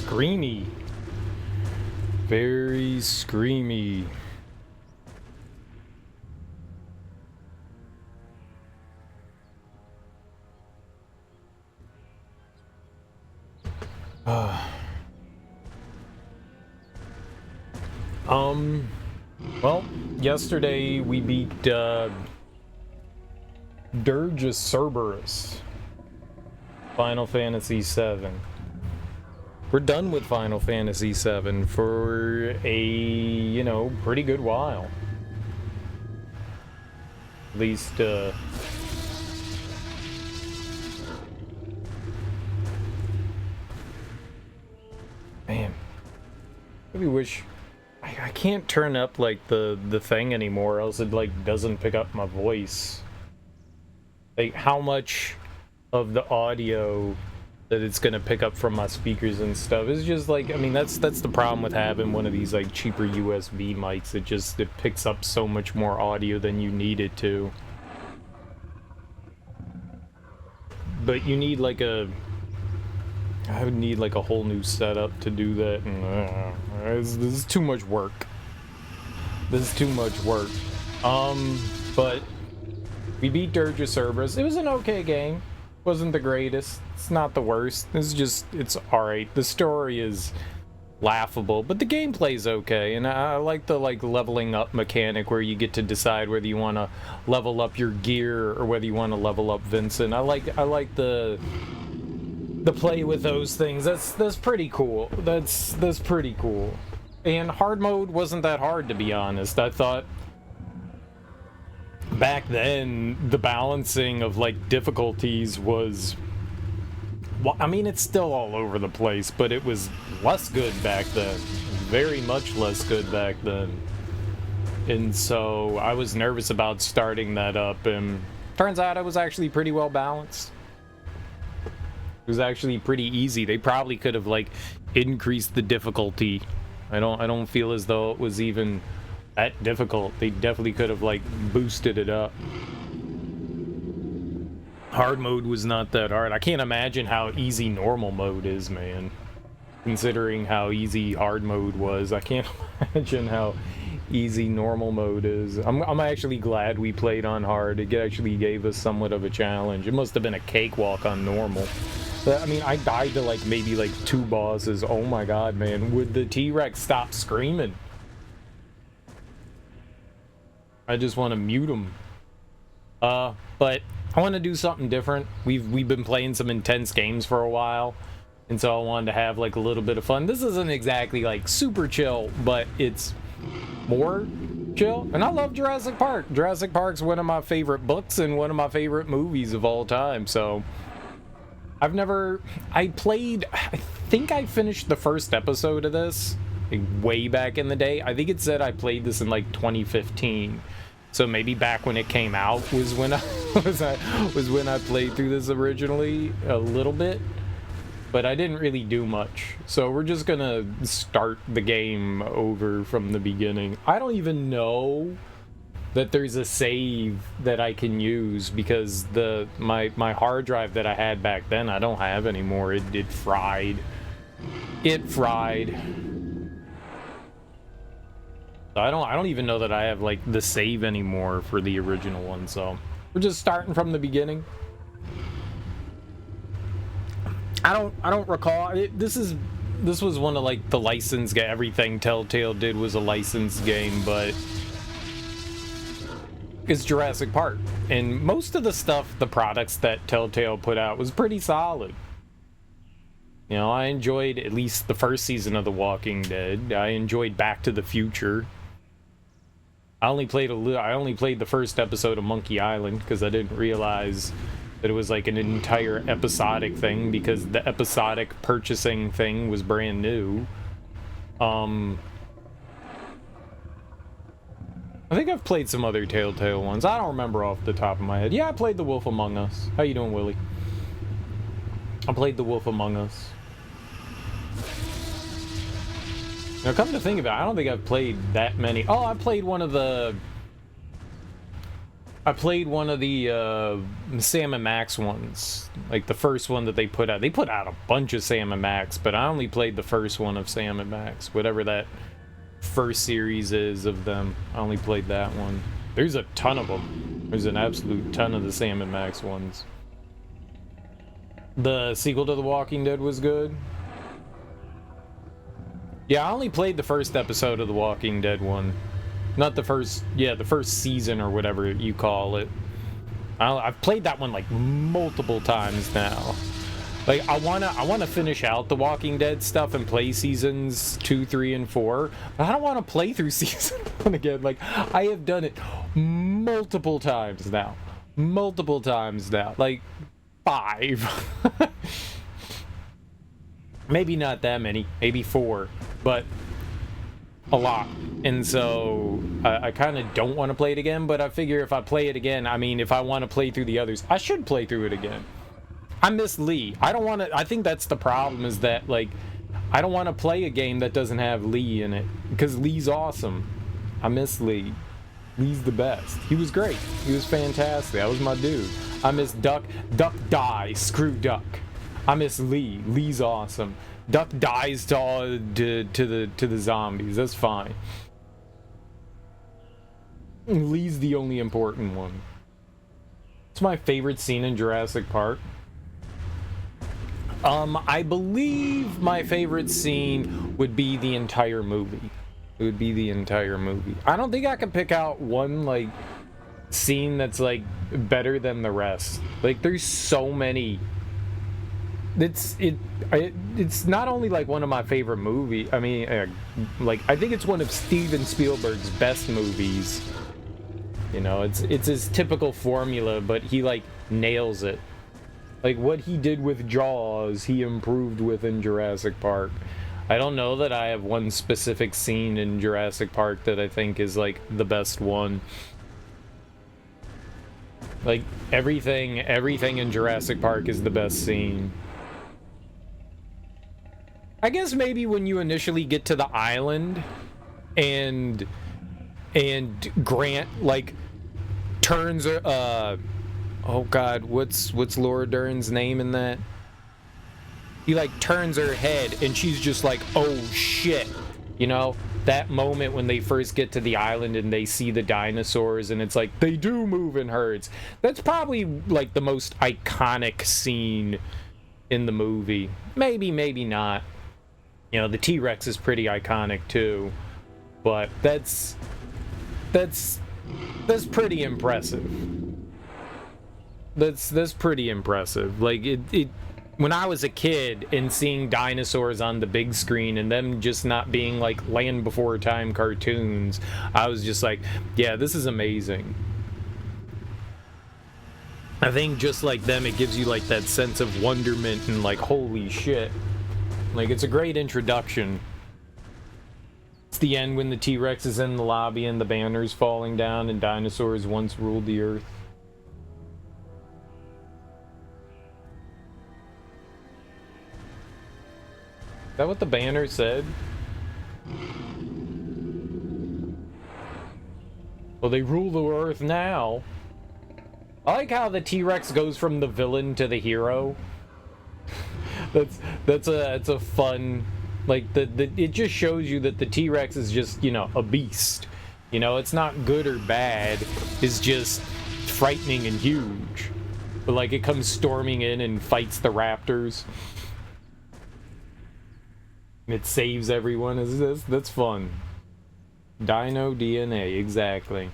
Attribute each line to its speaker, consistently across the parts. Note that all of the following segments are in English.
Speaker 1: screamy. Very screamy. Well, yesterday we beat Cerberus, Final Fantasy VII. We're done with Final Fantasy VII for a, pretty good while. At least, man, maybe wish I can't turn up like the thing anymore, else it like doesn't pick up my voice. Like how much of the audio that it's gonna pick up from my speakers and stuff is just like, I mean, that's the problem with having one of these like cheaper USB mics. It picks up so much more audio than you need it to. But you need like I would need like a whole new setup to do that, and this is too much work. This is too much work. But we beat Cerberus. It was an okay game. Wasn't the greatest. It's not the worst. It's alright. The story is laughable, but the gameplay's okay, and I like the leveling up mechanic where you get to decide whether you want to level up your gear or whether you want to level up Vincent. I like the play with those things. That's pretty cool. That's pretty cool. And hard mode wasn't that hard, to be honest. I thought back then the balancing of like difficulties was, well, I mean, it's still all over the place, but it was less good back then. Very much less good back then. And so I was nervous about starting that up, and turns out it was actually pretty well balanced. It was actually pretty easy. They probably could have like increased the difficulty. I don't feel as though it was even that difficult. They definitely could have like boosted it up. Hard mode was not that hard. I can't imagine how easy normal mode is, man. Considering how easy hard mode was, I can't imagine how easy normal mode is. I'm actually glad we played on hard. It actually gave us somewhat of a challenge. It must have been a cakewalk on normal. But, I mean, I died to like maybe like 2 bosses. Oh my god, man. Would the T-Rex stop screaming? I just want to mute him. But I want to do something different. We've been playing some intense games for a while, and so I wanted to have like a little bit of fun. This isn't exactly like super chill, but it's more chill. And I love Jurassic Park. Jurassic Park's one of my favorite books and one of my favorite movies of all time. So I think I finished the first episode of this like, way back in the day. I think it said I played this in like 2015. So maybe back when it came out was when I played through this originally a little bit, but I didn't really do much. So we're just gonna start the game over from the beginning. I don't even know that there's a save that I can use because my hard drive that I had back then I don't have anymore. It fried. It fried. I don't even know that I have like the save anymore for the original one, so we're just starting from the beginning. I don't recall this was one of like the licensed everything Telltale did was a licensed game, but it's Jurassic Park, and most of the stuff, the products that Telltale put out was pretty solid. You know, I enjoyed at least the first season of The Walking Dead. I enjoyed Back to the Future. I only played the first episode of Monkey Island because I didn't realize that it was like an entire episodic thing because the episodic purchasing thing was brand new. I think I've played some other Telltale ones. I don't remember off the top of my head. Yeah, I played The Wolf Among Us. How you doing, Willie? I played The Wolf Among Us. Now, come to think of it, I don't think I've played that many. Oh, I played one of the I played one of the Sam and Max ones, like the first one that they put out. They put out a bunch of Sam and Max, but I only played the first one of Sam and Max, whatever that first series is of them. I only played that one. There's a ton of them. There's an absolute ton of the Sam and Max ones. The sequel to The Walking Dead was good. Yeah, I only played the first episode of The Walking Dead one. Not the first, yeah, the first season or whatever you call it. I've played that one like multiple times now. Like I wanna finish out the Walking Dead stuff and play seasons 2, 3, and 4. But I don't want to play through season 1 again. Like I have done it multiple times now. Multiple times now. Like 5. Maybe not that many. Maybe 4. But a lot. And so I kind of don't want to play it again, but I figure if I play it again, I mean, if I want to play through the others, I should play through it again. I miss Lee. I don't want to, I think that's the problem, is that like I don't want to play a game that doesn't have Lee in it, because Lee's awesome. I miss Lee. Lee's the best. He was great. He was fantastic. That was my dude. I miss Duck. Duck dies. Screw Duck. I miss Lee. Lee's awesome. Duck dies to the zombies. That's fine. Lee's the only important one. It's my favorite scene in Jurassic Park. I believe my favorite scene would be the entire movie. It would be the entire movie. I don't think I can pick out one like scene that's like better than the rest. Like there's so many. It's not only like one of my favorite movies. I mean, like I think it's one of Steven Spielberg's best movies. You know, it's his typical formula, but he like nails it. Like what he did with Jaws, he improved with in Jurassic Park. I don't know that I have one specific scene in Jurassic Park that I think is like the best one. Like everything in Jurassic Park is the best scene. I guess maybe when you initially get to the island and Grant like turns oh god, what's Laura Dern's name in that? He like turns her head and she's just like, oh shit. You know, that moment when they first get to the island and they see the dinosaurs and it's like they do move in herds. That's probably like the most iconic scene in the movie. Maybe not. You know, the T-Rex is pretty iconic too, but that's pretty impressive. That's pretty impressive. Like it when I was a kid and seeing dinosaurs on the big screen and them just not being like Land Before Time cartoons, I was just like, yeah, this is amazing. I think just like them, it gives you like that sense of wonderment and like, holy shit. Like, it's a great introduction. It's the end when the T-Rex is in the lobby and the banner's falling down and dinosaurs once ruled the earth. Is that what the banner said? Well, they rule the earth now. I like how the T-Rex goes from the villain to the hero. That's a fun, like it just shows you that the T-Rex is just, you know, a beast. You know, it's not good or bad. It's just frightening and huge. But like it comes storming in and fights the raptors. It saves everyone. That's fun. Dino DNA, exactly.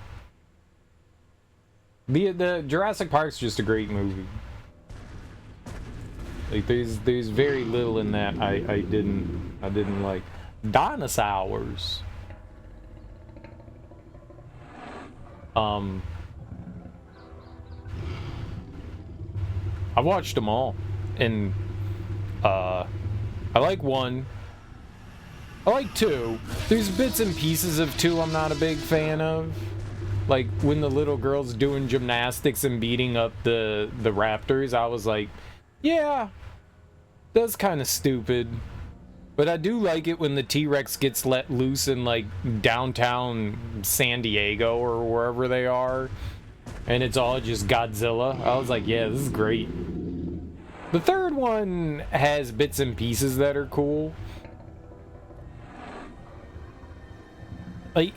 Speaker 1: The Jurassic Park's just a great movie. Like there's very little in that I didn't like. Dinosaurs. I watched them all, and I like 1. I like 2. There's bits and pieces of 2 I'm not a big fan of. Like when the little girl's doing gymnastics and beating up the raptors, I was like, yeah, that's kind of stupid. But I do like it when the T-Rex gets let loose in like downtown San Diego or wherever they are. and it's all just Godzilla. I was like, yeah, this is great. The third one has bits and pieces that are cool. Like,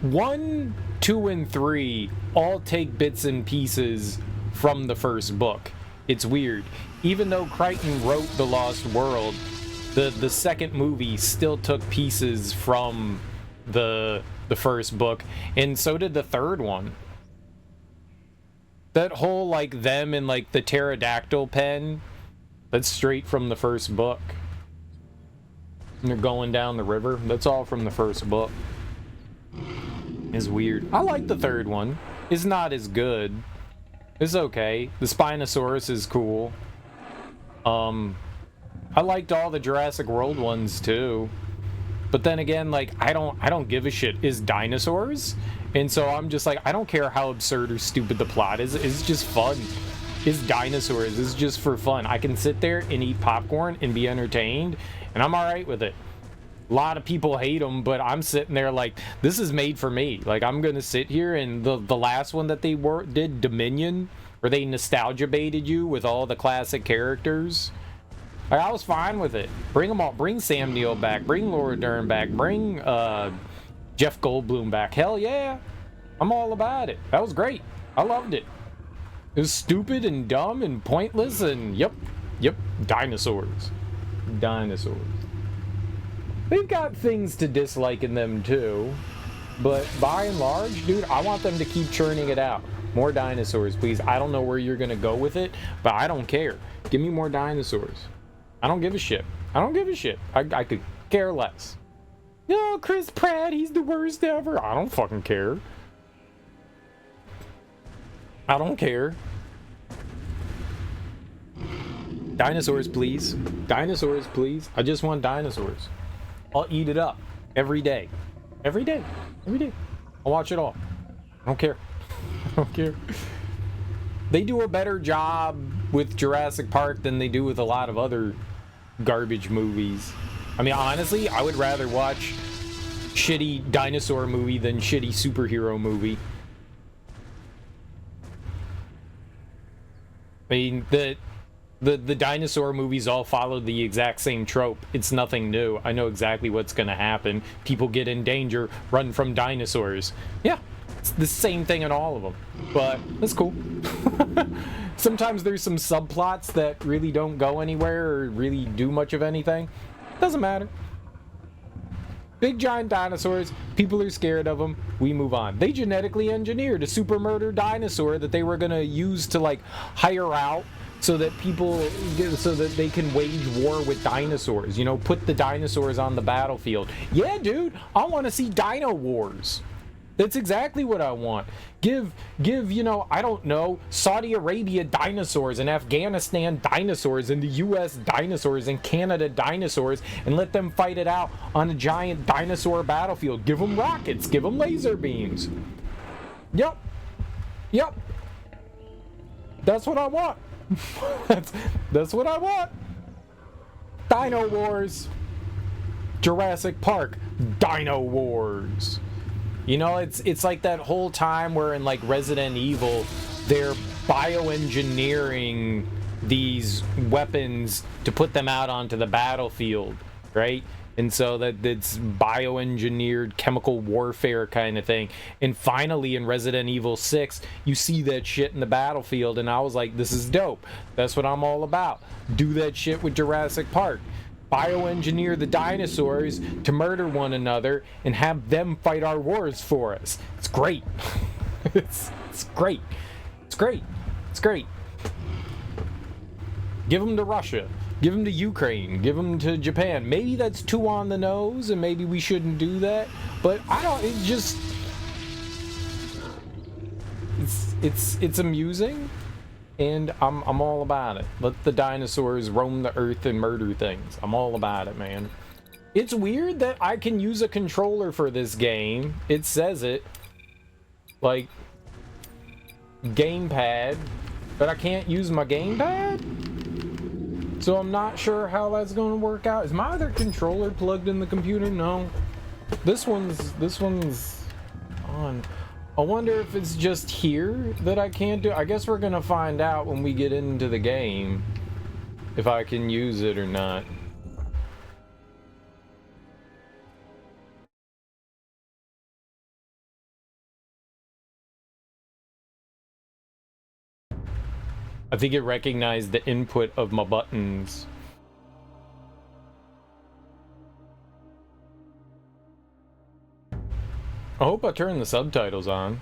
Speaker 1: 1, 2, and 3 all take bits and pieces from the first book. It's weird. Even though Crichton wrote The Lost World, the second movie still took pieces from the first book, and so did the third one. That whole, like, them and, like, the pterodactyl pen, that's straight from the first book. And they're going down the river. That's all from the first book. It's weird. I like the third one. It's not as good. It's okay. The Spinosaurus is cool. I liked all the Jurassic World ones too. But then again, like, I don't give a shit. Is dinosaurs? And so I'm just like, I don't care how absurd or stupid the plot is. It's just fun. It's dinosaurs. It's just for fun. I can sit there and eat popcorn and be entertained, and I'm all right with it. A lot of people hate them, but I'm sitting there like, this is made for me. Like, I'm gonna sit here, and the last one that they did, Dominion, where they nostalgia baited you with all the classic characters, I was fine with it. Bring them all. Bring Sam Neill back. Bring Laura Dern back. Bring Jeff Goldblum back. Hell yeah. I'm all about it. That was great. I loved it. It was stupid and dumb and pointless and yep. Dinosaurs. Dinosaurs. They've got things to dislike in them too. But by and large, dude, I want them to keep churning it out. More dinosaurs, please. I don't know where you're going to go with it, but I don't care. Give me more dinosaurs. I don't give a shit. I don't give a shit. I could care less. No, Chris Pratt, he's the worst ever. I don't fucking care. I don't care. Dinosaurs, please. Dinosaurs, please. I just want dinosaurs. I'll eat it up every day. Every day. Every day. I'll watch it all. I don't care. I don't care. They do a better job with Jurassic Park than they do with a lot of other garbage movies. I mean, honestly, I would rather watch shitty dinosaur movie than shitty superhero movie. I mean, the dinosaur movies all follow the exact same trope. It's nothing new. I know exactly what's going to happen. People get in danger, run from dinosaurs. Yeah, it's the same thing in all of them. But that's cool. Sometimes there's some subplots that really don't go anywhere or really do much of anything. Doesn't matter. Big giant dinosaurs, people are scared of them, we move on. They genetically engineered a super murder dinosaur that they were going to use to, like, hire out so that so that they can wage war with dinosaurs. You know, put the dinosaurs on the battlefield. Yeah, dude, I want to see dino wars. That's exactly what I want. Give, you know, I don't know, Saudi Arabia dinosaurs and Afghanistan dinosaurs and the US dinosaurs and Canada dinosaurs and let them fight it out on a giant dinosaur battlefield. Give them rockets, give them laser beams. Yep. That's what I want. that's what I want. Dino Wars. Jurassic Park. Dino Wars. You know, it's like that whole time where in, like, Resident Evil, they're bioengineering these weapons to put them out onto the battlefield, right? And so that it's bioengineered chemical warfare kind of thing. And finally in Resident Evil 6, you see that shit in the battlefield, and I was like, this is dope. That's what I'm all about. Do that shit with Jurassic Park. Bioengineer the dinosaurs to murder one another and have them fight our wars for us. It's great. It's great. It's great. It's great. Give them to Russia. Give them to Ukraine. Give them to Japan. Maybe that's too on the nose and maybe we shouldn't do that. But I don't, it just... It's amusing. And I'm all about it. Let the dinosaurs roam the earth and murder things. I'm all about it, man. It's weird that I can use a controller for this game. It says it. Like, gamepad. But I can't use my gamepad? So I'm not sure how that's going to work out. Is my other controller plugged in the computer? No. This one's on. I wonder if it's just here that I can't do. I guess we're gonna find out when we get into the game if I can use it or not. I think it recognized the input of my buttons. I hope I turned the subtitles on.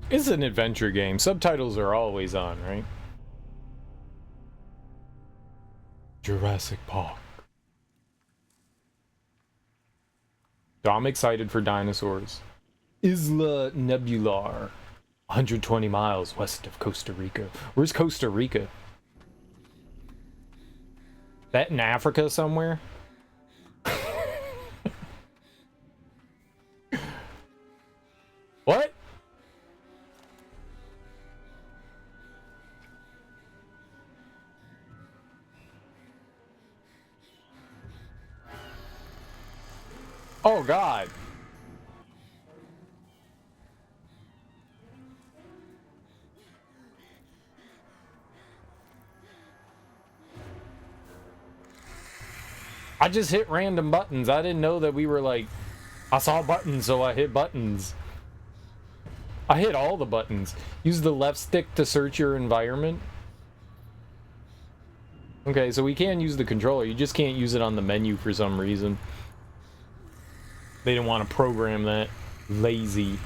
Speaker 1: It's an adventure game. Subtitles are always on, right? Jurassic Park. So I'm excited for dinosaurs. Isla Nebular. 120 miles west of Costa Rica. Where's Costa Rica? That in Africa somewhere? What? Oh God. I just hit random buttons. I didn't know that we were like... I saw buttons, so I hit buttons. I hit all the buttons. Use the left stick to search your environment. Okay, so we can use the controller. You just can't use it on the menu for some reason. They didn't want to program that. Lazy.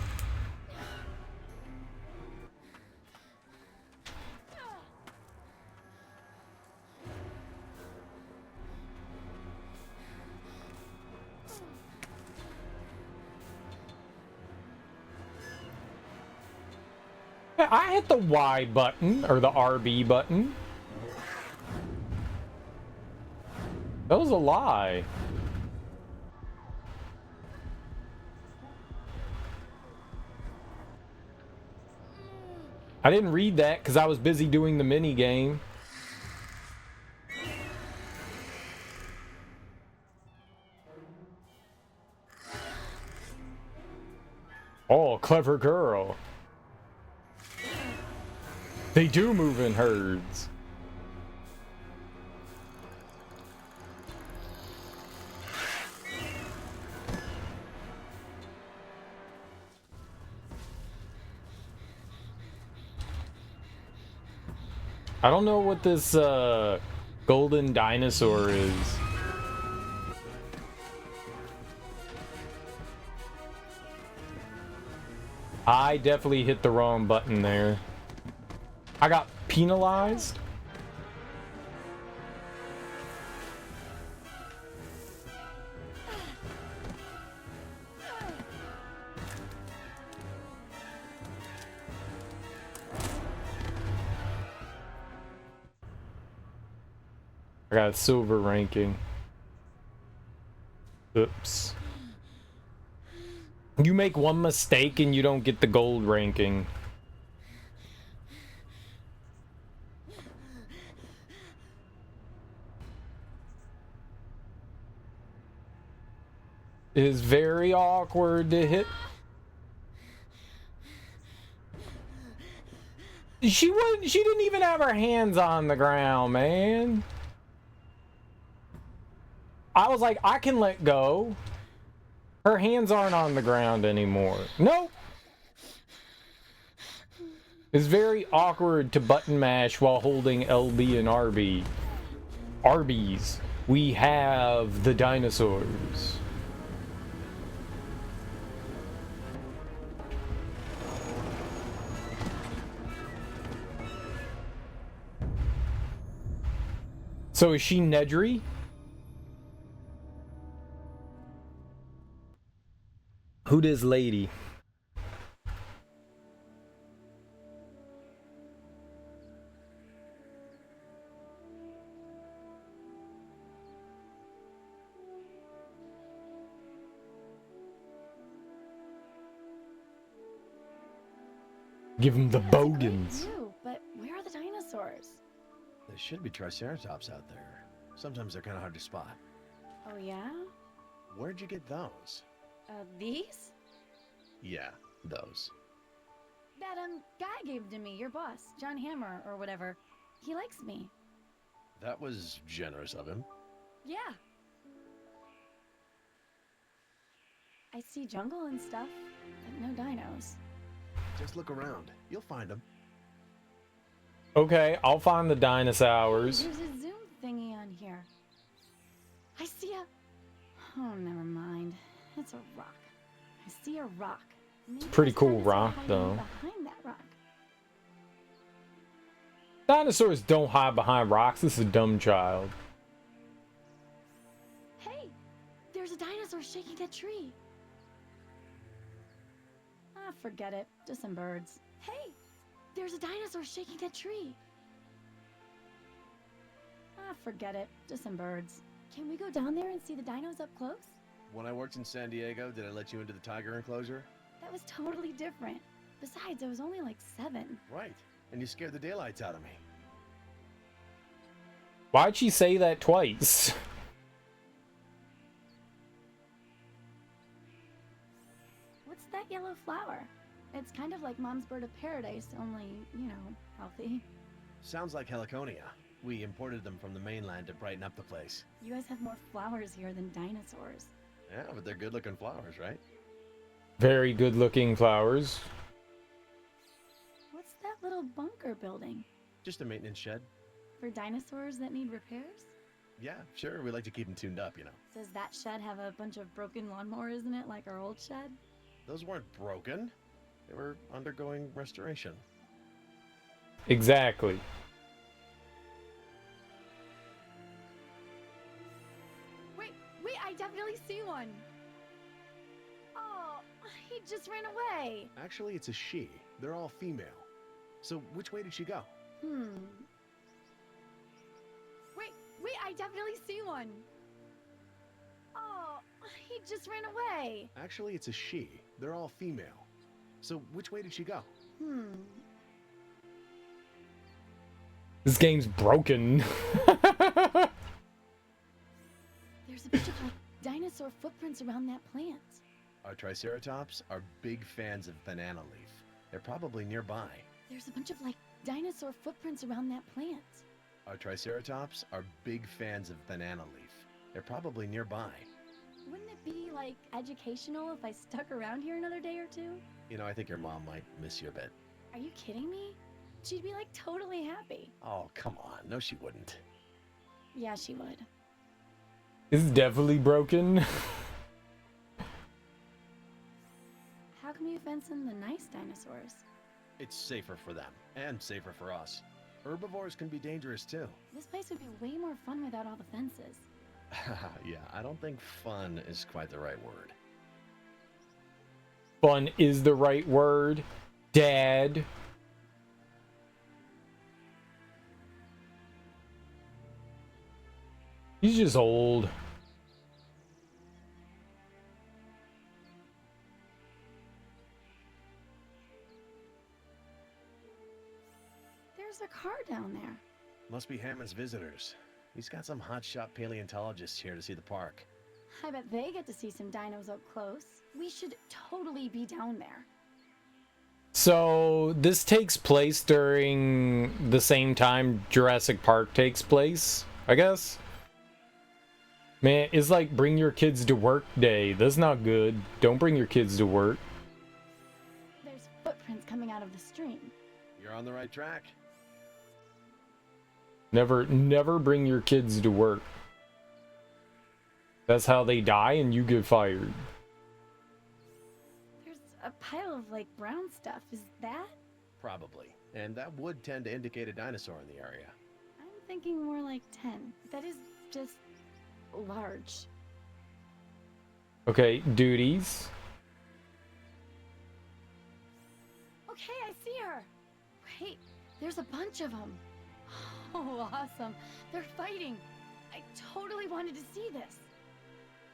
Speaker 1: I hit the Y button, or the RB button. That was a lie. I didn't read that because I was busy doing the mini game. Oh, clever girl. They do move in herds. I don't know what this golden dinosaur is. I definitely hit the wrong button there. I got penalized. I got a silver ranking. Oops. You make one mistake and you don't get the gold ranking. It is very awkward to hit. She didn't even have her hands on the ground, man. I was like, I can let go. Her hands aren't on the ground anymore. Nope. It's very awkward to button mash while holding LB and RB. Arby's. We have the dinosaurs. So is she Nedry? Who this lady? Give him the bogans.
Speaker 2: But where are the dinosaurs? There should be triceratops out there. Sometimes they're kind of hard to spot.
Speaker 3: Oh, yeah?
Speaker 2: Where'd you get those?
Speaker 3: These?
Speaker 2: Yeah, those.
Speaker 3: That, guy gave to me, your boss, John Hammer, or whatever. He likes me.
Speaker 2: That was generous of him.
Speaker 3: Yeah. I see jungle and stuff, but no dinos.
Speaker 2: Just look around. You'll find them.
Speaker 1: Okay, I'll find the dinosaurs.
Speaker 3: There's a zoom thingy on here. I see a... Oh, never mind. It's a rock. I see a rock. Maybe
Speaker 1: Pretty
Speaker 3: there's
Speaker 1: cool
Speaker 3: dinosaur
Speaker 1: rock,
Speaker 3: hiding
Speaker 1: though.
Speaker 3: behind that rock.
Speaker 1: Dinosaurs don't hide behind rocks. This is a dumb child.
Speaker 3: Hey! There's a dinosaur shaking that tree. Ah, forget it. Just some birds. Hey! There's a dinosaur shaking that tree. Ah, forget it. Just some birds. Can we go down there and see the dinos up close?
Speaker 2: When I worked in San Diego, did I let you into the tiger enclosure?
Speaker 3: That was totally different. Besides, I was only like 7.
Speaker 2: Right. And you scared the daylights out of me.
Speaker 1: Why'd she say that twice?
Speaker 3: What's that yellow flower? It's kind of like Mom's bird of paradise, only, you know, healthy.
Speaker 2: Sounds like heliconia. We imported them from the mainland to brighten up the place.
Speaker 3: You guys have more flowers here than dinosaurs.
Speaker 2: Yeah, but they're good-looking flowers, right?
Speaker 1: Very good looking flowers.
Speaker 3: What's that little bunker building?
Speaker 2: Just a maintenance shed.
Speaker 3: For dinosaurs that need repairs?
Speaker 2: Yeah, sure. We like to keep them tuned up, you know.
Speaker 3: Does that shed have a bunch of broken lawnmowers in it like our old shed?
Speaker 2: Those weren't broken. They were undergoing restoration.
Speaker 1: Exactly.
Speaker 3: Wait, I definitely see one. Oh, he just ran away.
Speaker 2: Actually, it's a she. They're all female. So which way did she go?
Speaker 3: Wait, I definitely see one. Oh, he just ran away.
Speaker 2: Actually, it's a she. They're all female. So which way did she go?
Speaker 1: This game's broken.
Speaker 3: There's a bunch of like dinosaur footprints around that plant.
Speaker 2: Our triceratops are big fans of banana leaf. They're probably nearby.
Speaker 3: There's a bunch of like dinosaur footprints around that plant.
Speaker 2: Our triceratops are big fans of banana leaf. They're probably nearby.
Speaker 3: Wouldn't it be like educational if I stuck around here another day or two?
Speaker 2: You know, I think your mom might miss you a bit.
Speaker 3: Are you kidding me? She'd be like totally happy.
Speaker 2: Oh, come on. No, she wouldn't.
Speaker 3: Yeah, she would.
Speaker 1: This is definitely broken.
Speaker 3: How come you fence in the nice dinosaurs?
Speaker 2: It's safer for them, and safer for us. Herbivores can be dangerous too.
Speaker 3: This place would be way more fun without all the fences.
Speaker 2: Yeah, I don't think fun is quite the right word.
Speaker 1: Fun is the right word, Dad. He's just old.
Speaker 3: There's a car down there.
Speaker 2: Must be Hammond's visitors. He's got some hotshot paleontologists here to see the park.
Speaker 3: I bet they get to see some dinos up close. We should totally be down there.
Speaker 1: So this takes place during the same time Jurassic Park takes place, I guess. Man, it's like bring your kids to work day. That's not good. Don't bring your kids to work.
Speaker 3: There's footprints coming out of the stream.
Speaker 2: You're on the right track.
Speaker 1: Never bring your kids to work. That's how they die and you get fired.
Speaker 3: There's a pile of like brown stuff. Is that?
Speaker 2: Probably. And that would tend to indicate a dinosaur in the area.
Speaker 3: I'm thinking more like 10. That is just large.
Speaker 1: Okay, duties.
Speaker 3: Okay, I see her. Wait, there's a bunch of them. Oh, awesome. They're fighting. I totally wanted to see this.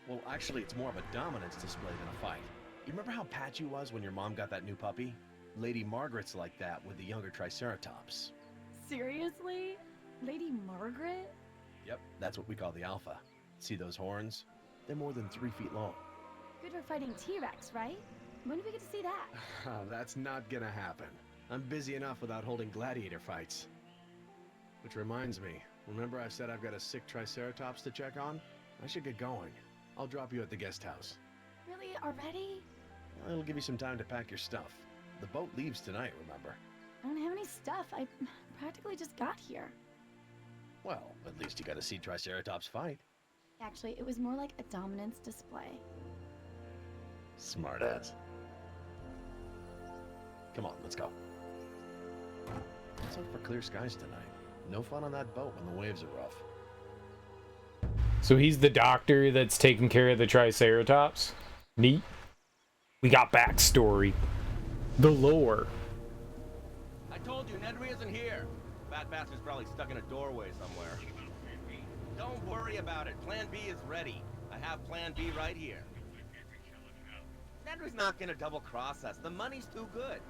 Speaker 2: Well, actually, it's more of a dominance display than a fight. You remember how patchy was when your mom got that new puppy? Lady Margaret's like that with the younger Triceratops.
Speaker 3: Seriously? Lady Margaret?
Speaker 2: Yep, that's what we call the Alpha. See those horns? They're more than 3 feet long.
Speaker 3: Good for fighting T-Rex, right? When do we get to see that?
Speaker 2: That's not gonna happen. I'm busy enough without holding gladiator fights. Which reminds me, remember I said I've got a sick Triceratops to check on? I should get going. I'll drop you at the guest house.
Speaker 3: Really? Already?
Speaker 2: Well, it'll give you some time to pack your stuff. The boat leaves tonight, remember?
Speaker 3: I don't have any stuff. I practically just got here.
Speaker 2: Well, at least you got to see Triceratops fight.
Speaker 3: Actually, it was more like a dominance display.
Speaker 2: Smartass. Come on, let's go. Let's hope for clear skies tonight. No fun on that boat when the waves are rough.
Speaker 1: So he's the doctor that's taking care of the Triceratops? Neat. We got backstory. The lore.
Speaker 4: I told you, Nedry isn't here. Fat bastard's probably stuck in a doorway somewhere. Don't worry about it. Plan B is ready. I have Plan B right here. Nedry's not gonna double-cross us. The money's too good.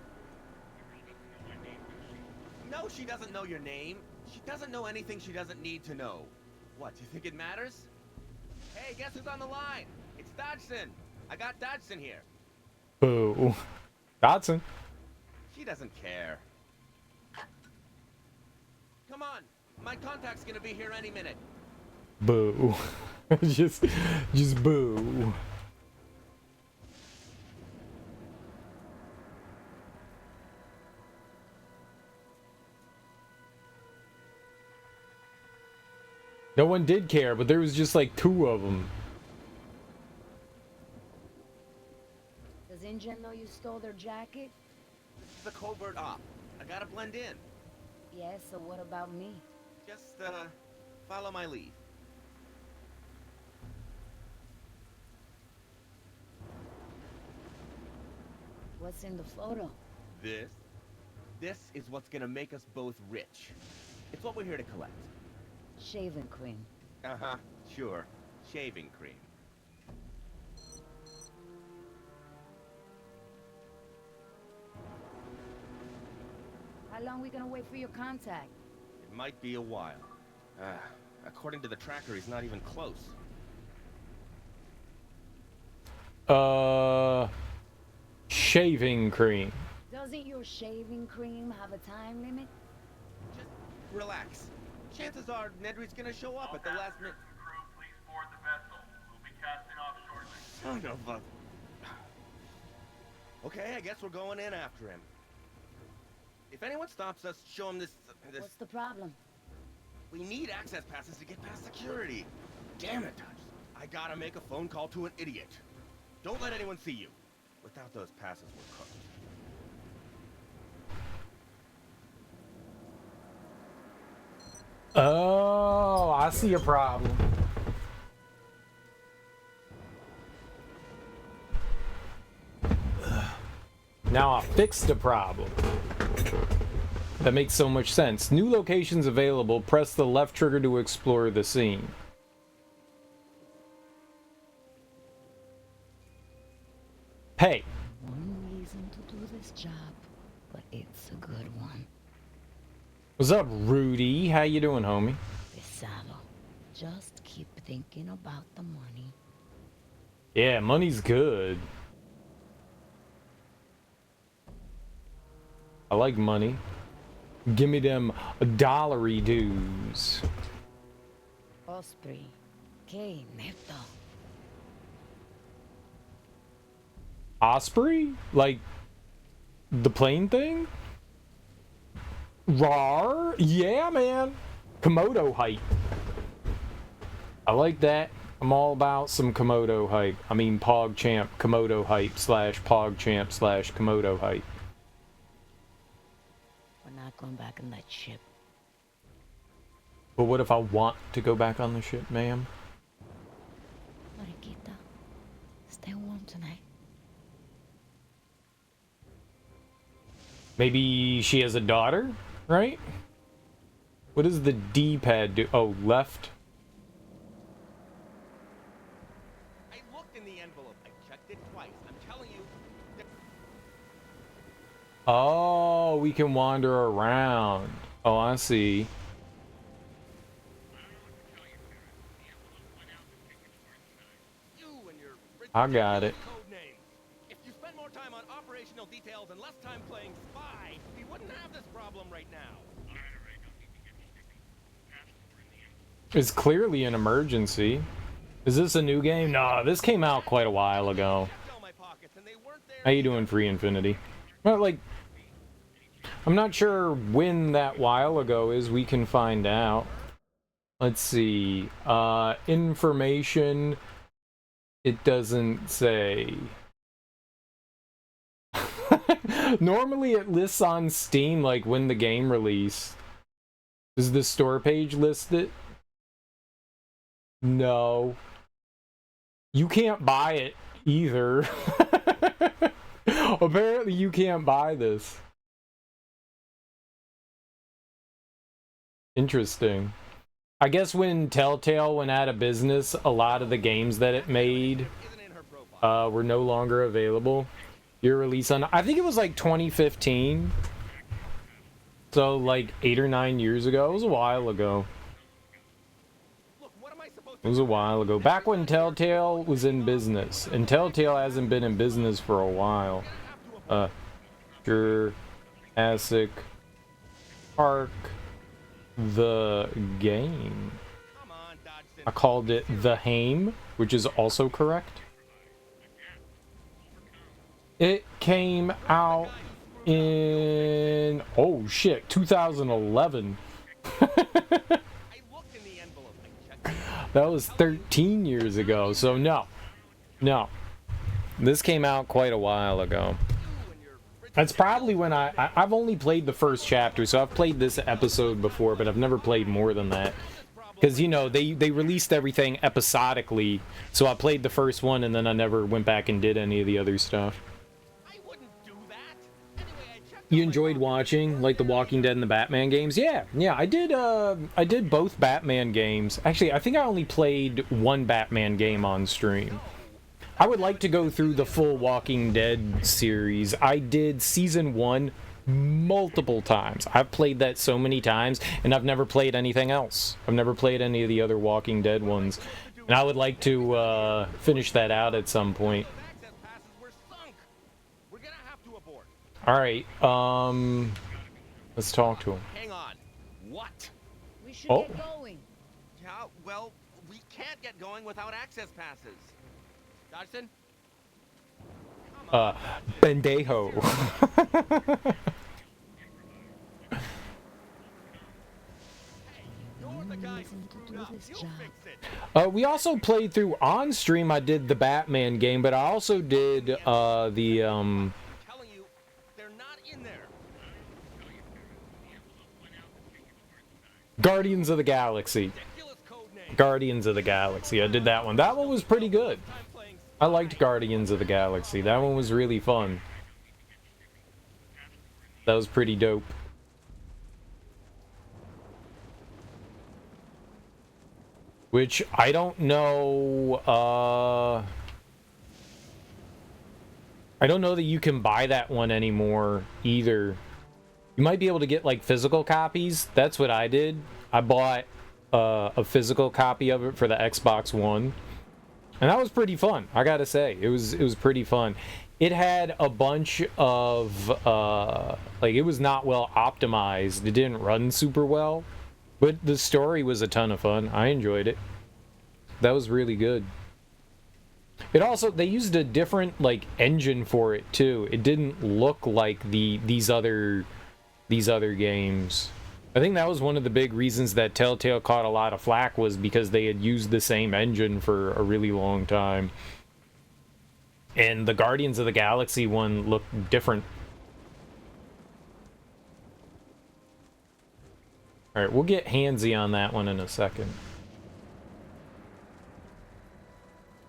Speaker 4: No, she doesn't know your name. She doesn't know anything she doesn't need to know. What, do you think it matters? Hey, guess who's on the line? It's Dodgson. I got Dodgson here.
Speaker 1: Boo. Dodson.
Speaker 4: She doesn't care. Come on. My contact's gonna be here any minute.
Speaker 1: Boo. just boo. No one did care, but there was just like 2 of them.
Speaker 5: Does Ingen know you stole their jacket?
Speaker 4: This is a covert op. I gotta blend in.
Speaker 5: Yes, so what about me?
Speaker 4: Just, follow my lead.
Speaker 5: What's in the photo?
Speaker 4: This is what's gonna make us both rich. It's what we're here to collect.
Speaker 5: Shaving cream.
Speaker 4: Uh-huh, sure. Shaving cream.
Speaker 5: How long we gonna wait for your contact?
Speaker 4: It might be a while. According to the tracker, he's not even close.
Speaker 1: Shaving cream.
Speaker 5: Doesn't your shaving cream have a time limit?
Speaker 4: Just relax. Chances are Nedry's gonna show up at the last minute.
Speaker 6: Crew, please board the vessel. We'll be casting off shortly.
Speaker 4: Son of a... Okay, I guess we're going in after him. If anyone stops us, show him this...
Speaker 5: What's the problem?
Speaker 4: We need access passes to get past security. Damn it, Dodge. I gotta make a phone call to an idiot. Don't let anyone see you. Without those passes, we're cooked.
Speaker 1: Oh, I see a problem. Now I fixed the problem. That makes so much sense. New locations available. Press the left trigger to explore the scene. Hey.
Speaker 5: One reason to do this job, but it's a good one.
Speaker 1: What's up, Rudy? How you doing, homie?
Speaker 5: Pesado. Just keep thinking about the money.
Speaker 1: Yeah, money's good. I like money. Give me them dollary dues.
Speaker 5: Osprey. Que neto.
Speaker 1: Osprey? Like the plane thing? Rar? Yeah, man. Komodo hype. I like that. I'm all about some Komodo hype. I mean, PogChamp Komodo hype slash PogChamp slash Komodo hype.
Speaker 5: We're not going back on that ship.
Speaker 1: But what if I want to go back on the ship, ma'am?
Speaker 5: Mariquita, stay warm tonight.
Speaker 1: Maybe she has a daughter, right? What does the D-pad do? Oh, left.
Speaker 4: I looked in the envelope. I checked it twice. I'm telling you.
Speaker 1: Oh, we can wander around. Oh, I see. I got it.
Speaker 4: Code names. If you spent more time on operational details and less time playing spy, we wouldn't have this problem right now.
Speaker 1: It's clearly an emergency. Is this a new game? No, this came out quite a while ago. How you doing, Free Infinity? Well, like, I'm not sure when that while ago is. We can find out. Let's see. Information. It doesn't say. Normally it lists on Steam, like, when the game released. Does the store page list it? No. You can't buy it either. Apparently you can't buy this. Interesting. I guess when Telltale went out of business, a lot of the games that it made were no longer available. Your release on, I think it was like 2015. So like 8 or 9 years ago. It was a while ago. It was a while ago. Back when Telltale was in business. And Telltale hasn't been in business for a while. Jurassic Park, the game. I called it The Haim, which is also correct. It came out in, oh shit, 2011. That was 13 years ago, so no. This came out quite a while ago. That's probably when I've only played the first chapter, so I've played this episode before, but I've never played more than that. Because, you know, they released everything episodically, so I played the first one, and then I never went back and did any of the other stuff. You enjoyed watching, like, the Walking Dead and the Batman games? Yeah, I did both Batman games. Actually, I think I only played one Batman game on stream. I would like to go through the full Walking Dead series. I did Season 1 multiple times. I've played that so many times, and I've never played anything else. I've never played any of the other Walking Dead ones. And I would like to finish that out at some point. Alright, let's talk to him.
Speaker 4: Hang on. What?
Speaker 5: We should get going.
Speaker 4: Yeah, well, we can't get going without access passes. Dodson?
Speaker 1: Bendejo. We also played through on stream. I did the Batman game, but I also did the Guardians of the Galaxy. Guardians of the Galaxy. I did that one. That one was pretty good. I liked Guardians of the Galaxy. That one was really fun. That was pretty dope. Which, I don't know, I don't know that you can buy that one anymore, either. You might be able to get, like, physical copies. That's what I did. I bought a physical copy of it for the Xbox One. And that was pretty fun, I gotta say. It was pretty fun. It had a bunch of, like, it was not well optimized. It didn't run super well. But the story was a ton of fun. I enjoyed it. That was really good. It also, they used a different, like, engine for it, too. It didn't look like these other games. I think that was one of the big reasons that Telltale caught a lot of flack, was because they had used the same engine for a really long time. And the Guardians of the Galaxy one looked different. Alright, we'll get handsy on that one in a second.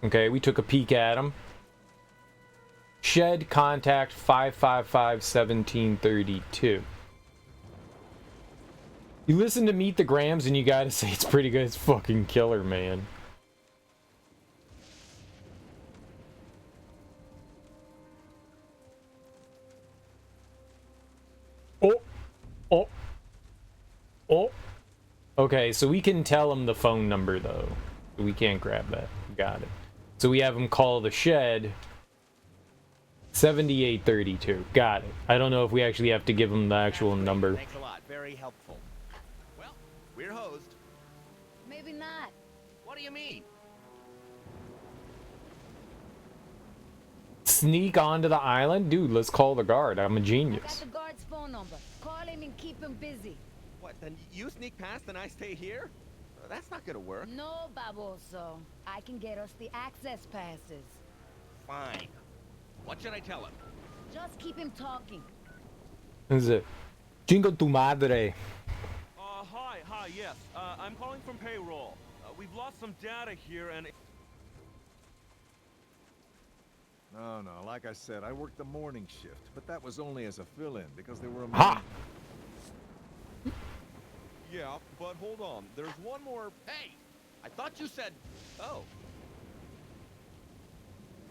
Speaker 1: Okay, we took a peek at him. Shed contact 555-1732. You listen to Meet the Grams and you gotta say it's pretty good. It's fucking killer, man. Oh. Okay, so we can tell him the phone number, though. We can't grab that. Got it. So we have him call the shed 7832. Got it. I don't know if we actually have to give him the actual
Speaker 4: That's great.
Speaker 1: number.
Speaker 4: Thanks a lot. Very helpful. Well, we're hosed.
Speaker 5: Maybe not.
Speaker 4: What do you mean?
Speaker 1: Sneak onto the island? Dude, let's call the guard. I'm a
Speaker 5: I got
Speaker 1: genius.
Speaker 5: the guard's phone number. Call him and keep him busy.
Speaker 4: What, then you sneak past and I stay here? That's not gonna work.
Speaker 5: No, baboso. I can get us the access passes.
Speaker 4: Fine. What should I tell him?
Speaker 5: Just keep him talking.
Speaker 1: Is it? Jingo tu madre.
Speaker 7: Hi, yes. I'm calling from payroll. We've lost some data here and...
Speaker 8: No, like I said, I worked the morning shift, but that was only as a fill-in because there were a
Speaker 1: Ha!
Speaker 7: Yeah, but hold on. There's one more...
Speaker 4: Hey! I thought you said... Oh.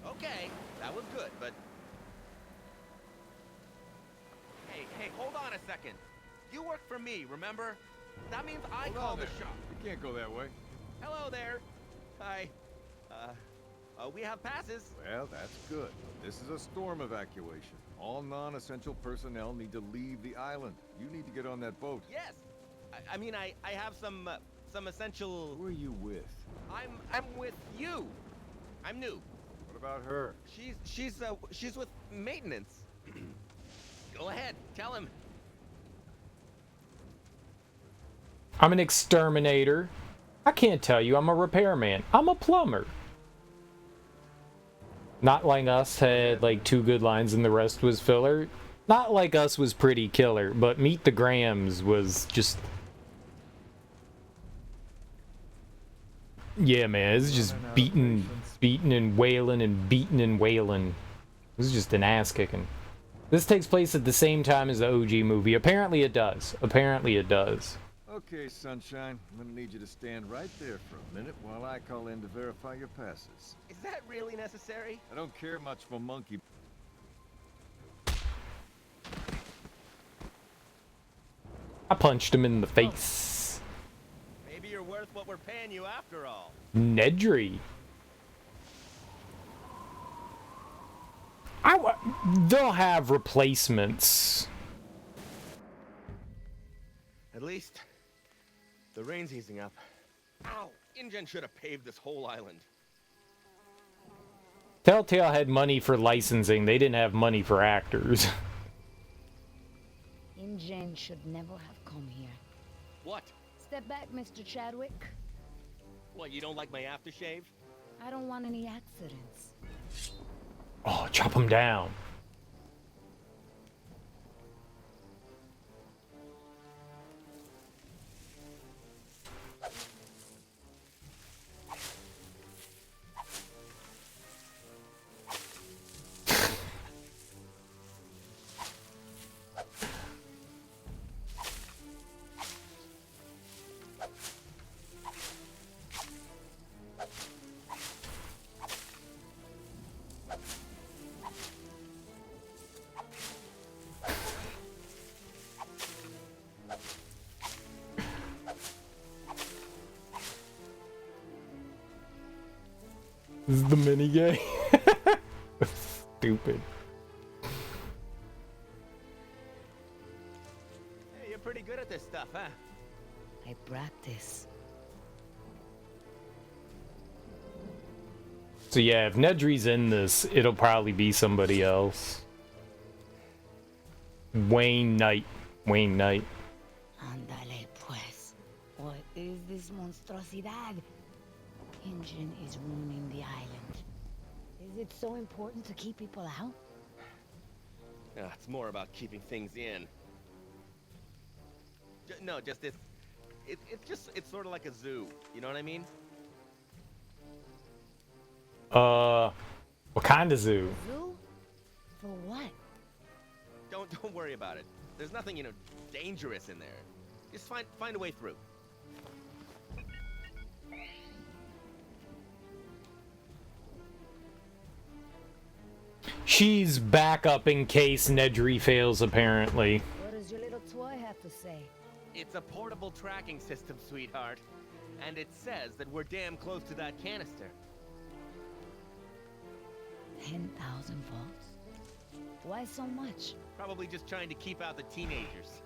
Speaker 4: Okay, that was good, but... Hey, hold on a second. You work for me, remember? That means I
Speaker 8: Hold
Speaker 4: call
Speaker 8: on
Speaker 4: the
Speaker 8: there.
Speaker 4: shop.
Speaker 8: You can't go that way.
Speaker 4: Hello there. Hi. We have passes.
Speaker 8: Well, that's good. This is a storm evacuation. All non-essential personnel need to leave the island. You need to get on that boat.
Speaker 4: Yes. I mean, I have some essential...
Speaker 8: Who are you with?
Speaker 4: I'm with you. I'm new.
Speaker 8: What about her?
Speaker 4: She's with maintenance. Go ahead, tell him.
Speaker 1: I'm an exterminator. I can't tell you. I'm a repairman. I'm a plumber. Not Like Us had like 2 good lines and the rest was filler. Not Like Us was pretty killer, but Meet the Grahams was just... Yeah, man, it's just beating and wailing and beating and wailing. This is just an ass kicking. This takes place at the same time as the OG movie. Apparently it does. Apparently it does.
Speaker 8: Okay, Sunshine. I'm gonna need you to stand right there for a minute while I call in to verify your passes.
Speaker 4: Is that really necessary?
Speaker 8: I don't care much for monkey.
Speaker 1: I punched him in the face.
Speaker 4: Maybe you're worth what we're paying you after all.
Speaker 1: Nedry. They'll have replacements.
Speaker 4: At least the rain's easing up. Ow! InGen should have paved this whole island.
Speaker 1: Telltale had money for licensing. They didn't have money for actors.
Speaker 5: InGen should never have come here.
Speaker 4: What?
Speaker 5: Step back, Mr. Chadwick.
Speaker 4: What, you don't like my aftershave?
Speaker 5: I don't want any accidents.
Speaker 1: Oh, chop him down. This is the mini game. Stupid.
Speaker 4: Hey, you're pretty good at this stuff, huh?
Speaker 5: I practice.
Speaker 1: So yeah, if Nedry's in this, it'll probably be somebody else. Wayne Knight. Wayne Knight.
Speaker 5: Ándale, pues. What is this monstruosidad? InGen is ruining the island. Is it so important to keep people out?
Speaker 4: It's more about keeping things in. No, just it's sort of like a zoo. You know what I mean?
Speaker 1: What kind of zoo?
Speaker 5: Zoo? For what?
Speaker 4: Don't worry about it. There's nothing, dangerous in there. Just find a way through.
Speaker 1: She's backup in case Nedry fails, apparently.
Speaker 5: What does your little toy have to say?
Speaker 4: It's a portable tracking system, sweetheart. And it says that we're damn close to that canister.
Speaker 5: 10,000 volts? Why so much?
Speaker 4: Probably just trying to keep out the teenagers.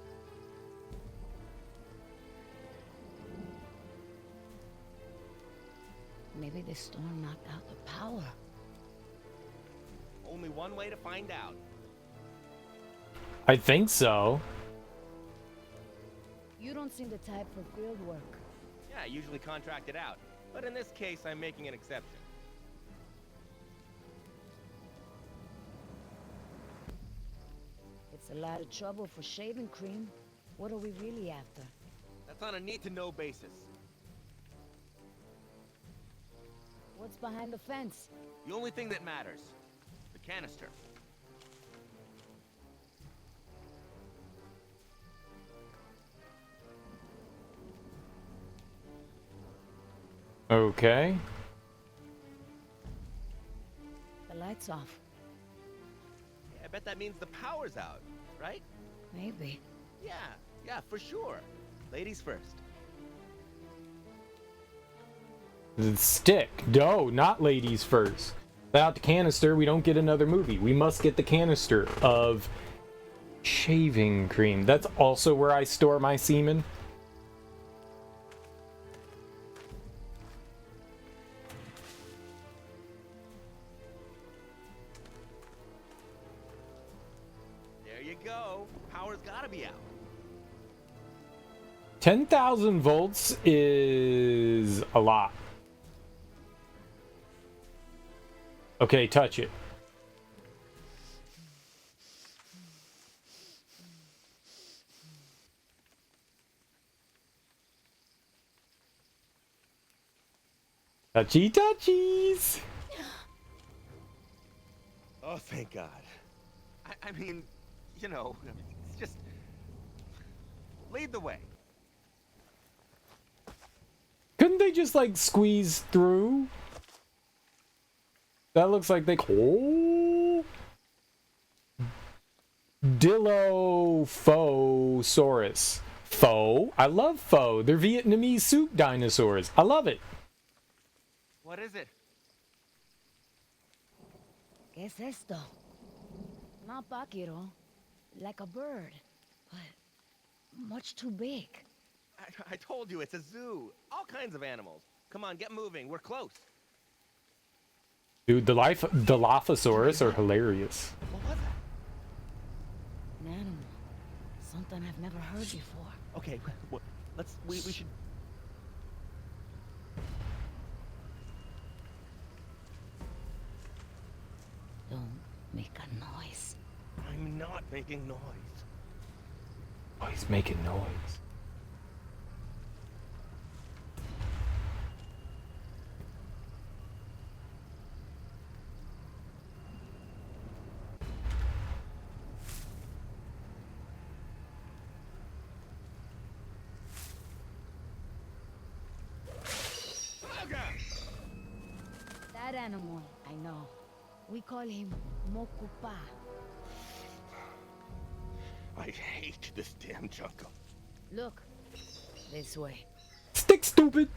Speaker 5: Maybe the storm knocked out the power.
Speaker 4: Only one way to find out.
Speaker 1: I think so.
Speaker 5: You don't seem the type for field work.
Speaker 4: Yeah, I usually contract it out. But in this case, I'm making an exception.
Speaker 5: It's a lot of trouble for shaving cream. What are we really after?
Speaker 4: That's on a need-to-know basis.
Speaker 5: What's behind the fence?
Speaker 4: The only thing that matters. The canister.
Speaker 1: Okay.
Speaker 5: The light's off.
Speaker 4: Yeah, I bet that means the power's out, right?
Speaker 5: Maybe.
Speaker 4: Yeah, for sure. Ladies first.
Speaker 1: Stick. No, not ladies first. Without the canister, we don't get another movie. We must get the canister of shaving cream. That's also where I store my semen.
Speaker 4: There you go. Power's gotta be out.
Speaker 1: 10,000 volts is a lot. Okay, touch it. Touchy touchies.
Speaker 4: Oh, thank God. I mean, you know, it's just... Lead the way.
Speaker 1: Couldn't they just like squeeze through? That looks like they... Oh! Dilophosaurus. Pho? I love pho. They're Vietnamese soup dinosaurs. I love it.
Speaker 4: What is it?
Speaker 5: ¿Qué es esto? Not pájaro. Like a bird. But much too big.
Speaker 4: I told you, it's a zoo. All kinds of animals. Come on, get moving. We're close.
Speaker 1: Dude, the Dilophosaurus are hilarious.
Speaker 4: What was that?
Speaker 5: An animal. Something I've never heard before.
Speaker 4: Okay, we should...
Speaker 5: Don't make a noise.
Speaker 4: I'm not making noise.
Speaker 1: Oh, he's making noise.
Speaker 5: That animal, I know. We call him Mokupa.
Speaker 4: I hate this damn jungle.
Speaker 5: Look, this way.
Speaker 1: Stick, stupid!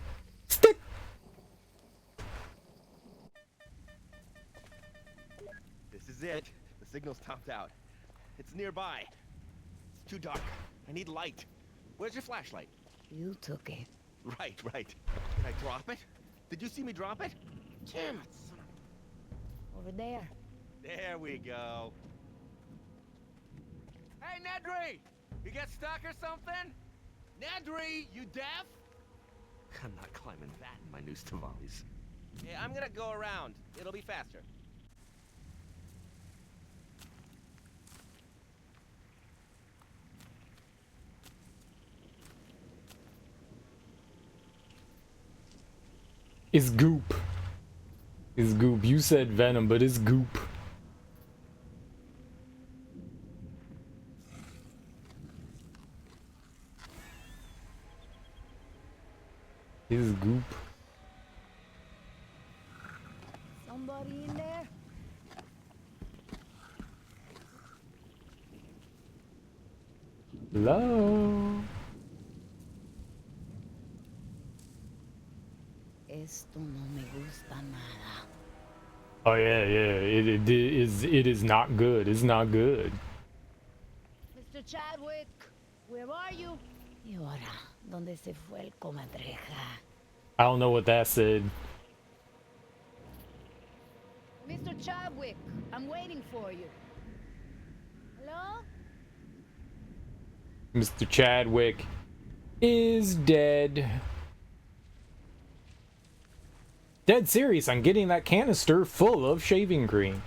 Speaker 1: Stick!
Speaker 4: This is it. The signal's topped out. It's nearby. It's too dark. I need light. Where's your flashlight?
Speaker 5: You took it.
Speaker 4: Right. Did I drop it? Did you see me drop it? Damn it, son of...
Speaker 5: Over there.
Speaker 4: There we go. Hey, Nedry! You get stuck or something? Nedry, you deaf? I'm not climbing that in my new Stavalis. Yeah, I'm gonna go around. It'll be faster.
Speaker 1: It's goop. It's goop. You said venom, but it's goop. It's goop.
Speaker 5: Somebody in there?
Speaker 1: Hello.
Speaker 5: Esto no me gusta nada.
Speaker 1: Oh yeah, it is not good. It's not good.
Speaker 5: Mr. Chadwick, where are you? Y ahora, ¿dónde se fue el comadreja?
Speaker 1: I don't know what that said.
Speaker 5: Mr. Chadwick, I'm waiting for you. Hello?
Speaker 1: Mr. Chadwick is dead. Dead serious, I'm getting that canister full of shaving cream.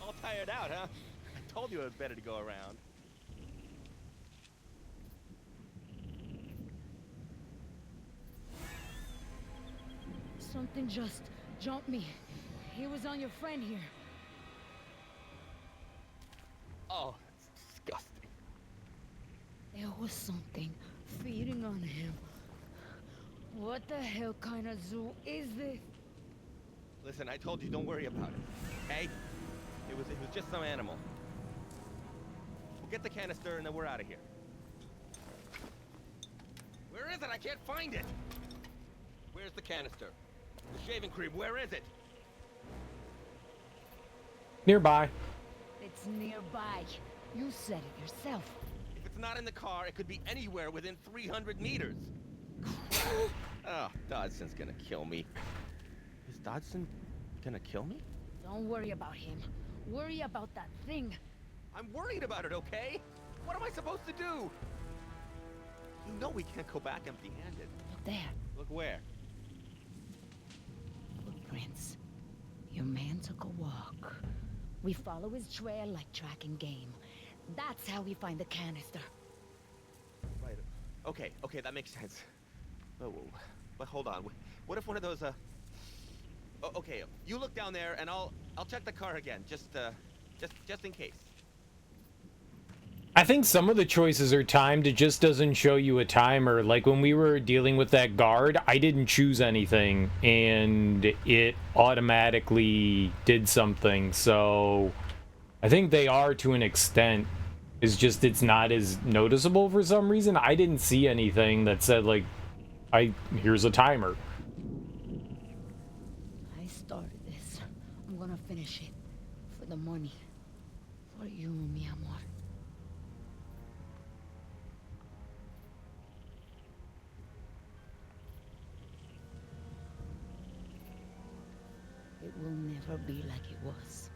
Speaker 4: All tired out, huh? I told you it was better to go around.
Speaker 5: Something just jumped me. He was on your friend here.
Speaker 4: Oh, that's disgusting.
Speaker 5: There was something feeding on him. What the hell kind of zoo is this?
Speaker 4: Listen, I told you don't worry about it, okay? It was just some animal. We'll get the canister and then we're out of here. Where is it? I can't find it. Where's the canister? The shaving cream, where is it?
Speaker 1: Nearby.
Speaker 5: It's nearby. You said it yourself.
Speaker 4: If it's not in the car, it could be anywhere within 300 meters. Oh, Dodson's gonna kill me. Is Dodson gonna kill me?
Speaker 5: Don't worry about him. Worry about that thing.
Speaker 4: I'm worried about it, okay? What am I supposed to do? You know we can't go back empty-handed.
Speaker 5: Look there.
Speaker 4: Look where?
Speaker 5: Footprints. Your man took a walk. We follow his trail like tracking game. That's how we find the canister.
Speaker 4: Right. Okay, that makes sense. But hold on. What if one of those, okay, you look down there and I'll check the car again, just in case.
Speaker 1: I think some of the choices are timed. It just doesn't show you a timer. Like when we were dealing with that guard, I didn't choose anything and it automatically did something. So I think they are to an extent. It's just it's not as noticeable for some reason. I didn't see anything that said like, here's a timer.
Speaker 5: I started this. I'm gonna finish it. For the money. For you, mi amor. It will never be like it was.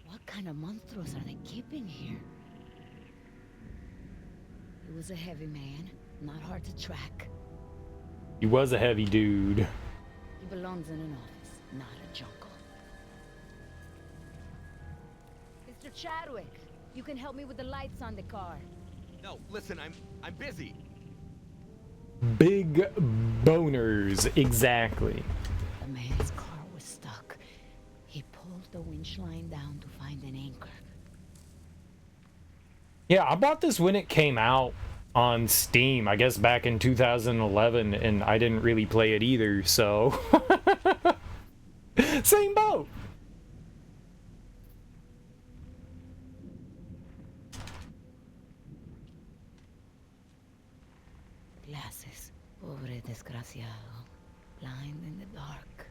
Speaker 5: What kind of monsters are they keeping here? He was a heavy man, not hard to track.
Speaker 1: He was a heavy dude.
Speaker 5: He belongs in an office, not a jungle. Mr. Chadwick, you can help me with the lights on the car.
Speaker 4: No, listen, I'm busy.
Speaker 1: Big boners, exactly.
Speaker 5: The man's car was stuck. He pulled the winch line down to find an anchor.
Speaker 1: Yeah, I bought this when it came out on Steam, I guess back in 2011, and I didn't really play it either, so... Same boat!
Speaker 5: Glasses. Pobre desgraciado. Blind in the dark.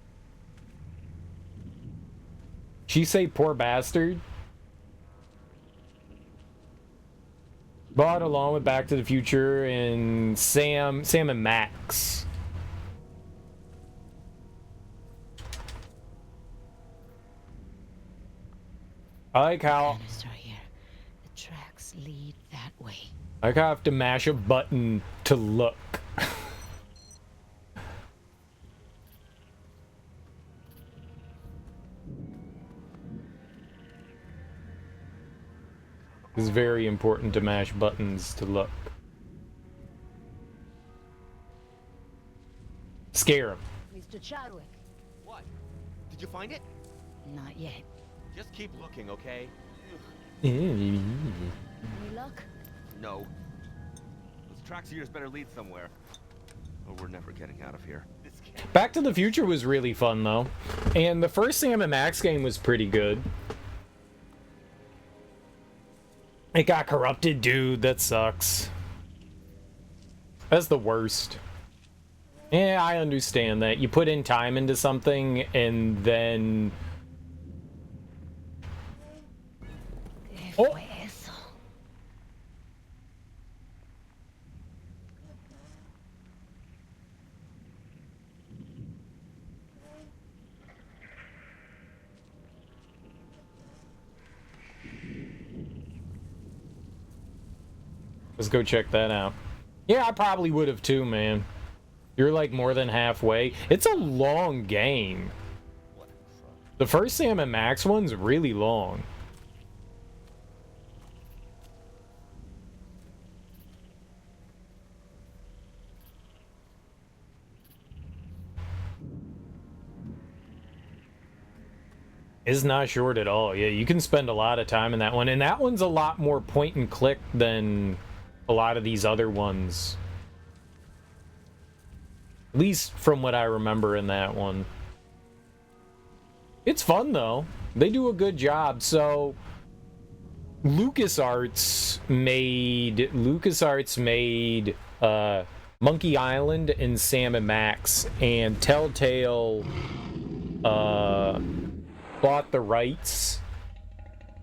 Speaker 1: She say poor bastard? Brought along with Back to the Future and Sam and Max. I like how
Speaker 5: Canister here. The tracks lead that way.
Speaker 1: I have to mash a button to look. It's very important to mash buttons to look. Scare him.
Speaker 5: Mr. Chadwick.
Speaker 4: What? Did you find it?
Speaker 5: Not yet.
Speaker 4: Just keep looking, okay?
Speaker 5: Any luck?
Speaker 4: No. Let's Traxxeers better lead somewhere. Or we're never getting out of here. This can't...
Speaker 1: Back to the Future was really fun, though. And the first Sam & Max game was pretty good. It got corrupted, dude. That sucks. That's the worst. Yeah, I understand that. You put in time into something, and then... Oh! Let's go check that out. Yeah, I probably would have too, man. You're like more than halfway. It's a long game. The first Sam & Max one's really long. It's not short at all. Yeah, you can spend a lot of time in that one. And that one's a lot more point and click than a lot of these other ones. At least from what I remember in that one. It's fun, though. They do a good job. So, LucasArts made Monkey Island and Sam & Max, and Telltale bought the rights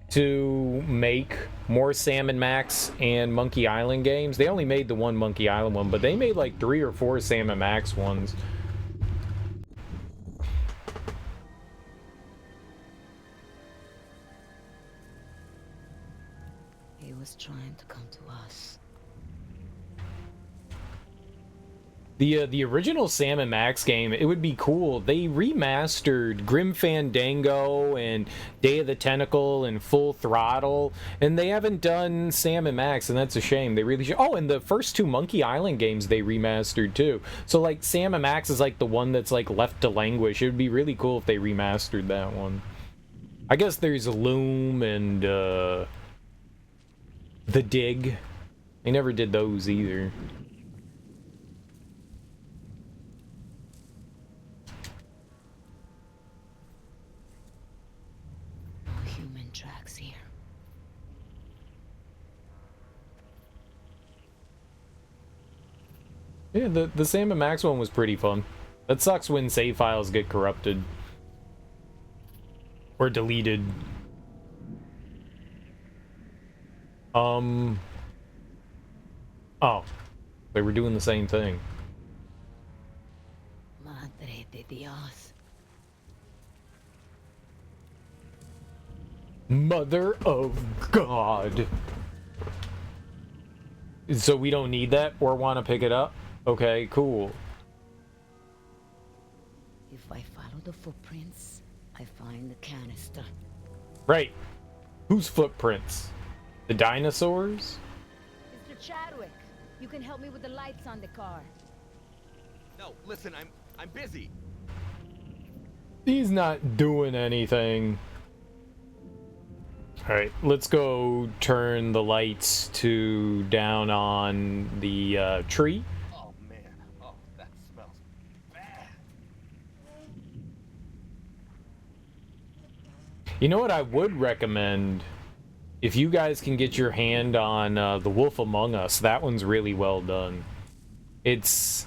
Speaker 1: to make more Sam & Max and Monkey Island games. They only made the one Monkey Island one, but they made like 3 or 4 Sam & Max ones.
Speaker 5: He was trying to come to us.
Speaker 1: The original Sam & Max game, it would be cool. They remastered Grim Fandango and Day of the Tentacle and Full Throttle, and they haven't done Sam & Max, and that's a shame. They really should. Oh, and the first 2 Monkey Island games they remastered too. So like Sam & Max is like the one that's like left to languish. It would be really cool if they remastered that one. I guess there's Loom and The Dig. They never did those either.
Speaker 5: Tracks here.
Speaker 1: Yeah, the Sam & Max one was pretty fun. That sucks when save files get corrupted. Or deleted. Oh. They were doing the same thing.
Speaker 5: Madre de Dios.
Speaker 1: Mother of God. So we don't need that or want to pick it up? Okay, cool.
Speaker 5: If I follow the footprints, I find the canister.
Speaker 1: Right. Whose footprints? The dinosaurs?
Speaker 5: Mr. Chadwick, you can help me with the lights on the car.
Speaker 4: No, listen, I'm busy.
Speaker 1: He's not doing anything. Alright, let's go turn the lights to down on the tree.
Speaker 4: Oh man, oh, that smells bad.
Speaker 1: You know what I would recommend? If you guys can get your hand on The Wolf Among Us, that one's really well done. It's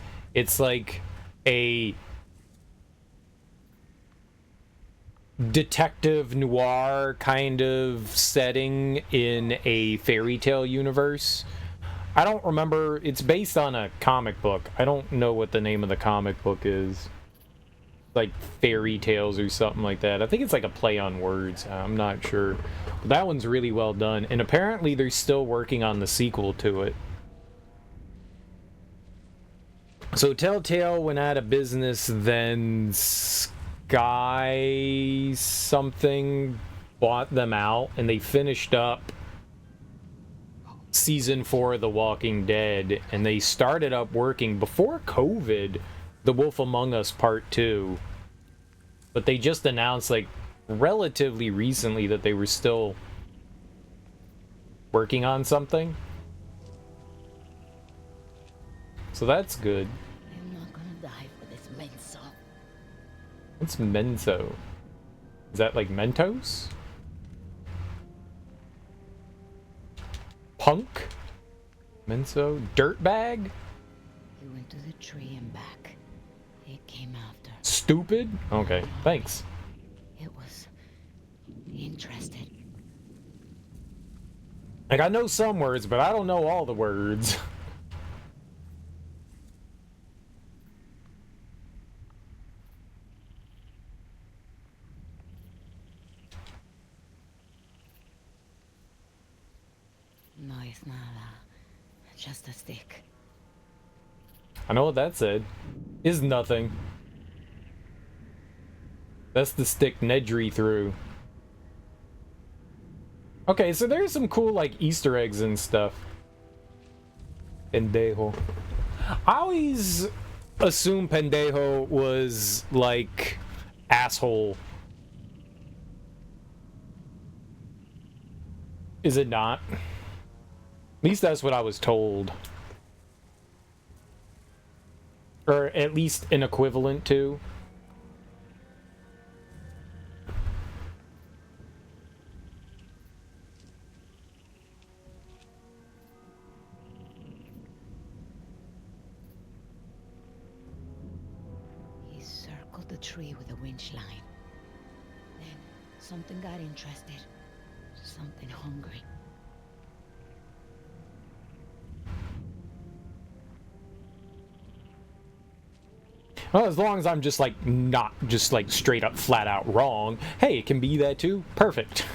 Speaker 1: like a detective noir kind of setting in a fairy tale universe. I don't remember. It's based on a comic book. I don't know what the name of the comic book is. Like Fairy Tales or something like that. I think it's like a play on words. I'm not sure. But that one's really well done. And apparently they're still working on the sequel to it. So Telltale went out of business, then Sky something bought them out, and they finished up season 4 of The Walking Dead, and they started up working before COVID, The Wolf Among Us Part 2. But they just announced like relatively recently that they were still working on something. So that's good.
Speaker 5: I'm not gonna die for this menso.
Speaker 1: What's Menso? Is that like Mentos? Punk? Menso? Dirtbag?
Speaker 5: He went to the tree and back. It came after.
Speaker 1: Stupid? Okay, thanks.
Speaker 5: It was interested.
Speaker 1: Like, I know some words, but I don't know all the words.
Speaker 5: No, it's nada. Just a stick.
Speaker 1: I know what that said. Is nothing. That's the stick Nedry threw. Okay, so there's some cool, like, Easter eggs and stuff. Pendejo. I always assumed pendejo was, like, asshole. Is it not? At least that's what I was told. Or at least an equivalent to.
Speaker 5: He circled the tree with a winch line. Then something got interested. Something hungry.
Speaker 1: Well, as long as I'm just like not just like straight up flat out wrong. Hey, it can be that too. Perfect.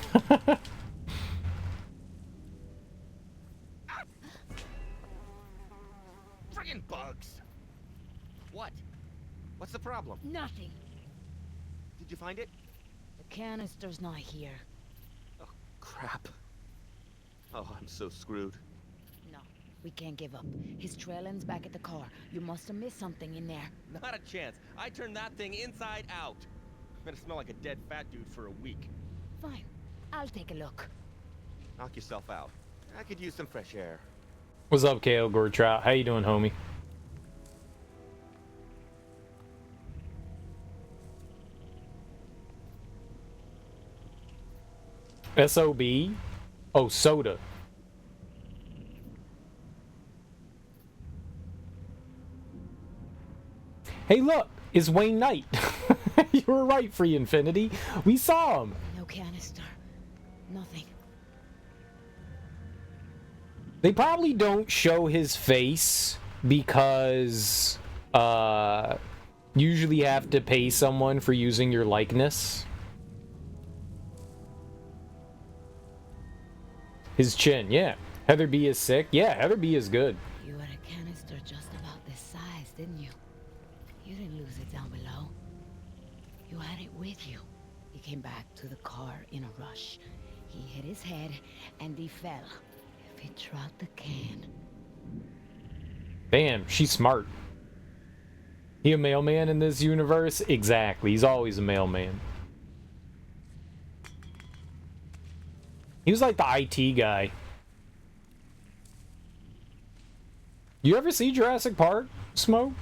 Speaker 4: Friggin' bugs! What? What's the problem?
Speaker 5: Nothing.
Speaker 4: Did you find it?
Speaker 5: The canister's not here.
Speaker 4: Oh, crap. Oh, I'm so screwed.
Speaker 5: No, we can't give up. His trail ends back at the car. You must have missed something in there.
Speaker 4: Not a chance. I turned that thing inside out. I'm gonna smell like a dead fat dude for a week.
Speaker 5: Fine. I'll take a look.
Speaker 4: Knock yourself out. I could use some fresh air.
Speaker 1: What's up, Kale Gortrout? How you doing, homie? SOB? Oh, soda. Hey, look! It's Wayne Knight. You were right, Free Infinity. We saw him.
Speaker 5: No canister. Nothing.
Speaker 1: They probably don't show his face because usually you have to pay someone for using your likeness. His chin, yeah. Heather B is sick. Yeah, Heather B is good.
Speaker 5: You had a canister just about this size, didn't you? You didn't lose it down below. You had it with you. He came back to the car in a rush. He hit his head and he fell. If he dropped the can...
Speaker 1: Damn, she's smart. He a mailman in this universe? Exactly. He's always a mailman. He was like the IT guy. You ever see Jurassic Park, Smoke?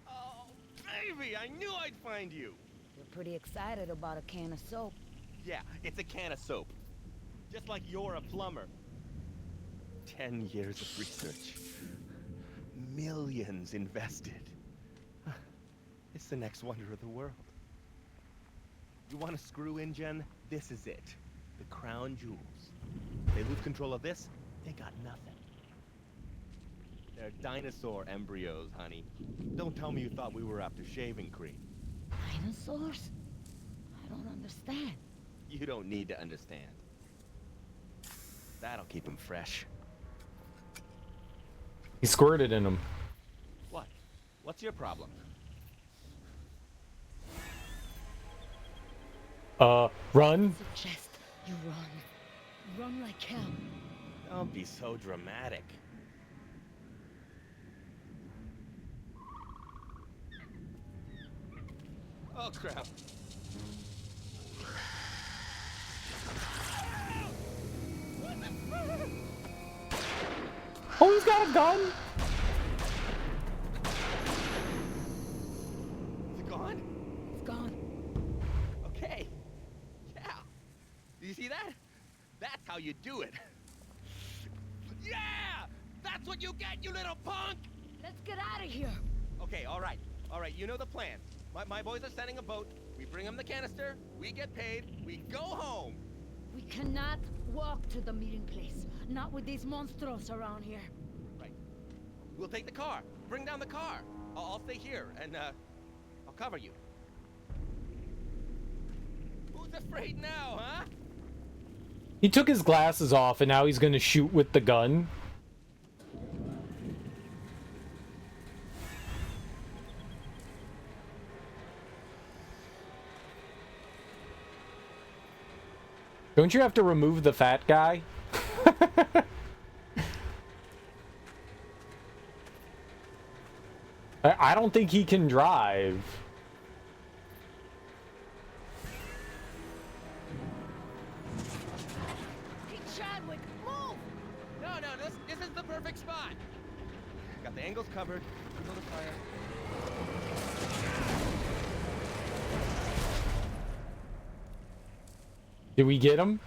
Speaker 4: Oh, baby, I knew I'd find you.
Speaker 5: You're pretty excited about a can of soap.
Speaker 4: Yeah, it's a can of soap. Just like you're a plumber. 10 years of research. Millions invested. It's the next wonder of the world. You want a screw-in, Jen? This is it. The crown jewels. They lose control of this, they got nothing. They're dinosaur embryos, honey. Don't tell me you thought we were after shaving cream.
Speaker 5: Dinosaurs? I don't understand.
Speaker 4: You don't need to understand. That'll keep him fresh.
Speaker 1: He squirted in him.
Speaker 4: What? What's your problem?
Speaker 1: Run.
Speaker 5: Suggest you run. Run like hell.
Speaker 4: Don't be so dramatic. Oh, crap.
Speaker 1: Oh, he's got a gun.
Speaker 4: Is it gone?
Speaker 5: It's gone.
Speaker 4: Okay. Yeah. Do you see that? That's how you do it. Yeah! That's what you get, you little punk!
Speaker 5: Let's get out of here.
Speaker 4: Okay, all right. All right, you know the plan. My boys are sending a boat. We bring them the canister. We get paid. We go home.
Speaker 5: We cannot walk to the meeting place. Not with these monsters around here.
Speaker 4: Right. We'll take the car. Bring down the car. I'll stay here, and, I'll cover you. Who's afraid now, huh?
Speaker 1: He took his glasses off and now he's gonna shoot with the gun. Don't you have to remove the fat guy? I don't think he can drive.
Speaker 5: Hey, Chadwick, move!
Speaker 4: No, this is the perfect spot. Got the angles covered. Control the fire.
Speaker 1: Did we get him?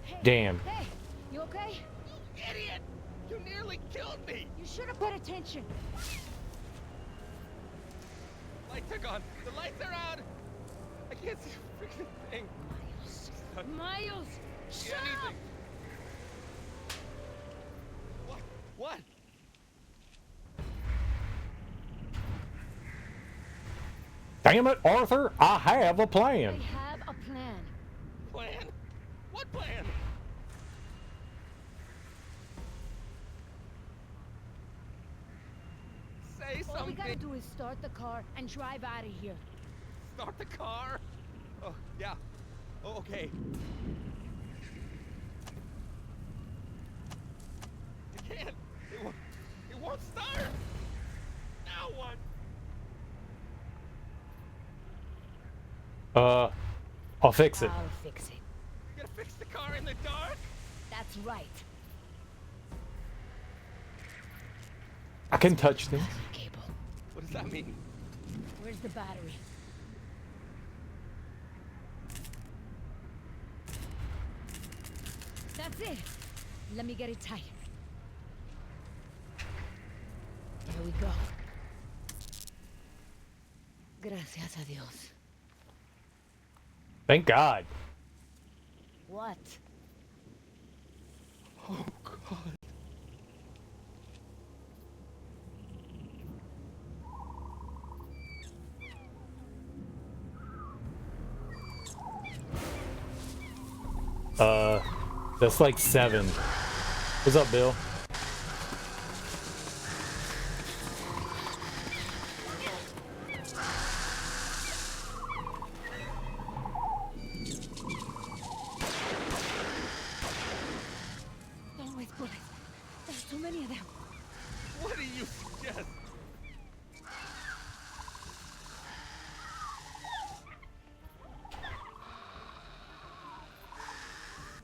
Speaker 5: Hey,
Speaker 1: Damn.
Speaker 5: Hey, you okay?
Speaker 4: Idiot! You nearly killed me!
Speaker 5: You should have paid attention.
Speaker 4: Lights are gone. The lights are out. I can't see a freaking thing.
Speaker 5: Miles!
Speaker 4: See
Speaker 5: Shut up!
Speaker 4: anything. What?
Speaker 1: Damn it, Arthur! I have a
Speaker 5: I
Speaker 1: plan.
Speaker 5: have a plan.
Speaker 4: Plan? What plan? Say
Speaker 5: All we gotta
Speaker 4: something.
Speaker 5: do is start the car and drive out of here.
Speaker 4: Start the car? Oh, yeah. Oh, okay. You can't. It won't start. Now what?
Speaker 1: I'll fix it.
Speaker 5: I'll fix it.
Speaker 4: You gonna fix the car in the dark?
Speaker 5: That's right.
Speaker 1: I can touch them.
Speaker 5: Cable.
Speaker 4: What does that mean?
Speaker 5: Where's the battery? That's it. Let me get it tight. Here we go. Gracias a Dios.
Speaker 1: Thank God.
Speaker 5: What?
Speaker 4: Oh, God.
Speaker 1: That's like 7. What's up, Bill?
Speaker 5: Don't waste bullets. There's too many of them.
Speaker 4: What do you suggest?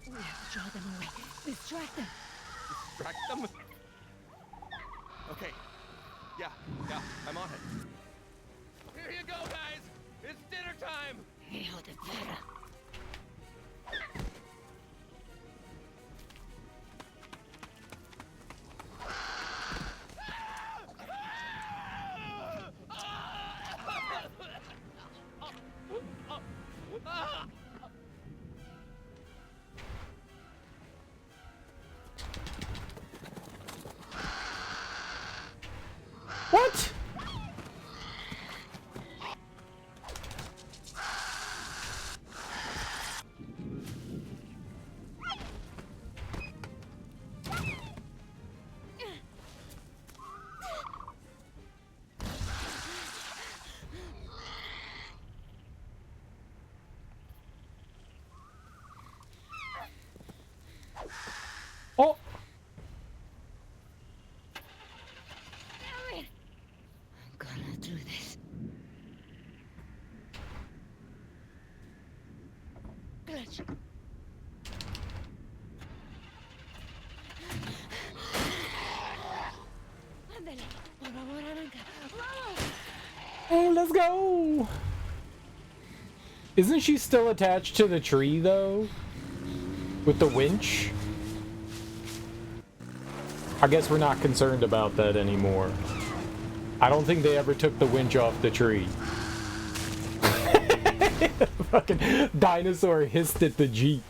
Speaker 5: We have to draw them away. Distract them.
Speaker 4: Distract them? Okay. Yeah, I'm on it. Here you go, guys. It's dinner time.
Speaker 5: Hijo de perra.
Speaker 1: What?
Speaker 5: touch. Ándale. Por favor, arranca. Vamos.
Speaker 1: Oh, let's go! Isn't she still attached to the tree, though? With the winch? I guess we're not concerned about that anymore. I don't think they ever took the winch off the tree. Fucking dinosaur hissed at the Jeep.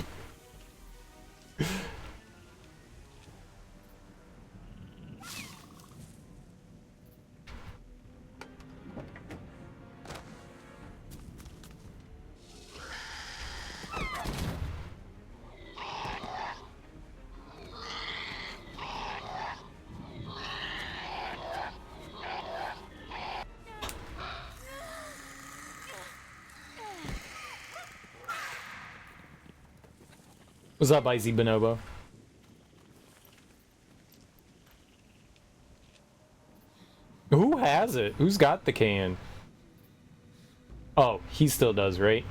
Speaker 1: What's up, Icy Bonobo? Who has it? Who's got the can? Oh, he still does, right?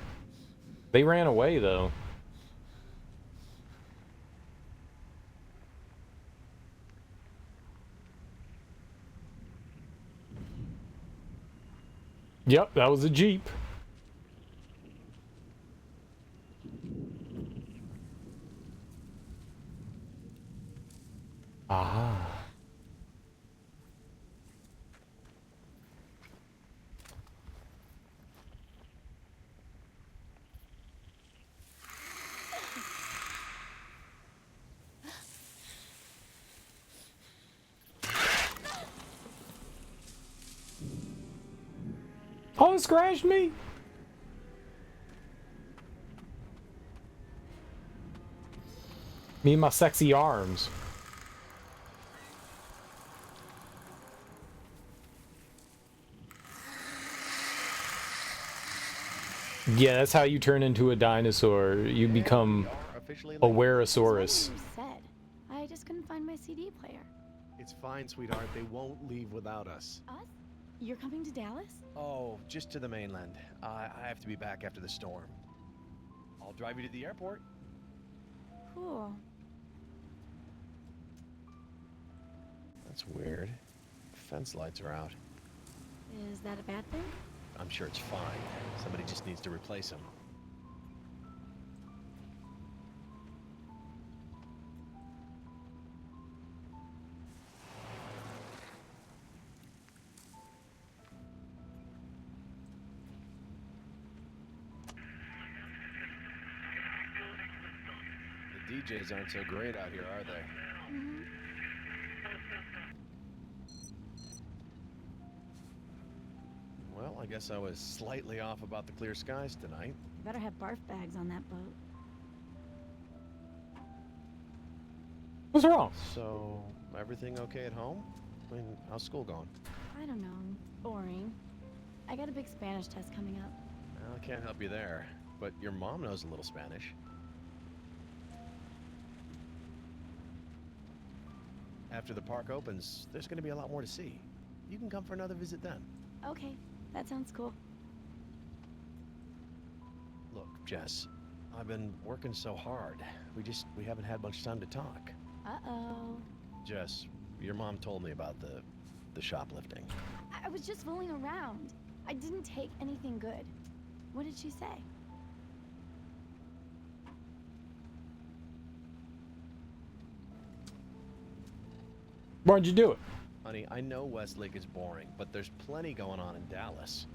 Speaker 1: They ran away, though. Yep, that was a Jeep. Ah. Oh, it scratched me. Me and my sexy arms. Yeah, that's how you turn into a dinosaur. You become a Werosaurus.
Speaker 3: You said. I just couldn't find my CD player.
Speaker 2: It's fine, sweetheart. They won't leave without us.
Speaker 3: Us? You're coming to Dallas?
Speaker 2: Oh, just to the mainland. I have to be back after the storm. I'll drive you to the airport.
Speaker 3: Cool.
Speaker 2: That's weird. Fence lights are out.
Speaker 3: Is that a bad thing?
Speaker 2: I'm sure it's fine. Somebody just needs to replace them. The DJs aren't so great out here, are they?
Speaker 3: Mm-hmm.
Speaker 2: Well, I guess I was slightly off about the clear skies tonight.
Speaker 3: You better have barf bags on that boat.
Speaker 1: What's wrong?
Speaker 2: So, everything okay at home? I mean, how's school going?
Speaker 3: I don't know. Boring. I got a big Spanish test coming up.
Speaker 2: Well, I can't help you there, but your mom knows a little Spanish. After the park opens, there's going to be a lot more to see. You can come for another visit then.
Speaker 3: Okay, that sounds cool.
Speaker 2: Look, Jess, I've been working so hard. We haven't had much time to talk.
Speaker 3: Uh-oh.
Speaker 2: Jess, your mom told me about the shoplifting.
Speaker 3: I was just fooling around. I didn't take anything good. What did she say?
Speaker 1: Why'd you do it?
Speaker 2: Honey, I know Westlake is boring, but there's plenty going on in Dallas.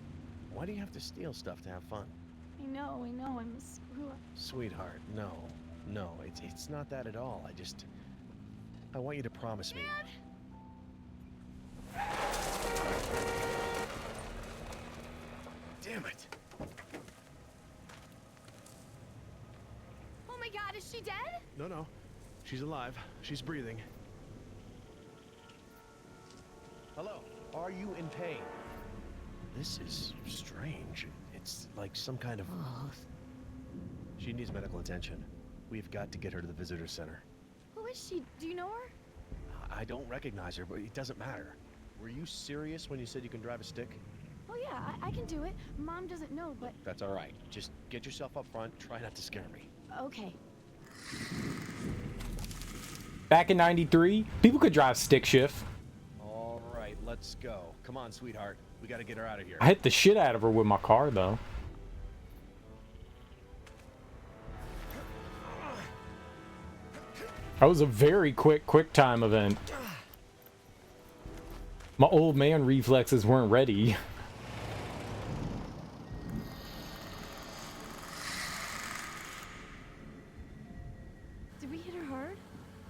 Speaker 2: Why do you have to steal stuff to have fun?
Speaker 3: I know, I'm a screw up.
Speaker 2: Sweetheart, no. No, it's not that at all. I want you to promise me. Damn it!
Speaker 3: Oh my god, is she dead?
Speaker 2: No. She's alive. She's breathing. Hello. Are you in pain? This is strange. It's like some kind of... She needs medical attention. We've got to get her to the visitor center.
Speaker 3: Who is she? Do you know her?
Speaker 2: I don't recognize her, but it doesn't matter. Were you serious when you said you can drive a stick?
Speaker 3: Oh yeah, I can do it. Mom doesn't know, but...
Speaker 2: That's all right. Just get yourself up front. Try not to scare me.
Speaker 3: Okay.
Speaker 1: Back in '93, people could drive stick shift.
Speaker 2: All right, let's go. Come on, sweetheart. We gotta get her out of here.
Speaker 1: I hit the shit out of her with my car, though. That was a very quick time event. My old man reflexes weren't ready.
Speaker 3: Did we hit her hard?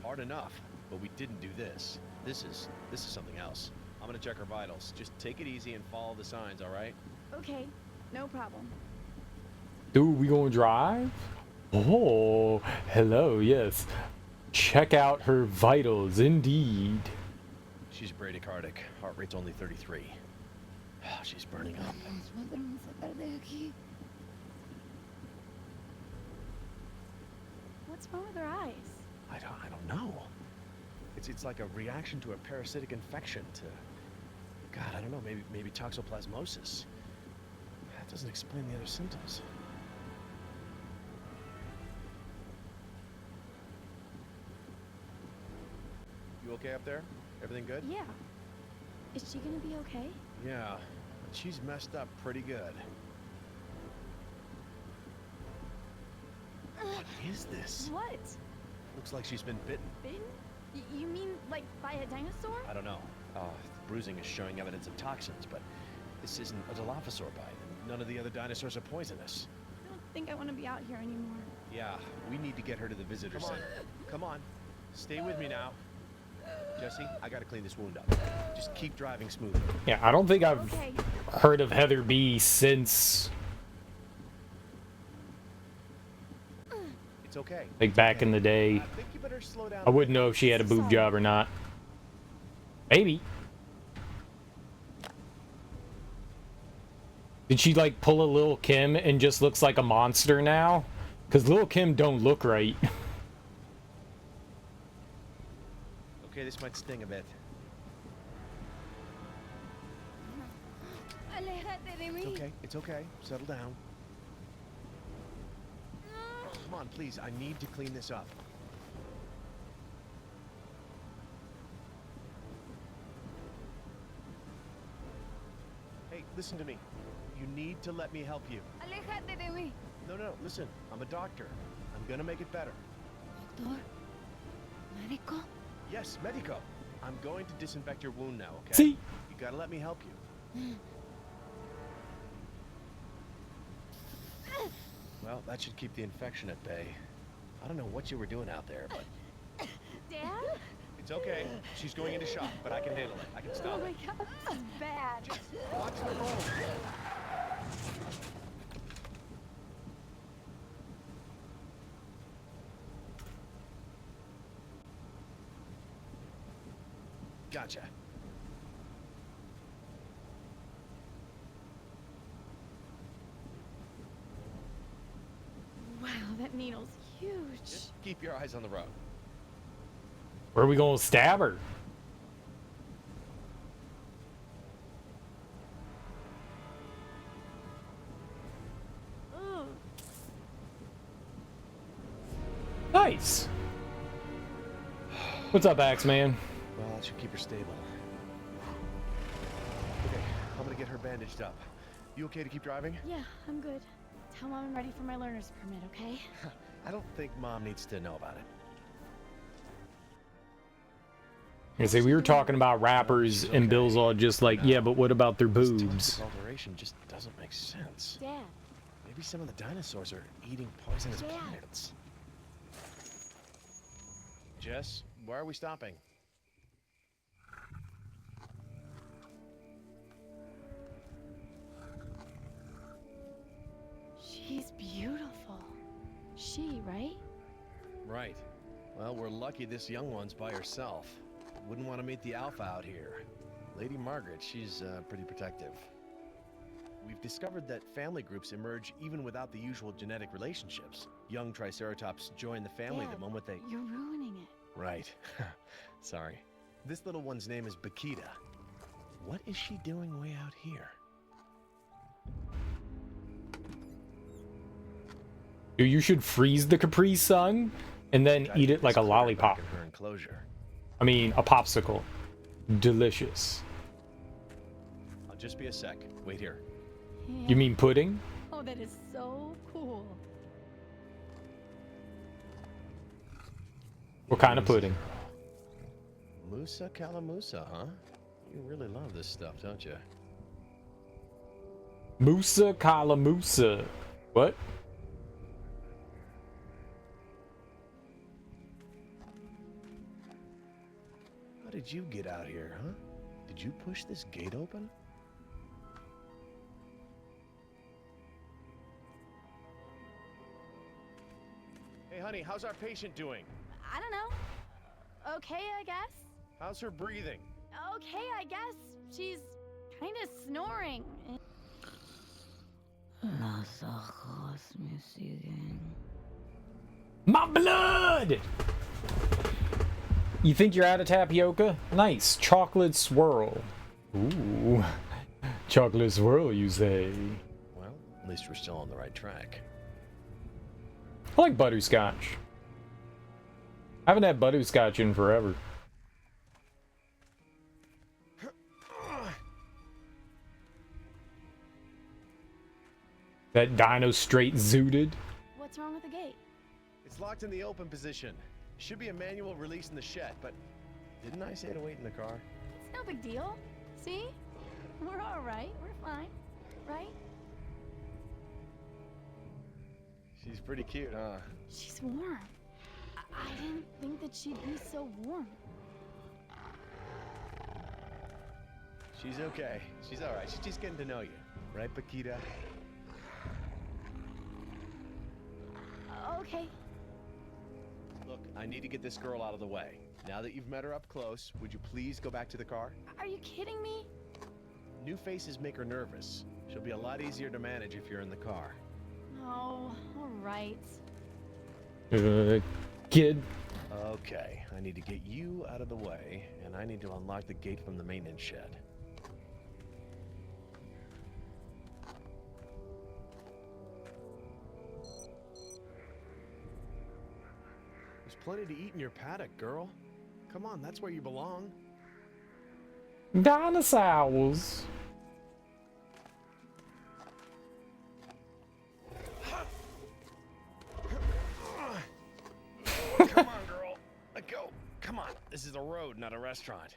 Speaker 2: Hard enough, but we didn't do this. This is something else. I'm gonna check her vitals. Just take it easy and follow the signs, all right?
Speaker 3: Okay, no problem.
Speaker 1: Dude, we gonna drive? Oh, hello, yes. Check out her vitals, indeed.
Speaker 2: She's bradycardic. Heart rate's only 33. She's burning up.
Speaker 3: What's wrong with her eyes?
Speaker 2: I don't know. It's like a reaction to a parasitic infection to, God, I don't know, maybe toxoplasmosis. That doesn't explain the other symptoms. You okay up there? Everything good?
Speaker 3: Yeah. Is she gonna be okay?
Speaker 2: Yeah, but she's messed up pretty good. What is this?
Speaker 3: What?
Speaker 2: Looks like she's been bitten.
Speaker 3: Bitten? You mean like by a dinosaur?
Speaker 2: I don't know. The bruising is showing evidence of toxins, but this isn't a Dilophosaur bite. None of the other dinosaurs are poisonous.
Speaker 3: I don't think I want to be out here anymore.
Speaker 2: Yeah, we need to get her to the visitor center. Come on. Stay with me now. Jesse, I gotta clean this wound up. Just keep driving smoothly.
Speaker 1: Yeah, I don't think I've
Speaker 3: Okay.
Speaker 1: heard of Heather B since
Speaker 2: It's okay.
Speaker 1: like back in the day.
Speaker 2: I think you better slow down.
Speaker 1: I wouldn't know if she had a boob job or not. Maybe. Did she like pull a Lil' Kim and just looks like a monster now? Because Lil' Kim don't look right.
Speaker 2: Okay, this might sting a bit. It's okay. It's okay. Settle down. Come on, please. I need to clean this up. Hey, listen to me. You need to let me help you. No, listen. I'm a doctor. I'm gonna make it better.
Speaker 5: Doctor? Médico?
Speaker 2: Yes, medico. I'm going to disinfect your wound now, okay?
Speaker 1: See?
Speaker 2: You gotta let me help you. Well, that should keep the infection at bay. I don't know what you were doing out there, but
Speaker 3: Dad?
Speaker 2: it's okay. She's going into shock, but I can handle it. I can
Speaker 3: Oh
Speaker 2: stop
Speaker 3: my
Speaker 2: it.
Speaker 3: god, this is bad.
Speaker 2: Watch the road. Gotcha.
Speaker 3: Wow, that needle's huge.
Speaker 2: Just keep your eyes on the road.
Speaker 1: Where are we gonna stab her?
Speaker 3: Ugh.
Speaker 1: Nice. What's up, Axeman?
Speaker 2: Well, that should keep her stable. Okay, I'm gonna get her bandaged up. You okay to keep driving?
Speaker 3: Yeah, I'm good. Tell Mom I'm ready for my learner's permit, okay?
Speaker 2: I don't think Mom needs to know about it.
Speaker 1: I say we were talking about rappers, and Bill's all just like, yeah, but what about their
Speaker 2: This
Speaker 1: boobs?
Speaker 2: toxic alteration just doesn't make sense.
Speaker 3: Dad.
Speaker 2: Maybe some of the dinosaurs are eating poisonous
Speaker 3: Dad.
Speaker 2: plants. Jess, why are we stopping?
Speaker 3: She's beautiful. She, right?
Speaker 2: Right. Well, we're lucky this young one's by herself. Wouldn't want to meet the alpha out here. Lady Margaret, she's pretty protective. We've discovered that family groups emerge even without the usual genetic relationships. Young Triceratops join the family the
Speaker 3: Dad,
Speaker 2: moment they...
Speaker 3: You're ruining it.
Speaker 2: Right. Sorry. This little one's name is Bakita. What is she doing way out here?
Speaker 1: Dude, you should freeze the Capri Sun and then
Speaker 2: Try to
Speaker 1: eat
Speaker 2: get
Speaker 1: it like
Speaker 2: this
Speaker 1: a
Speaker 2: critter
Speaker 1: lollipop.
Speaker 2: back in her enclosure.
Speaker 1: I mean, a popsicle. Delicious.
Speaker 2: I'll just be a sec. Wait here.
Speaker 3: Yeah.
Speaker 1: You mean pudding?
Speaker 3: Oh, that is so cool.
Speaker 1: What kind of pudding?
Speaker 2: Musa Calamusa, huh? You really love this stuff, don't you?
Speaker 1: Musa Calamusa. What?
Speaker 2: How did you get out here, huh? Did you push this gate open? Hey, honey, how's our patient doing?
Speaker 3: I don't know. Okay, I guess.
Speaker 2: How's her breathing?
Speaker 3: Okay, I guess. She's kind of snoring.
Speaker 5: Los ojos me siguen.
Speaker 1: My blood! You think you're out of tapioca? Nice. Chocolate swirl. Ooh. Chocolate swirl, you say?
Speaker 2: Well, at least we're still on the right track.
Speaker 1: I like butterscotch. I haven't had butterscotch in forever. That dino straight zooted.
Speaker 3: What's wrong with the gate?
Speaker 2: It's locked in the open position. Should be a manual release in the shed, but didn't I say to wait in the car?
Speaker 3: It's no big deal. See? We're all right. We're fine. Right?
Speaker 2: She's pretty cute, huh?
Speaker 3: She's warm. I didn't think that she'd be so warm.
Speaker 2: She's okay. She's all right. She's just getting to know you. Right, Paquita?
Speaker 3: Okay.
Speaker 2: Look, I need to get this girl out of the way. Now that you've met her up close, would you please go back to the car?
Speaker 3: Are you kidding me?
Speaker 2: New faces make her nervous. She'll be a lot easier to manage if you're in the car.
Speaker 3: Oh, all right.
Speaker 1: Kid.
Speaker 2: Okay, I need to get you out of the way, and I need to unlock the gate from the maintenance shed. There's plenty to eat in your paddock, girl. Come on, that's where you belong.
Speaker 1: Dinosaurs.
Speaker 2: Come on, girl. Let go. Come on. This is a road, not a restaurant.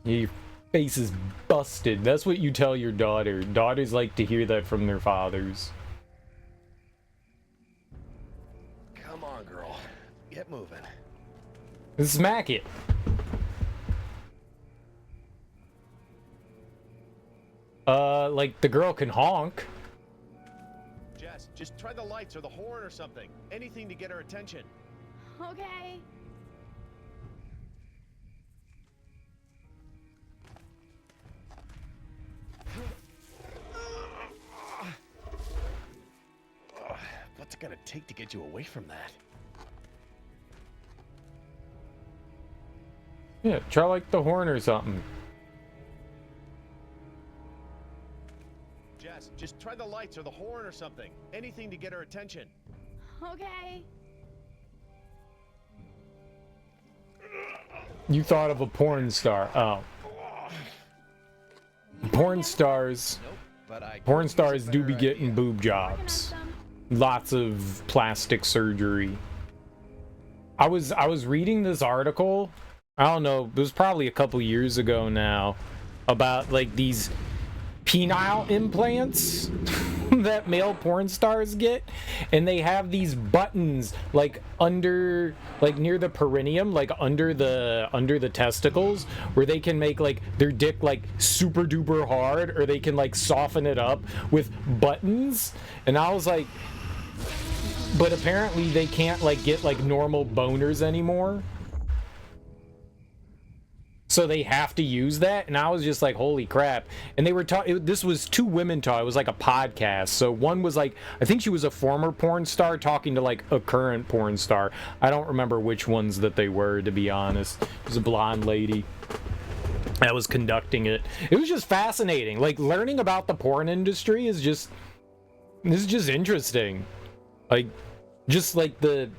Speaker 1: Your face is busted. That's what you tell your daughter. Daughters like to hear that from their fathers.
Speaker 2: Come on, girl. Get moving.
Speaker 1: Smack it. Like the girl can honk.
Speaker 2: Jess, just try the lights or the horn or something. Anything to get her attention.
Speaker 3: Okay.
Speaker 2: What's it gonna take to get you away from that?
Speaker 1: Yeah, try like the horn or something.
Speaker 2: Jess, just try the lights or the horn or something. Anything to get her attention.
Speaker 3: Okay.
Speaker 1: You thought of a porn star. Oh. Porn stars.
Speaker 2: Nope, but I
Speaker 1: Porn
Speaker 2: could use a
Speaker 1: stars do be
Speaker 2: better
Speaker 1: getting
Speaker 2: idea.
Speaker 1: boob
Speaker 3: Working on
Speaker 1: jobs.
Speaker 3: some.
Speaker 1: Lots of plastic surgery. I was reading this article. I don't know, it was probably a couple years ago now, about like these penile implants that male porn stars get, and they have these buttons like under, like near the perineum, like under the testicles, where they can make like their dick like super duper hard, or they can like soften it up with buttons. And I was like, but apparently they can't like get like normal boners anymore. So they have to use that, and I was just like, holy crap. And they were talking, this was two women talking, it was like a podcast. So one was like, I think she was a former porn star talking to like a current porn star. I don't remember which ones that they were, to be honest. It was a blonde lady that was conducting it. It was just fascinating. Like, learning about the porn industry is just This is just interesting. Like, just like the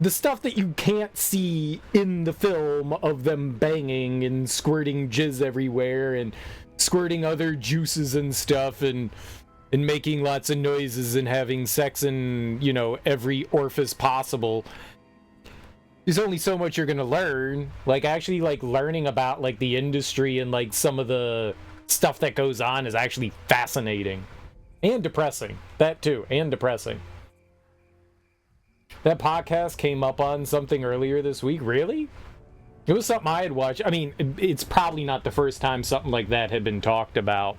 Speaker 1: stuff that you can't see in the film of them banging and squirting jizz everywhere and squirting other juices and stuff and making lots of noises and having sex in, you know, every orifice possible. There's only so much you're gonna learn. Like, actually, like, learning about, like, the industry and, like, some of the stuff that goes on is actually fascinating. And depressing. That, too. And depressing. That podcast came up on something earlier this week. Really? It was something I had watched. I mean, it's probably not the first time something like that had been talked about.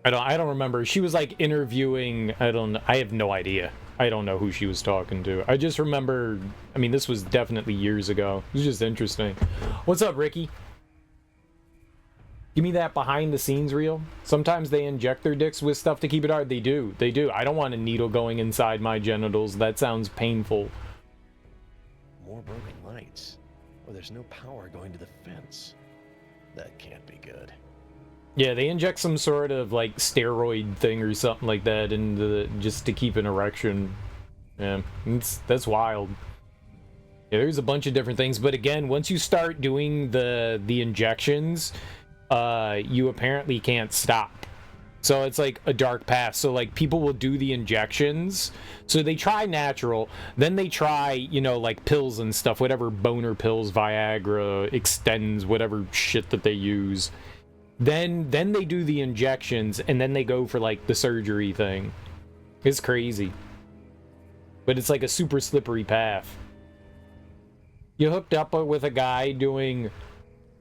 Speaker 1: I don't remember. She was, like, interviewing... I have no idea. I don't know who she was talking to. I just remember... I mean, this was definitely years ago. It was just interesting. What's up, Ricky? Give me that behind-the-scenes reel. Sometimes they inject their dicks with stuff to keep it hard. They do. They do. I don't want a needle going inside my genitals. That sounds painful.
Speaker 2: More broken lights. Or there's no power going to the fence. That can't be good.
Speaker 1: Yeah, they inject some sort of, like, steroid thing or something like that just to keep an erection. Yeah, that's wild. Yeah, there's a bunch of different things, but again, once you start doing the injections, you apparently can't stop. So it's like a dark path. So, like, people will do the injections. So they try natural, then they try, you know, like, pills and stuff, whatever boner pills, Viagra, extends, whatever shit that they use. Then they do the injections, and then they go for, like, the surgery thing. It's crazy. But it's like a super slippery path. You hooked up with a guy doing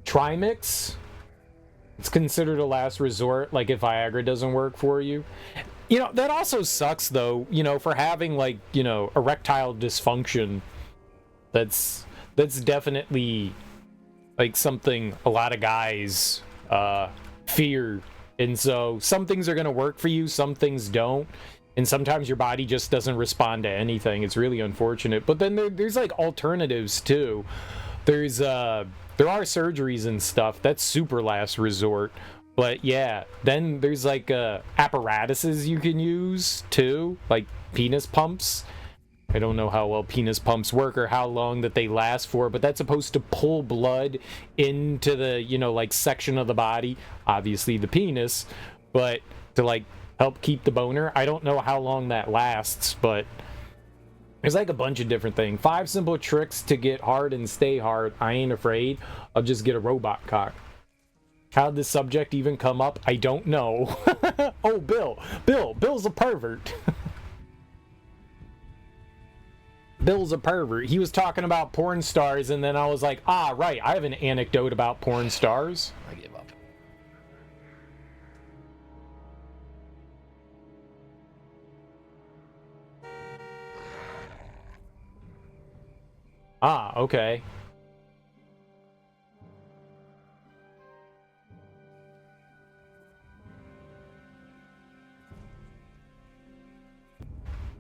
Speaker 1: Trimix? It's considered a last resort, like, if Viagra doesn't work for you. You know, that also sucks, though, you know, for having, like, you know, erectile dysfunction. That's definitely, like, something a lot of guys... fear. And so some things are going to work for you, some things don't, and sometimes your body just doesn't respond to anything. It's really unfortunate. But then there's like alternatives too. There are surgeries and stuff that's super last resort. But yeah, then there's like apparatuses you can use too, like penis pumps. I don't know how well penis pumps work or how long that they last for, but that's supposed to pull blood into the, you know, like, section of the body, obviously the penis, but to, like, help keep the boner. I don't know how long that lasts, but there's, like, a bunch of different things. 5 simple tricks to get hard and stay hard. I ain't afraid. I'll just get a robot cock. How'd this subject even come up? I don't know. Oh, Bill's a pervert. Bill's a pervert. He was talking about porn stars, and then I was like, ah, right, I have an anecdote about porn stars.
Speaker 2: I give up.
Speaker 1: Ah, okay.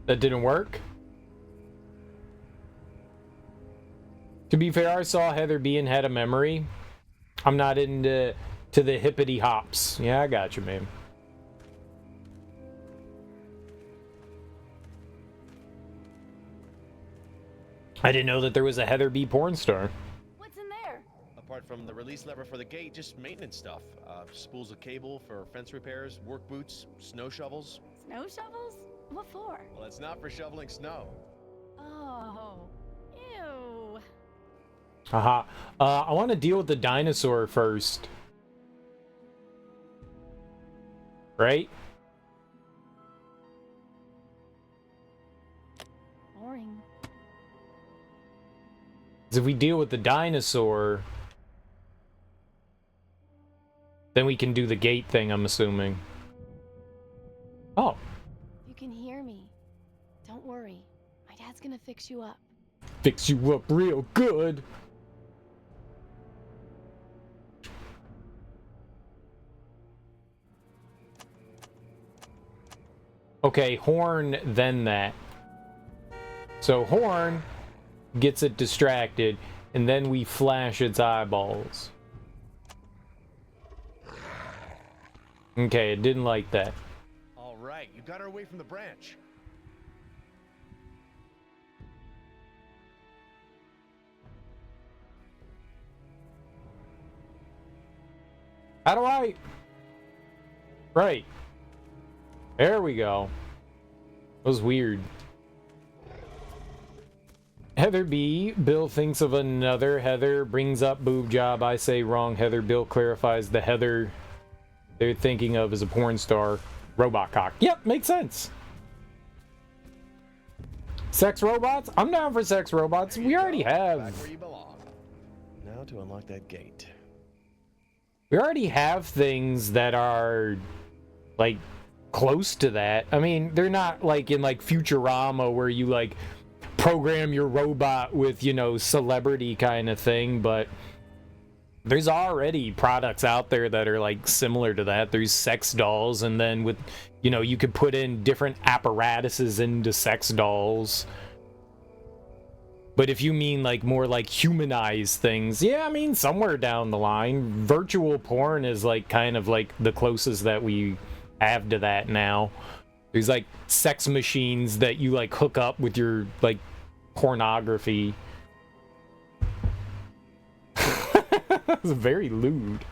Speaker 1: That didn't work? To be fair, I saw Heather B and had a memory. I'm not into the hippity hops. Yeah, I got you, man. I didn't know that there was a Heather B porn star.
Speaker 3: What's in there?
Speaker 2: Apart from the release lever for the gate, just maintenance stuff. Spools of cable for fence repairs, work boots, snow shovels.
Speaker 3: Snow shovels? What for?
Speaker 2: Well, it's not for shoveling snow.
Speaker 3: Oh. Ew.
Speaker 1: Haha. I want to deal with the dinosaur first. Right?
Speaker 3: Boring.
Speaker 1: 'Cause if we deal with the dinosaur, then we can do the gate thing, I'm assuming. Oh.
Speaker 3: You can hear me. Don't worry. My dad's gonna fix you up.
Speaker 1: Fix you up real good. Okay, Horn, then that. So Horn gets it distracted, and then we flash its eyeballs. Okay, it didn't like that.
Speaker 2: All right, you got her away from the branch.
Speaker 1: How do I... Right. There we go. That was weird. Heather B. Bill thinks of another Heather. Brings up boob job. I say wrong Heather. Bill clarifies the Heather they're thinking of as a porn star. Robot cock. Yep, makes sense. Sex robots? I'm down for sex robots. We already have...
Speaker 2: Back where you belong. Now to unlock that gate.
Speaker 1: We already have things that are, like, close to that. I mean, they're not, like, in, like, Futurama where you, like, program your robot with, you know, celebrity kind of thing, but there's already products out there that are, like, similar to that. There's sex dolls, and then with, you know, you could put in different apparatuses into sex dolls. But if you mean, like, more, like, humanized things, yeah, I mean, somewhere down the line, virtual porn is, like, kind of, like, the closest that we have to that now. There's, like, sex machines that you, like, hook up with your, like, pornography. That's very lewd.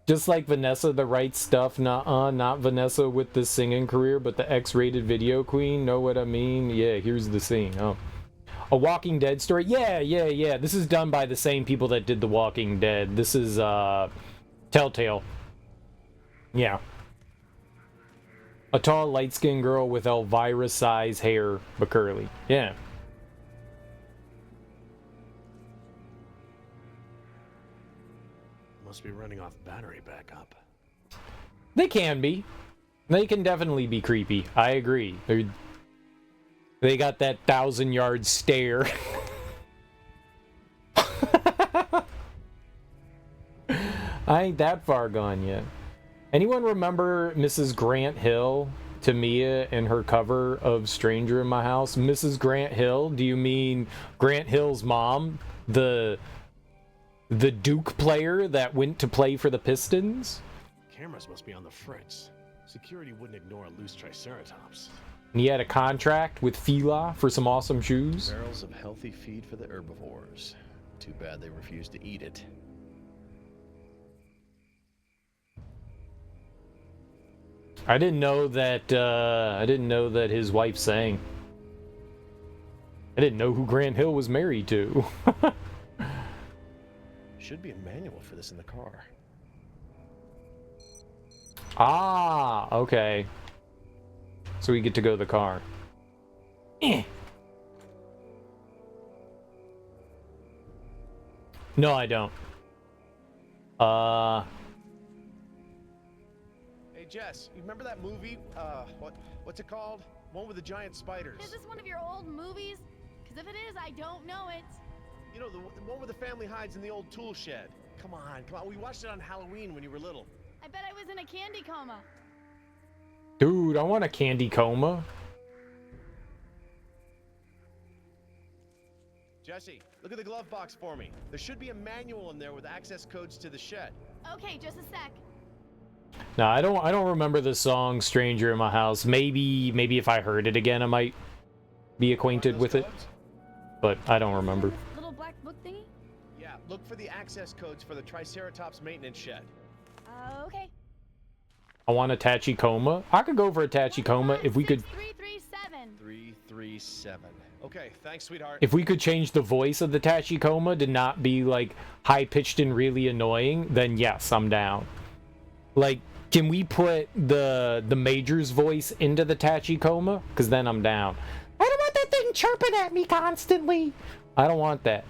Speaker 1: Just like Vanessa, the right stuff. Not Vanessa with the singing career, but the X-rated video queen. Know what I mean? Yeah, here's the scene. Oh. A Walking Dead story? Yeah. This is done by the same people that did The Walking Dead. This is, Telltale. Yeah. A tall, light-skinned girl with Elvira-size hair, but curly. Yeah.
Speaker 2: Must be running off battery backup.
Speaker 1: They can be. They can definitely be creepy. I agree. They got that 1,000-yard stare. I ain't that far gone yet. Anyone remember Mrs. Grant Hill, Tamia, and her cover of Stranger in My House? Mrs. Grant Hill? Do you mean Grant Hill's mom? The Duke player that went to play for the Pistons?
Speaker 2: Cameras must be on the fritz. Security wouldn't ignore a loose Triceratops.
Speaker 1: And he had a contract with Fila for some awesome shoes.
Speaker 2: Barrels of healthy feed for the herbivores. Too bad they refused to eat it.
Speaker 1: I didn't know that his wife sang. I didn't know who Grant Hill was married to.
Speaker 2: Should be a manual for this in the car.
Speaker 1: Ah, okay. So we get to go to the car. No, I don't.
Speaker 2: Hey Jess, you remember that movie? What's it called? One with the giant spiders.
Speaker 3: Is this one of your old movies? Because if it is, I don't know it.
Speaker 2: You know, the one where the family hides in the old tool shed. Come on. We watched it on Halloween when you were little.
Speaker 3: I bet I was in a candy coma.
Speaker 1: Dude, I want a candy coma.
Speaker 2: Jesse, look at the glove box for me. There should be a manual in there with access codes to the shed.
Speaker 3: Okay, just a sec.
Speaker 1: No, I don't remember the song Stranger in My House. Maybe if I heard it again I might be acquainted with it. But I don't remember.
Speaker 3: Little black book thingy?
Speaker 2: Yeah, look for the access codes for the Triceratops maintenance shed.
Speaker 3: Okay.
Speaker 1: I want a Tachikoma. I could go for a Tachikoma if we could.
Speaker 3: 337.
Speaker 2: 337. Okay, thanks, sweetheart.
Speaker 1: If we could change the voice of the Tachikoma to not be like high pitched and really annoying, then yes, I'm down. Like, can we put the Major's voice into the Tachikoma? Because then I'm down. I don't want that thing chirping at me constantly. I don't want that.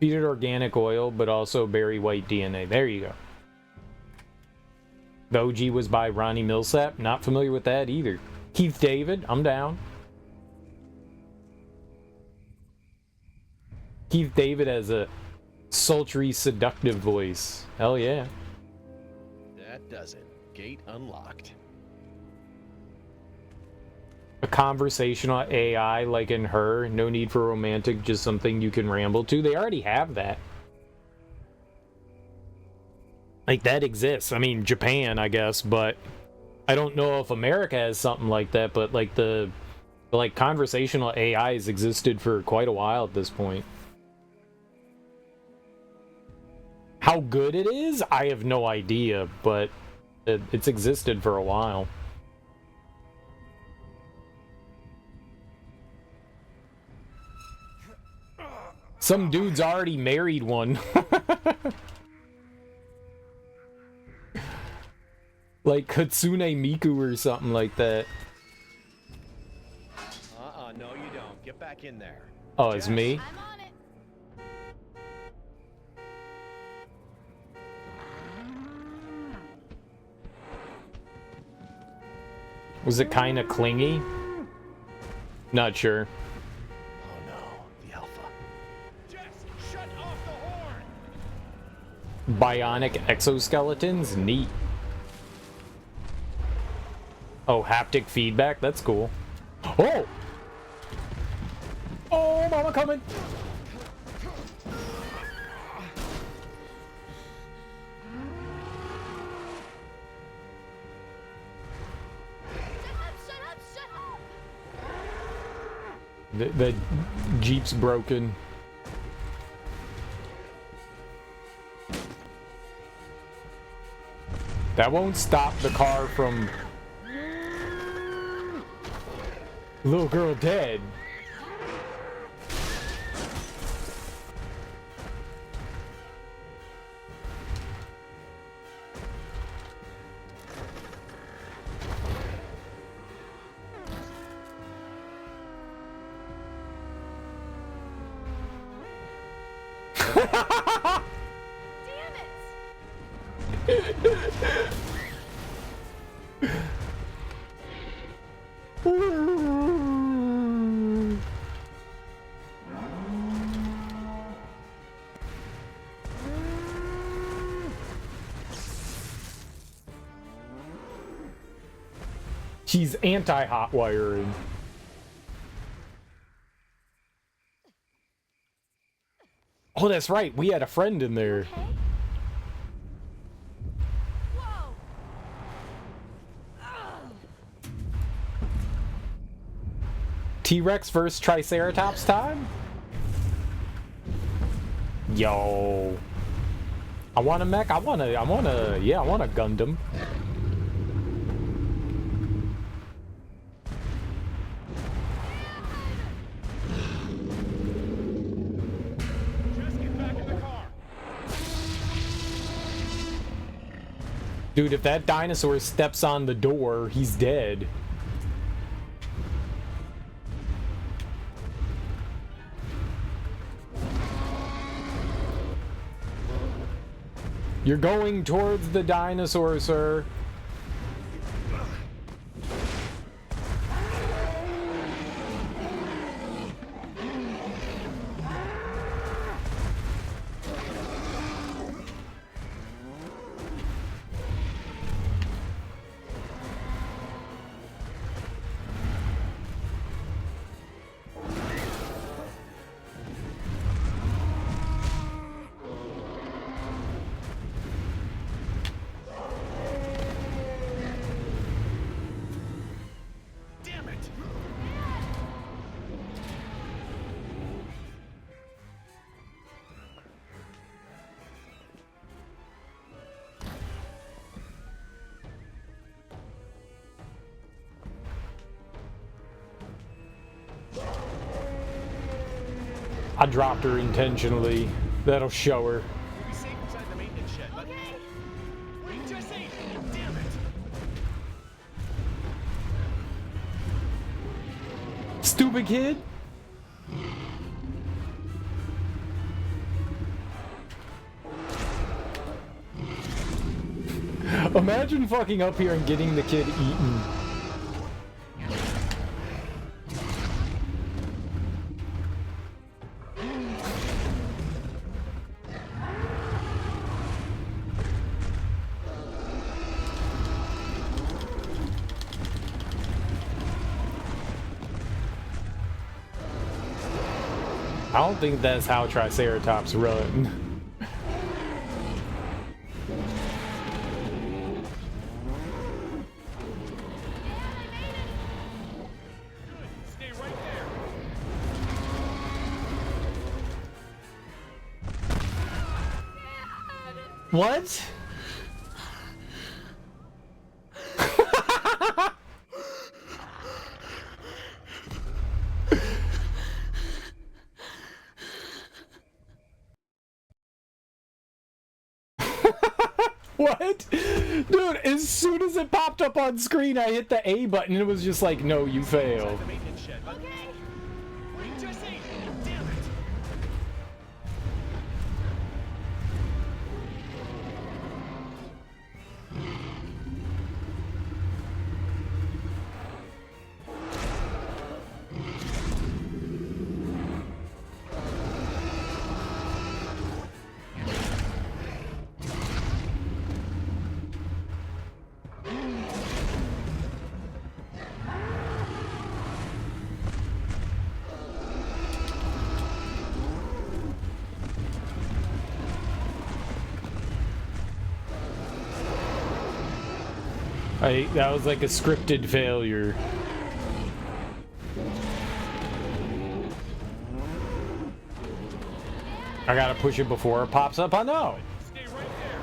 Speaker 1: Feed it organic oil, but also berry white DNA. There you go. The OG was by Ronnie Millsap. Not familiar with that either. Keith David, I'm down. Keith David has a sultry, seductive voice. Hell yeah.
Speaker 2: That does it. Gate unlocked.
Speaker 1: A conversational AI like in Her, no need for romantic, just something you can ramble to. They already have that. Like, that exists. I mean, Japan, I guess, but I don't know if America has something like that, but like the conversational AIs existed for quite a while at this point. How good it is, I have no idea, but it's existed for a while. Some dude's already married one. Like Katsune Miku or something like that.
Speaker 2: No you don't. Get back in there.
Speaker 1: Oh, it's me?
Speaker 3: I'm on it.
Speaker 1: Was it kind of clingy? Not sure.
Speaker 2: Oh no, the alpha. Jess, shut off the horn!
Speaker 1: Bionic exoskeletons? Neat. Oh, haptic feedback? That's cool. Oh! Oh, mama coming!
Speaker 3: Shut up!
Speaker 1: The Jeep's broken. That won't stop the car from... Little girl dead.
Speaker 3: Damn it!
Speaker 1: She's anti-hot wiring. Oh, that's right. We had a friend in there.
Speaker 3: Okay. Whoa!
Speaker 1: T-Rex versus Triceratops time? Yo. I want a mech. I want a Gundam.
Speaker 2: Just get back in the car.
Speaker 1: Dude, if that dinosaur steps on the door, he's dead. You're going towards the dinosaur, sir.
Speaker 2: Damn it!
Speaker 1: I dropped her intentionally. That'll show her.
Speaker 2: We'll be safe inside the maintenance shed, but...
Speaker 3: Okay.
Speaker 2: Wait, Jesse! Damn it!
Speaker 1: Stupid kid. Imagine fucking up here and getting the kid eaten. I don't think that's how Triceratops run.
Speaker 7: Stay right there.
Speaker 1: What? What? Dude, as soon as it popped up on screen, I hit the A button and it was just like, no, you failed.
Speaker 7: The maintenance shed.
Speaker 3: Okay.
Speaker 7: Wait, Jesse! Damn it!
Speaker 1: That was like a scripted failure. I gotta push it before it pops up. I know.
Speaker 7: Stay right there.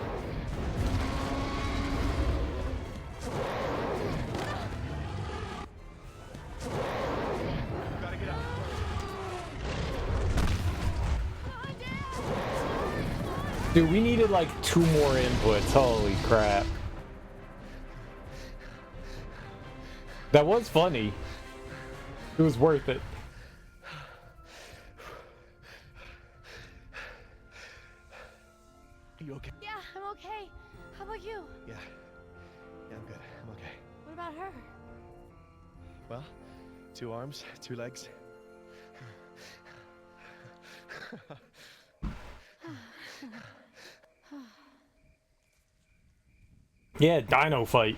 Speaker 7: Gotta get up.
Speaker 1: Dude, we needed like 2 more inputs. Holy crap. That was funny. It was worth it.
Speaker 2: Are you okay?
Speaker 3: Yeah, I'm okay. How about you?
Speaker 2: Yeah. Yeah, I'm good. I'm okay.
Speaker 3: What about her?
Speaker 2: Well, 2 arms, 2 legs.
Speaker 1: Yeah, dino fight.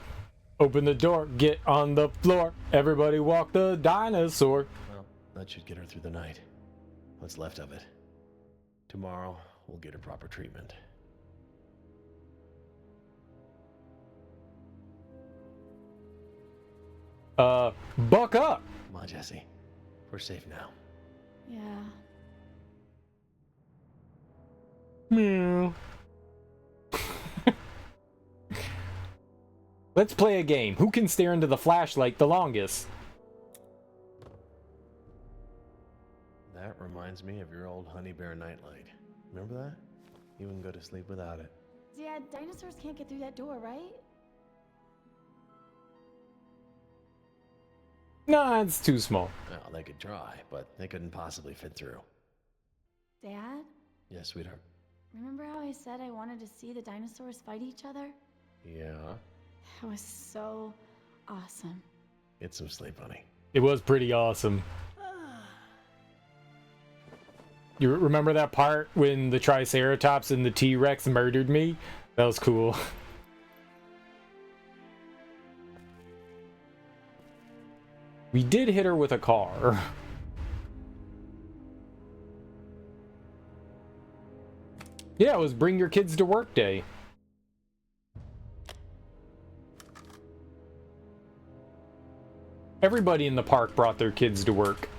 Speaker 1: Open the door, get on the floor. Everybody walk the dinosaur.
Speaker 2: Well, that should get her through the night. What's left of it. Tomorrow, we'll get her proper treatment.
Speaker 1: Buck up.
Speaker 2: Come on, Jesse. We're safe now.
Speaker 3: Yeah.
Speaker 1: Meow. Let's play a game. Who can stare into the flashlight the longest?
Speaker 2: That reminds me of your old honey bear nightlight. Remember that? You wouldn't go to sleep without it.
Speaker 3: Yeah, dinosaurs can't get through that door, right?
Speaker 1: Nah, it's too small.
Speaker 2: Well, they could try, but they couldn't possibly fit through.
Speaker 3: Dad?
Speaker 2: Yes, sweetheart.
Speaker 3: Remember how I said I wanted to see the dinosaurs fight each other?
Speaker 2: Yeah.
Speaker 3: That was so awesome.
Speaker 2: Get some sleep, honey.
Speaker 1: It was pretty awesome. You remember that part when the Triceratops and the T-Rex murdered me? That was cool. We did hit her with a car. Yeah, it was bring your kids to work day. Everybody in the park brought their kids to work.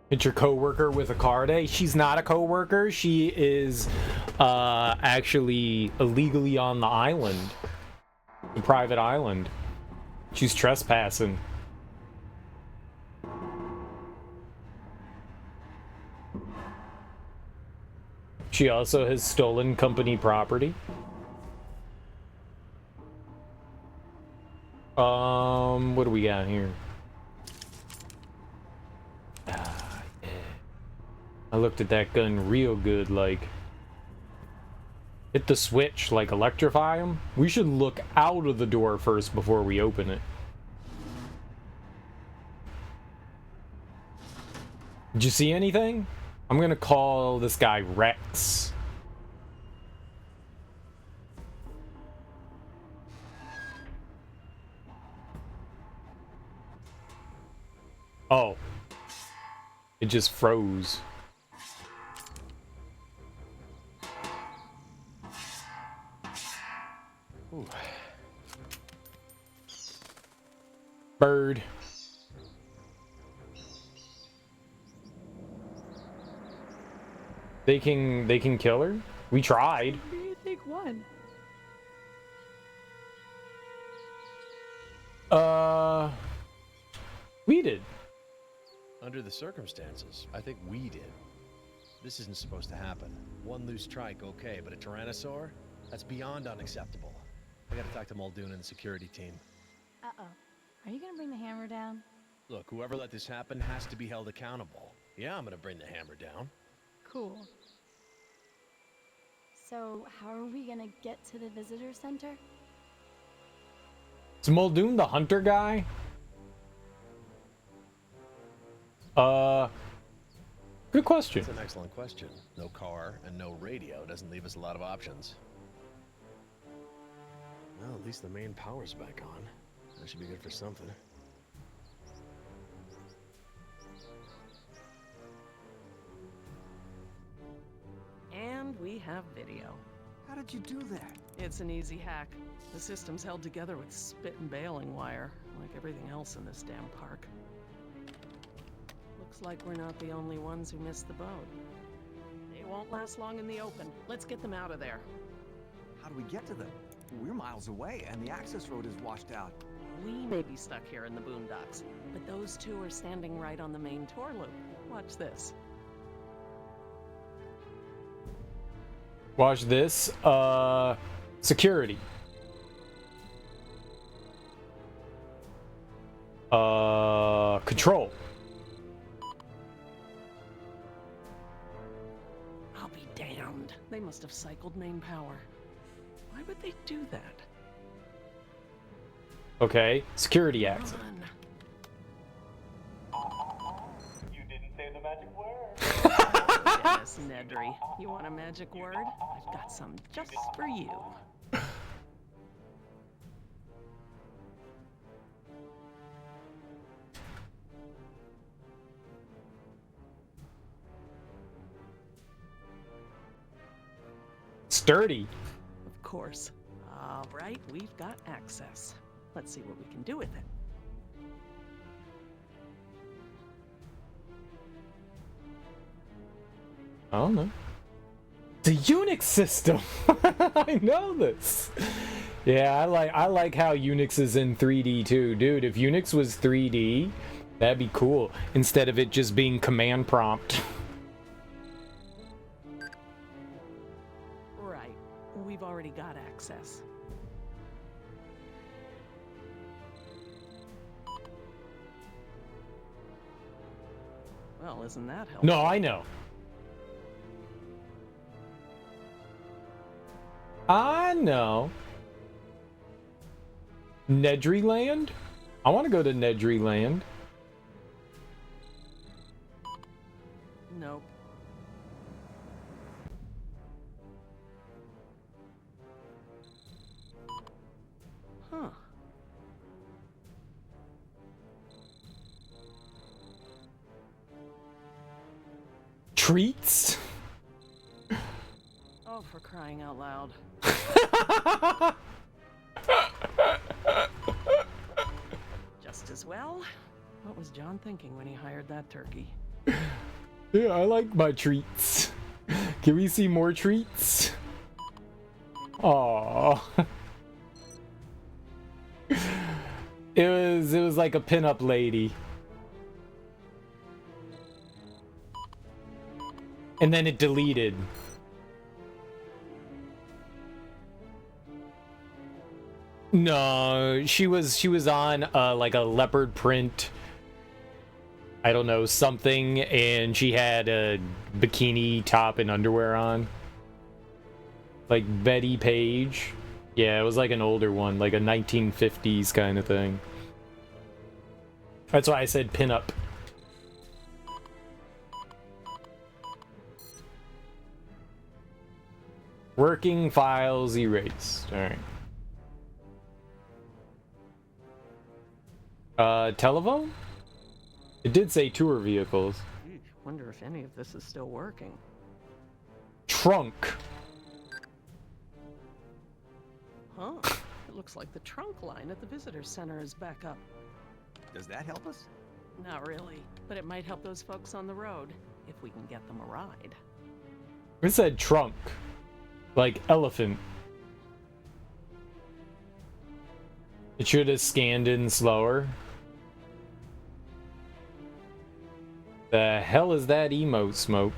Speaker 1: It's your coworker with a car day. She's not a coworker. She is actually illegally on the island, the private island. She's trespassing. She also has stolen company property. What do we got here? I looked at that gun real good, like. Hit the switch, like electrify them. We should look out of the door first before we open it. Did you see anything? I'm gonna call this guy Rex. Oh. It just froze.
Speaker 2: Ooh.
Speaker 1: Bird. They can kill her? We tried.
Speaker 3: Who do you think won?
Speaker 1: We did.
Speaker 2: Under the circumstances, I think we did. This isn't supposed to happen. One loose trike, okay, but a Tyrannosaur? That's beyond unacceptable. I gotta talk to Muldoon and the security team.
Speaker 3: Uh-oh. Are you gonna bring the hammer down?
Speaker 2: Look, whoever let this happen has to be held accountable. Yeah, I'm gonna bring the hammer down.
Speaker 3: Cool. So, how are we gonna get to the visitor center?
Speaker 1: Is Muldoon the hunter guy? Good question.
Speaker 2: That's an excellent question. No car and no radio doesn't leave us a lot of options. Well, at least the main power's back on. That should be good for something.
Speaker 9: And we have video.
Speaker 10: How did you do that?
Speaker 9: It's an easy hack. The system's held together with spit and baling wire, like everything else in this damn park. Looks like we're not the only ones who missed the boat. They won't last long in the open. Let's get them out of there.
Speaker 10: How do we get to them? We're miles away, and the access road is washed out.
Speaker 9: We may be stuck here in the boondocks, but those two are standing right on the main tour loop. Watch this.
Speaker 1: Watch this. Security. Control.
Speaker 9: I'll be damned. They must have cycled main power. Why would they do that?
Speaker 1: Okay. Security access.
Speaker 9: Run.
Speaker 6: You didn't say the magic word.
Speaker 9: Yes, Nedry. You want a magic word? I've got some just for you.
Speaker 1: Sturdy.
Speaker 9: Of course. All right, we've got access. Let's see what we can do with it.
Speaker 1: I don't know. The Unix system. I know this. Yeah, I like how Unix is in 3D too, dude. If Unix was 3D, that'd be cool. Instead of it just being command prompt.
Speaker 9: Right. We've already got access. Well, isn't that helpful?
Speaker 1: No, I know. I know. Nedry Land? I want to go to Nedry Land.
Speaker 9: Nope. Huh.
Speaker 1: Treats?
Speaker 9: Oh, for crying out loud. Just as well. What was John thinking when he hired that turkey?
Speaker 1: Yeah, I like my treats. Can we see more treats? Aww. It was like a pinup lady. And then it deleted. No, she was on like a leopard print, I don't know, something, and she had a bikini top and underwear on. Like Betty Page. Yeah, it was like an older one, like a 1950s kind of thing. That's why I said pinup. Working files erased. Alright. Telephone? It did say tour vehicles.
Speaker 9: Wonder if any of this is still working.
Speaker 1: Trunk.
Speaker 9: Huh. It looks like the trunk line at the visitor center is back up.
Speaker 10: Does that help us?
Speaker 9: Not really, but it might help those folks on the road, if we can get them a ride.
Speaker 1: It said trunk. Like elephant. It should have scanned in slower. The hell is that emote smoke?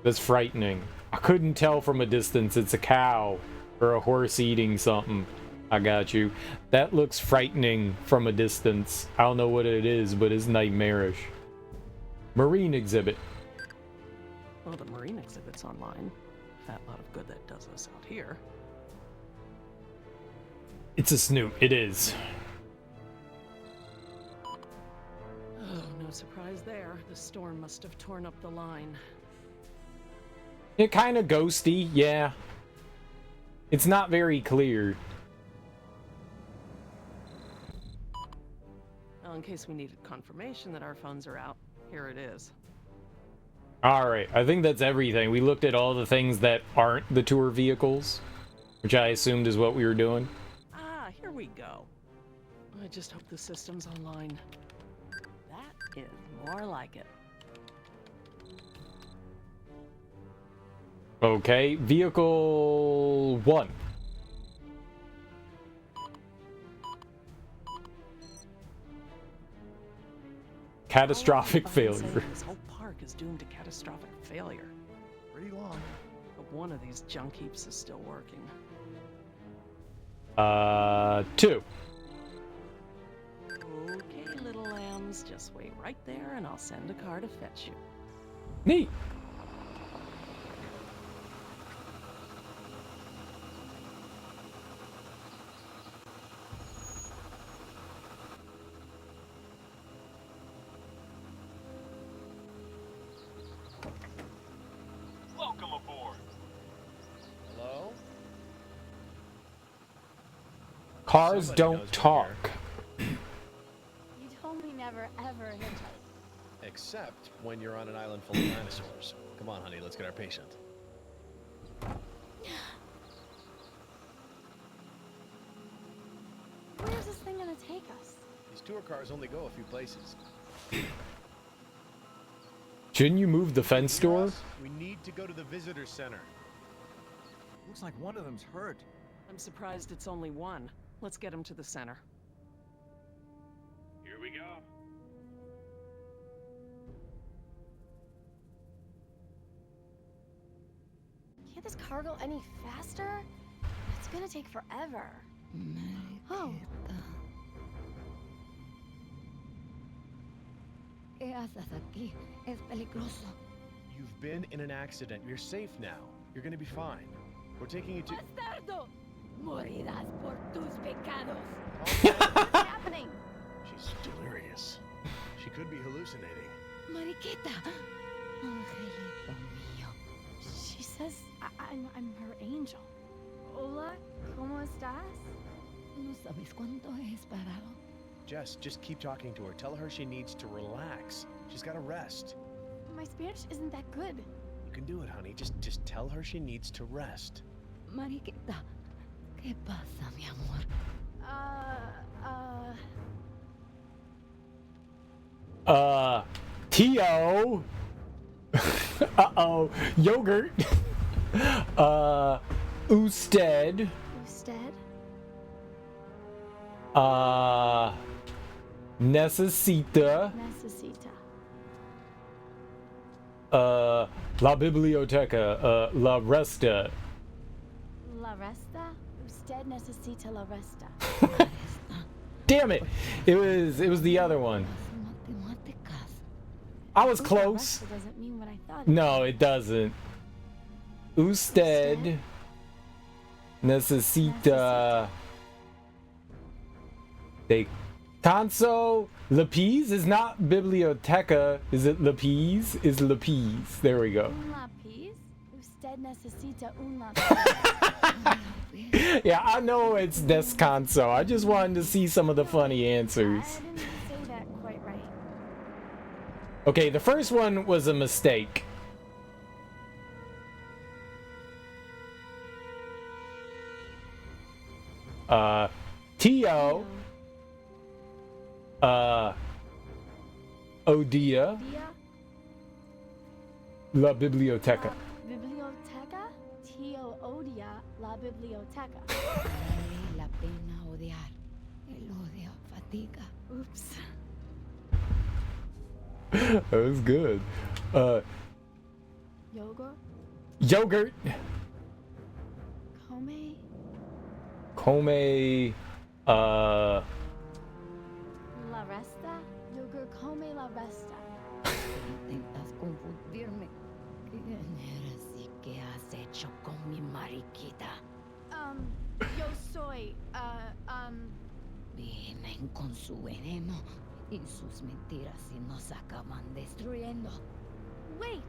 Speaker 1: That's frightening. I couldn't tell from a distance it's a cow or a horse eating something. I got you. That looks frightening from a distance. I don't know what it is, but it's nightmarish. Marine exhibit.
Speaker 9: Well, the marine exhibit's online. Fat lot of good that does us out here.
Speaker 1: It's a snoot. It is.
Speaker 9: Oh, no surprise there. The storm must have torn up the line.
Speaker 1: It kind of ghosty, yeah. It's not very clear.
Speaker 9: Well, in case we needed confirmation that our phones are out, here it is.
Speaker 1: Alright, I think that's everything. We looked at all the things that aren't the tour vehicles, which I assumed is what we were doing.
Speaker 9: Ah, here we go. I just hope the system's online. That is more like it.
Speaker 1: Okay, vehicle 1. Catastrophic failure.
Speaker 9: This whole park is doomed to catastrophic failure.
Speaker 10: Pretty long.
Speaker 9: But one of these junk heaps is still working.
Speaker 1: 2.
Speaker 9: Okay, little lambs, just wait right there and I'll send a car to fetch you.
Speaker 1: Neat.
Speaker 6: Welcome aboard.
Speaker 2: Hello?
Speaker 1: Cars
Speaker 2: Somebody knows
Speaker 1: don't
Speaker 2: we're
Speaker 1: talk.
Speaker 3: You told me never ever hitchhike.
Speaker 2: Except when you're on an island full of dinosaurs. Come on, honey, let's get our patient.
Speaker 3: Where's this thing gonna take us?
Speaker 2: These tour cars only go a few places.
Speaker 1: Shouldn't you move the fence
Speaker 2: Hear
Speaker 1: door?
Speaker 2: us? We need to go to the visitor center.
Speaker 10: Looks like one of them's hurt.
Speaker 9: I'm surprised it's only one. Let's get him to the center.
Speaker 6: Here we go.
Speaker 3: Can't this car go any faster? It's gonna take forever. Oh,
Speaker 5: ¿Qué haces aquí? Es peligroso.
Speaker 2: You've been in an accident. You're safe now. You're gonna be fine. We're taking you to...
Speaker 5: ¡Bastardo! Morirás por tus pecados.
Speaker 3: what's happening?
Speaker 2: She's delirious. She could be hallucinating.
Speaker 5: Mariquita. Angelito mío.
Speaker 3: She says I'm her angel. Hola, ¿cómo estás?
Speaker 5: No sabes cuánto he esperado.
Speaker 2: Jess, just keep talking to her. Tell her she needs to relax. She's gotta rest.
Speaker 3: My Spanish isn't that good.
Speaker 2: You can do it, honey. Just tell her she needs to rest.
Speaker 5: Mariquita. ¿Qué pasa, mi amor?
Speaker 1: Tio. Uh-oh. Yogurt. Usted.
Speaker 3: Usted?
Speaker 1: Necesita.
Speaker 3: Necesita.
Speaker 1: La biblioteca. La resta.
Speaker 3: La resta? Usted necesita la resta.
Speaker 1: Damn it! It was the other one.
Speaker 5: Matemáticas.
Speaker 1: I was
Speaker 3: La
Speaker 1: close.
Speaker 3: resta doesn't mean what I thought.
Speaker 1: No, it doesn't. Usted necesita de canso lapis is not biblioteca. Is it lapis? Is lapis? There we go.
Speaker 3: Lapis? Usted Usted necesita un lapicero.
Speaker 1: Yeah, I know it's descanso. I just wanted to see some of the funny answers.
Speaker 3: I didn't say that quite right.
Speaker 1: Okay, the first one was a mistake. Tio. Odia.
Speaker 3: Dia
Speaker 1: La biblioteca.
Speaker 3: biblioteca. Tio odia la biblioteca.
Speaker 5: Vale la pena odiar. El odio fatiga.
Speaker 3: Oops.
Speaker 1: That was good.
Speaker 3: Yogurt.
Speaker 1: Yogurt.
Speaker 3: Come.
Speaker 1: Come.
Speaker 3: La resta. Yogurt come la resta.
Speaker 5: Intentas confundirme. ¿Quién eres y qué has hecho con mi mariquita?
Speaker 3: Yo soy,
Speaker 5: Vienen con su veneno y sus mentiras y nos acaban destruyendo.
Speaker 3: wait.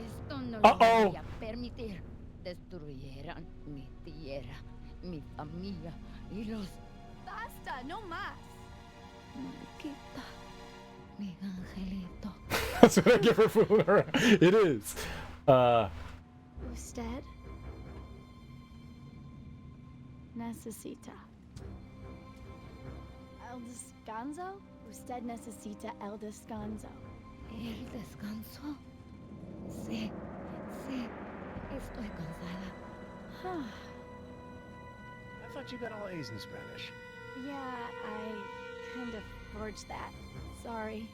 Speaker 5: Esto no
Speaker 1: Uh-oh.
Speaker 5: lo voy a permitir. Destruyeran mi tierra, mi familia y los...
Speaker 3: Basta, no más.
Speaker 5: Mariquita, mi angelito.
Speaker 1: That's what I give her fooling around. It is.
Speaker 3: Usted necesita el descanso. Usted necesita el descanso.
Speaker 5: ¿El descanso? Sí, sí, estoy cansada.
Speaker 2: I thought you got all A's in Spanish.
Speaker 3: Yeah, I kind of forged that. Sorry.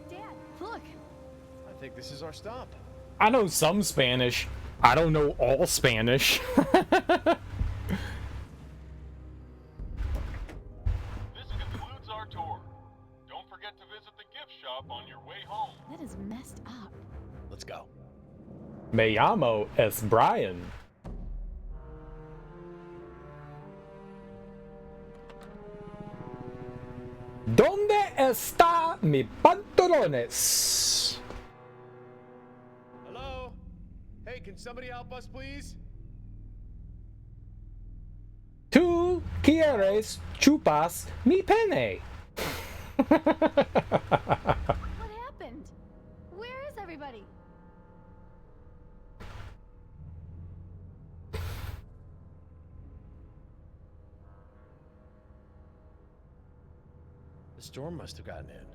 Speaker 3: Dad, look.
Speaker 2: I think this is our stop.
Speaker 1: I know some Spanish. I don't know all Spanish.
Speaker 6: This concludes our tour. Don't forget to visit the gift shop on your way home.
Speaker 3: That is messed up.
Speaker 2: Let's go.
Speaker 1: Me llamo es Brian. ¿Dónde está mi pantalones?
Speaker 2: Hello? Hey, can somebody help us, please?
Speaker 1: ¿Tú quieres chupas mi pene?
Speaker 3: What happened? Where is everybody?
Speaker 2: The storm must have gotten in.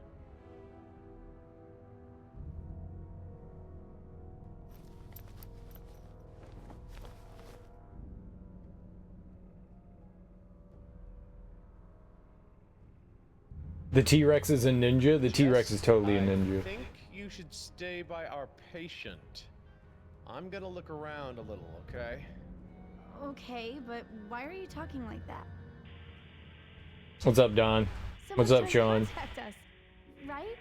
Speaker 1: The T-Rex is a ninja? The T-Rex is totally a ninja.
Speaker 2: I think you should stay by our patient. I'm gonna look around a little, okay?
Speaker 3: Okay, but why are you talking like that?
Speaker 1: What's up, Don?
Speaker 3: Someone's
Speaker 1: What's up,
Speaker 3: trying to
Speaker 1: Sean?
Speaker 3: contact us, right?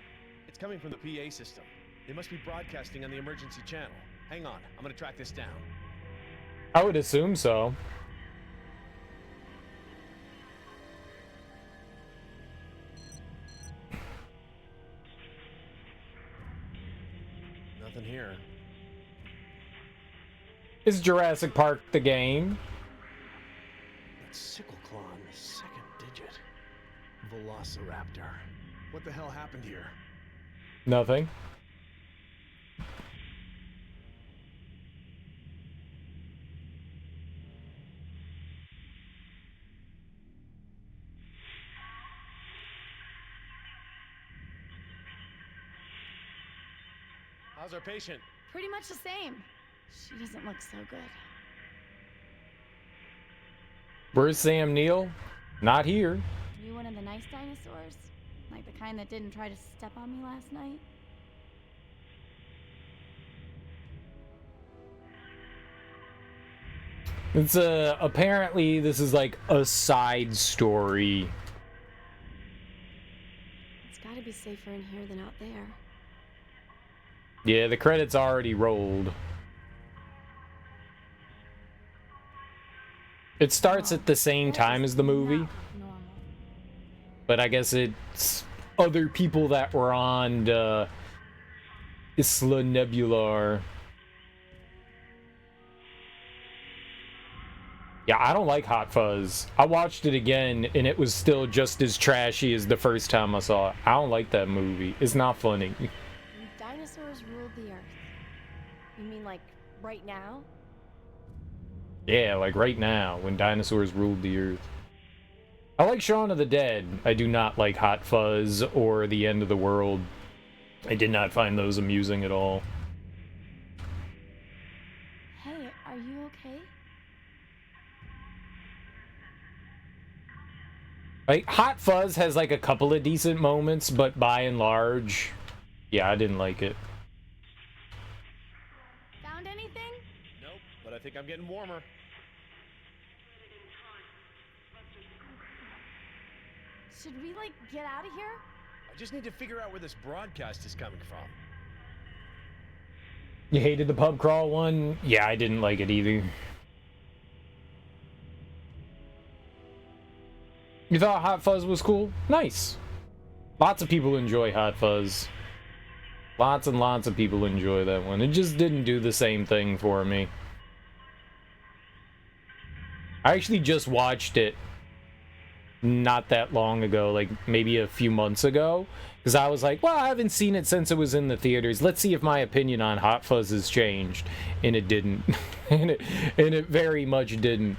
Speaker 2: It's coming from the PA system. They must be broadcasting on the emergency channel. Hang on, I'm gonna track this down.
Speaker 1: I would assume so.
Speaker 2: Nothing here.
Speaker 1: Is Jurassic Park the game?
Speaker 2: That sickle claw on the second digit. Velociraptor. What the hell happened here?
Speaker 1: Nothing.
Speaker 2: How's our patient?
Speaker 3: Pretty much the same. She doesn't look so good.
Speaker 1: Where's Sam Neill? Not here.
Speaker 3: You one of the nice dinosaurs? Like the kind that didn't try to step on me last night?
Speaker 1: It's apparently this is like a side story.
Speaker 3: It's gotta be safer in here than out there.
Speaker 1: Yeah, the credits already rolled. It starts at the same time as the movie.
Speaker 3: Not normal.
Speaker 1: But I guess it's other people that were on Isla Nebular. Yeah, I don't like Hot Fuzz. I watched it again, and it was still just as trashy as the first time I saw it. I don't like that movie. It's not funny.
Speaker 3: When dinosaurs ruled the earth. You mean like right now?
Speaker 1: Yeah, like right now, when dinosaurs ruled the earth. I like Shaun of the Dead. I do not like Hot Fuzz or The End of the World. I did not find those amusing at all.
Speaker 3: Hey, are you okay?
Speaker 1: Like, Hot Fuzz has like a couple of decent moments, but by and large, yeah, I didn't like it.
Speaker 3: Found anything?
Speaker 2: Nope, but I think I'm getting warmer.
Speaker 3: Should we, like, get out of here?
Speaker 2: I just need to figure out where this broadcast is coming from.
Speaker 1: You hated the pub crawl one? Yeah, I didn't like it either. You thought Hot Fuzz was cool? Nice. Lots of people enjoy Hot Fuzz. Lots and lots of people enjoy that one. It just didn't do the same thing for me. I actually just watched it not that long ago, like maybe a few months ago, because I was like, well, I haven't seen it since it was in the theaters. Let's see if my opinion on Hot Fuzz has changed. And it didn't. and it very much didn't.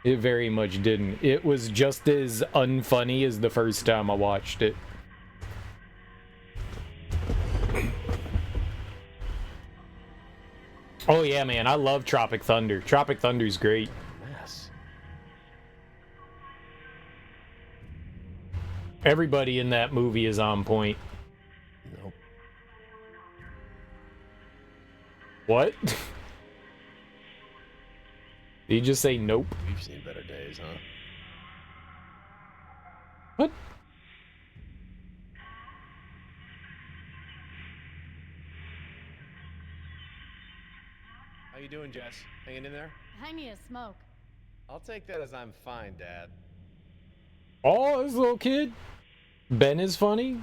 Speaker 1: It very much didn't. It was just as unfunny as the first time I watched it. Oh yeah, man, I love Tropic Thunder. Tropic Thunder's great.
Speaker 2: Mess.
Speaker 1: Everybody in that movie is on point.
Speaker 2: Nope.
Speaker 1: What? Did you just say nope?
Speaker 2: We've seen better days, huh?
Speaker 1: What?
Speaker 2: How you doing, Jess? Hanging in there?
Speaker 3: I need a smoke.
Speaker 2: I'll take that as I'm fine, Dad.
Speaker 1: Oh, this little kid. Ben is funny.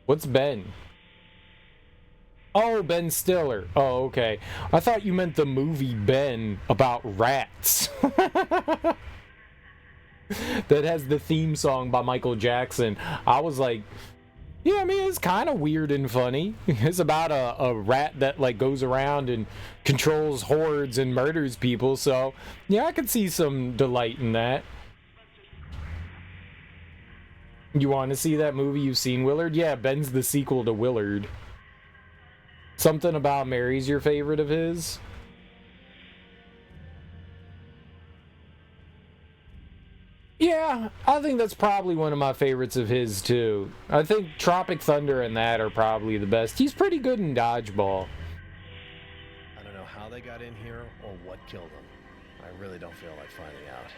Speaker 1: What's Ben? Oh, Ben Stiller. Oh, okay. I thought you meant the movie Ben about rats. That has the theme song by Michael Jackson. I was like, yeah, I mean, it's kind of weird and funny. It's about a rat that, like, goes around and controls hordes and murders people. So, yeah, I could see some delight in that. You want to see that movie? You've seen Willard? Yeah, Ben's the sequel to Willard. Something About Mary's your favorite of his? Yeah, I think that's probably one of my favorites of his, too. I think Tropic Thunder and that are probably the best. He's pretty good in Dodgeball.
Speaker 2: I don't know how they got in here or what killed them. I really don't feel like finding out.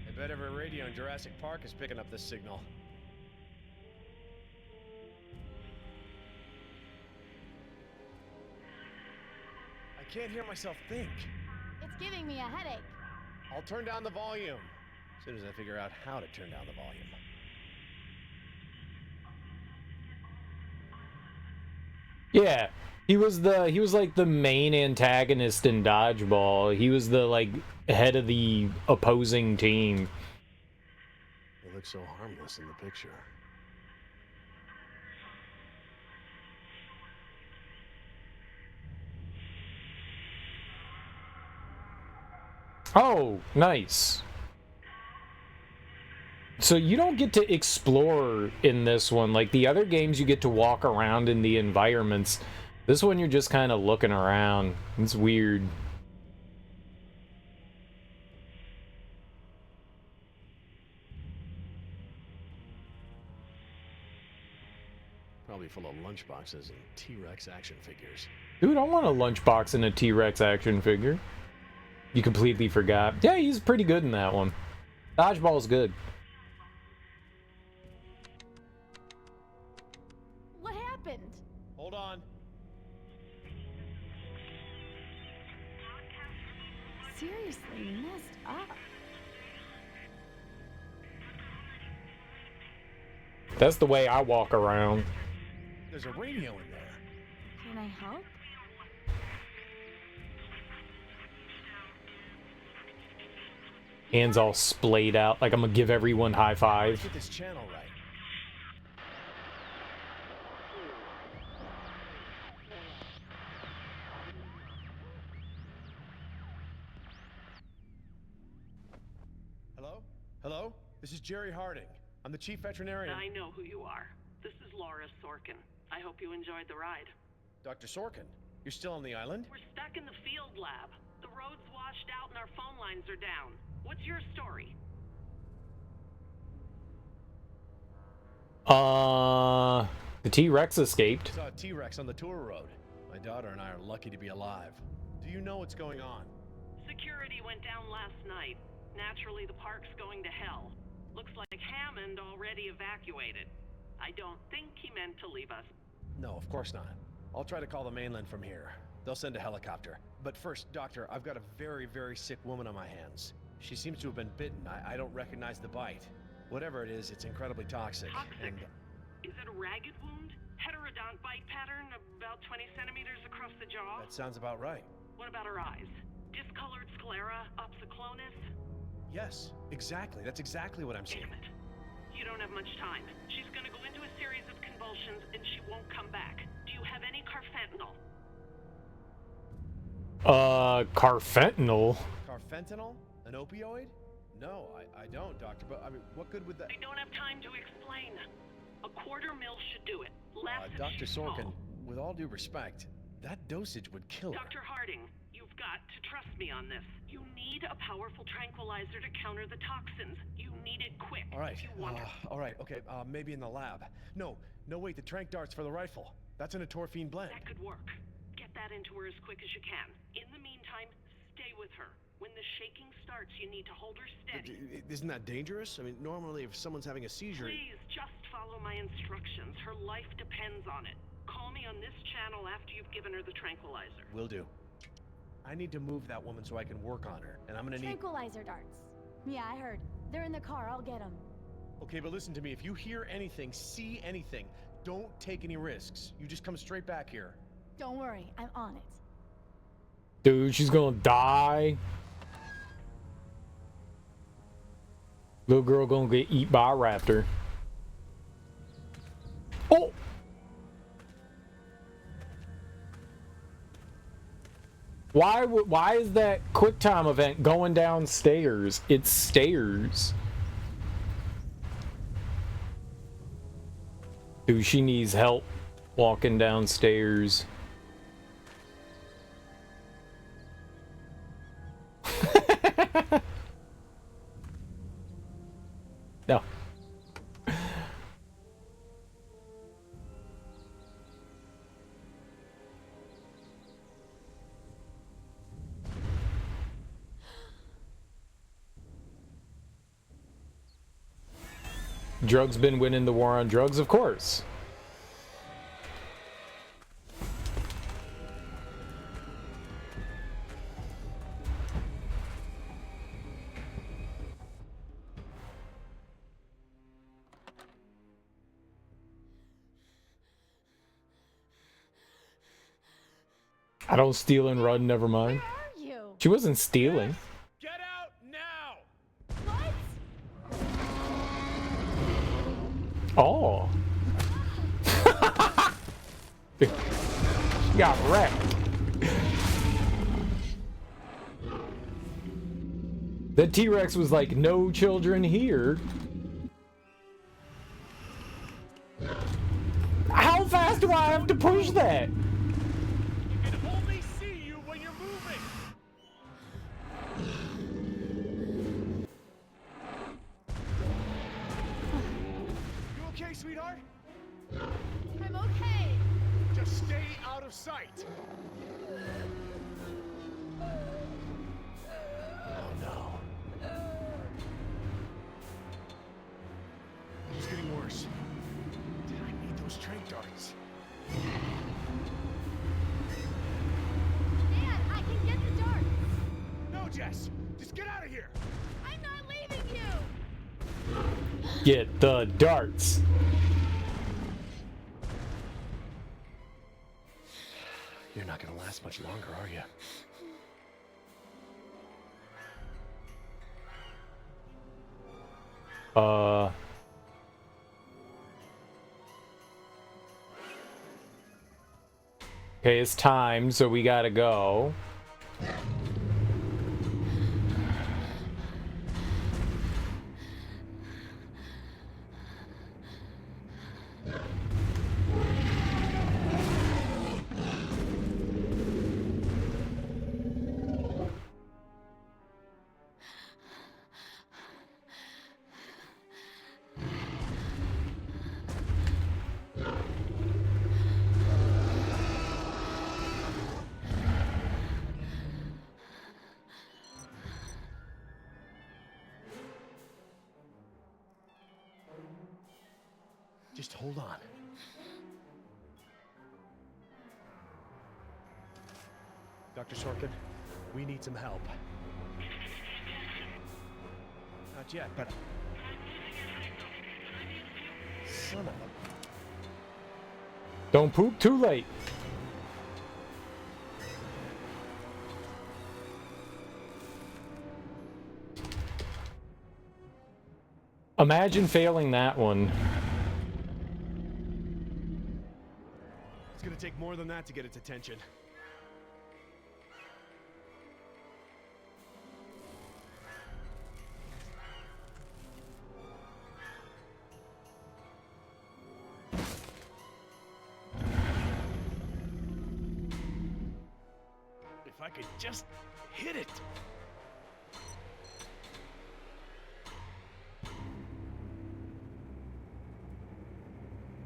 Speaker 2: I bet every radio in Jurassic Park is picking up this signal. I can't hear myself think.
Speaker 3: It's giving me a headache.
Speaker 2: I'll turn down the volume as soon as I figure out how to turn down the volume.
Speaker 1: Yeah, he was like the main antagonist in Dodgeball. He was the, like, head of the opposing team.
Speaker 2: They look so harmless in the picture.
Speaker 1: Oh, nice. So you don't get to explore in this one. Like the other games, you get to walk around in the environments. This one, you're just kind of looking around. It's weird.
Speaker 2: Probably full of lunchboxes and T-Rex action figures.
Speaker 1: Dude, I want a lunchbox and a T-Rex action figure. You completely forgot. Yeah, he's pretty good in that one. Dodgeball's good.
Speaker 3: What happened?
Speaker 2: Hold on.
Speaker 3: seriously messed up.
Speaker 1: That's the way I walk around.
Speaker 2: There's a radio in there.
Speaker 3: Can I help?
Speaker 1: Hands all splayed out, like I'm gonna give everyone high five.
Speaker 2: Get this channel right. Hello? Hello? This is Jerry Harding. I'm the chief veterinarian.
Speaker 9: I know who you are. This is Laura Sorkin. I hope you enjoyed the ride.
Speaker 2: Dr. Sorkin, you're still on the island?
Speaker 9: We're stuck in the field lab. The road's washed out and our phone lines are down. What's your story?
Speaker 1: The T-Rex escaped.
Speaker 2: Saw a T-Rex on the tour road. My daughter and I are lucky to be alive. Do you know what's going on?
Speaker 9: Security went down last night. Naturally, the park's going to hell. Looks like Hammond already evacuated. I don't think he meant to leave us.
Speaker 2: No, of course not. I'll try to call the mainland from here. They'll send a helicopter. But first, doctor, I've got a very, very sick woman on my hands. She seems to have been bitten. I don't recognize the bite. Whatever it is, it's incredibly toxic.
Speaker 9: Toxic?
Speaker 2: And
Speaker 9: Is it a ragged wound? Heterodont bite pattern, about 20 centimeters across the jaw?
Speaker 2: that sounds about right.
Speaker 9: What about her eyes? Discolored sclera, opsoclonus?
Speaker 2: Yes, exactly. That's exactly what I'm seeing.
Speaker 9: Damn it. You don't have much time. She's gonna go into a series of convulsions and she won't come back. Do you have any carfentanil?
Speaker 1: Carfentanil?
Speaker 2: Carfentanil? An opioid? No, I don't, doctor. But I mean, what good would that?
Speaker 9: I don't have time to explain. A quarter mil should do it. Less if
Speaker 2: Dr.
Speaker 9: she's
Speaker 2: Sorkin,
Speaker 9: small.
Speaker 2: with all due respect, that dosage would kill her.
Speaker 9: Dr. Harding, you've got to trust me on this. You need a powerful tranquilizer to counter the toxins. You need it quick.
Speaker 2: All right.
Speaker 9: If you want her.
Speaker 2: All right. Okay. Maybe in the lab. No. Wait. The tranq darts for the rifle. That's in a torphine blend.
Speaker 9: That could work. Get that into her as quick as you can. In the meantime, stay with her. When the shaking starts, you need to hold her steady.
Speaker 2: Isn't that dangerous? I mean, normally if someone's having a seizure...
Speaker 9: Please, just follow my instructions. Her life depends on it. Call me on this channel after you've given her the tranquilizer.
Speaker 2: Will do. I need to move that woman so I can work on her, and I'm gonna need...
Speaker 3: Tranquilizer darts. Yeah, I heard. They're in the car. I'll get them.
Speaker 2: Okay, but listen to me. If you hear anything, see anything, don't take any risks. You just come straight back here.
Speaker 3: Don't worry. I'm on it.
Speaker 1: Dude, she's gonna die. Little girl gonna get eaten by a raptor. Oh! Why is that QuickTime event going downstairs? It's stairs. Dude, she needs help walking downstairs. No. Drugs been winning the war on drugs, of course. I don't steal and run, never mind.
Speaker 3: Where are you?
Speaker 1: She wasn't stealing.
Speaker 2: Get out now!
Speaker 3: What?
Speaker 1: Oh. She got wrecked. The T-Rex was like, no children here. How fast do I have to push that?
Speaker 7: Can only see you when you're moving.
Speaker 2: You okay, sweetheart?
Speaker 3: I'm okay.
Speaker 2: Just stay out of sight. Oh no. It's getting worse. Did I need those tranq darts?
Speaker 3: Dad, I can get the darts.
Speaker 2: No, Jess.
Speaker 1: Get the darts.
Speaker 2: You're not gonna last much longer, are you?
Speaker 1: Okay, it's time, so we gotta go.
Speaker 2: Just hold on. Dr. Sorkin, we need some help. Not yet, but... Son of a...
Speaker 1: Don't poop too late. Imagine failing that one.
Speaker 2: It's gonna take more than that to get its attention. If I could just hit it!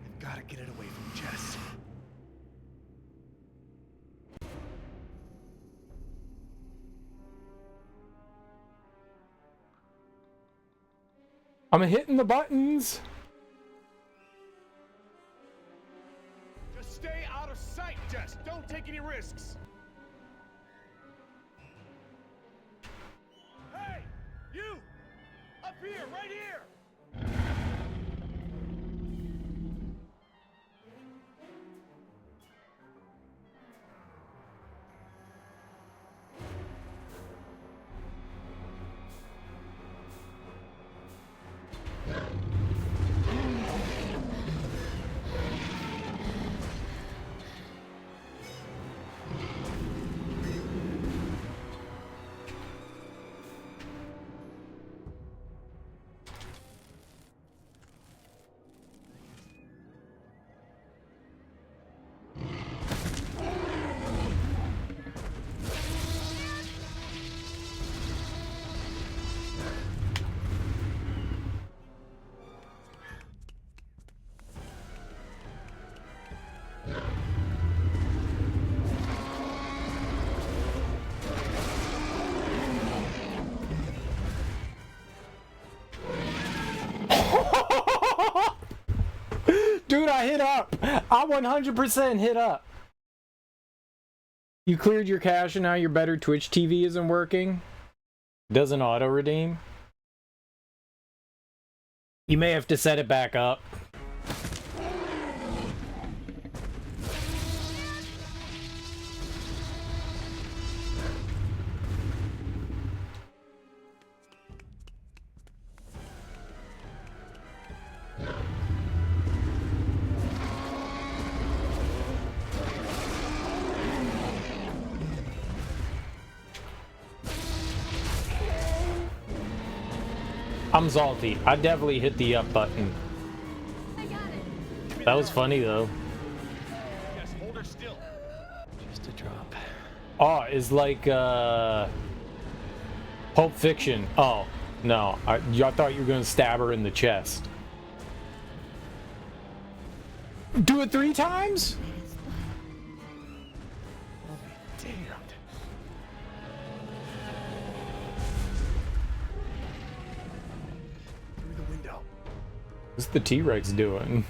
Speaker 2: I've gotta get it away from Jess.
Speaker 1: I'm hitting the buttons.
Speaker 2: Just stay out of sight, Jess! Don't take any risks! Hey! You! Up here! Right here!
Speaker 1: Dude, I hit up. I 100% hit up. You cleared your cache and now your better Twitch TV isn't working? Doesn't auto redeem? You may have to set it back up. I'm salty. I definitely hit the up button.
Speaker 3: I got it.
Speaker 1: That was funny though.
Speaker 2: Yes, hold her still. Just a drop.
Speaker 1: Oh, it's like Pulp Fiction. Oh, no. I thought you were gonna stab her in the chest. Do it 3 times?
Speaker 2: Damned. Through the window.
Speaker 1: What's the T-Rex doing?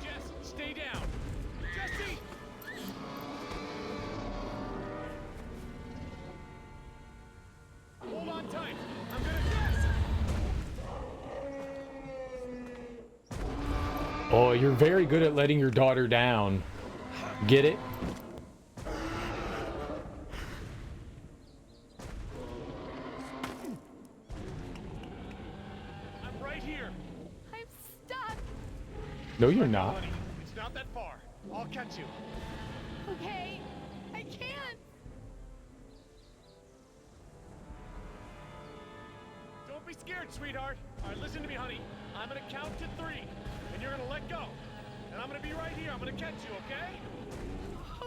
Speaker 2: Jess, stay down. Jesse!
Speaker 1: Oh, you're very good at letting your daughter down. Get it?
Speaker 6: I'm right here.
Speaker 3: I'm stuck.
Speaker 1: No, you're not.
Speaker 6: Honey, it's not that far. I'll catch you.
Speaker 3: Okay, I can't.
Speaker 6: Don't be scared, sweetheart. All right, listen to me, honey. I'm gonna count to 3, and you're gonna let go. And I'm gonna be right here. I'm gonna catch you, okay?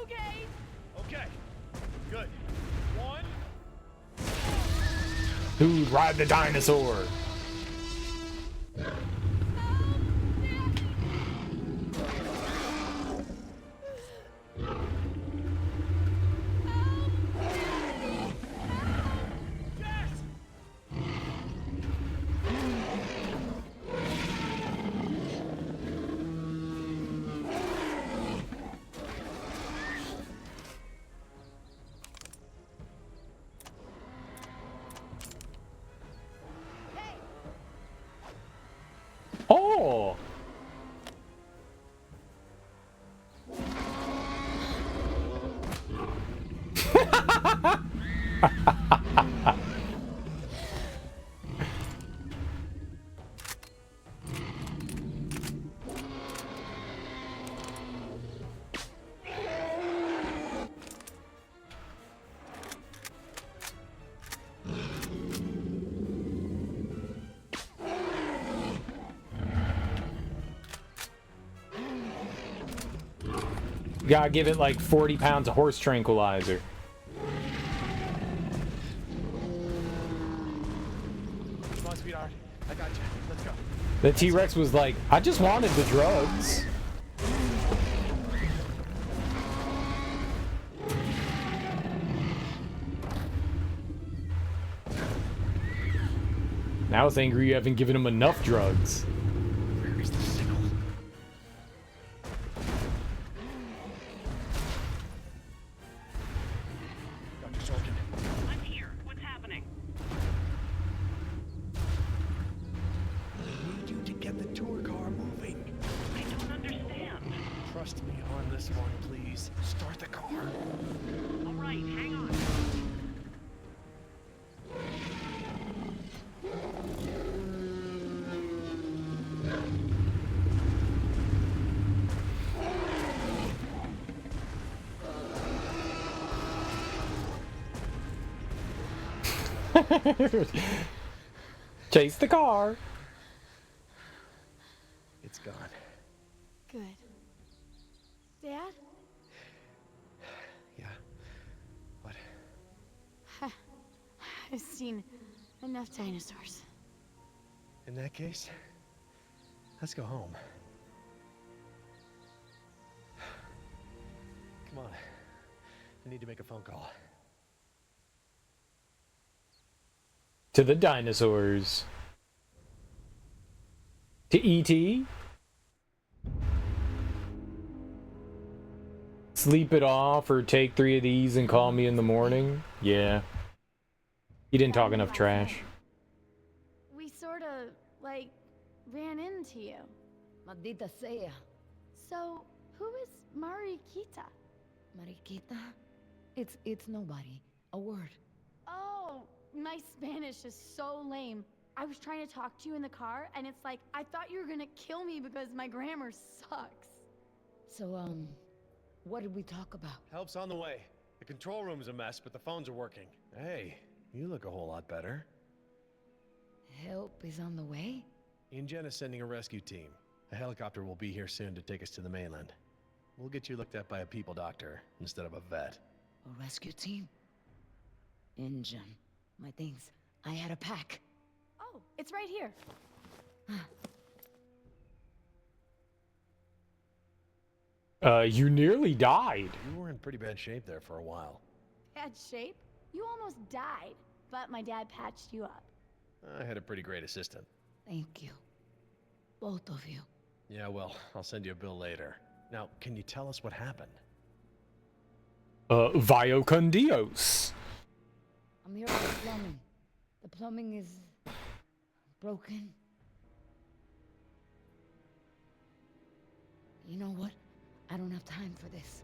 Speaker 3: Okay.
Speaker 6: Okay. Good. 1.
Speaker 1: Dude, ride the dinosaur.
Speaker 6: Yes!
Speaker 1: Oh. Gotta give it like 40 pounds of horse tranquilizer.
Speaker 6: Come on, sweetheart. I got you. Let's go.
Speaker 1: The T-Rex was like, I just wanted the drugs. Now it's angry you haven't given him enough drugs.
Speaker 6: Where is the signal? Dr. Sorkin.
Speaker 9: I'm here. What's happening?
Speaker 2: I need you to get the tour car moving.
Speaker 9: I don't understand.
Speaker 2: Trust me on this one, please. Start the car.
Speaker 9: All right, hang on.
Speaker 1: Chase the car.
Speaker 2: It's gone.
Speaker 3: Good. Dad?
Speaker 2: Yeah. What?
Speaker 3: I've seen enough dinosaurs.
Speaker 2: In that case, let's go home. Come on. I need to make a phone call.
Speaker 1: To the dinosaurs. To E.T. Sleep it off or take 3 of these and call me in the morning. Yeah. You didn't talk enough trash.
Speaker 3: We sort of, like, ran into you.
Speaker 5: Maldita sea.
Speaker 3: So, who is Mariquita?
Speaker 5: Mariquita? It's nobody. A word.
Speaker 3: Oh, my Spanish is so lame. I was trying to talk to you in the car, and it's like, I thought you were gonna kill me because my grammar sucks.
Speaker 5: So, what did we talk about?
Speaker 2: Help's on the way. The control room's a mess, but the phones are working. Hey, you look a whole lot better.
Speaker 5: Help is on the way?
Speaker 2: InGen is sending a rescue team. A helicopter will be here soon to take us to the mainland. We'll get you looked at by a people doctor instead of a vet.
Speaker 5: A rescue team? Engine. My things. I had a pack.
Speaker 3: Oh, it's right here.
Speaker 1: You nearly died.
Speaker 2: You were in pretty bad shape there for a while.
Speaker 3: Bad shape? You almost died, but my dad patched you up.
Speaker 2: I had a pretty great assistant.
Speaker 5: Thank you. Both of you.
Speaker 2: Yeah, well, I'll send you a bill later. Now, can you tell us what happened?
Speaker 1: Vio con Dios.
Speaker 5: I'm here for the plumbing. The plumbing is broken. You know what? I don't have time for this.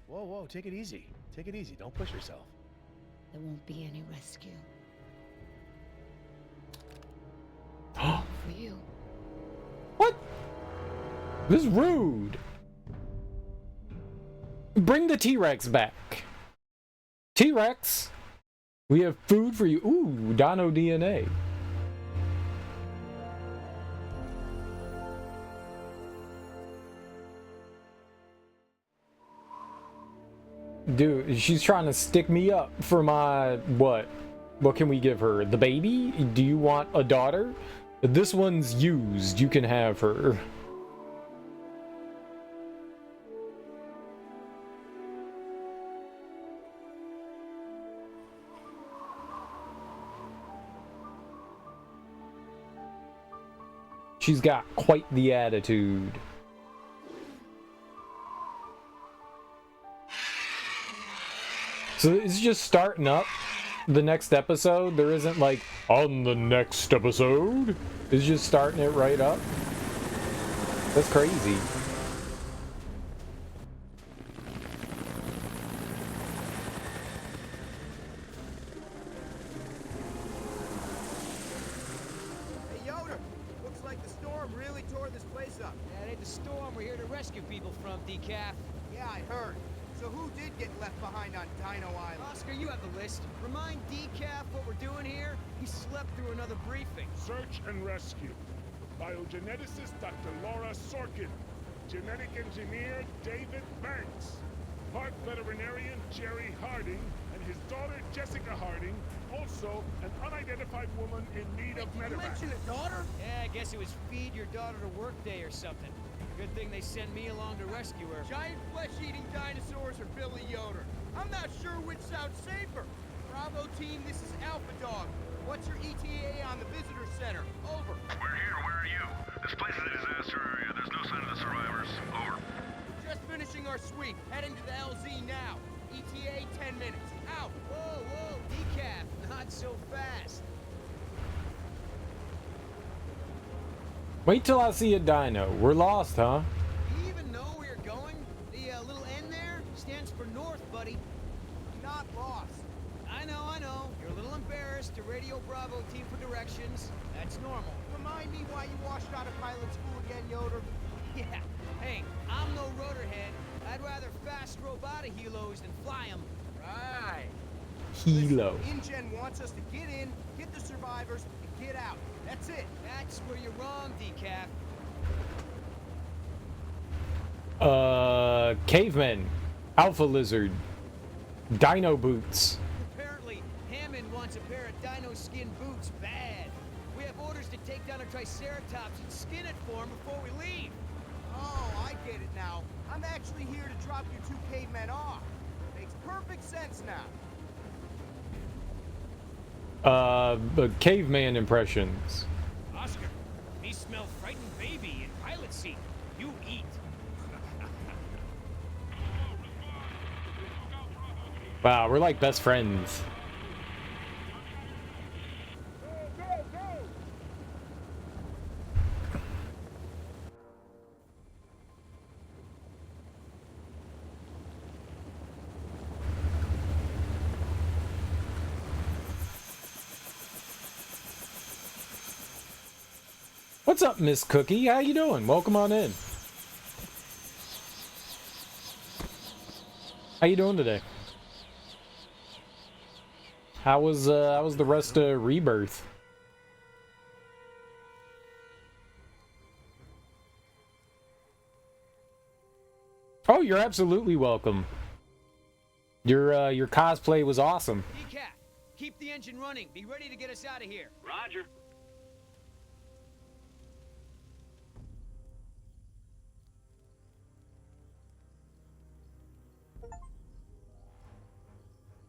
Speaker 2: Whoa, whoa, take it easy. Take it easy. Don't push yourself.
Speaker 5: There won't be any rescue.
Speaker 1: Oh,
Speaker 5: For you.
Speaker 1: what? This is rude. Bring the T-Rex back. T-Rex, we have food for you. Ooh, Dino DNA. Dude, she's trying to stick me up for my, what? What can we give her? The baby? Do you want a daughter? This one's used. You can have her. She's got quite the attitude. So it's just starting up the next episode. There isn't like, on the next episode. It's just starting it right up. That's crazy.
Speaker 11: Hey, Yoder! Looks like the storm really tore this place up.
Speaker 12: Yeah, it ain't the storm we're here to rescue people from, Decaf.
Speaker 11: Yeah, I heard. So who did get left behind on Dino Island?
Speaker 12: Oscar, you have the list. Remind Decaf what we're doing here. He slept through another briefing.
Speaker 6: Search and rescue. Biogeneticist Dr. Laura Sorkin. Genetic engineer David Banks. Park veterinarian Jerry Harding and his daughter Jessica Harding. Also, an unidentified woman in need of
Speaker 11: You
Speaker 6: medevac.
Speaker 11: mentioned a daughter?
Speaker 12: Yeah, I guess it was feed your daughter to work day or something. Good thing they sent me along to rescue her.
Speaker 11: Giant flesh-eating dinosaurs or Billy Yoder? I'm not sure which sounds safer. Bravo team, this is Alpha Dog. What's your ETA on the visitor center? Over.
Speaker 13: We're here. Where are you? This place is a disaster area. There's no sign of the survivors. Over.
Speaker 11: We're just finishing our sweep. Heading to the LZ now. ETA 10 minutes. Out.
Speaker 12: Whoa, whoa, Decaf, not so fast.
Speaker 1: Wait till I see a dino. We're lost, huh?
Speaker 12: Do you even know where you're going? The little N there stands for north, buddy.
Speaker 11: Not lost.
Speaker 12: I know. You're a little embarrassed to radio Bravo team for directions. That's normal.
Speaker 11: Remind me why you washed out of pilot school again, Yoder?
Speaker 12: Yeah. Hey, I'm no rotorhead. I'd rather fast robota helos than fly them.
Speaker 11: Right.
Speaker 1: Hilo.
Speaker 11: InGen wants us to get in, get the survivors, and get out. That's it.
Speaker 12: That's where you're wrong, Decaf.
Speaker 1: Cavemen. Alpha lizard. Dino boots.
Speaker 12: Apparently, Hammond wants a pair of dino skin boots bad. We have orders to take down a Triceratops and skin it for him before we leave.
Speaker 11: Oh, I get it now. I'm actually here to drop you two cavemen off. Makes perfect sense now.
Speaker 1: Caveman impressions.
Speaker 6: Oscar, me smell frightened baby in pilot seat. You eat.
Speaker 1: Wow, we're like best friends. What's up, Miss Cookie? How you doing? Welcome on in. How you doing today? How was the rest of Rebirth? Oh, you're absolutely welcome. Your cosplay was awesome.
Speaker 12: Decaf, keep the engine running. Be ready to get us out of here.
Speaker 13: Roger.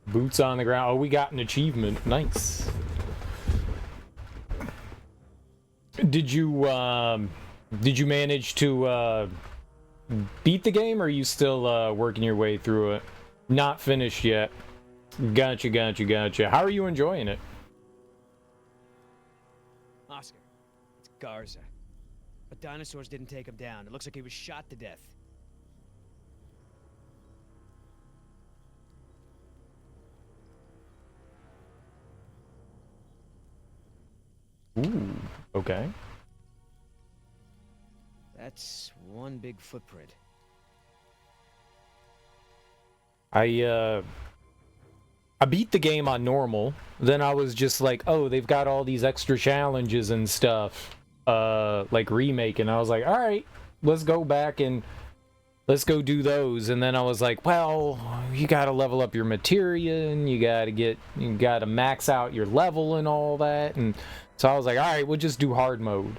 Speaker 1: Boots on the ground. Oh, we got an achievement. Nice. Did you manage to beat the game, or are you still working your way through it? Not finished yet. Gotcha. How are you enjoying it?
Speaker 12: Oscar, it's Garza. But dinosaurs didn't take him down. It looks like he was shot to death.
Speaker 1: Ooh, okay.
Speaker 12: That's one big footprint.
Speaker 1: I beat the game on normal. Then I was just like, oh, they've got all these extra challenges and stuff, like remake, and I was like, all right, let's go back and let's go do those. And then I was like, well, you gotta level up your materia, and you gotta max out your level and all that. And so I was like, all right, we'll just do hard mode.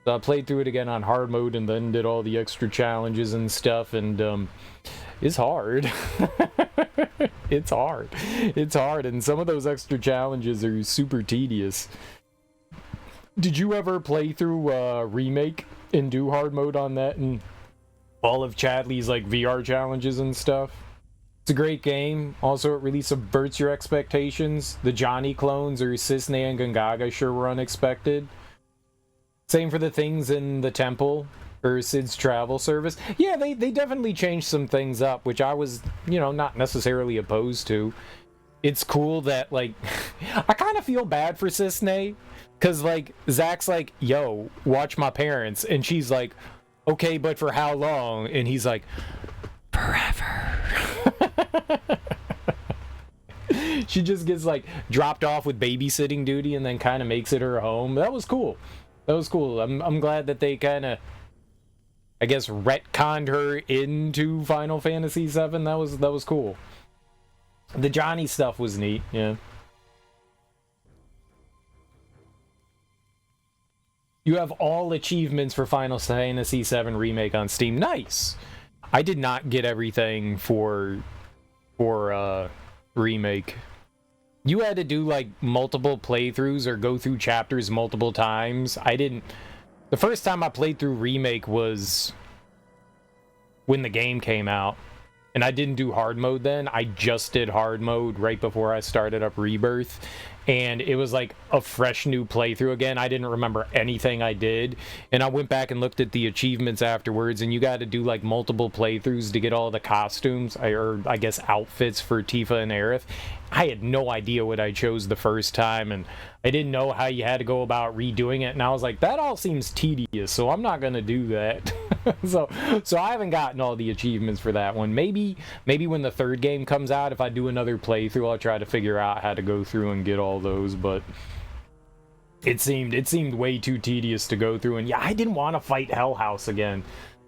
Speaker 1: So I played through it again on hard mode and then did all the extra challenges and stuff, and it's hard. It's hard. It's hard, and some of those extra challenges are super tedious. Did you ever play through Remake and do hard mode on that and all of Chadley's like VR challenges and stuff? It's a great game. Also, it really subverts your expectations. The Johnny clones or Cisne and Gongaga sure were unexpected. Same for the things in the temple or Sid's travel service. Yeah, they definitely changed some things up, which I was, not necessarily opposed to. It's cool that, like, I kind of feel bad for Cisne, because, like, Zach's like, yo, watch my parents, and she's like, okay, but for how long? And he's like, forever. She just gets, like, dropped off with babysitting duty and then kind of makes it her home. That was cool. That was cool. I'm glad that they kind of, I guess, retconned her into Final Fantasy VII. That was cool. The Johnny stuff was neat, yeah. You have all achievements for Final Fantasy VII Remake on Steam. Nice! I did not get everything for Remake. You had to do, like, multiple playthroughs or go through chapters multiple times. I didn't... The first time I played through Remake was when the game came out. And I didn't do hard mode then. I just did hard mode right before I started up Rebirth. And it was like a fresh new playthrough again. I didn't remember anything I did. And I went back and looked at the achievements afterwards, and you got to do like multiple playthroughs to get all the costumes, or I guess outfits for Tifa and Aerith. I had no idea what I chose the first time, and I didn't know how you had to go about redoing it. And I was like, that all seems tedious, so I'm not going to do that. So I haven't gotten all the achievements for that one. Maybe when the third game comes out, if I do another playthrough, I'll try to figure out how to go through and get all those, but it seemed way too tedious to go through. And yeah, I didn't want to fight Hell House again.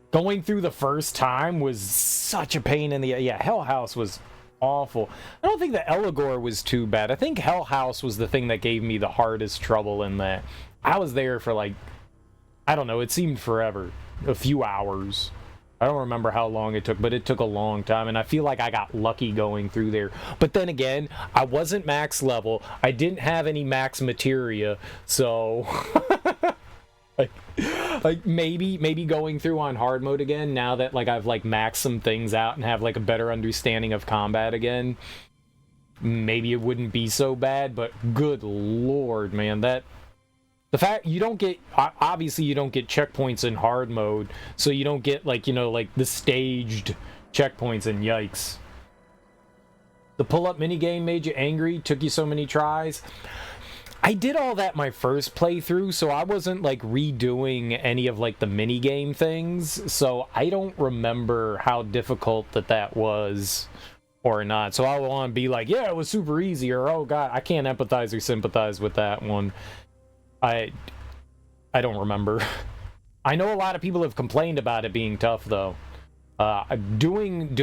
Speaker 1: Going through the first time was such a pain in the... Yeah, Hell House was awful. I don't think the Eligor was too bad. I think Hell House was the thing that gave me the hardest trouble in that. I was there for like, I don't know, it seemed forever. A few hours. I don't remember how long it took, but it took a long time, and I feel like I got lucky going through there. But then again, I wasn't max level. I didn't have any max materia, so like maybe going through on hard mode again now that like I've like maxed some things out and have like a better understanding of combat again. Maybe it wouldn't be so bad, but good lord, man, the fact you don't get, obviously you don't get checkpoints in hard mode, so you don't get like, like the staged checkpoints, and yikes. The pull-up minigame made you angry, took you so many tries. I did all that my first playthrough, so I wasn't like redoing any of like the minigame things, so I don't remember how difficult that was or not. So I want to be like, yeah, it was super easy, or oh god, I can't empathize or sympathize with that one. I don't remember. I know a lot of people have complained about it being tough, though. Doing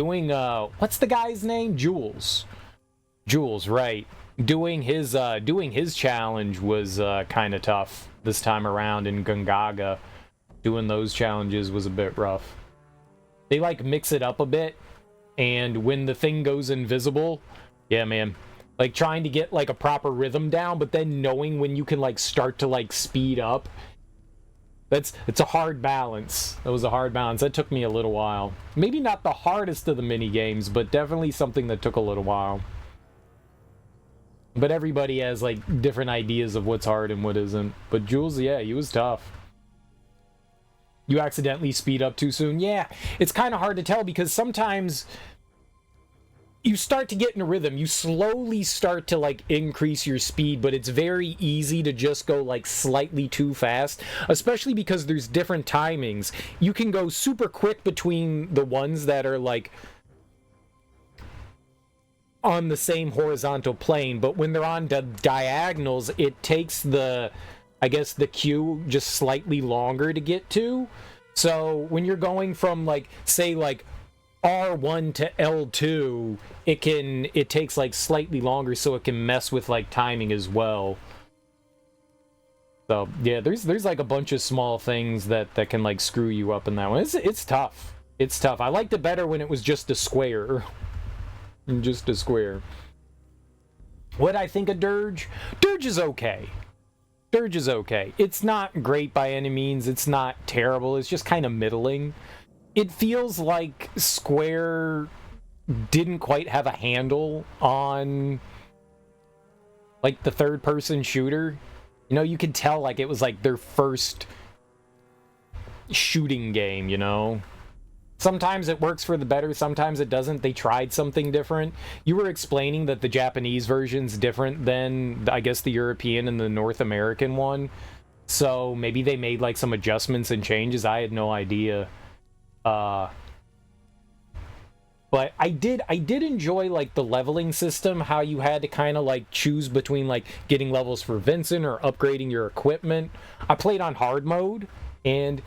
Speaker 1: what's the guy's name? Jules, right. Doing his challenge was kind of tough this time around in Gongaga. Doing those challenges was a bit rough. They like mix it up a bit, and when the thing goes invisible, yeah, man. Like trying to get like a proper rhythm down, but then knowing when you can like start to like speed up. It's a hard balance. That was a hard balance. That took me a little while. Maybe not the hardest of the mini games, but definitely something that took a little while. But everybody has like different ideas of what's hard and what isn't. But Jules, yeah, he was tough. you accidentally speed up too soon. Yeah, it's kind of hard to tell because sometimes you start to get in a rhythm. You slowly start to like increase your speed, but it's very easy to just go like slightly too fast, especially because there's different timings. You can go super quick between the ones that are like on the same horizontal plane, but when they're on the diagonals, it takes the, I guess, the queue just slightly longer to get to. So when you're going from like, say like R1 to L2, it takes like slightly longer, so it can mess with like timing as well. So yeah, there's like a bunch of small things that can like screw you up in that one. It's tough. It's tough. I liked it better when it was just a square. Just a square. What I think of Dirge? Dirge is okay. Dirge is okay. It's not great by any means. It's not terrible. It's just kind of middling. It feels like Square didn't quite have a handle on like the third-person shooter. You know, you could tell like it was like their first shooting game, you know? Sometimes it works for the better, sometimes it doesn't. They tried something different. You were explaining that the Japanese version's different than, I guess, the European and the North American one. So maybe they made like some adjustments and changes. I had no idea. But I did enjoy like the leveling system, how you had to kind of like choose between like getting levels for Vincent or upgrading your equipment. I played on hard mode and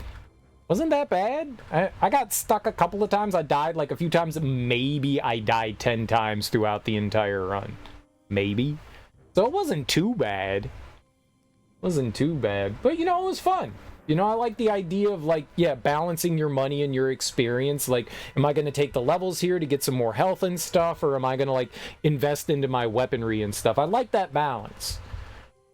Speaker 1: wasn't that bad. I got stuck a couple of times. I died like a few times. Maybe I died 10 times throughout the entire run. Maybe. So it wasn't too bad. Wasn't too bad. But you know, it was fun. You know, I like the idea of like, yeah, balancing your money and your experience. Like, am I going to take the levels here to get some more health and stuff? Or am I going to like invest into my weaponry and stuff? I like that balance.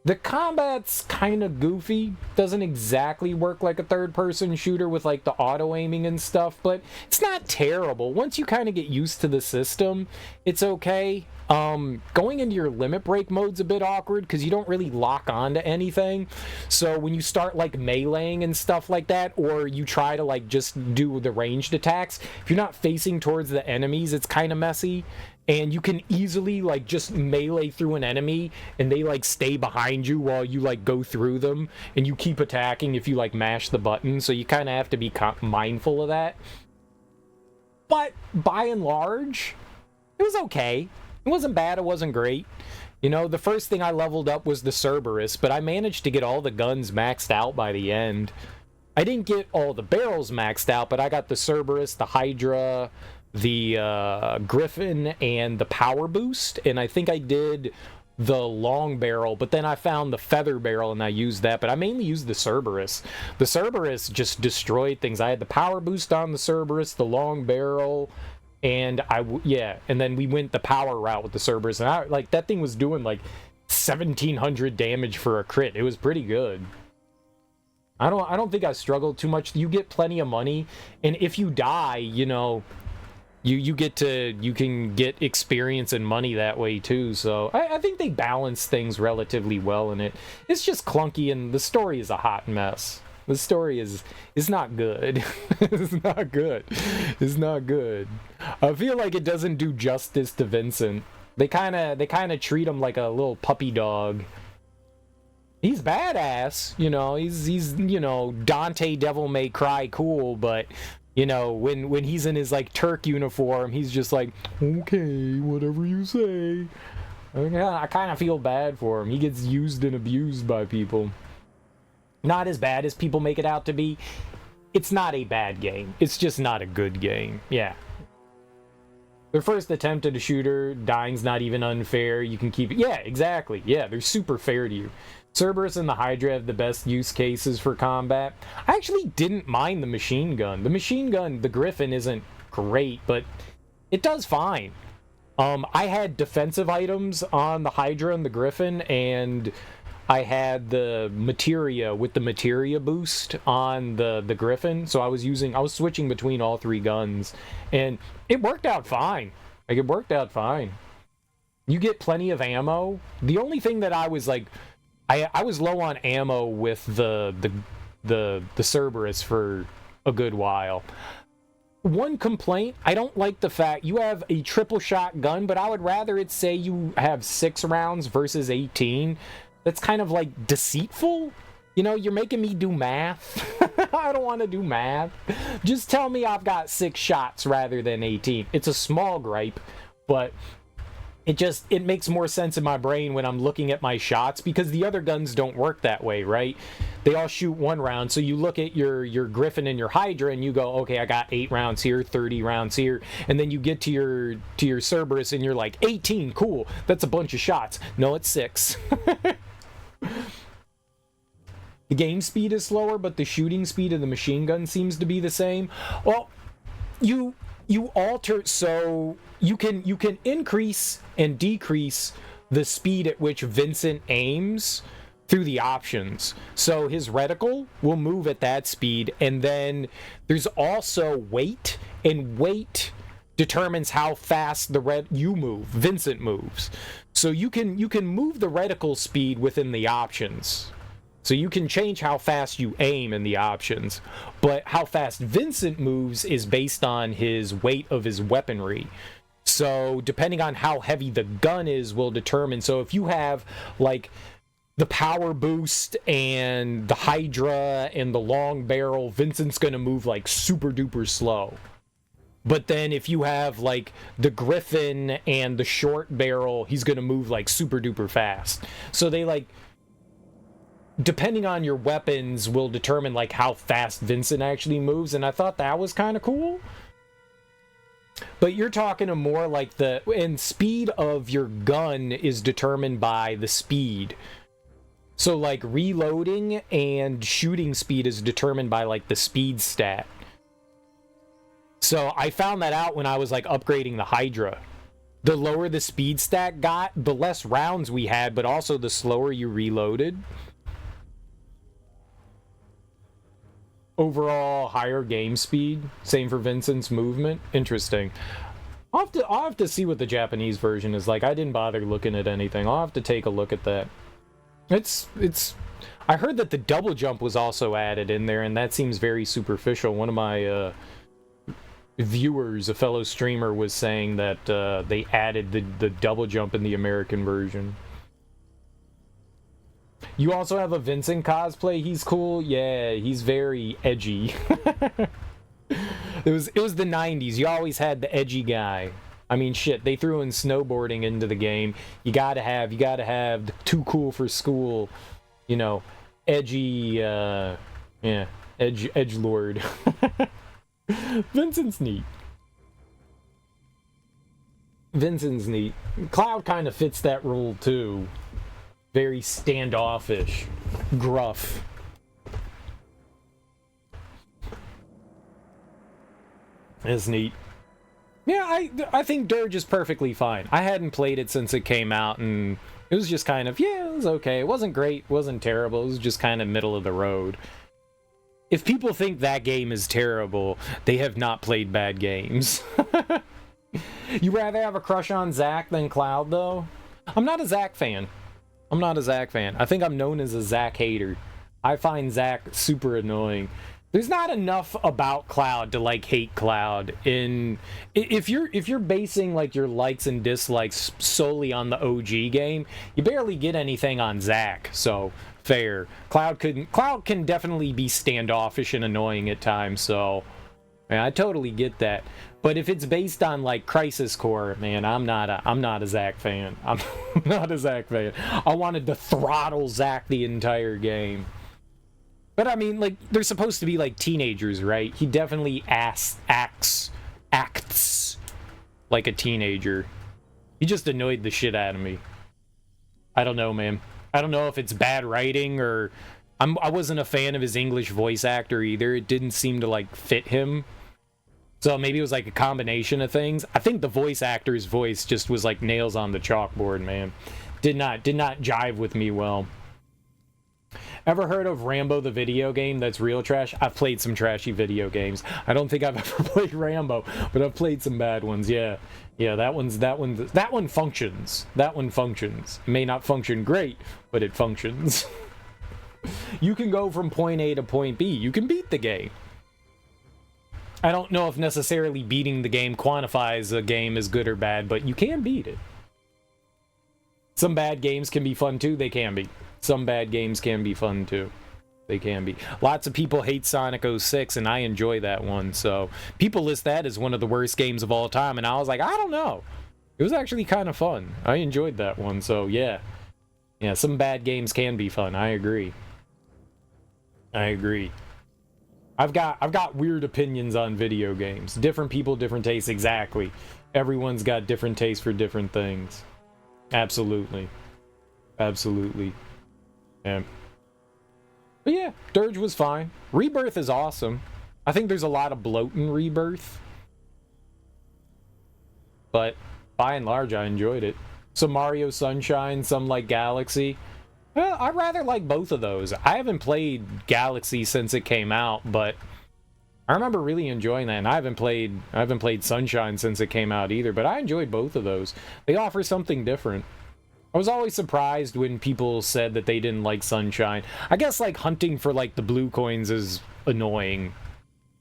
Speaker 1: The combat's kind of goofy. Doesn't exactly work like a third-person shooter with like the auto-aiming and stuff, but it's not terrible. Once you kind of get used to the system, it's okay. Going into your limit break mode's a bit awkward because you don't really lock on to anything. So when you start like meleeing and stuff like that, or you try to like just do the ranged attacks, if you're not facing towards the enemies, it's kind of messy. And you can easily like just melee through an enemy and they like stay behind you while you like go through them, and you keep attacking if you like mash the button. So you kind of have to be mindful of that. But by and large, it was okay. It wasn't bad, it wasn't great. You know, the first thing I leveled up was the Cerberus, but I managed to get all the guns maxed out by the end. I didn't get all the barrels maxed out, but I got the Cerberus, the Hydra, the Griffin, and the Power Boost, and I think I did the long barrel, but then I found the feather barrel and I used that, but I mainly used the Cerberus. The Cerberus just destroyed things. I had the Power Boost on the Cerberus, the long barrel, and and then we went the power route with the Cerberus, and I like that thing was doing like 1700 damage for a crit. It was pretty good. I don't think I struggled too much. You get plenty of money, and if you die, you know, you can get experience and money that way too. So I think they balance things relatively well in it. It's just clunky, and the story is a hot mess. The story is not good. It's not good. It's not good. I feel like it doesn't do justice to Vincent. They kind of treat him like a little puppy dog. He's badass, you know. He's you know, Dante Devil May Cry cool, but you know, when he's in his like Turk uniform, he's just like, okay, whatever you say. I kind of feel bad for him. He gets used and abused by people. Not as bad as people make it out to be. It's not a bad game. It's just not a good game. Yeah. Their first attempt at a shooter, dying's not even unfair. You can keep it. Yeah, exactly. Yeah, they're super fair to you. Cerberus and the Hydra have the best use cases for combat. I actually didn't mind the machine gun. The machine gun, the Griffin, isn't great, but it does fine. I had defensive items on the Hydra and the Griffin, and I had the materia with the materia boost on the Griffin, so I was switching between all three guns, and it worked out fine. Like, it worked out fine. You get plenty of ammo. The only thing that I was like, I was low on ammo with the Cerberus for a good while. One complaint, I don't like the fact you have a triple shot gun, but I would rather it say you have 6 rounds versus 18. That's kind of like deceitful. You know, you're making me do math. I don't want to do math. Just tell me I've got 6 shots rather than 18. It's a small gripe, but it makes more sense in my brain when I'm looking at my shots, because the other guns don't work that way, right? They all shoot 1 round, so you look at your Griffin and your Hydra and you go, okay, I got 8 rounds here, 30 rounds here, and then you get to your Cerberus and you're like, 18, cool, that's a bunch of shots. No, it's 6. The game speed is slower, but the shooting speed of the machine gun seems to be the same. Well, you alter, so you can increase and decrease the speed at which Vincent aims through the options. So his reticle will move at that speed, and then there's also weight, and weight determines how fast you move. Vincent moves. So you can move the reticle speed within the options. So you can change how fast you aim in the options, but how fast Vincent moves is based on his weight of his weaponry. So depending on how heavy the gun is will determine. So if you have like the power boost and the Hydra and the long barrel, Vincent's going to move like super duper slow. But then if you have like the Griffin and the short barrel, he's going to move like super duper fast. So they like, depending on your weapons will determine like how fast Vincent actually moves, and I thought that was kind of cool. But you're talking to more like and speed of your gun is determined by the speed. So like reloading and shooting speed is determined by like the speed stat. So I found that out when I was like upgrading the Hydra. The lower the speed stat got, the less rounds we had, but also the slower you reloaded. Overall higher game speed, same for Vincent's movement. Interesting. I'll have to see what the Japanese version is like. I didn't bother looking at anything. I'll have to take a look at that. I heard that the double jump was also added in there, and that seems very superficial. One of my viewers, a fellow streamer, was saying that they added the double jump in the American version. You also have a Vincent cosplay. He's cool. Yeah, he's very edgy. It was the 90s. You always had the edgy guy. I mean, shit, they threw in snowboarding into the game. You gotta have the too cool for school, you know, edgy, edgelord. Vincent's neat. Cloud kind of fits that role too. Very standoffish, gruff. It's neat. Yeah, I think Dirge is perfectly fine. I hadn't played it since it came out, and it was just kind of, yeah, it was okay. It wasn't great, wasn't terrible. It was just kind of middle of the road. If people think that game is terrible, they have not played bad games. You rather have a crush on Zack than Cloud, though? I'm not a Zack fan. I think I'm known as a Zack hater. I find Zack super annoying. There's not enough about Cloud to like hate Cloud. If you're basing like your likes and dislikes solely on the OG game, you barely get anything on Zack. So fair. Cloud can definitely be standoffish and annoying at times. So yeah, I totally get that. But if it's based on like Crisis Core, man, I'm not a Zack fan. I'm not a Zack fan. I wanted to throttle Zack the entire game. But I mean, like, they're supposed to be like teenagers, right? He definitely acts like a teenager. He just annoyed the shit out of me. I don't know, man. I don't know if it's bad writing or I wasn't a fan of his English voice actor either. It didn't seem to like fit him. So maybe it was like a combination of things. I think the voice actor's voice just was like nails on the chalkboard, man. Did not jive with me well. Ever heard of Rambo the video game that's real trash? I've played some trashy video games. I don't think I've ever played Rambo, but I've played some bad ones. Yeah, that one functions. That one functions. It may not function great, but it functions. You can go from point A to point B. You can beat the game. I don't know if necessarily beating the game quantifies a game as good or bad, but you can beat it. Some bad games can be fun too. They can be. Some bad games can be fun too. They can be. Lots of people hate Sonic 06, and I enjoy that one. So people list that as one of the worst games of all time, and I was like, I don't know. It was actually kind of fun. I enjoyed that one. So yeah, some bad games can be fun. I agree. I've got weird opinions on video games. Different people, different tastes. Exactly. Everyone's got different tastes for different things. Absolutely. Yeah. But yeah, Dirge was fine. Rebirth is awesome. I think there's a lot of bloat in Rebirth. But by and large, I enjoyed it. Some Mario Sunshine, some like Galaxy. Well, I rather like both of those. I haven't played Galaxy since it came out, but I remember really enjoying that. And I haven't played Sunshine since it came out either, but I enjoyed both of those. They offer something different. I was always surprised when people said that they didn't like Sunshine. I guess like hunting for like the blue coins is annoying.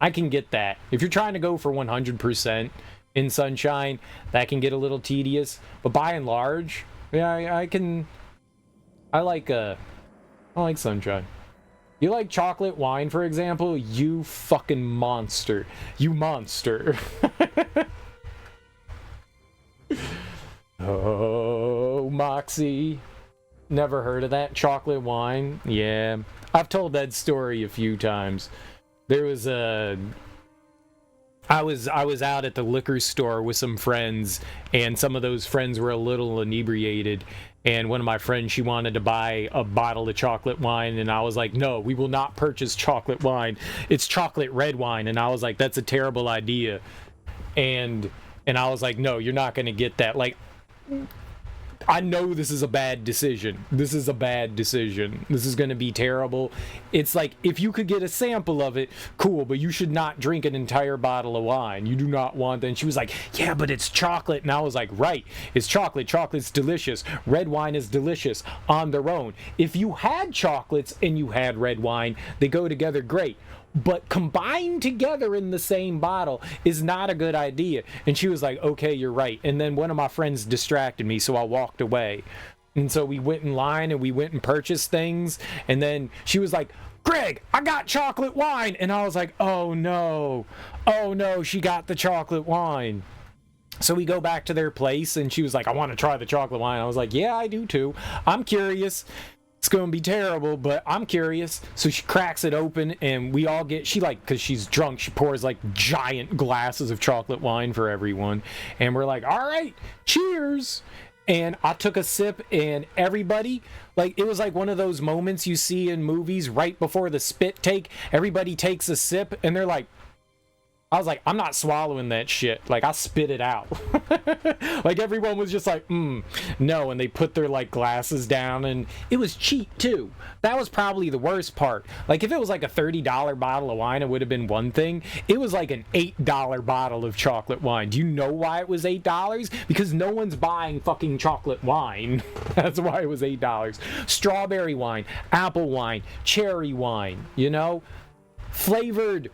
Speaker 1: I can get that. If you're trying to go for 100% in Sunshine, that can get a little tedious. But by and large, yeah, I like Sunshine. You like chocolate wine, for example? You fucking monster. You monster. Oh, Moxie. Never heard of that. Chocolate wine? Yeah. I've told that story a few times. There was I was out at the liquor store with some friends, and some of those friends were a little inebriated. And one of my friends, she wanted to buy a bottle of chocolate wine, and I was like, no, we will not purchase chocolate wine. It's chocolate red wine. And I was like, that's a terrible idea. And I was like, no, you're not going to get that. Like, I know this is a bad decision. This is going to be terrible. It's like, if you could get a sample of it, cool, but you should not drink an entire bottle of wine. You do not want that. And she was like, yeah, but it's chocolate. And I was like, right, it's chocolate. Chocolate's delicious. Red wine is delicious on their own. If you had chocolates and you had red wine, they go together great. But combined together in the same bottle is not a good idea. And she was like, okay, you're right. And then one of my friends distracted me, so I walked away. And so we went in line and we went and purchased things. And then she was like, Greg, I got chocolate wine. And I was like, oh no, she got the chocolate wine. So we go back to their place and she was like, I want to try the chocolate wine. I was like, yeah, I do too. I'm curious. It's going to be terrible, but I'm curious. So she cracks it open and we all get, because she's drunk, she pours like giant glasses of chocolate wine for everyone. And we're like, all right, cheers. And I took a sip and everybody, like, it was like one of those moments you see in movies right before the spit take. Everybody takes a sip and they're like, I was like, I'm not swallowing that shit. Like, I spit it out. Like, everyone was just like, no. And they put their, like, glasses down. And it was cheap, too. That was probably the worst part. Like, if it was, like, a $30 bottle of wine, it would have been one thing. It was, like, an $8 bottle of chocolate wine. Do you know why it was $8? Because no one's buying fucking chocolate wine. That's why it was $8. Strawberry wine, apple wine, cherry wine, you know? Flavored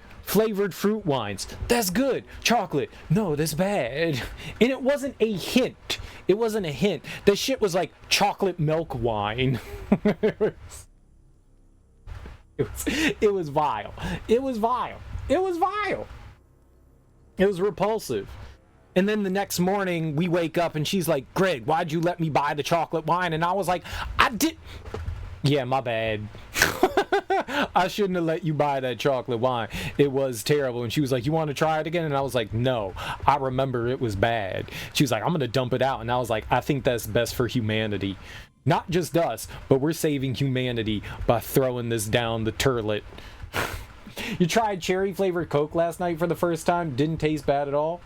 Speaker 1: fruit wines. That's good. Chocolate. No, that's bad. And it wasn't a hint. That shit was like chocolate milk wine. It was vile. It was repulsive. And then the next morning we wake up and she's like, Greg, why'd you let me buy the chocolate wine? And I was like, yeah, my bad. I shouldn't have let you buy that chocolate wine. It was terrible. And she was like, you want to try it again? And I was like, no, I remember it was bad. She was like, I'm going to dump it out. And I was like, I think that's best for humanity. Not just us, but we're saving humanity by throwing this down the turlet. You tried cherry flavored Coke last night for the first time? Didn't taste bad at all?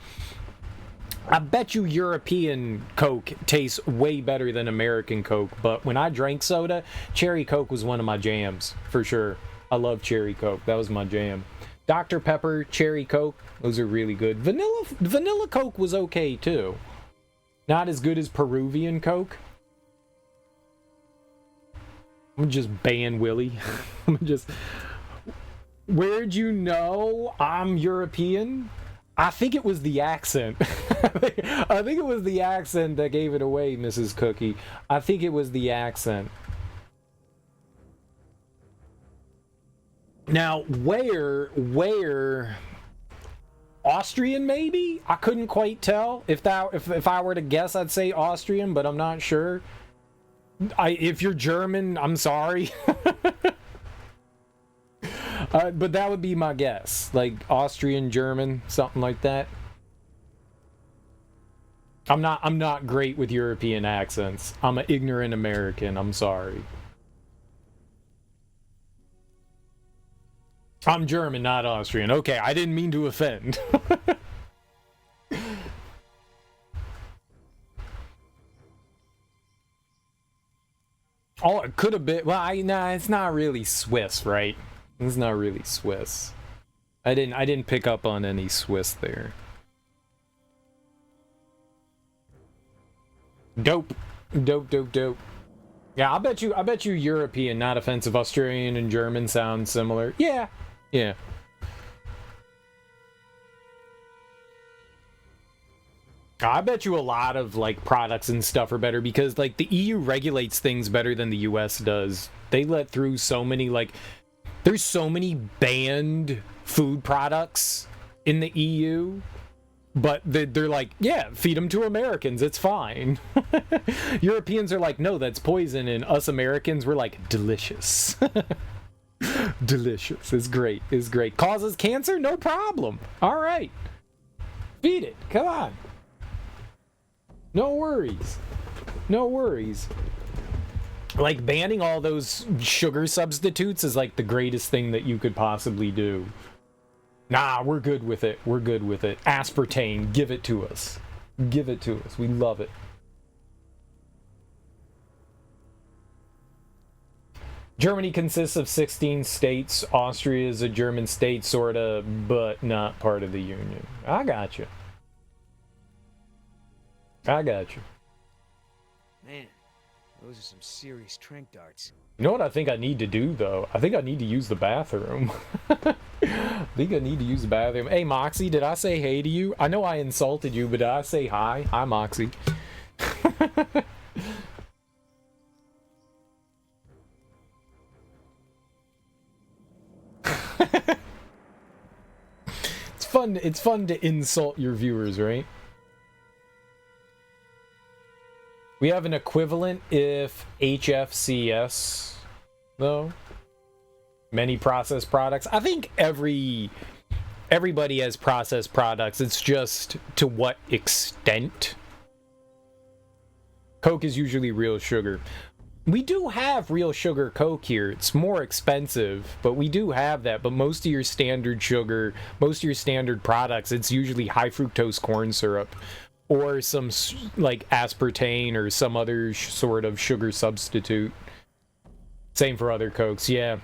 Speaker 1: I bet you European Coke tastes way better than American Coke, but when I drank soda, cherry Coke was one of my jams, for sure. I love cherry Coke. That was my jam. Dr. Pepper, cherry Coke, those are really good. Vanilla Coke was okay, too. Not as good as Peruvian Coke. I'm just ban Willie. Where'd you know I'm European? I think it was the accent. I think it was the accent that gave it away, Mrs. Cookie. I think it was the accent. Now, where Austrian maybe? I couldn't quite tell. If I were to guess, I'd say Austrian, but I'm not sure. If you're German, I'm sorry. But that would be my guess. Like Austrian, German, something like that. I'm not great with European accents. I'm an ignorant American. I'm sorry. I'm German, not Austrian. Okay, I didn't mean to offend. Oh, it could have been. Well, nah, it's not really Swiss, right? It's not really Swiss. I didn't pick up on any Swiss there. Dope. Dope. Yeah, I bet you European, not offensive. Australian and German sound similar. Yeah. I bet you a lot of like products and stuff are better because like the EU regulates things better than the US does. They let through so many like there's so many banned food products in the EU, but they're like, yeah, feed them to Americans, it's fine. Europeans are like, no, that's poison, and us Americans, we're like, delicious. Delicious. It's great. Causes cancer? No problem. All right. Feed it. Come on. No worries. Like, banning all those sugar substitutes is like the greatest thing that you could possibly do. Nah, we're good with it. Aspartame, give it to us. We love it. Germany consists of 16 states. Austria is a German state, sorta, but not part of the Union. I got you.
Speaker 12: Man, those are some serious trank darts.
Speaker 1: You know what I think I need to do, though? I think I need to use the bathroom. Hey, Moxie, did I say hey to you? I know I insulted you, but did I say hi? Hi, Moxie. It's fun to insult your viewers, right? We have an equivalent if HFCS, though. Many processed products. I think everybody has processed products. It's just to what extent. Coke is usually real sugar. We do have real sugar Coke here. It's more expensive, but we do have that. But most of your standard sugar, most of your standard products, it's usually high fructose corn syrup or some like aspartame or some other sort of sugar substitute. Same for other Cokes, yeah.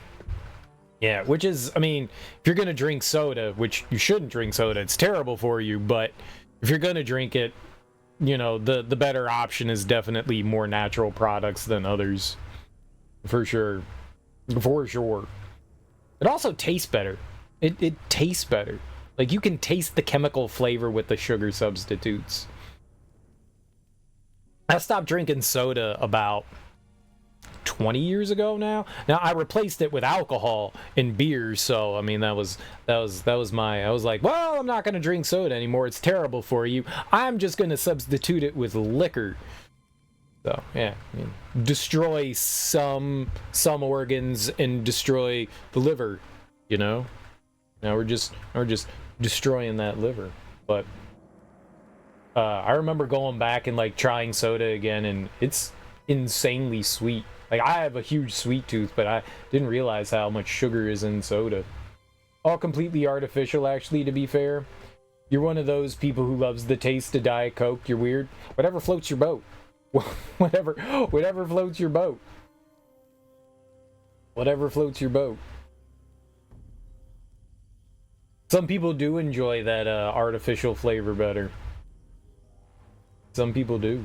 Speaker 1: Yeah, which is, I mean, if you're going to drink soda, which you shouldn't drink soda, it's terrible for you, but if you're going to drink it, you know, the better option is definitely more natural products than others. For sure. It also tastes better. It tastes better. Like, you can taste the chemical flavor with the sugar substitutes. I stopped drinking soda about 20 years ago now. Now I replaced it with alcohol and beer, so I mean that was my, I was like, well, I'm not going to drink soda anymore. It's terrible for you. I'm just going to substitute it with liquor. So, yeah, I mean, destroy some organs and destroy the liver, you know? Now we're just destroying that liver. But I remember going back and like trying soda again, and it's insanely sweet. Like, I have a huge sweet tooth, but I didn't realize how much sugar is in soda. All completely artificial, actually, to be fair. You're one of those people who loves the taste of Diet Coke. You're weird. Whatever floats your boat. Whatever floats your boat. Whatever floats your boat. Some people do enjoy that artificial flavor better. Some people do.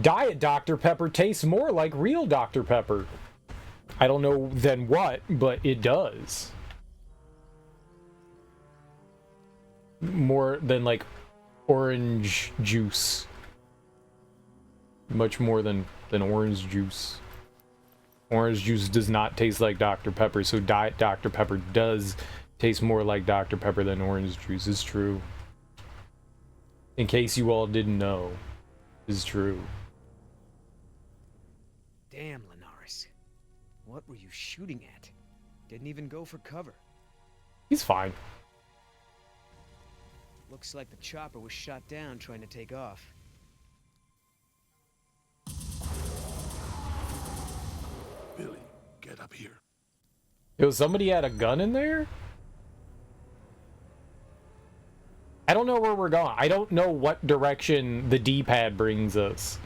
Speaker 1: Diet Dr. Pepper tastes more like real Dr. Pepper. I don't know then what, but it does. More than like orange juice. Much more than orange juice. Orange juice does not taste like Dr. Pepper, so Diet Dr. Pepper does taste more like Dr. Pepper than orange juice. It's true. In case you all didn't know, it's true.
Speaker 12: Damn, Linares. What were you shooting at? Didn't even go for cover.
Speaker 1: He's fine.
Speaker 12: Looks like the chopper was shot down trying to take off.
Speaker 6: Billy, get up here.
Speaker 1: Yo, somebody had a gun in there? I don't know where we're going. I don't know what direction the D-pad brings us.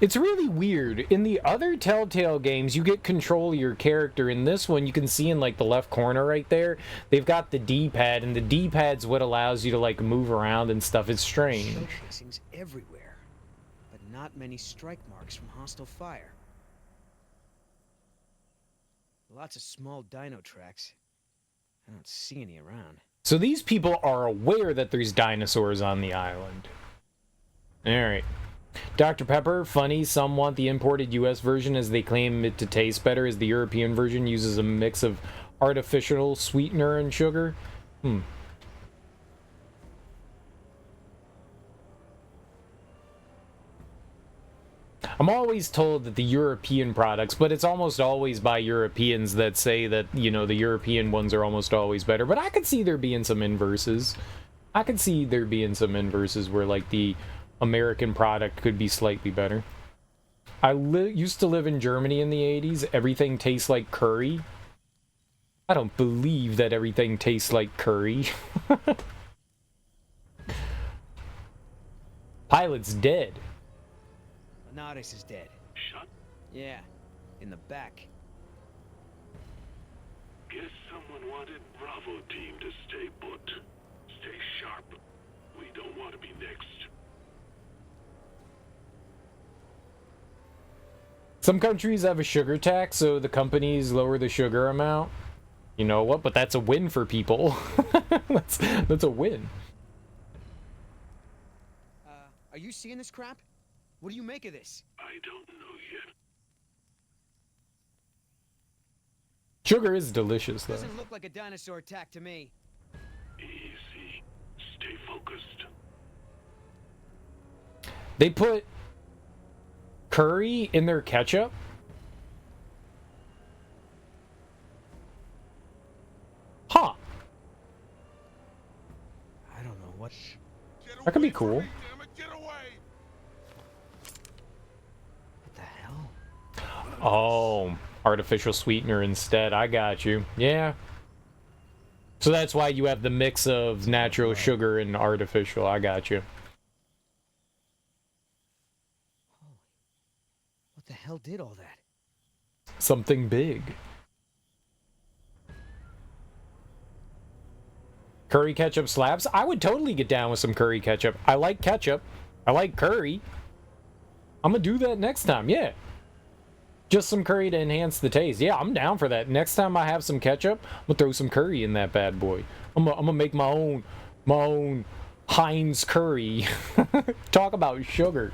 Speaker 1: It's really weird. In the other Telltale games, you get control of your character. In this one, you can see in like the left corner right there, they've got the D-pad, and the D-pad's what allows you to like move around and stuff. It's strange.
Speaker 12: Shell casings everywhere, but not many strike marks from hostile fire. Lots of small dino tracks. I don't see any around.
Speaker 1: So these people are aware that there's dinosaurs on the island. Alright. Dr. Pepper, funny, some want the imported US version as they claim it to taste better, as the European version uses a mix of artificial sweetener and sugar. I'm always told that the European products, but it's almost always by Europeans that say that, you know, the European ones are almost always better. But I could see there being some inverses. I could see there being some inverses where, like, the American product could be slightly better. I used to live in Germany in the 80s. Everything tastes like curry. I don't believe that everything tastes like curry. Pilot's dead.
Speaker 12: Linares is dead.
Speaker 6: Shut.
Speaker 12: Yeah, in the back.
Speaker 6: Guess someone wanted Bravo team to stay put. Stay sharp. We don't want to be next.
Speaker 1: Some countries have a sugar tax, so the companies lower the sugar amount. You know what? But that's a win for people. that's a win.
Speaker 12: Are you seeing this crap? What do you make of this?
Speaker 6: I don't know yet.
Speaker 1: Sugar is delicious, though.
Speaker 12: Doesn't look like a dinosaur attack to me.
Speaker 6: Easy. Stay focused.
Speaker 1: They put curry in their ketchup? Huh.
Speaker 12: I don't know what.
Speaker 1: That could be cool.
Speaker 12: What the hell?
Speaker 1: Oh, artificial sweetener instead. I got you. Yeah. So that's why you have the mix of natural sugar and artificial. I got you.
Speaker 12: What the hell did all that?
Speaker 1: Something big. Curry ketchup slaps? I would totally get down with some curry ketchup. I like ketchup. I like curry. I'm gonna do that next time, yeah. Just some curry to enhance the taste. Yeah, I'm down for that. Next time I have some ketchup, I'm gonna throw some curry in that bad boy. I'm gonna make my own Heinz curry. Talk about sugar.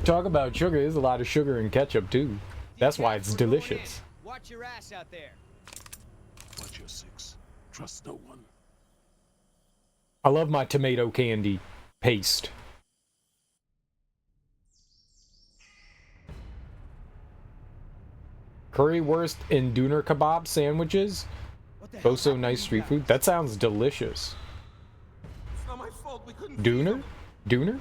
Speaker 1: Talk about sugar. There's a lot of sugar in ketchup too. That's why it's delicious.
Speaker 12: Watch your ass out there.
Speaker 6: Watch your six. Trust no one.
Speaker 1: I love my tomato candy paste. Currywurst and doner kebab sandwiches. Both so nice street food. That sounds delicious.
Speaker 11: It's not my fault. We couldn't.
Speaker 1: Doner? Doner?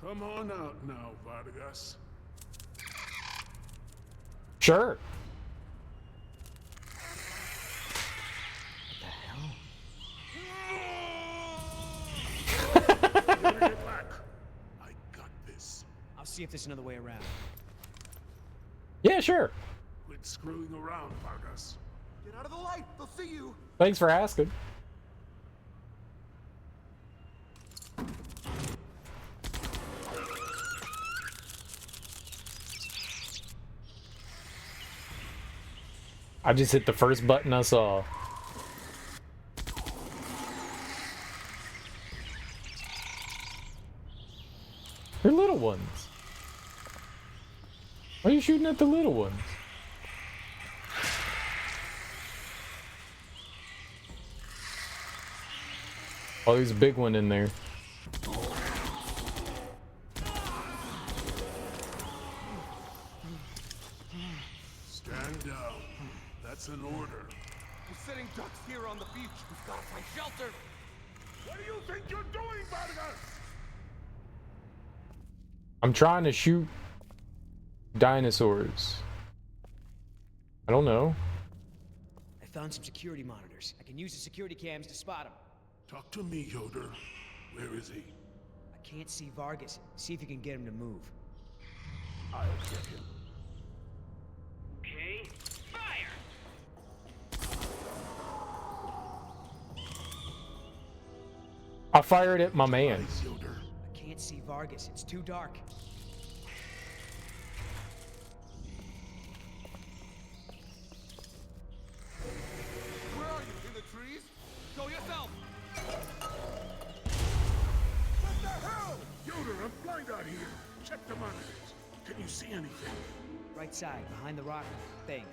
Speaker 6: Come on out now, Vargas.
Speaker 1: Sure.
Speaker 6: I got this.
Speaker 12: I'll see if there's another way around.
Speaker 1: Yeah, sure.
Speaker 6: Quit screwing around, Vargas.
Speaker 11: Get out of the light. They'll see you.
Speaker 1: Thanks for asking. I just hit the first button I saw. They're little ones. Why are you shooting at the little ones? Oh, there's a big one in there.
Speaker 6: Stand down. That's an order.
Speaker 11: We're setting ducks here on the beach. We've got to find shelter.
Speaker 6: What do you think you're doing, Vargas?
Speaker 1: I'm trying to shoot dinosaurs. I don't know.
Speaker 12: I found some security monitors. I can use the security cams to spot them.
Speaker 6: Talk to me, Yoder. Where is he?
Speaker 12: I can't see Vargas. See if you can get him to move.
Speaker 6: I'll get him.
Speaker 9: Okay, fire!
Speaker 1: I fired at my man.
Speaker 6: Nice, Yoder.
Speaker 12: I can't see Vargas. It's too dark.
Speaker 11: Where are you? In the trees? Go yourself!
Speaker 6: What the hell? Yoder, I'm blind out here. Check the monitors. Can you see anything?
Speaker 12: Right side, behind the rock thing.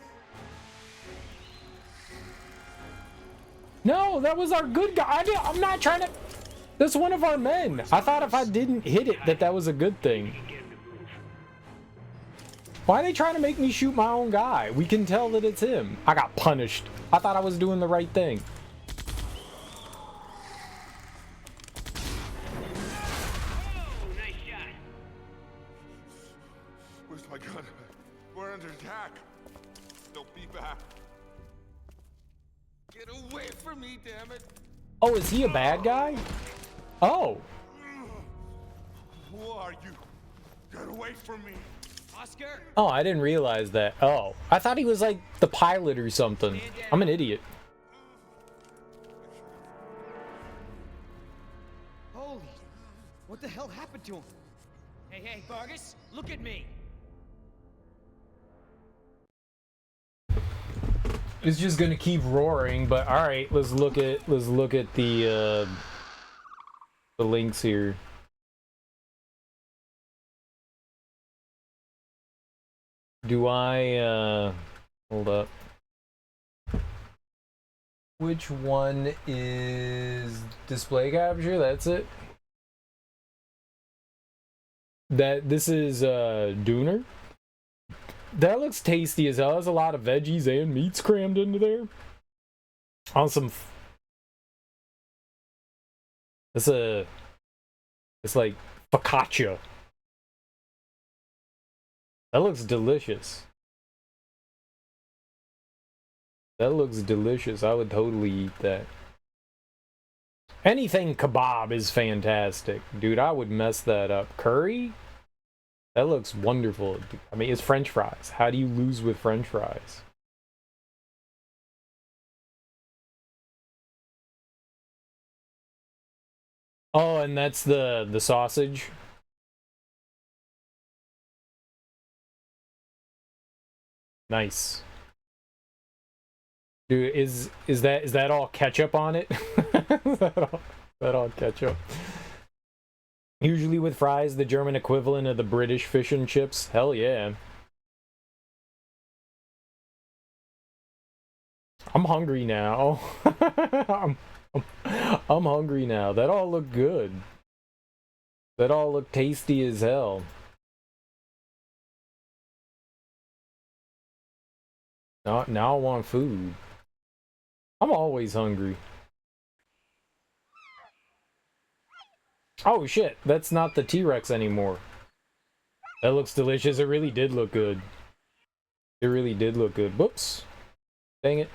Speaker 1: No, that was our good guy. I'm not trying to... That's one of our men. I thought if I didn't hit it, that was a good thing. Why are they trying to make me shoot my own guy? We can tell that it's him. I got punished. I thought I was doing the right thing.
Speaker 11: Where's my gun? We're under attack. They'll be back. Get away from me, damn it!
Speaker 1: Oh, is he a bad guy? Oh.
Speaker 11: Who are you? Get away from me!
Speaker 12: Oscar!
Speaker 1: Oh, I didn't realize that. Oh, I thought he was like the pilot or something. I'm an idiot.
Speaker 12: Holy... What the hell happened to him? Hey, hey, Vargas, look at me!
Speaker 1: It's just gonna keep roaring, but all right, let's look at the links here. Do I hold up? Which one is display capture? That's it. This is Dooner. That looks tasty as hell. There's a lot of veggies and meats crammed into there. On some... It's like focaccia. That looks delicious. That looks delicious. I would totally eat that. Anything kebab is fantastic. Dude, I would mess that up. Curry? That looks wonderful. I mean, it's French fries. How do you lose with French fries? Oh, and that's the sausage. Nice. Dude, is that all ketchup on it? Is that all ketchup? Usually with fries, the German equivalent of the British fish and chips. Hell yeah. I'm hungry now. I'm hungry now. That all looked good. That all looked tasty as hell. Now I want food. I'm always hungry. Oh shit, that's not the T-Rex anymore. That looks delicious. It really did look good. It really did look good. Whoops. Dang it.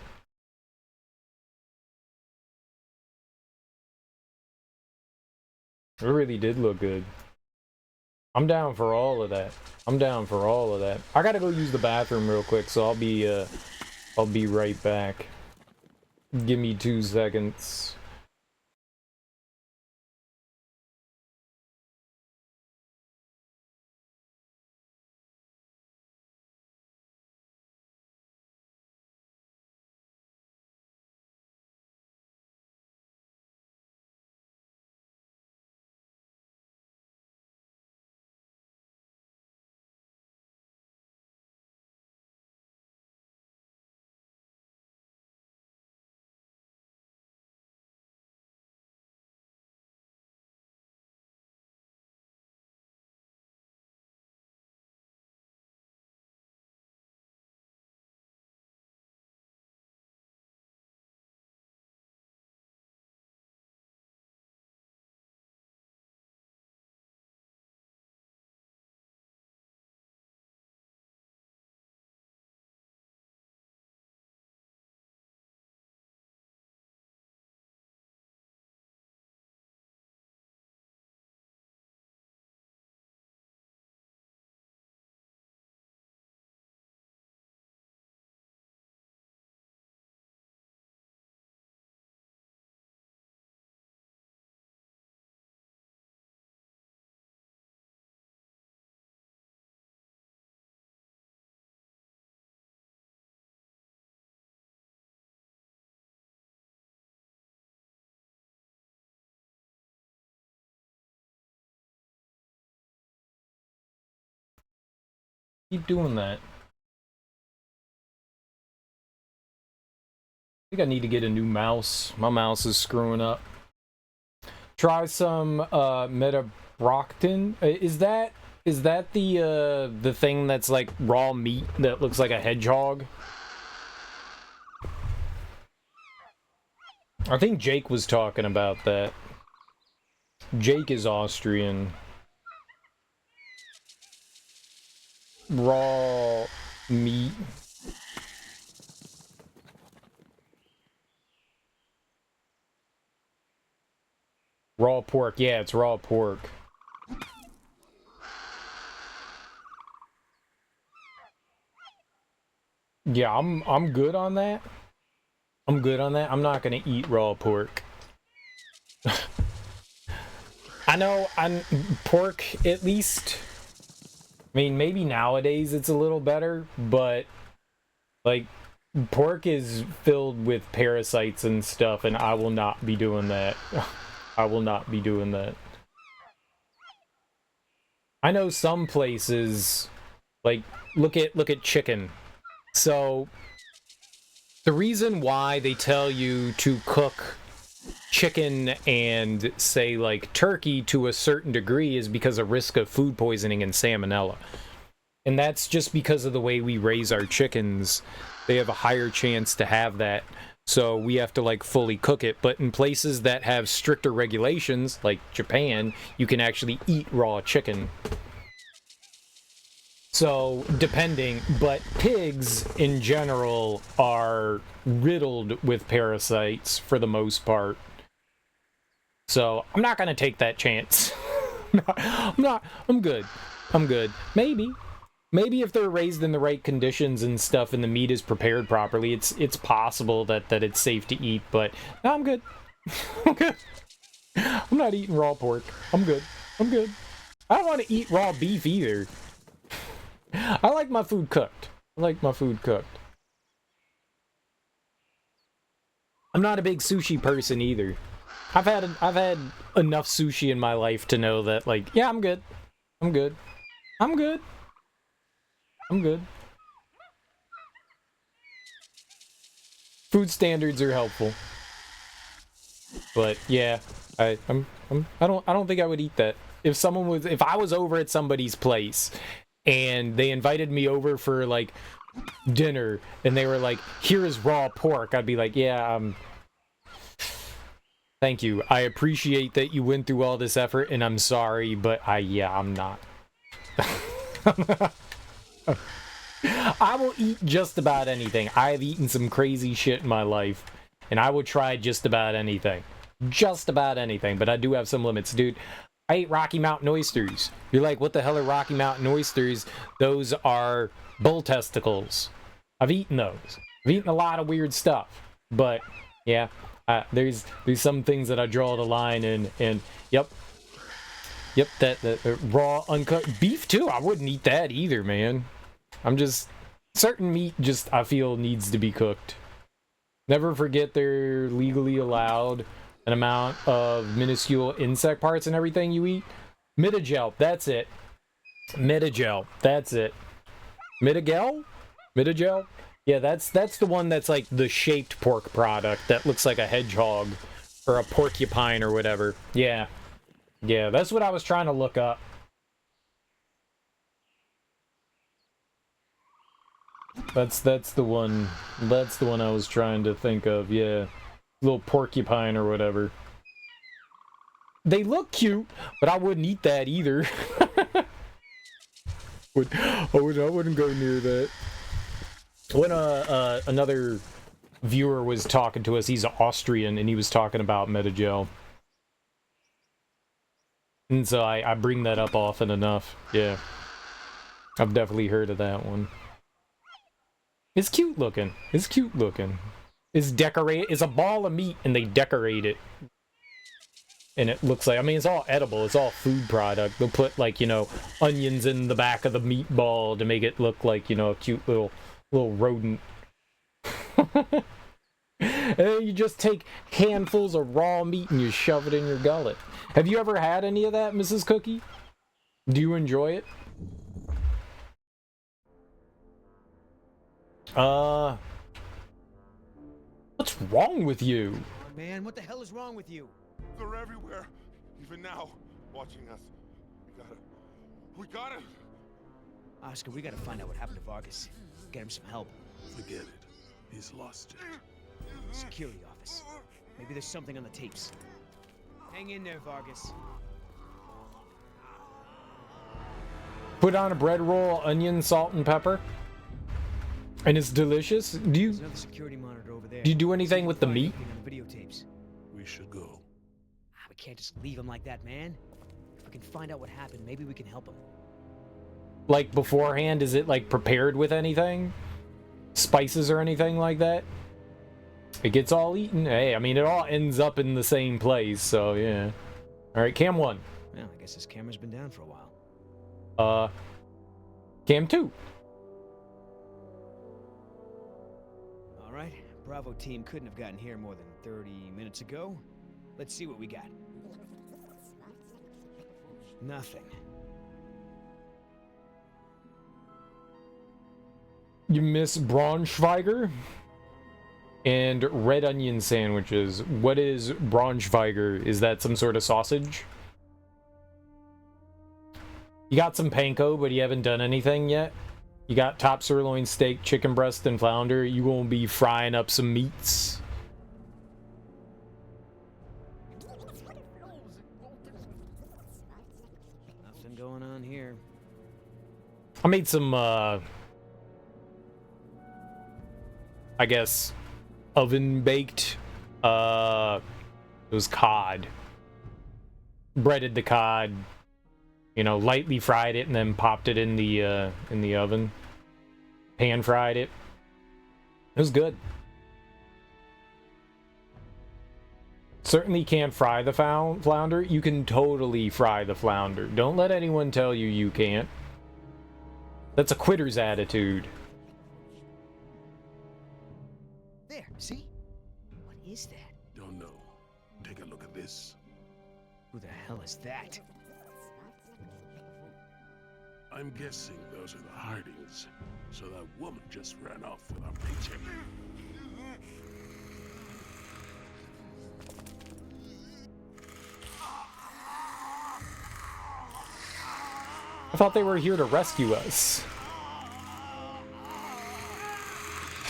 Speaker 1: It really did look good. I'm down for all of that. I'm down for all of that. I gotta go use the bathroom real quick, so I'll be right back. Give me 2 seconds. Keep doing that. I think I need to get a new mouse. My mouse is screwing up. Try some metabroctin. Is that the thing that's like raw meat that looks like a hedgehog? I think Jake was talking about that. Jake is Austrian. Raw meat. Raw pork. Yeah, it's raw pork. Yeah, I'm good on that. I'm good on that. I'm not gonna eat raw pork. I know pork at least. I mean, maybe nowadays it's a little better, but like pork is filled with parasites and stuff, and I will not be doing that. I will not be doing that. I know some places, like look at chicken. So the reason why they tell you to cook chicken and say like turkey to a certain degree is because of risk of food poisoning and salmonella. And that's just because of the way we raise our chickens. They have a higher chance to have that. So we have to like fully cook it. But in places that have stricter regulations, like Japan, you can actually eat raw chicken. So, depending, but pigs in general are riddled with parasites for the most part. So, I'm not gonna take that chance. I'm good. I'm good. Maybe if they're raised in the right conditions and stuff and the meat is prepared properly, it's possible that it's safe to eat, but no, I'm good. I'm good. I'm not eating raw pork. I'm good. I'm good. I don't want to eat raw beef either. I like my food cooked. I like my food cooked. I'm not a big sushi person either. I've had enough sushi in my life to know that, like, yeah, I'm good. I'm good. I'm good. I'm good. Food standards are helpful. But yeah, I don't think I would eat that. If I was over at somebody's place and they invited me over for like dinner and they were like, here is raw pork, I'd be like, yeah, thank you. I appreciate that you went through all this effort and I'm sorry, but I'm not. I will eat just about anything. I have eaten some crazy shit in my life and I will try just about anything. Just about anything, but I do have some limits, dude. I ate Rocky Mountain oysters. You're like, what the hell are Rocky Mountain oysters? Those are bull testicles. I've eaten those. I've eaten a lot of weird stuff. But, yeah, there's some things that I draw the line in, and, yep, that raw, uncut beef, too. I wouldn't eat that either, man. Certain meat just, I feel, needs to be cooked. Never forget they're legally allowed an amount of minuscule insect parts and everything you eat. Mitagel, that's it. Mitagel, that's it. Mitagel? Mitagel? Yeah, that's the one that's like the shaped pork product that looks like a hedgehog or a porcupine or whatever. Yeah. Yeah, that's what I was trying to look up. That's the one. That's the one I was trying to think of. Yeah. Little porcupine or whatever. They look cute, but I wouldn't eat that either. I wouldn't go near that. When another viewer was talking to us, he's Austrian, and he was talking about Metagel. And so I bring that up often enough. Yeah. I've definitely heard of that one. It's cute looking. It's cute looking. It's a ball of meat and they decorate it. And it looks like, I mean, it's all edible. It's all food product. They'll put like, onions in the back of the meatball to make it look like, a cute little rodent. And then you just take handfuls of raw meat and you shove it in your gullet. Have you ever had any of that, Mrs. Cookie? Do you enjoy it? What's wrong with you?
Speaker 12: Man, what the hell is wrong with you?
Speaker 6: They're everywhere. Even now, watching us. We gotta...
Speaker 12: Oscar, we gotta find out what happened to Vargas. Get him some help.
Speaker 6: Forget it. He's lost it.
Speaker 12: Security office. Maybe there's something on the tapes. Hang in there, Vargas.
Speaker 1: Put on a bread roll, onion, salt, and pepper. And it's delicious.
Speaker 12: There's another security monitor over there.
Speaker 1: Do you do anything with the meat?
Speaker 12: On the videotapes.
Speaker 6: We should go.
Speaker 12: We can't just leave him like that, man. If we can find out what happened, maybe we can help him.
Speaker 1: Like beforehand, is it like prepared with anything? Spices or anything like that? It gets all eaten. Hey, I mean, it all ends up in the same place, so yeah. Alright, cam 1.
Speaker 12: Well, I guess this camera's been down for a while.
Speaker 1: Cam 2.
Speaker 12: Alright, Bravo team couldn't have gotten here more than 30 minutes ago. Let's see what we got. Nothing.
Speaker 1: You miss Braunschweiger and red onion sandwiches. What is Braunschweiger? Is that some sort of sausage? You got some panko, but you haven't done anything yet. You got top sirloin steak, chicken breast, and flounder. You won't be frying up some meats.
Speaker 12: Nothing going on here.
Speaker 1: I made some, I guess, oven-baked, it was cod. Breaded the cod, you know, lightly fried it and then popped it in the oven. Pan-fried it. It was good. Certainly can't fry the flounder. You can totally fry the flounder. Don't let anyone tell you you can't. That's a quitter's attitude.
Speaker 12: There, see? What is that?
Speaker 6: Don't know. Take a look at this.
Speaker 12: Who the hell is that?
Speaker 6: I'm guessing those are the Hardings. So that woman just ran off with our paycheck.
Speaker 1: I thought they were here to rescue us.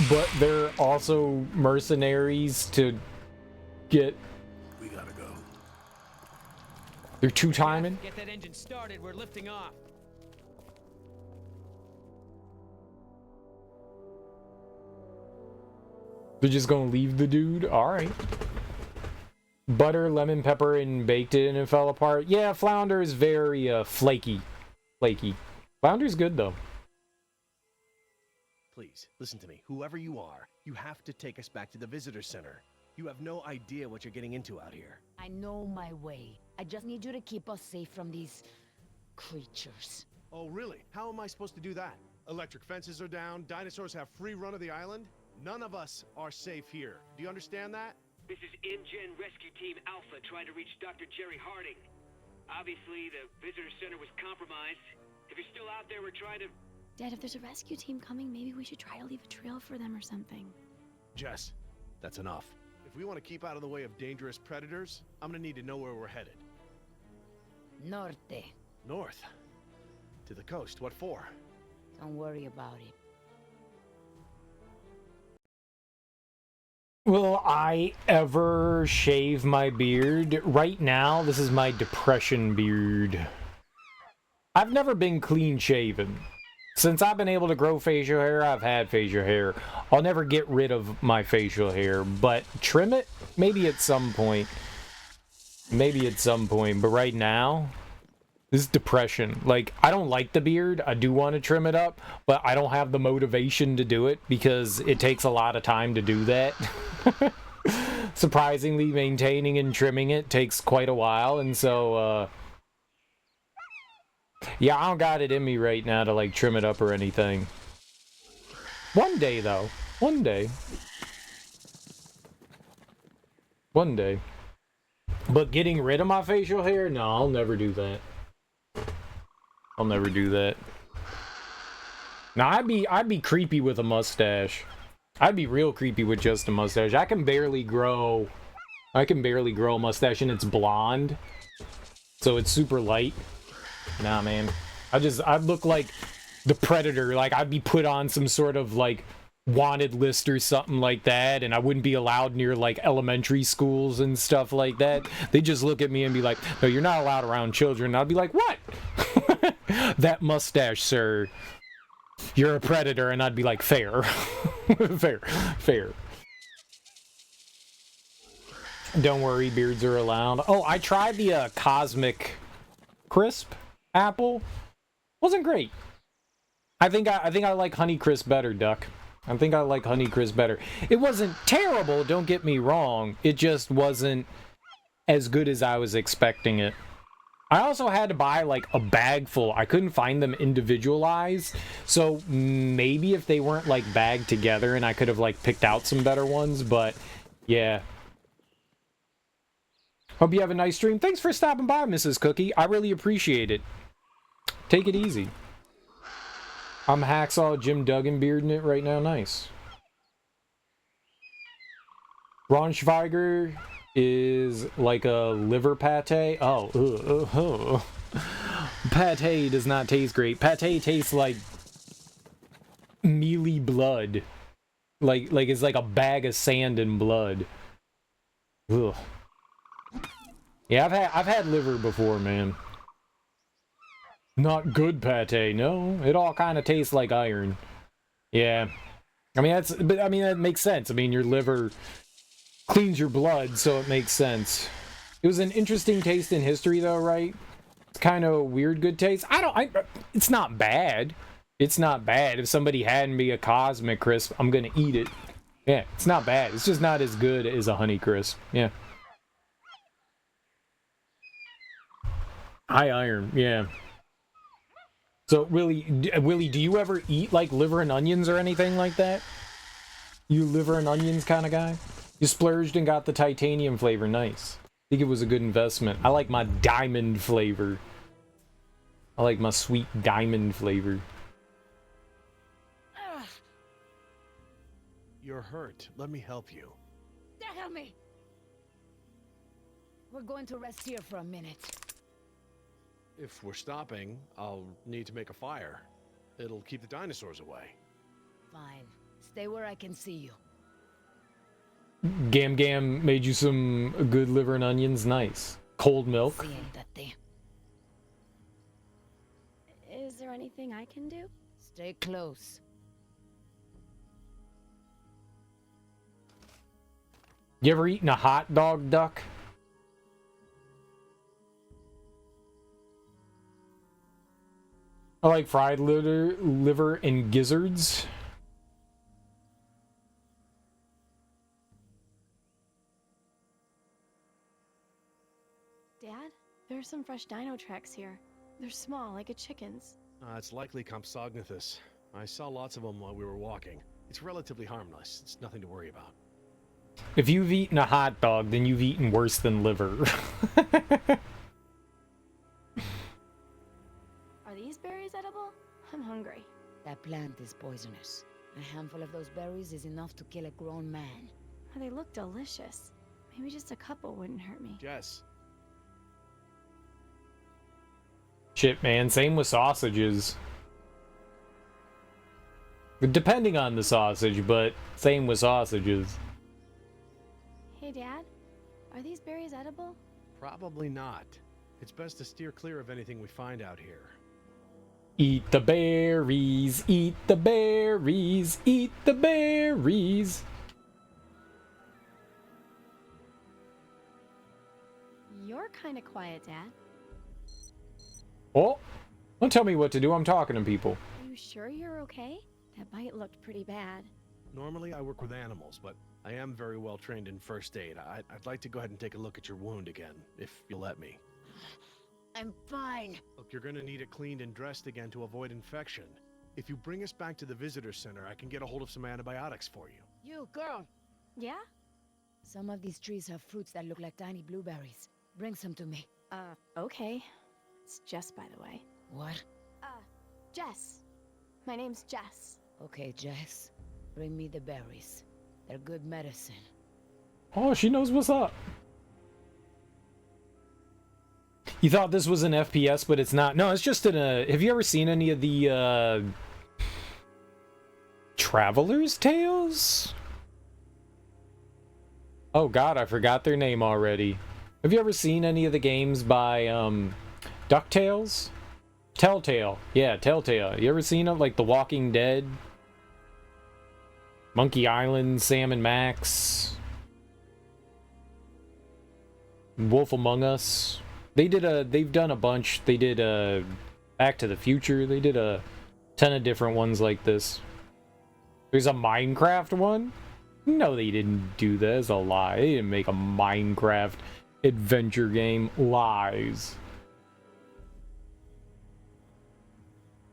Speaker 1: But they're also mercenaries to get...
Speaker 6: We gotta go.
Speaker 1: They're two-timing?
Speaker 12: Get that engine started, we're lifting off.
Speaker 1: They're just gonna leave the dude? Alright. Butter, lemon, pepper, and baked it and it fell apart. Yeah, flounder is very flaky. Flounder's good though.
Speaker 2: Please, listen to me. Whoever you are, you have to take us back to the visitor center. You have no idea what you're getting into out here.
Speaker 5: I know my way. I just need you to keep us safe from these creatures.
Speaker 2: Oh, really? How am I supposed to do that? Electric fences are down, dinosaurs have free run of the island. None of us are safe here. Do you understand that?
Speaker 14: This is InGen Rescue Team Alpha trying to reach Dr. Jerry Harding. Obviously, the visitor center was compromised. If you're still out there, we're trying to...
Speaker 3: Dad, if there's a rescue team coming, maybe we should try to leave a trail for them or something.
Speaker 2: Jess, that's enough. If we want to keep out of the way of dangerous predators, I'm gonna need to know where we're headed.
Speaker 5: Norte.
Speaker 2: North? To the coast, what for?
Speaker 5: Don't worry about it.
Speaker 1: Will I ever shave my beard? Right now, this is my depression beard. I've never been clean shaven. Since I've been able to grow facial hair, I've had facial hair. I'll never get rid of my facial hair, but trim it? Maybe at some point. Maybe at some point, but right now, this is depression. Like, I don't like the beard. I do want to trim it up, but I don't have the motivation to do it because it takes a lot of time to do that. Surprisingly, maintaining and trimming it takes quite a while, and so, yeah, I don't got it in me right now to, like, trim it up or anything. One day, though. One day. One day. But getting rid of my facial hair? No, I'll never do that. I'll never do that. Now I'd be creepy with a mustache. I'd be real creepy with just a mustache. I can barely grow a mustache and it's blonde. So it's super light. Nah, man. I'd look like the Predator. Like, I'd be put on some sort of, like, wanted list or something like that, and I wouldn't be allowed near, like, elementary schools and stuff like that. They just look at me and be like, no, you're not allowed around children. And I'd be like, what? That mustache, sir. You're a predator. And I'd be like, fair. Fair. Don't worry, beards are allowed. Oh, I tried the Cosmic Crisp apple. Wasn't great. I think I like Honeycrisp better, Duck. I think I like Honeycrisp better. It wasn't terrible, don't get me wrong. It just wasn't as good as I was expecting it. I also had to buy like a bag full. I couldn't find them individualized. So maybe if they weren't like bagged together and I could have like picked out some better ones, but yeah. Hope you have a nice stream. Thanks for stopping by, Mrs. Cookie. I really appreciate it. Take it easy. I'm Hacksaw Jim Duggan bearding it right now. Nice. Braunschweiger is like a liver pate. Oh. Pate does not taste great. Pate tastes like mealy blood. Like it's like a bag of sand and blood. Ugh. Yeah, I've had liver before, man. Not good pate, no. It all kind of tastes like iron. Yeah. I mean that makes sense. I mean, your liver cleans your blood, so it makes sense. It was an interesting taste in history though, right? It's kind of a weird good taste. It's not bad. It's not bad. If somebody handed me a Cosmic Crisp, I'm gonna eat it. Yeah, it's not bad. It's just not as good as a Honey Crisp. Yeah. High iron, yeah. So, Willie, do you ever eat, like, liver and onions or anything like that? You liver and onions kind of guy? You splurged and got the titanium flavor, nice. I think it was a good investment. I like my diamond flavor. I like my sweet diamond flavor.
Speaker 2: You're hurt. Let me help you.
Speaker 5: Help me! We're going to rest here for a minute.
Speaker 2: If we're stopping, I'll need to make a fire. It'll keep the dinosaurs away.
Speaker 5: Fine. Stay where I can see you.
Speaker 1: Gam Gam made you some good liver and onions. Nice. Cold milk.
Speaker 3: Is there anything I can do?
Speaker 5: Stay close.
Speaker 1: You ever eaten a hot dog, Duck? I like fried liver and gizzards.
Speaker 3: Dad, there are some fresh dino tracks here. They're small, like a chicken's.
Speaker 2: It's likely Compsognathus. I saw lots of them while we were walking. It's relatively harmless. It's nothing to worry about.
Speaker 1: If you've eaten a hot dog, then you've eaten worse than liver.
Speaker 3: Are these berries edible? I'm hungry.
Speaker 5: That plant is poisonous. A handful of those berries is enough to kill a grown man.
Speaker 3: They look delicious. Maybe just a couple wouldn't hurt me.
Speaker 2: Jess.
Speaker 1: Shit, man. Same with sausages. Depending on the sausage, but same with sausages.
Speaker 3: Hey, Dad. Are these berries edible?
Speaker 2: Probably not. It's best to steer clear of anything we find out here.
Speaker 1: Eat the berries, eat the berries, eat the berries.
Speaker 3: You're kind of quiet, Dad.
Speaker 1: Oh, don't tell me what to do. I'm talking to people.
Speaker 3: Are you sure you're okay? That bite looked pretty bad.
Speaker 2: Normally I work with animals, but I am very well trained in first aid. I'd like to go ahead and take a look at your wound again, if you'll let me.
Speaker 5: I'm fine.
Speaker 2: Look, you're gonna need it cleaned and dressed again to avoid infection. If you bring us back to the visitor center, I can get a hold of some antibiotics for you.
Speaker 5: You, girl.
Speaker 3: Yeah?
Speaker 5: Some of these trees have fruits that look like tiny blueberries. Bring some to me.
Speaker 3: Okay. It's Jess, by the way.
Speaker 5: What?
Speaker 3: Jess. My name's Jess.
Speaker 5: Okay, Jess. Bring me the berries. They're good medicine.
Speaker 1: Oh, she knows what's up. You thought this was an FPS, but it's not. No, it's just in a... Have you ever seen any of the, Traveler's Tales? Oh god, I forgot their name already. Have you ever seen any of the games by, DuckTales? Telltale. Yeah, Telltale. You ever seen it? Like The Walking Dead? Monkey Island, Sam and Max? Wolf Among Us? They've done a bunch. They did, Back to the Future. They did a ton of different ones like this. There's a Minecraft one? No, they didn't do that. That's a lie. They didn't make a Minecraft adventure game. Lies.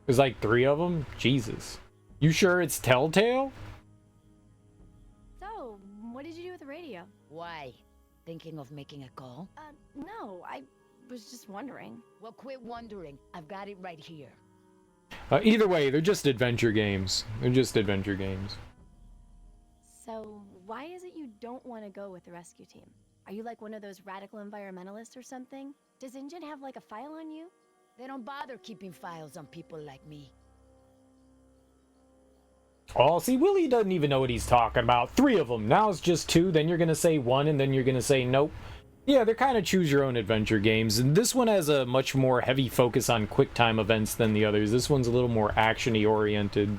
Speaker 1: There's like 3 of them? Jesus. You sure it's Telltale?
Speaker 3: So, what did you do with the radio?
Speaker 5: Why? Thinking of making a call?
Speaker 3: No, I was just wondering.
Speaker 5: Well, quit wondering. I've got it right here.
Speaker 1: Either way, they're just adventure games. They're just adventure games.
Speaker 3: So, why is it you don't want to go with the rescue team? Are you like one of those radical environmentalists or something? Does InGen have like a file on you?
Speaker 5: They don't bother keeping files on people like me.
Speaker 1: Oh, see, Willie doesn't even know what he's talking about. 3 of them. Now it's just 2, then you're going to say 1, and then you're going to say nope. Yeah, they're kind of choose-your-own-adventure games, and this one has a much more heavy focus on quick-time events than the others. This one's a little more action-y oriented.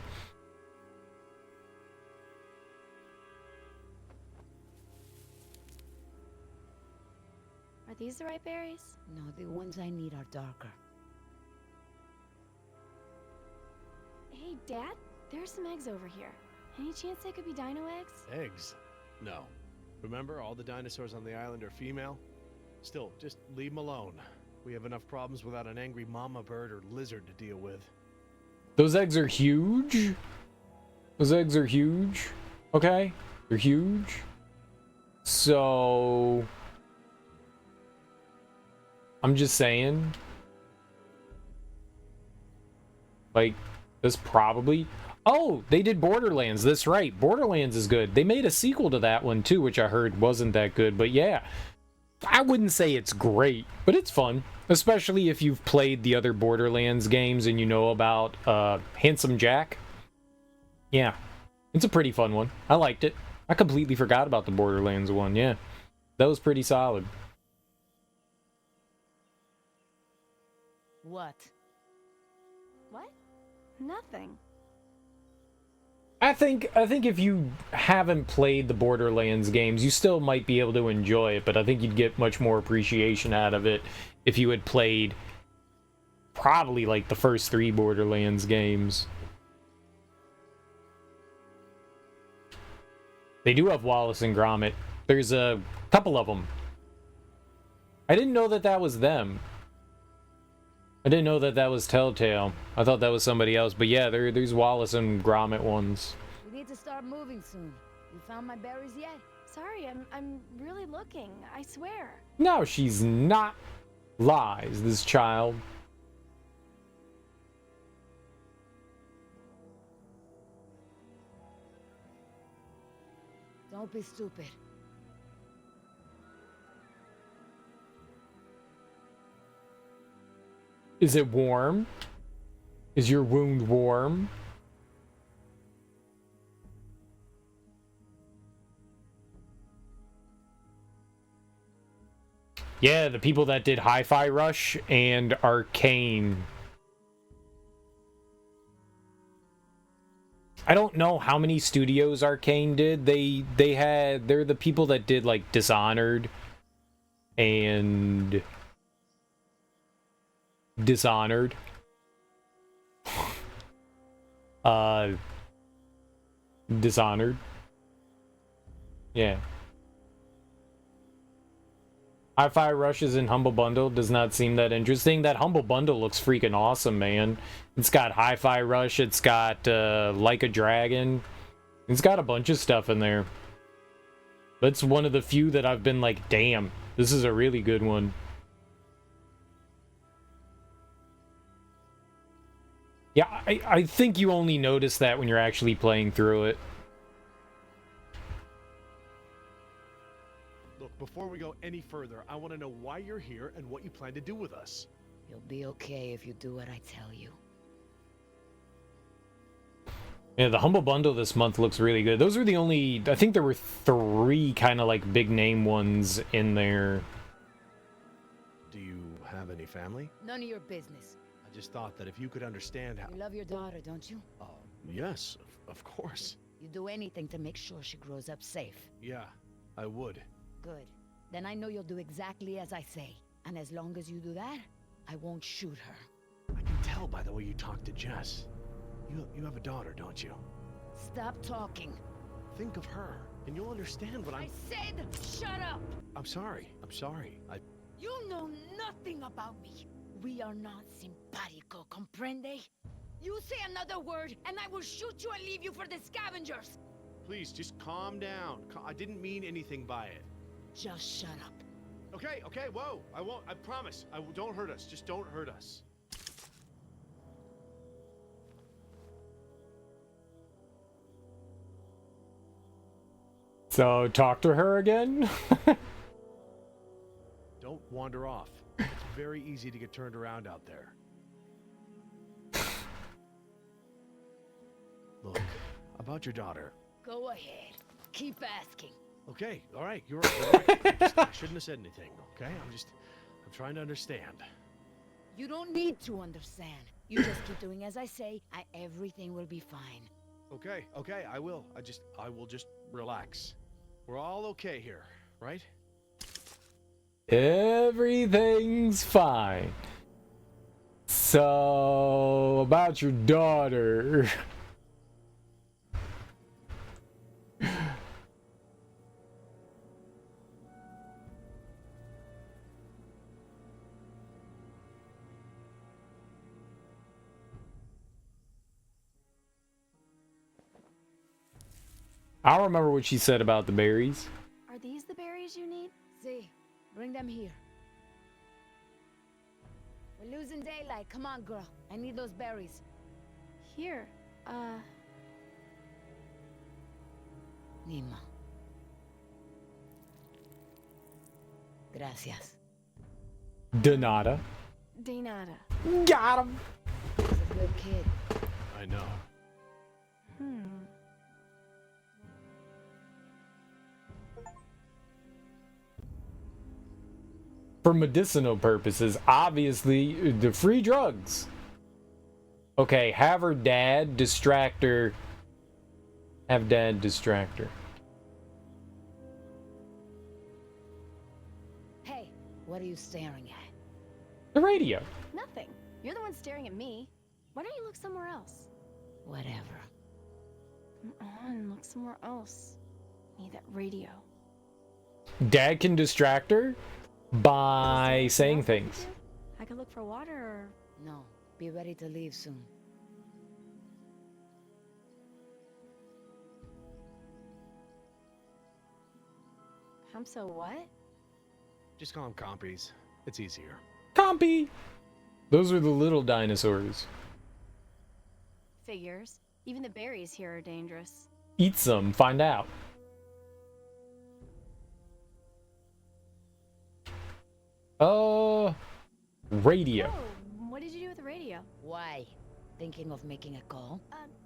Speaker 3: Are these the right berries?
Speaker 5: No, the ones I need are darker.
Speaker 3: Hey, Dad, there's some eggs over here. Any chance they could be dino eggs?
Speaker 2: Eggs? No. Remember, all the dinosaurs on the island are female? Still, just leave them alone. We have enough problems without an angry mama bird or lizard to deal with.
Speaker 1: Those eggs are huge. Those eggs are huge. Okay? They're huge. So... I'm just saying. Like, this probably... Oh, they did Borderlands. That's right. Borderlands is good. They made a sequel to that one, too, which I heard wasn't that good. But yeah, I wouldn't say it's great, but it's fun. Especially if you've played the other Borderlands games and you know about Handsome Jack. Yeah, it's a pretty fun one. I liked it. I completely forgot about the Borderlands one, yeah. That was pretty solid.
Speaker 5: What?
Speaker 3: What? Nothing.
Speaker 1: I think if you haven't played the Borderlands games, you still might be able to enjoy it, but I think you'd get much more appreciation out of it if you had played probably like the first 3 Borderlands games. They do have Wallace and Gromit. There's a couple of them. I didn't know that that was them. I didn't know that that was Telltale. I thought that was somebody else. But yeah, there's Wallace and Gromit ones.
Speaker 5: We need to start moving soon. You found my berries yet?
Speaker 3: Sorry, I'm really looking. I swear.
Speaker 1: No, she's not. Lies, this child.
Speaker 5: Don't be stupid.
Speaker 1: Is it warm? Is your wound warm? Yeah, the people that did Hi-Fi Rush and Arcane. I don't know how many studios Arcane did. They're the people that did like Dishonored and Dishonored. Dishonored. Yeah. Hi-Fi Rushes in Humble Bundle does not seem that interesting. That Humble Bundle looks freaking awesome, man. It's got Hi-Fi Rush, it's got Like a Dragon. It's got a bunch of stuff in there. But it's one of the few that I've been like, damn, this is a really good one. Yeah, I think you only notice that when you're actually playing through it.
Speaker 2: Look, before we go any further, I want to know why you're here and what you plan to do with us.
Speaker 5: You'll be okay if you do what I tell you.
Speaker 1: Yeah, the Humble Bundle this month looks really good. Those were the only... I think there were 3 kind of like big name ones in there.
Speaker 2: Do you have any family?
Speaker 5: None of your business.
Speaker 2: I just thought that if you could understand how...
Speaker 5: You love your daughter, don't you?
Speaker 2: Yes, of course.
Speaker 5: You do anything to make sure she grows up safe.
Speaker 2: Yeah, I would.
Speaker 5: Good. Then I know you'll do exactly as I say. And as long as you do that, I won't shoot her.
Speaker 2: I can tell by the way you talk to Jess. You have a daughter, don't you?
Speaker 5: Stop talking.
Speaker 2: Think of her, and you'll understand what
Speaker 5: I said shut up!
Speaker 2: I'm sorry.
Speaker 5: You know nothing about me. We are not simpatico, comprende? You say another word, and I will shoot you and leave you for the scavengers!
Speaker 2: Please, just calm down. I didn't mean anything by it.
Speaker 5: Just shut up.
Speaker 2: Okay, whoa. I won't, I promise. Don't hurt us. Just don't hurt us.
Speaker 1: So, talk to her again?
Speaker 2: Don't wander off. It's very easy to get turned around out there. Look, about your daughter.
Speaker 5: Go ahead. Keep asking.
Speaker 2: Okay, all right, you're right. I shouldn't have said anything, okay? I'm trying to understand.
Speaker 5: You don't need to understand. You just keep doing as I say, and everything will be fine.
Speaker 2: Okay, I will. I will just relax. We're all okay here, right?
Speaker 1: Everything's fine. So, about your daughter. I remember what she said about the berries.
Speaker 3: Are these the berries you need?
Speaker 5: See, bring them here. We're losing daylight. Come on, girl. I need those berries.
Speaker 3: Here.
Speaker 5: Nima. Gracias.
Speaker 1: De nada.
Speaker 3: De nada.
Speaker 1: Got him.
Speaker 5: He's a good kid.
Speaker 2: I know.
Speaker 1: For medicinal purposes, obviously, the free drugs. Okay, have her dad distract her. Have dad distract her.
Speaker 5: Hey, what are you staring at?
Speaker 1: The radio.
Speaker 3: Nothing. You're the one staring at me. Why don't you look somewhere else?
Speaker 5: Whatever.
Speaker 3: Come on, look somewhere else. Need that radio.
Speaker 1: Dad can distract her by saying things.
Speaker 3: I could look for water or...
Speaker 5: No, be ready to leave soon.
Speaker 3: I'm so what?
Speaker 2: Just call them compies. It's easier.
Speaker 1: Compy! Those are the little dinosaurs.
Speaker 3: Figures. Even the berries here are dangerous.
Speaker 1: Eat some, find out. Radio.
Speaker 3: Oh, what did you do with the radio?
Speaker 5: Why? Thinking of making a call?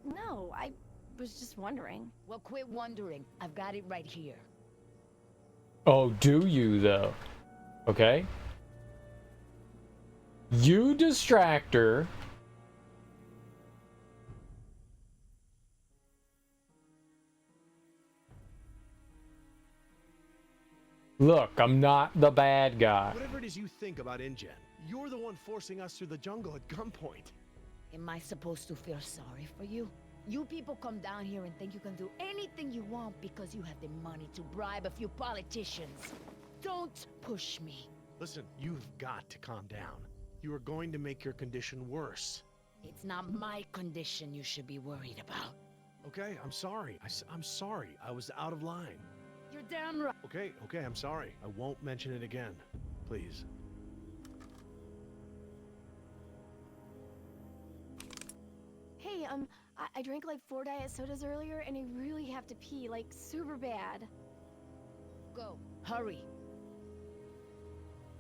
Speaker 3: No, I was just wondering.
Speaker 5: Well, quit wondering. I've got it right here.
Speaker 1: Oh, do you, though? Okay. You distract her. Look, I'm not the bad guy.
Speaker 2: Whatever it is you think about InGen, you're the one forcing us through the jungle at gunpoint.
Speaker 5: Am I supposed to feel sorry for you? You people come down here and think you can do anything you want because you have the money to bribe a few politicians. Don't push me.
Speaker 2: Listen, you've got to calm down. You are going to make your condition worse.
Speaker 5: It's not my condition you should be worried about.
Speaker 2: Okay, I'm sorry. I'm sorry. I was out of line.
Speaker 5: You're damn right.
Speaker 2: Okay, I'm sorry. I won't mention it again. Please.
Speaker 3: I drank like 4 diet sodas earlier, and I really have to pee, like super bad.
Speaker 5: Go. Hurry.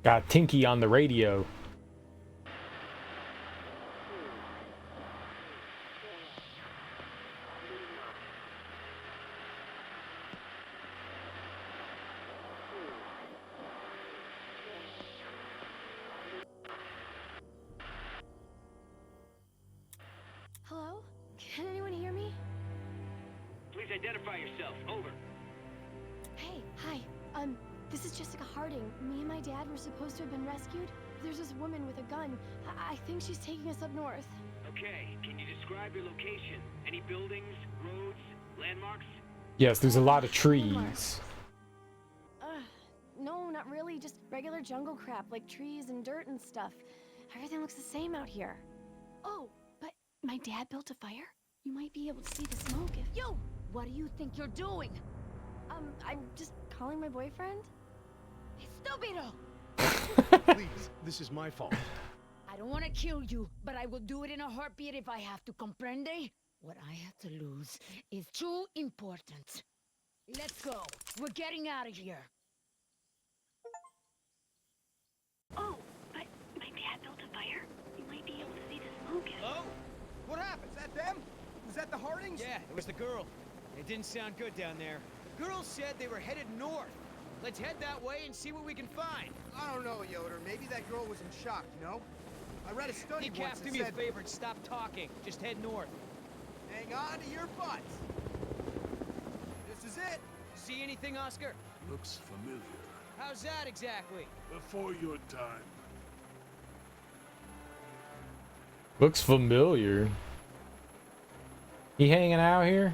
Speaker 1: Got Tinky on the radio.
Speaker 3: Hello? Can anyone hear me?
Speaker 14: Please identify yourself. Over.
Speaker 3: Hey, hi. This is Jessica Harding. Me and my dad were supposed to have been rescued. There's this woman with a gun. I think she's taking us up north.
Speaker 14: Okay, can you describe your location? Any buildings, roads, landmarks?
Speaker 1: Yes, there's a lot of trees.
Speaker 3: No, not really. Just regular jungle crap, like trees and dirt and stuff. Everything looks the same out here. Oh, but my dad built a fire. You might be able to see the smoke if...
Speaker 5: You! What do you think you're doing?
Speaker 3: I'm just calling my boyfriend.
Speaker 5: Stupido!
Speaker 2: Please, this is my fault.
Speaker 5: I don't want to kill you, but I will do it in a heartbeat if I have to, comprende? What I have to lose is too important. Let's go. We're getting out of here.
Speaker 3: Oh, but my dad built a fire. You might be able to see the smoke if...
Speaker 11: Hello? What happened? Is that them? Was that the Hardings?
Speaker 12: Yeah, it was the girl. It didn't sound good down there. The girl said they were headed north. Let's head that way and see what we can find.
Speaker 11: I don't know, Yoder. Maybe that girl was in shock, you know? I read a study once
Speaker 12: Decaf,
Speaker 11: that
Speaker 12: do me a
Speaker 11: said...
Speaker 12: favor and stop talking. Just head north.
Speaker 11: Hang on to your butts. This is it.
Speaker 12: See anything, Oscar?
Speaker 6: Looks familiar.
Speaker 12: How's that exactly?
Speaker 6: Before your time.
Speaker 1: Looks familiar. He hanging out here?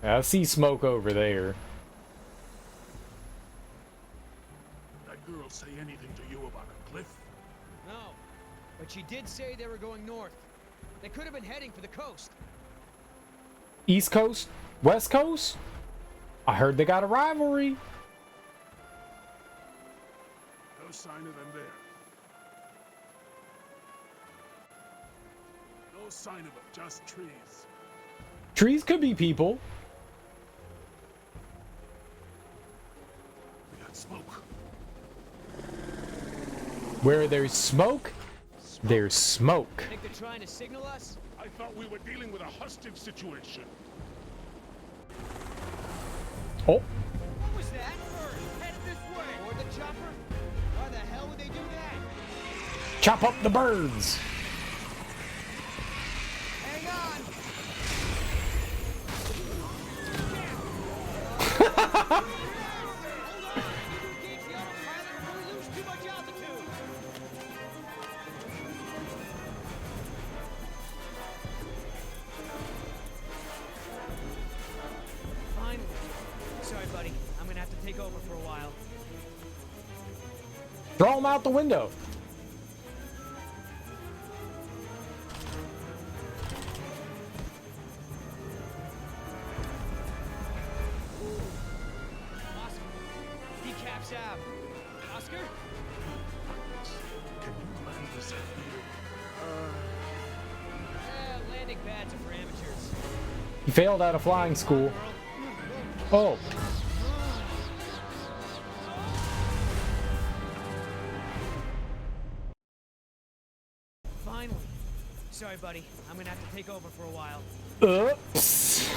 Speaker 1: I see smoke over there.
Speaker 6: That girl say anything to you about a cliff?
Speaker 12: No. But she did say they were going north. They could have been heading for the coast.
Speaker 1: East Coast? West Coast? I heard they got a rivalry.
Speaker 6: No sign of them there. No sign of them, just trees.
Speaker 1: Trees could be people.
Speaker 6: We got smoke.
Speaker 1: Where there's smoke, there's smoke.
Speaker 12: Think they're trying to signal us?
Speaker 6: I thought we were dealing with a hostage situation.
Speaker 1: Oh.
Speaker 12: What was that? Bird, headed this way. Or the chopper? Why the hell would they do that?
Speaker 1: Chop up the birds.
Speaker 11: Hang on.
Speaker 12: Finally. Sorry, buddy. I'm gonna have to take over for a while.
Speaker 1: Throw them out the window.
Speaker 12: Oscar. Decap's out. Oscar?
Speaker 6: Can you land this at here?
Speaker 12: Landing pads are for amateurs.
Speaker 1: He failed out of flying school. Oh.
Speaker 12: Finally. Sorry, buddy. I'm gonna have to take over for a while.
Speaker 1: Oops.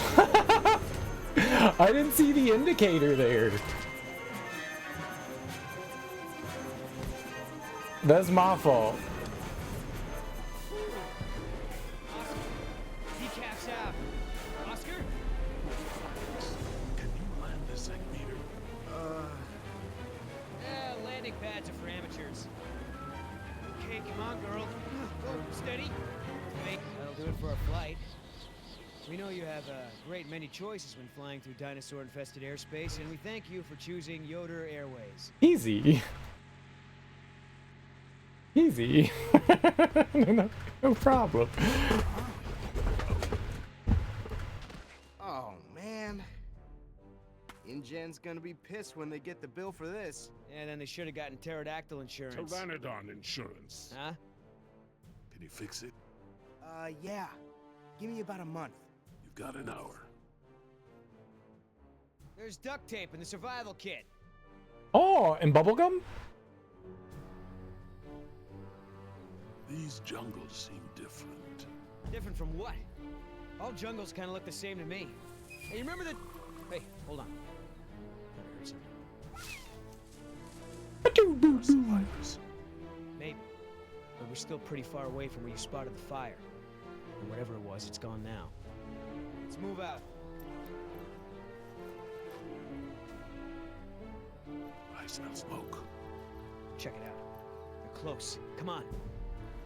Speaker 1: I didn't see the indicator there. That's my fault.
Speaker 12: Oscar. Decap's out. Oscar?
Speaker 6: Can you land this at Peter?
Speaker 12: Landing pads are for amateurs. Okay, come on, girl. Go, steady. Wait, that'll do it for our flight. We know you have a great many choices when flying through dinosaur-infested airspace, and we thank you for choosing Yoder Airways.
Speaker 1: Easy. Easy. No problem.
Speaker 11: Oh, man. InGen's gonna be pissed when they get the bill for this.
Speaker 12: And then they should have gotten pterodactyl insurance.
Speaker 6: Pteranodon insurance.
Speaker 12: Huh?
Speaker 6: Can you fix it?
Speaker 11: Yeah. Give me about a month.
Speaker 6: You've got an hour.
Speaker 12: There's duct tape in the survival kit.
Speaker 1: Oh, and bubblegum?
Speaker 6: These jungles seem different.
Speaker 12: Different from what? All jungles kind of look the same to me. Hey, you remember the... Hey, hold on.
Speaker 6: Survivors.
Speaker 12: Maybe. But we're still pretty far away from where you spotted the fire. And whatever it was, it's gone now. Let's move out.
Speaker 6: I smell smoke.
Speaker 12: Check it out. They're close. Come on.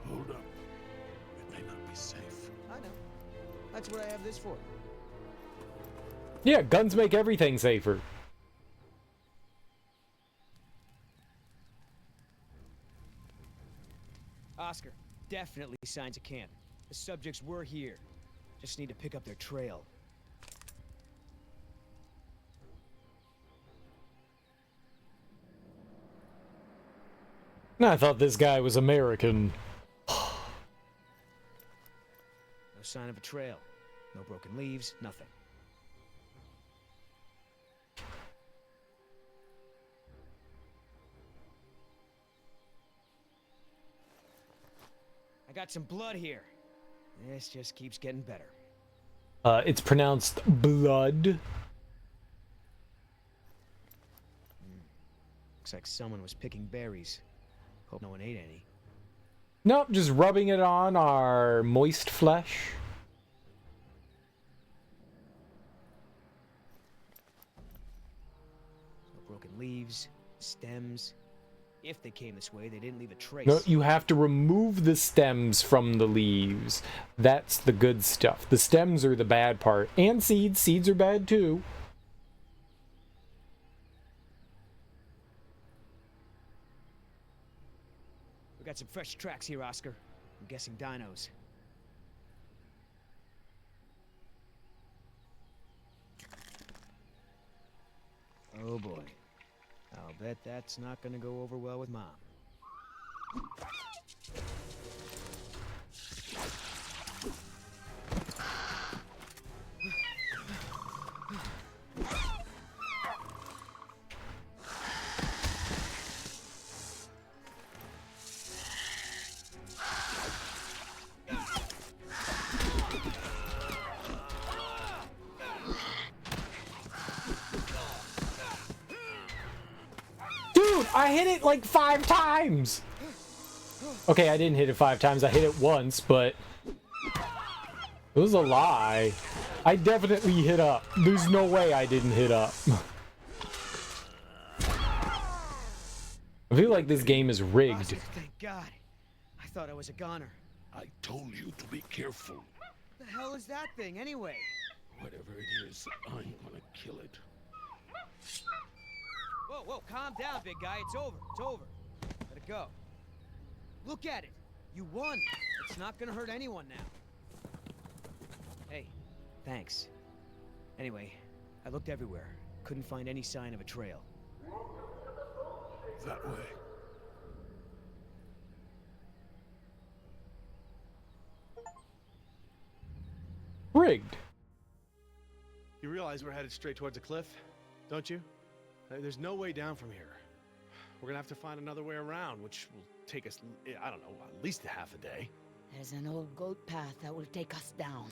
Speaker 6: Hold up. It may not be safe.
Speaker 12: I know. That's what I have this for.
Speaker 1: Yeah, guns make everything safer.
Speaker 12: Oscar, definitely signs of camp. The subjects were here. Just need to pick up their trail.
Speaker 1: I thought this guy was American.
Speaker 12: No sign of a trail. No broken leaves, nothing. I got some blood here. This just keeps getting better.
Speaker 1: It's pronounced blood.
Speaker 12: Looks like someone was picking berries. Hope no one ate any.
Speaker 1: Nope, just rubbing it on our moist flesh.
Speaker 12: No broken leaves, stems. If they came this way, they didn't leave a trace.
Speaker 1: No, you have to remove the stems from the leaves. That's the good stuff. The stems are the bad part. And seeds. Seeds are bad too.
Speaker 12: We got some fresh tracks here, Oscar. I'm guessing dinos. Oh boy. I'll bet that's not gonna go over well with Mom.
Speaker 1: I hit it like 5 times. Okay, I didn't hit it 5 times. I hit it once, but it was a lie. I definitely hit up. There's no way I didn't hit up. I feel like this game is rigged.
Speaker 12: Oscar, thank God. I thought I was a goner.
Speaker 6: I told you to be careful.
Speaker 12: The hell is that thing, anyway?
Speaker 6: Whatever it is, I'm gonna kill it.
Speaker 12: Whoa, whoa, calm down, big guy. It's over. It's over. Let it go. Look at it. You won. It's not gonna hurt anyone now. Hey, thanks. Anyway, I looked everywhere. Couldn't find any sign of a trail.
Speaker 6: That way.
Speaker 1: Rigged.
Speaker 2: You realize we're headed straight towards a cliff, don't you? There's no way down from here. We're gonna have to find another way around, which will take us, I don't know, at least a half a day.
Speaker 5: There's an old goat path that will take us down.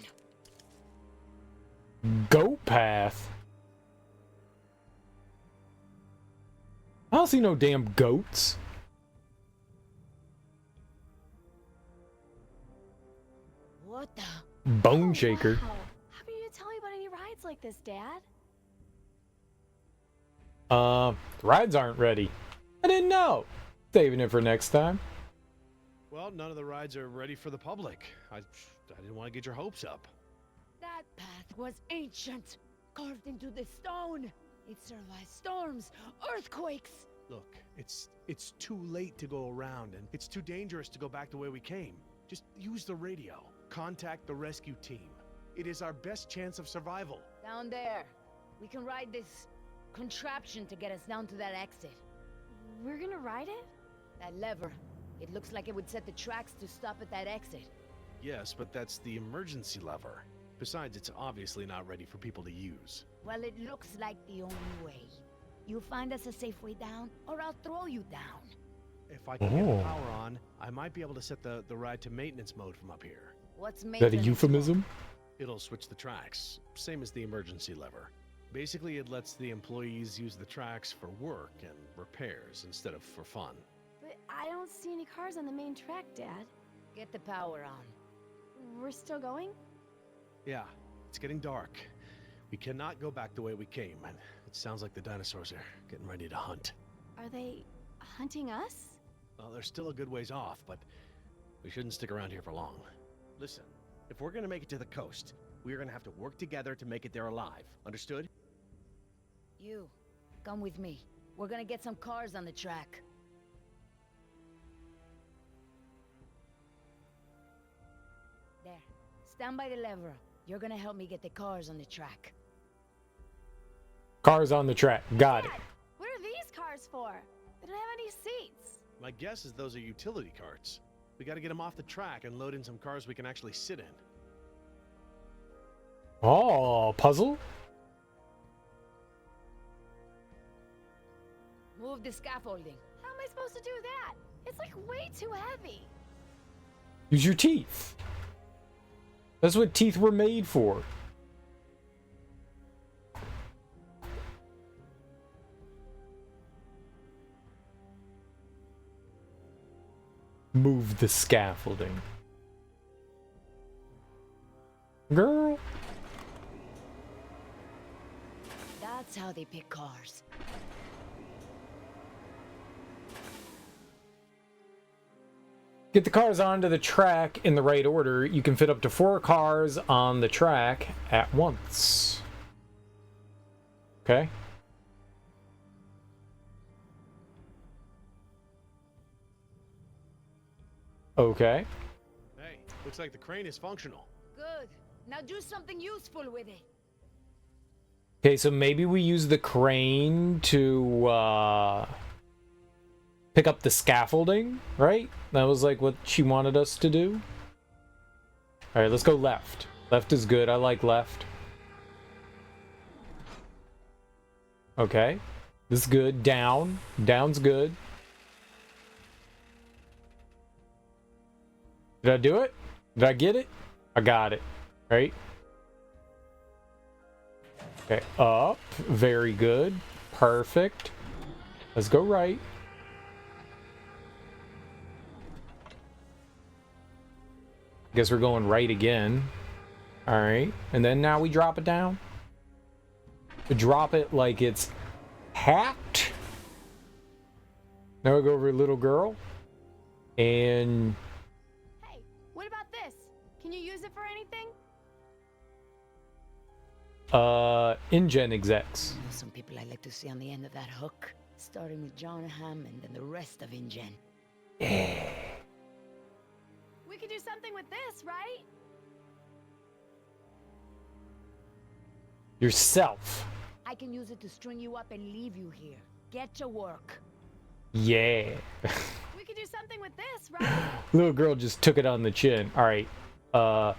Speaker 1: Goat path? I don't see no damn goats.
Speaker 5: What the?
Speaker 1: Bone shaker.
Speaker 3: Wow. How come you didn't tell me about any rides like this, Dad?
Speaker 1: Rides aren't ready. I didn't know. Saving it for next time.
Speaker 2: Well, none of the rides are ready for the public. I didn't want to get your hopes up.
Speaker 5: That path was ancient, carved into the stone. It survived storms, earthquakes.
Speaker 2: Look, it's too late to go around, and it's too dangerous to go back the way we came. Just use the radio. Contact the rescue team. It is our best chance of survival.
Speaker 5: Down there. We can ride this. contraption to get us down to that exit.
Speaker 3: We're gonna ride it?
Speaker 5: That lever. It looks like it would set the tracks to stop at that exit.
Speaker 2: Yes, but that's the emergency lever. Besides, it's obviously not ready for people to use.
Speaker 5: Well, it looks like the only way. You find us a safe way down, or I'll throw you down.
Speaker 2: If I can get the power on, I might be able to set the ride to maintenance mode from up here.
Speaker 5: What's
Speaker 1: Is that a
Speaker 5: maintenance
Speaker 1: euphemism?
Speaker 2: It'll switch the tracks, same as the emergency lever. Basically, it lets the employees use the tracks for work and repairs instead of for fun.
Speaker 3: But I don't see any cars on the main track, Dad.
Speaker 5: Get the power on.
Speaker 3: We're still going?
Speaker 2: Yeah, it's getting dark. We cannot go back the way we came, and it sounds like the dinosaurs are getting ready to hunt.
Speaker 3: Are they hunting us?
Speaker 2: Well, they're still a good ways off, but we shouldn't stick around here for long. Listen, if we're gonna make it to the coast, we're gonna have to work together to make it there alive. Understood?
Speaker 5: You, come with me. We're gonna get some cars on the track. There. Stand by the lever. You're gonna help me get the cars on the track.
Speaker 1: Cars on the track. Got it.
Speaker 3: Dad, what are these cars for? They don't have any seats.
Speaker 2: My guess is those are utility carts. We gotta get them off the track and load in some cars we can actually sit in.
Speaker 1: Oh, puzzle?
Speaker 5: Move the scaffolding.
Speaker 3: How am I supposed to do that? It's like way too heavy.
Speaker 1: Use your teeth. That's what teeth were made for. Move the scaffolding. Girl.
Speaker 5: That's how they pick cars.
Speaker 1: Get the cars onto the track in the right order. You can fit up to 4 cars on the track at once. Okay. Okay.
Speaker 2: Hey, looks like the crane is functional.
Speaker 5: Good. Now do something useful with it.
Speaker 1: Okay, so maybe we use the crane to pick up the scaffolding, right? That was like what she wanted us to do. All right, let's go left. Left is good. I like left. Okay. This is good. Down. Down's good. Did I do it? Did I get it? I got it. Right? Okay, up. Very good. Perfect. Let's go right. Guess we're going right again. All right. And then now we drop it down. We drop it like it's hacked. Now we go over to little girl. And...
Speaker 3: Hey, what about this? Can you use it for anything?
Speaker 1: InGen execs.
Speaker 5: You know some people I like to see on the end of that hook. Starting with John Hammond and the rest of InGen.
Speaker 1: Yeah.
Speaker 3: We could do something with this, right?
Speaker 1: Yourself.
Speaker 5: I can use it to string you up and leave you here. Get to work.
Speaker 1: Yeah.
Speaker 3: We could do something with this, right?
Speaker 1: Little girl just took it on the chin. All right. The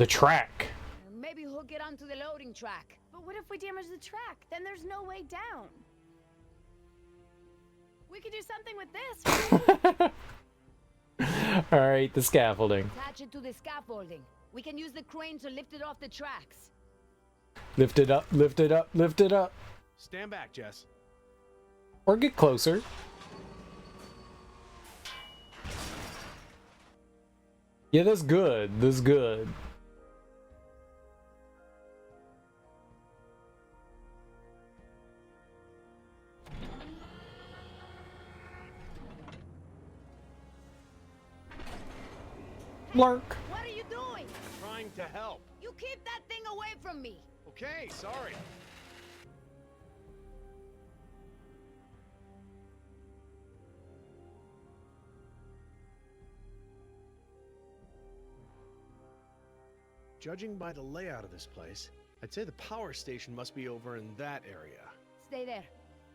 Speaker 1: track.
Speaker 5: Maybe hook it onto the loading track.
Speaker 3: But what if we damage the track? Then there's no way down. We could do something with this, right?
Speaker 1: All right, the scaffolding.
Speaker 5: Attach it to the scaffolding. We can use the crane to lift it off the tracks.
Speaker 1: Lift it up, lift it up, lift it up.
Speaker 2: Stand back, Jess.
Speaker 1: Or get closer. Yeah, that's good. That's good. Lurk.
Speaker 5: What are you doing?
Speaker 2: Trying to help.
Speaker 5: You keep that thing away from me.
Speaker 2: Okay, sorry. Judging by the layout of this place, I'd say the power station must be over in that area.
Speaker 5: Stay there.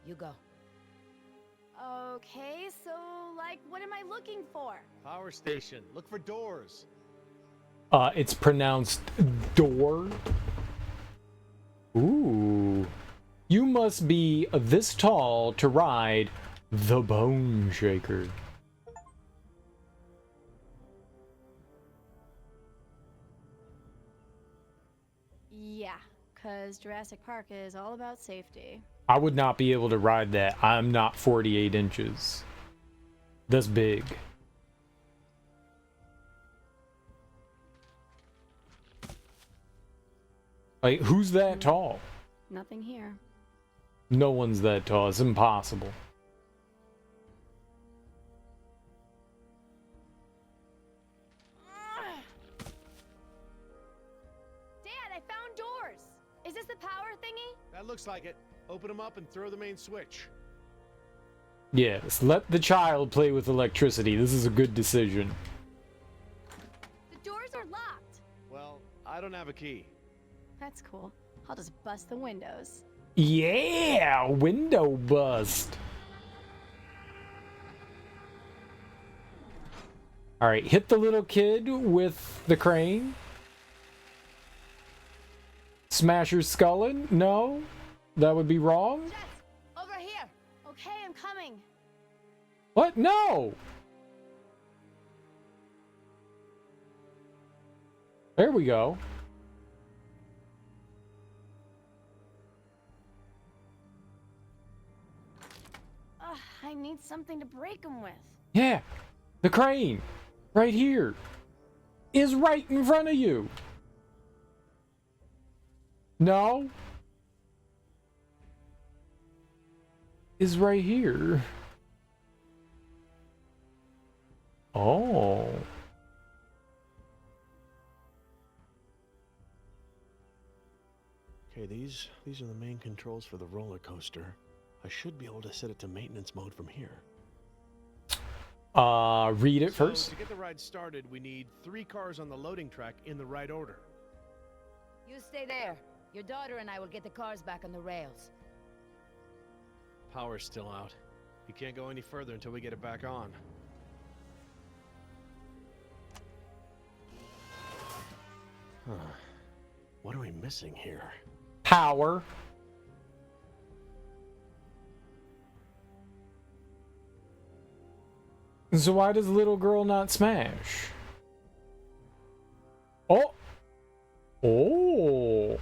Speaker 5: You go.
Speaker 3: Okay, so, like, what am I looking for?
Speaker 2: Power station. Look for doors.
Speaker 1: It's pronounced door. Ooh. You must be this tall to ride the Bone Shaker.
Speaker 3: Yeah, because Jurassic Park is all about safety.
Speaker 1: I would not be able to ride that. I'm not 48 inches. That's big. Like, who's that tall?
Speaker 3: Nothing here.
Speaker 1: No one's that tall. It's impossible.
Speaker 3: Dad, I found doors. Is this the power thingy?
Speaker 2: That looks like it. Open them up and throw the main switch.
Speaker 1: Yes, let the child play with electricity. This is a good decision.
Speaker 3: The doors are locked.
Speaker 2: Well, I don't have a key.
Speaker 3: That's cool. I'll just bust the windows.
Speaker 1: Yeah, window bust. All right, hit the little kid with the crane. Smash her skull in? No, that would be wrong.
Speaker 3: Jess, over here. Okay, I'm coming.
Speaker 1: What? No. There we go.
Speaker 3: I need something to break them with.
Speaker 1: Yeah, the crane, right here, is right in front of you. No. Is right here. Oh.
Speaker 2: Okay, these are the main controls for the roller coaster. I should be able to set it to maintenance mode from here.
Speaker 1: Read it first.
Speaker 2: To get the ride started, we need 3 cars on the loading track in the right order.
Speaker 5: You stay there. Your daughter and I will get the cars back on the rails.
Speaker 2: Power's still out. We can't go any further until we get it back on. Huh. What are we missing here?
Speaker 1: Power. So why does little girl not smash? Oh. Oh.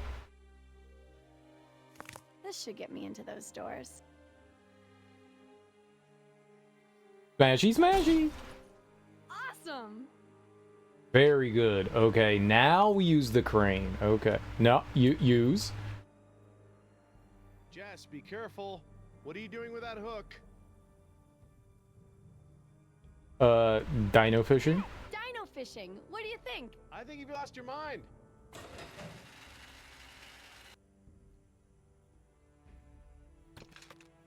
Speaker 3: This should get me into those doors.
Speaker 1: Smashy, smashy.
Speaker 3: Awesome.
Speaker 1: Very good. Okay, now we use the crane. Okay. No, you use.
Speaker 2: Jess, be careful. What are you doing with that hook?
Speaker 1: Dino fishing?
Speaker 3: Dino fishing. What do you think?
Speaker 2: I think you've lost your mind.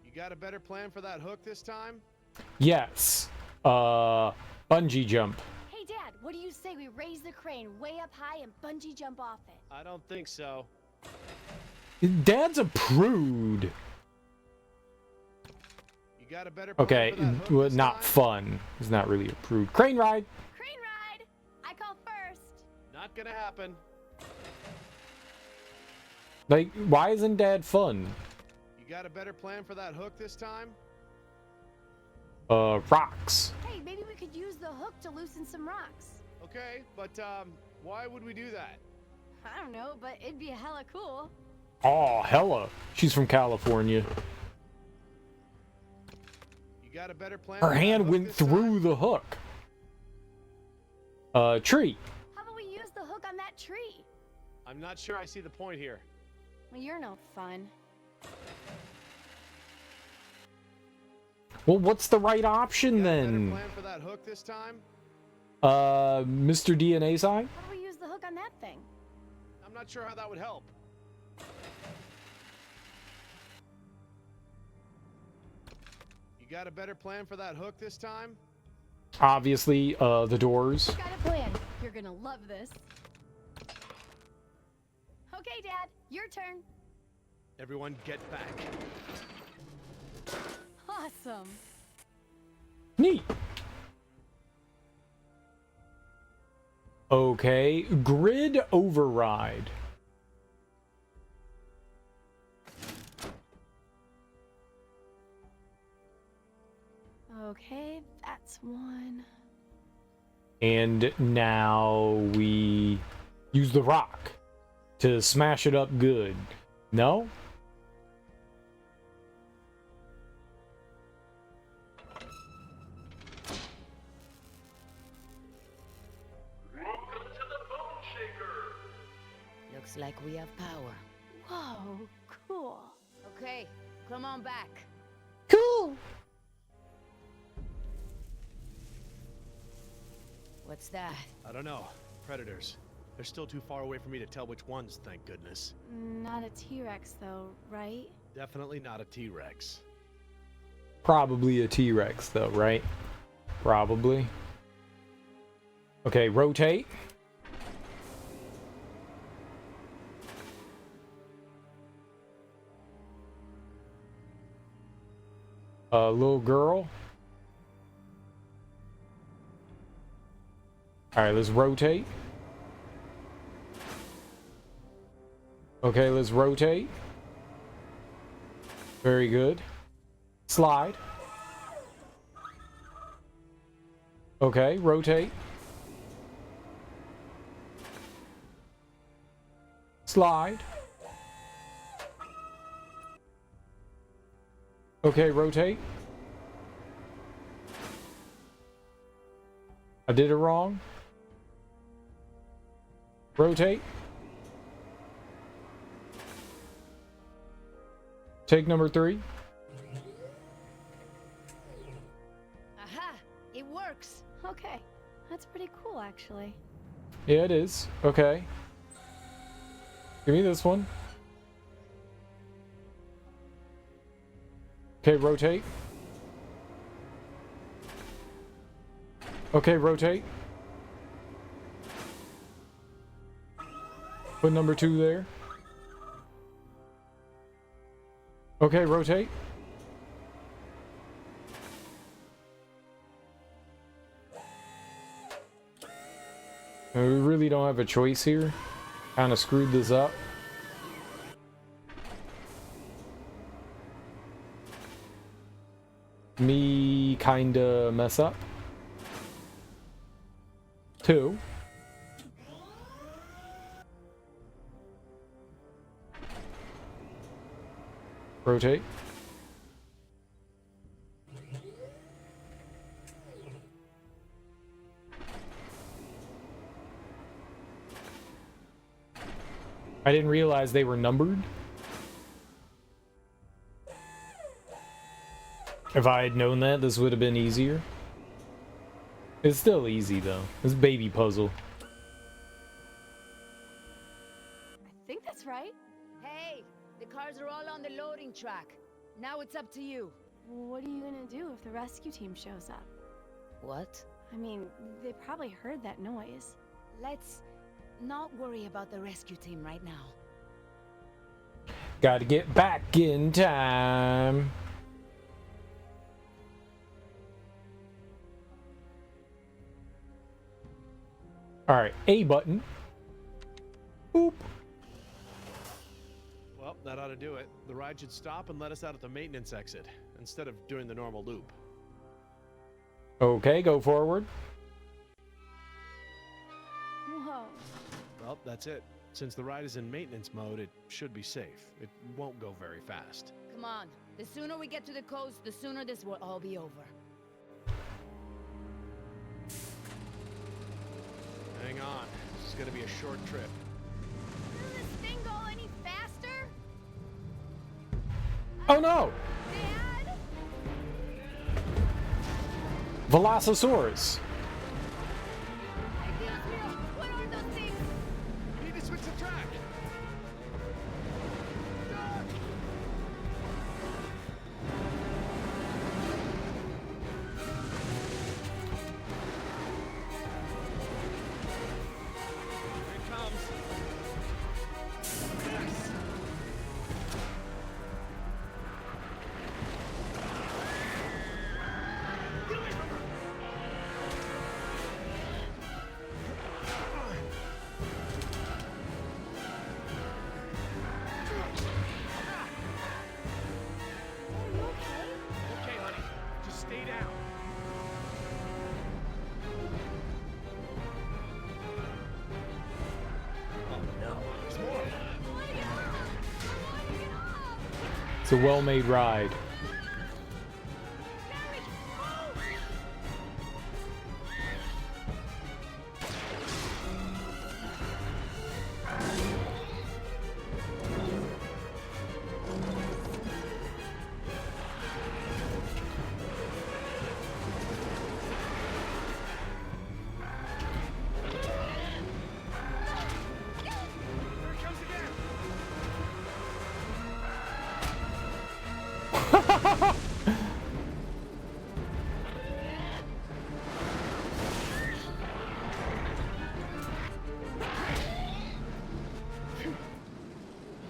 Speaker 2: You got a better plan for that hook this time?
Speaker 1: Yes. Bungee jump.
Speaker 3: Hey, Dad, what do you say we raise the crane way up high and bungee jump off it?
Speaker 2: I don't think so.
Speaker 1: Dad's a prude.
Speaker 2: You got a better plan
Speaker 1: Okay,
Speaker 2: for that hook
Speaker 1: well,
Speaker 2: this
Speaker 1: not
Speaker 2: time?
Speaker 1: fun. He's not really a prude. Crane ride.
Speaker 3: Crane ride. I call first.
Speaker 2: Not gonna happen.
Speaker 1: Like, why isn't Dad fun?
Speaker 2: You got a better plan for that hook this time?
Speaker 1: Rocks.
Speaker 3: Hey, maybe we could use the hook to loosen some rocks.
Speaker 2: Okay, but why would we do that?
Speaker 3: I don't know, but it'd be hella cool.
Speaker 1: Oh, hella. She's from California.
Speaker 2: You got a better plan?
Speaker 1: Her
Speaker 2: for that
Speaker 1: hand
Speaker 2: hook
Speaker 1: went
Speaker 2: this
Speaker 1: through
Speaker 2: time?
Speaker 1: the hook. Tree.
Speaker 3: How about we use the hook on that tree?
Speaker 2: I'm not sure I see the point here.
Speaker 3: Well, you're no fun.
Speaker 1: Well, what's the right option
Speaker 2: You got a better
Speaker 1: then?
Speaker 2: plan for that hook this time?
Speaker 1: Mr. DNA sign?
Speaker 3: How do we use the hook on that thing?
Speaker 2: I'm not sure how that would help. You got a better plan for that hook this time?
Speaker 1: Obviously, the doors.
Speaker 3: Got a plan. You're gonna love this. Okay, Dad, Your turn.
Speaker 2: Everyone get back.
Speaker 3: Awesome.
Speaker 1: Neat. Okay, grid override.
Speaker 3: Okay, that's one.
Speaker 1: And now we use the rock to smash it up good. No?
Speaker 5: Looks like we have power.
Speaker 3: Whoa, cool.
Speaker 5: Okay, come on back.
Speaker 1: Cool.
Speaker 5: What's that?
Speaker 2: I don't know. Predators. They're still too far away for me to tell which ones, thank goodness.
Speaker 3: Not a T-Rex though, right?
Speaker 2: Definitely not a T-Rex.
Speaker 1: Probably a T-Rex though, right? Probably. Okay, rotate. Little girl. Alright, let's rotate. Okay, let's rotate. Very good. Slide. Okay, rotate. Slide. Okay, rotate. I did it wrong. Rotate. Take number 3.
Speaker 5: Aha! It works!
Speaker 3: Okay, that's pretty cool actually.
Speaker 1: Yeah, it is. Okay. Give me this one. Okay, rotate. Okay, rotate. Put number 2 there. Okay, rotate. We really don't have a choice here. Kind of screwed this up. Me kinda mess up. 2. Rotate. I didn't realize they were numbered. If I had known that, this would have been easier. It's still easy though. It's a baby puzzle.
Speaker 3: I think that's right.
Speaker 5: Hey, the cars are all on the loading track. Now it's up to you.
Speaker 3: What are you gonna do if the rescue team shows up?
Speaker 5: What?
Speaker 3: I mean, they probably heard that noise.
Speaker 5: Let's not worry about the rescue team right now.
Speaker 1: Gotta get back in time. Alright, A button. Boop.
Speaker 2: Well, that ought to do it. The ride should stop and let us out at the maintenance exit, instead of doing the normal loop.
Speaker 1: Okay, go forward.
Speaker 3: Whoa.
Speaker 2: Well, that's it. Since the ride is in maintenance mode, it should be safe. It won't go very fast.
Speaker 5: Come on. The sooner we get to the coast, the sooner this will all be over.
Speaker 2: Hang on. This is gonna be a short trip.
Speaker 3: Doesn't this thing go any faster?
Speaker 1: Oh no!
Speaker 3: Dad?
Speaker 1: Velociraptor.
Speaker 3: Dios mío, what are those things?
Speaker 2: We need to switch the track!
Speaker 7: Here it comes.
Speaker 2: Yes!
Speaker 1: It's a well-made ride.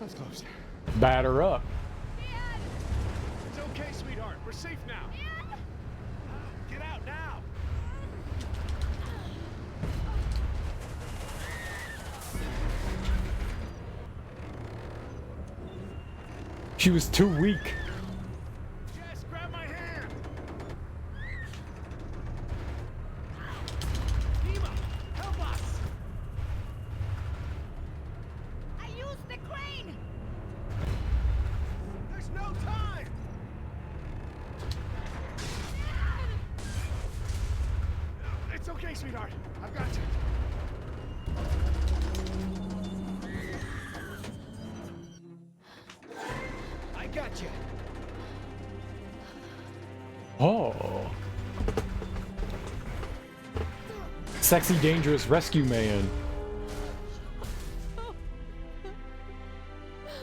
Speaker 2: That's close.
Speaker 1: Batter up.
Speaker 2: It's okay, sweetheart. We're safe now. Get out now.
Speaker 1: She was too weak.
Speaker 2: Jess, grab my hand. Ema, help us.
Speaker 5: I used the crane!
Speaker 2: There's no time. It's okay, sweetheart. I've got you.
Speaker 12: I got you.
Speaker 1: Oh. Sexy, dangerous rescue man.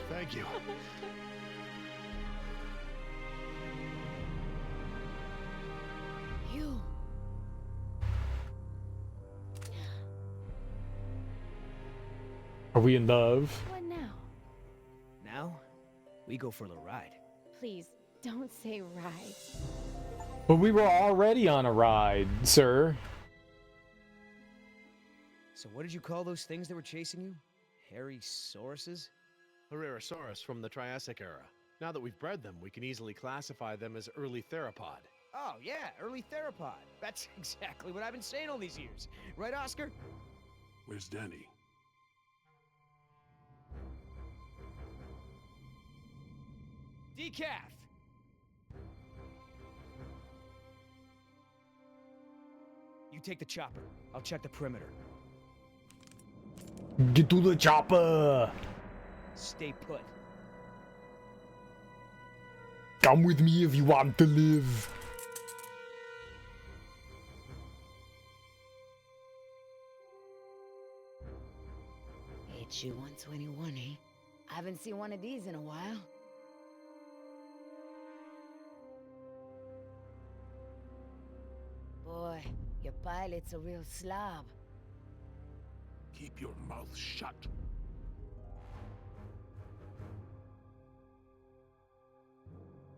Speaker 2: Thank you.
Speaker 5: You.
Speaker 1: Are we in love?
Speaker 3: What now?
Speaker 12: Now, we go for a little ride.
Speaker 3: Please, don't say ride.
Speaker 1: But we were already on a ride, sir.
Speaker 12: So what did you call those things that were chasing you? Hairy sauruses?
Speaker 2: Herrerasaurus from the Triassic era. Now that we've bred them, we can easily classify them as early theropod.
Speaker 12: Oh, yeah, early theropod. That's exactly what I've been saying all these years. Right, Oscar?
Speaker 6: Where's Danny?
Speaker 12: Decaf! You take the chopper. I'll check the perimeter.
Speaker 1: Get to the chopper.
Speaker 12: Stay put.
Speaker 1: Come with me if you want to live.
Speaker 5: HU 121, eh? I haven't seen one of these in a while. Boy, your pilot's a real slob.
Speaker 6: Keep your mouth shut.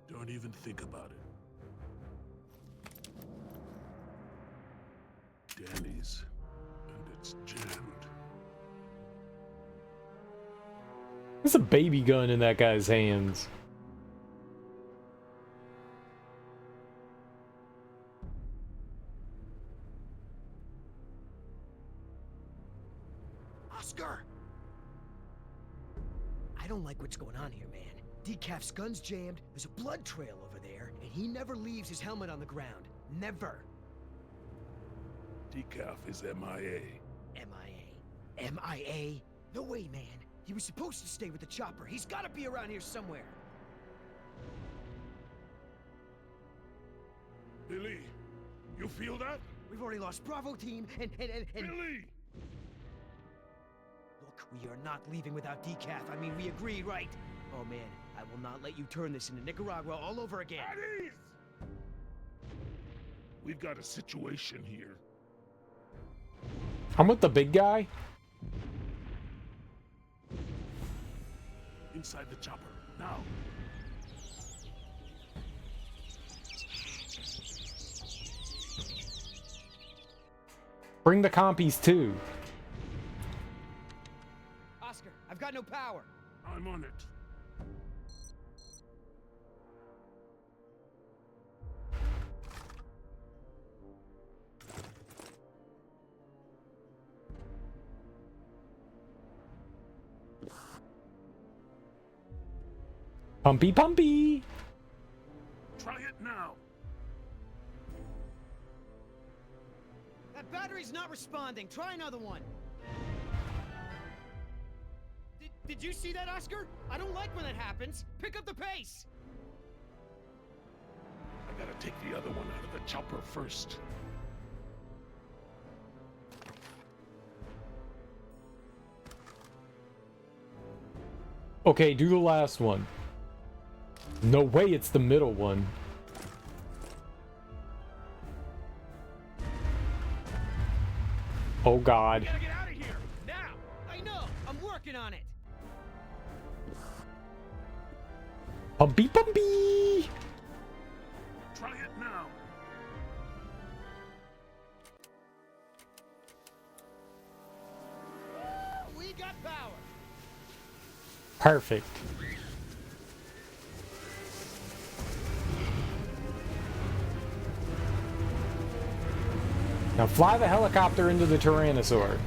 Speaker 6: Don't even think about it. Danny's, and it's jammed.
Speaker 1: There's a baby gun in that guy's hands.
Speaker 12: Oscar! I don't like what's going on here, man. Decaf's gun's jammed, there's a blood trail over there, and he never leaves his helmet on the ground. Never.
Speaker 6: Decaf is MIA.
Speaker 12: MIA. MIA? No way, man. He was supposed to stay with the chopper. He's gotta be around here somewhere.
Speaker 6: Billy, you feel that?
Speaker 12: We've already lost Bravo team, and...
Speaker 6: Billy!
Speaker 12: Look, we are not leaving without Decaf. I mean, we agreed, right? Oh, man, I will not let you turn this into Nicaragua all over again.
Speaker 6: At ease! We've got a situation here.
Speaker 1: I'm with the big guy.
Speaker 6: Inside the chopper, now.
Speaker 1: Bring the compies too.
Speaker 12: Oscar, I've got no power.
Speaker 6: I'm on it.
Speaker 1: Pumpy pumpy!
Speaker 6: Try it now.
Speaker 12: That battery's not responding. Try another one. Did you see that, Oscar? I don't like when that happens. Pick up the pace.
Speaker 6: I gotta take the other one out of the chopper first.
Speaker 1: Okay, do the last one. No way it's the middle one. Oh god.
Speaker 12: We gotta get out of here now. I know. I'm working on it.
Speaker 1: Pumpy pumpy!
Speaker 6: Try it now.
Speaker 12: We got power.
Speaker 1: Perfect. Now fly the helicopter into the Tyrannosaur.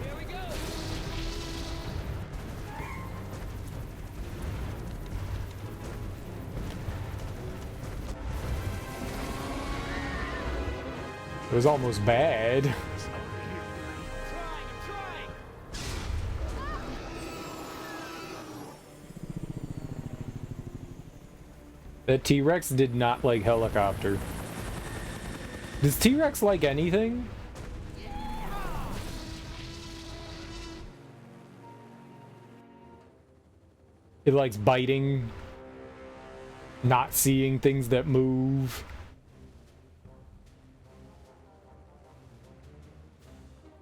Speaker 12: Here we go.
Speaker 1: It was almost bad.
Speaker 12: I'm trying.
Speaker 1: That T-Rex did not like helicopter. Does T-Rex like anything? It likes biting, not seeing things that move.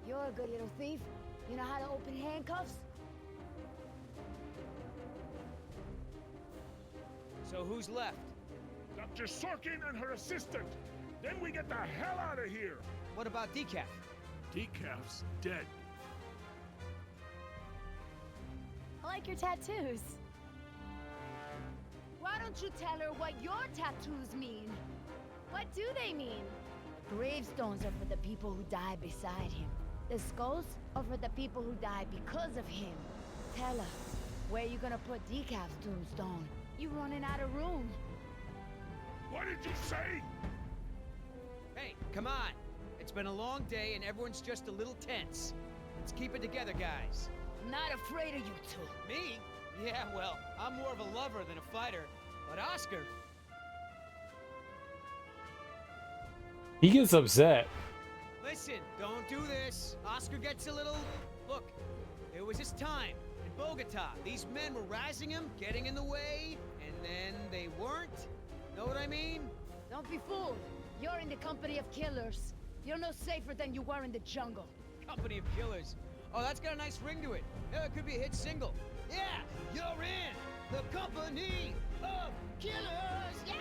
Speaker 5: You're a good little thief. You know how to open handcuffs?
Speaker 12: So who's left?
Speaker 6: Dr. Sorkin and her assistant. Then we get the hell out of here.
Speaker 12: What about Decaf?
Speaker 6: Decaf's dead.
Speaker 3: I like your tattoos.
Speaker 5: Why don't you tell her what your tattoos mean?
Speaker 3: What do they mean?
Speaker 5: Gravestones are for the people who die beside him. The skulls are for the people who die because of him. Tell her, where you gonna put Decaf's tombstone? You running out of room.
Speaker 6: What did you say?
Speaker 12: Hey, come on. It's been a long day and everyone's just a little tense. Let's keep it together, guys.
Speaker 5: I'm not afraid of you two.
Speaker 12: Me? Yeah, well, I'm more of a lover than a fighter. But Oscar...
Speaker 1: He gets upset.
Speaker 12: Listen, don't do this. Oscar gets a little... Look, there was this time in Bogota. These men were razzing him, getting in the way, and then they weren't. Know what I mean?
Speaker 5: Don't be fooled. You're in the company of killers. You're no safer than you were in the jungle.
Speaker 12: Company of killers. Oh, that's got a nice ring to it. Yeah, it could be a hit single. Yeah, you're in the company of killers. Yeah!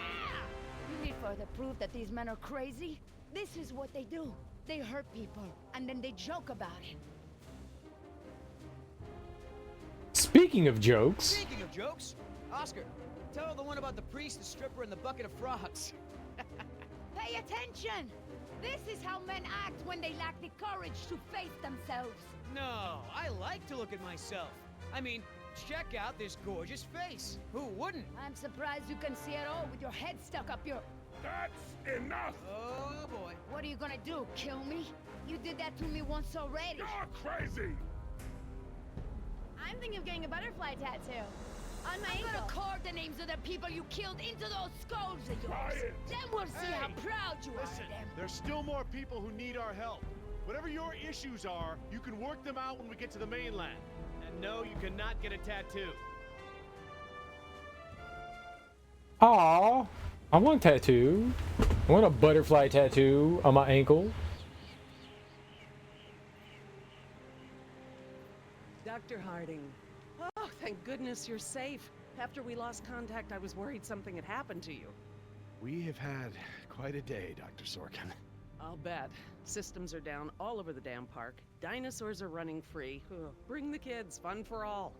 Speaker 5: You need further proof that these men are crazy? This is what they do. They hurt people, and then they joke about it.
Speaker 1: Speaking of jokes.
Speaker 12: Speaking of jokes, Oscar, tell her the one about the priest, the stripper, and the bucket of frogs.
Speaker 5: Pay attention! This is how men act when they lack the courage to face themselves.
Speaker 12: No, I like to look at myself. I mean, check out this gorgeous face. Who wouldn't?
Speaker 5: I'm surprised you can see at all with your head stuck up your...
Speaker 6: That's enough!
Speaker 12: Oh, boy.
Speaker 5: What are you gonna do, kill me? You did that to me once already.
Speaker 6: You're crazy!
Speaker 3: I'm thinking of getting a butterfly tattoo. On my
Speaker 5: I'm
Speaker 3: ankle.
Speaker 5: gonna carve the names of the people you killed into those skulls of yours.
Speaker 6: Quiet.
Speaker 5: Then we'll see how proud you are of
Speaker 11: Listen,
Speaker 5: them.
Speaker 11: there's still more people who need our help. Whatever your issues are, you can work them out when we get to the mainland. And no, you cannot get a tattoo.
Speaker 1: Aw, I want a tattoo. I want a butterfly tattoo on my ankle.
Speaker 15: Dr. Harding. Oh, thank goodness you're safe. After we lost contact, I was worried something had happened to you.
Speaker 2: We have had quite a day, Dr. Sorkin.
Speaker 15: I'll bet. Systems are down all over the damn park. Dinosaurs are running free. Ugh, bring the kids, fun for all.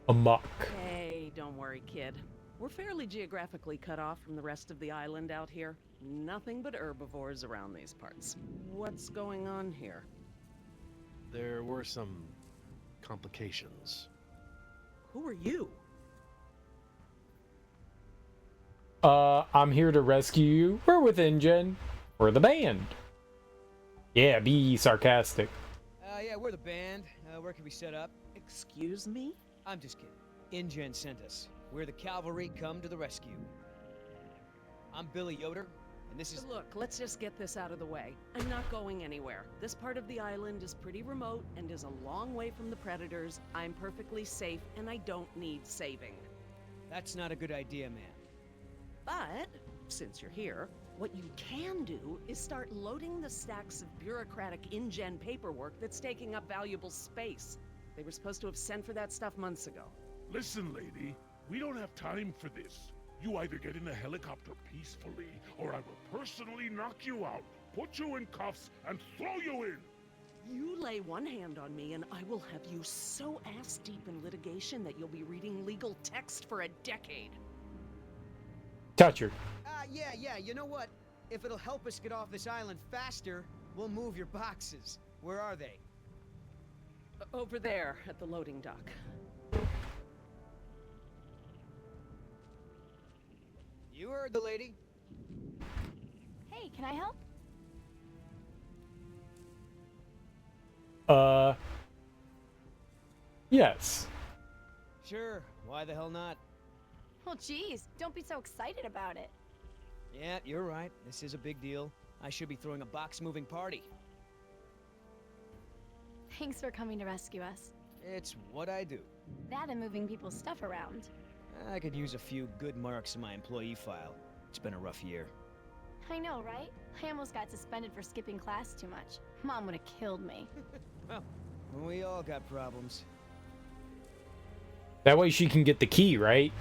Speaker 1: Amok.
Speaker 15: Hey, don't worry, kid. We're fairly geographically cut off from the rest of the island out here. Nothing but herbivores around these parts. What's going on here?
Speaker 2: There were some complications.
Speaker 15: Who are you?
Speaker 1: I'm here to rescue you. We're with InGen. We're the band. Yeah, be sarcastic.
Speaker 12: Yeah, we're the band. Where can we set up?
Speaker 15: Excuse me?
Speaker 12: I'm just kidding. InGen sent us. We're the cavalry come to the rescue. I'm Billy Yoder, and this is...
Speaker 15: Look, let's just get this out of the way. I'm not going anywhere. This part of the island is pretty remote and is a long way from the predators. I'm perfectly safe, and I don't need saving.
Speaker 12: That's not a good idea, ma'am.
Speaker 15: But, since you're here, what you can do is start loading the stacks of bureaucratic InGen paperwork that's taking up valuable space. They were supposed to have sent for that stuff months ago.
Speaker 6: Listen, lady, we don't have time for this. You either get in the helicopter peacefully, or I will personally knock you out, put you in cuffs, and throw you in!
Speaker 15: You lay one hand on me and I will have you so ass-deep in litigation that you'll be reading legal text for a decade.
Speaker 1: Touch her.
Speaker 12: Yeah, you know what? If it'll help us get off this island faster, we'll move your boxes. Where are they?
Speaker 15: Over there, at the loading dock.
Speaker 12: You heard the lady.
Speaker 3: Hey, can I help?
Speaker 1: Yes.
Speaker 12: Sure, why the hell not?
Speaker 3: Well, geez, don't be so excited about it.
Speaker 12: Yeah, you're right. This is a big deal. I should be throwing a box-moving party.
Speaker 3: Thanks for coming to rescue us.
Speaker 12: It's what I do.
Speaker 3: That and moving people's stuff around.
Speaker 12: I could use a few good marks in my employee file. It's been a rough year.
Speaker 3: I know, right? I almost got suspended for skipping class too much. Mom would have killed me.
Speaker 12: Well, we all got problems.
Speaker 1: That way she can get the key, right?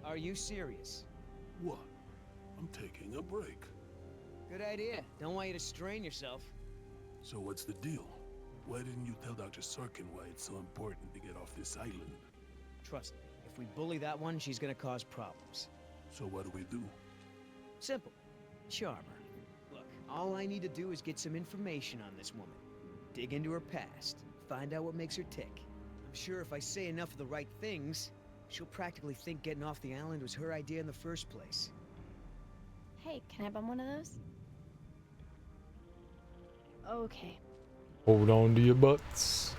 Speaker 12: Are you serious?
Speaker 6: What? I'm taking a break.
Speaker 12: Good idea. Don't want you to strain yourself.
Speaker 6: So what's the deal? Why didn't you tell Dr. Sorkin why it's so important to get off this island?
Speaker 12: Trust me, if we bully that one, she's gonna cause problems.
Speaker 6: So what do we do?
Speaker 12: Simple. Charm her. Look, all I need to do is get some information on this woman. Dig into her past. Find out what makes her tick. I'm sure if I say enough of the right things, she'll practically think getting off the island was her idea in the first place.
Speaker 3: Hey, can I bum one of those? Okay.
Speaker 1: Hold on to your butts.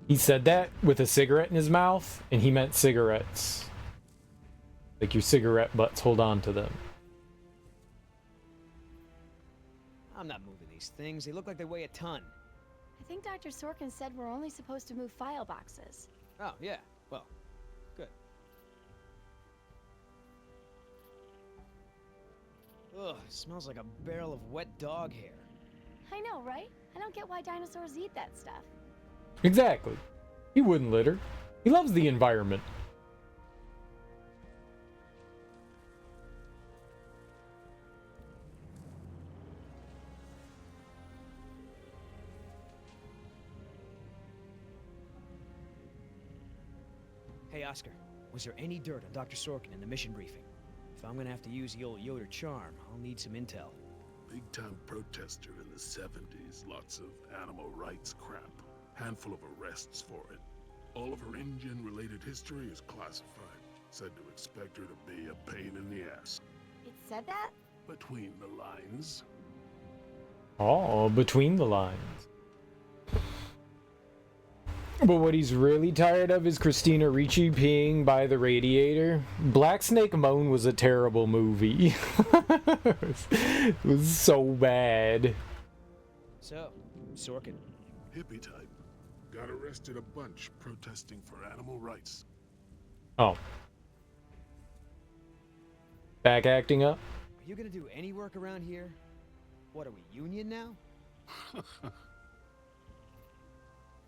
Speaker 1: He said that with a cigarette in his mouth, and he meant cigarettes. Like your cigarette butts, hold on to them.
Speaker 12: I'm not moving these things. They look like they weigh a ton.
Speaker 3: I think Dr. Sorkin said we're only supposed to move file boxes.
Speaker 12: Oh, yeah. Well, good. Ugh, smells like a barrel of wet dog hair.
Speaker 3: I know, right? I don't get why dinosaurs eat that stuff.
Speaker 1: Exactly. He wouldn't litter. He loves the environment.
Speaker 12: Hey, Oscar, was there any dirt on Dr. Sorkin in the mission briefing? If I'm gonna have to use the old Yoder charm, I'll need some intel.
Speaker 6: Big-time protester in the 70s. Lots of animal rights crap. Handful of arrests for it. All of her InGen-related history is classified. Said to expect her to be a pain in the ass.
Speaker 3: It said that?
Speaker 6: Between the lines.
Speaker 1: Oh, between the lines. But what he's really tired of is Christina Ricci peeing by the radiator. Black Snake Moan was a terrible movie. It was so bad.
Speaker 12: So, Sorkin.
Speaker 6: Hippie type. Got arrested a bunch protesting for animal rights.
Speaker 1: Oh. Back acting up?
Speaker 12: Are you gonna do any work around here? What, are we union now?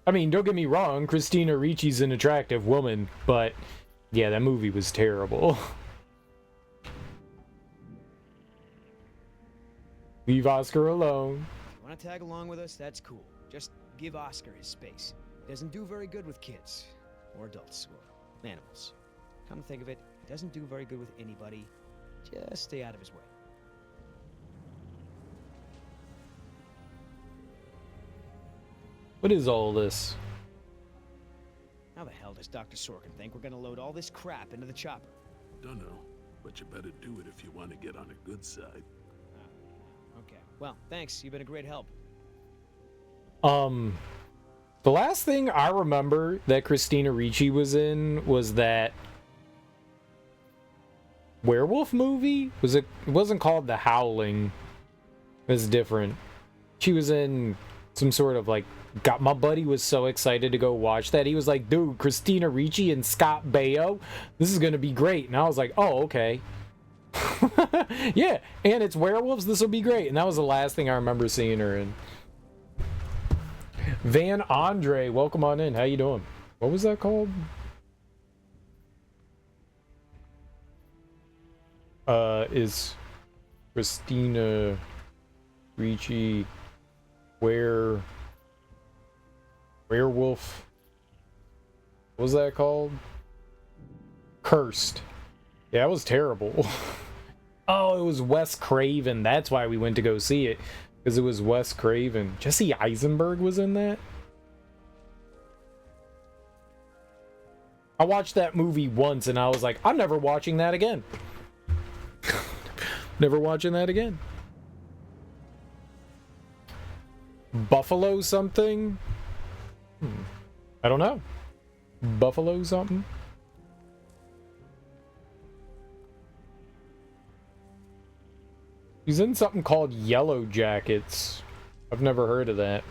Speaker 1: I mean, don't get me wrong, Christina Ricci's an attractive woman, but yeah, that movie was terrible. Leave Oscar alone.
Speaker 12: If you want to tag along with us, that's cool. Just give Oscar his space. He doesn't do very good with kids, or adults, or animals. Come to think of it, he doesn't do very good with anybody. Just stay out of his way.
Speaker 1: What is all this?
Speaker 12: How the hell does Dr. Sorkin think we're gonna load all this crap into the chopper?
Speaker 6: Dunno, but you better do it if you want to get on a good side.
Speaker 12: Okay. Well, thanks. You've been a great help.
Speaker 1: The last thing I remember that Christina Ricci was in was that werewolf movie. It wasn't called The Howling. It's different. She was in some sort of like, my buddy was so excited to go watch that. He was like, dude, Christina Ricci and Scott Baio, this is gonna be great. And I was like, oh, okay. Yeah, and it's werewolves, this will be great. And that was the last thing I remember seeing her in. Van Andre, welcome on in. How you doing? What was that called? Is Christina Ricci werewolf? What was that called? Cursed. Yeah, it was terrible. Oh, it was Wes Craven. That's why we went to go see it. Because it was Wes Craven. Jesse Eisenberg was in that? I watched that movie once and I was like, I'm never watching that again. Never watching that again. Buffalo something? I don't know. Buffalo something? He's in something called Yellow Jackets. I've never heard of that.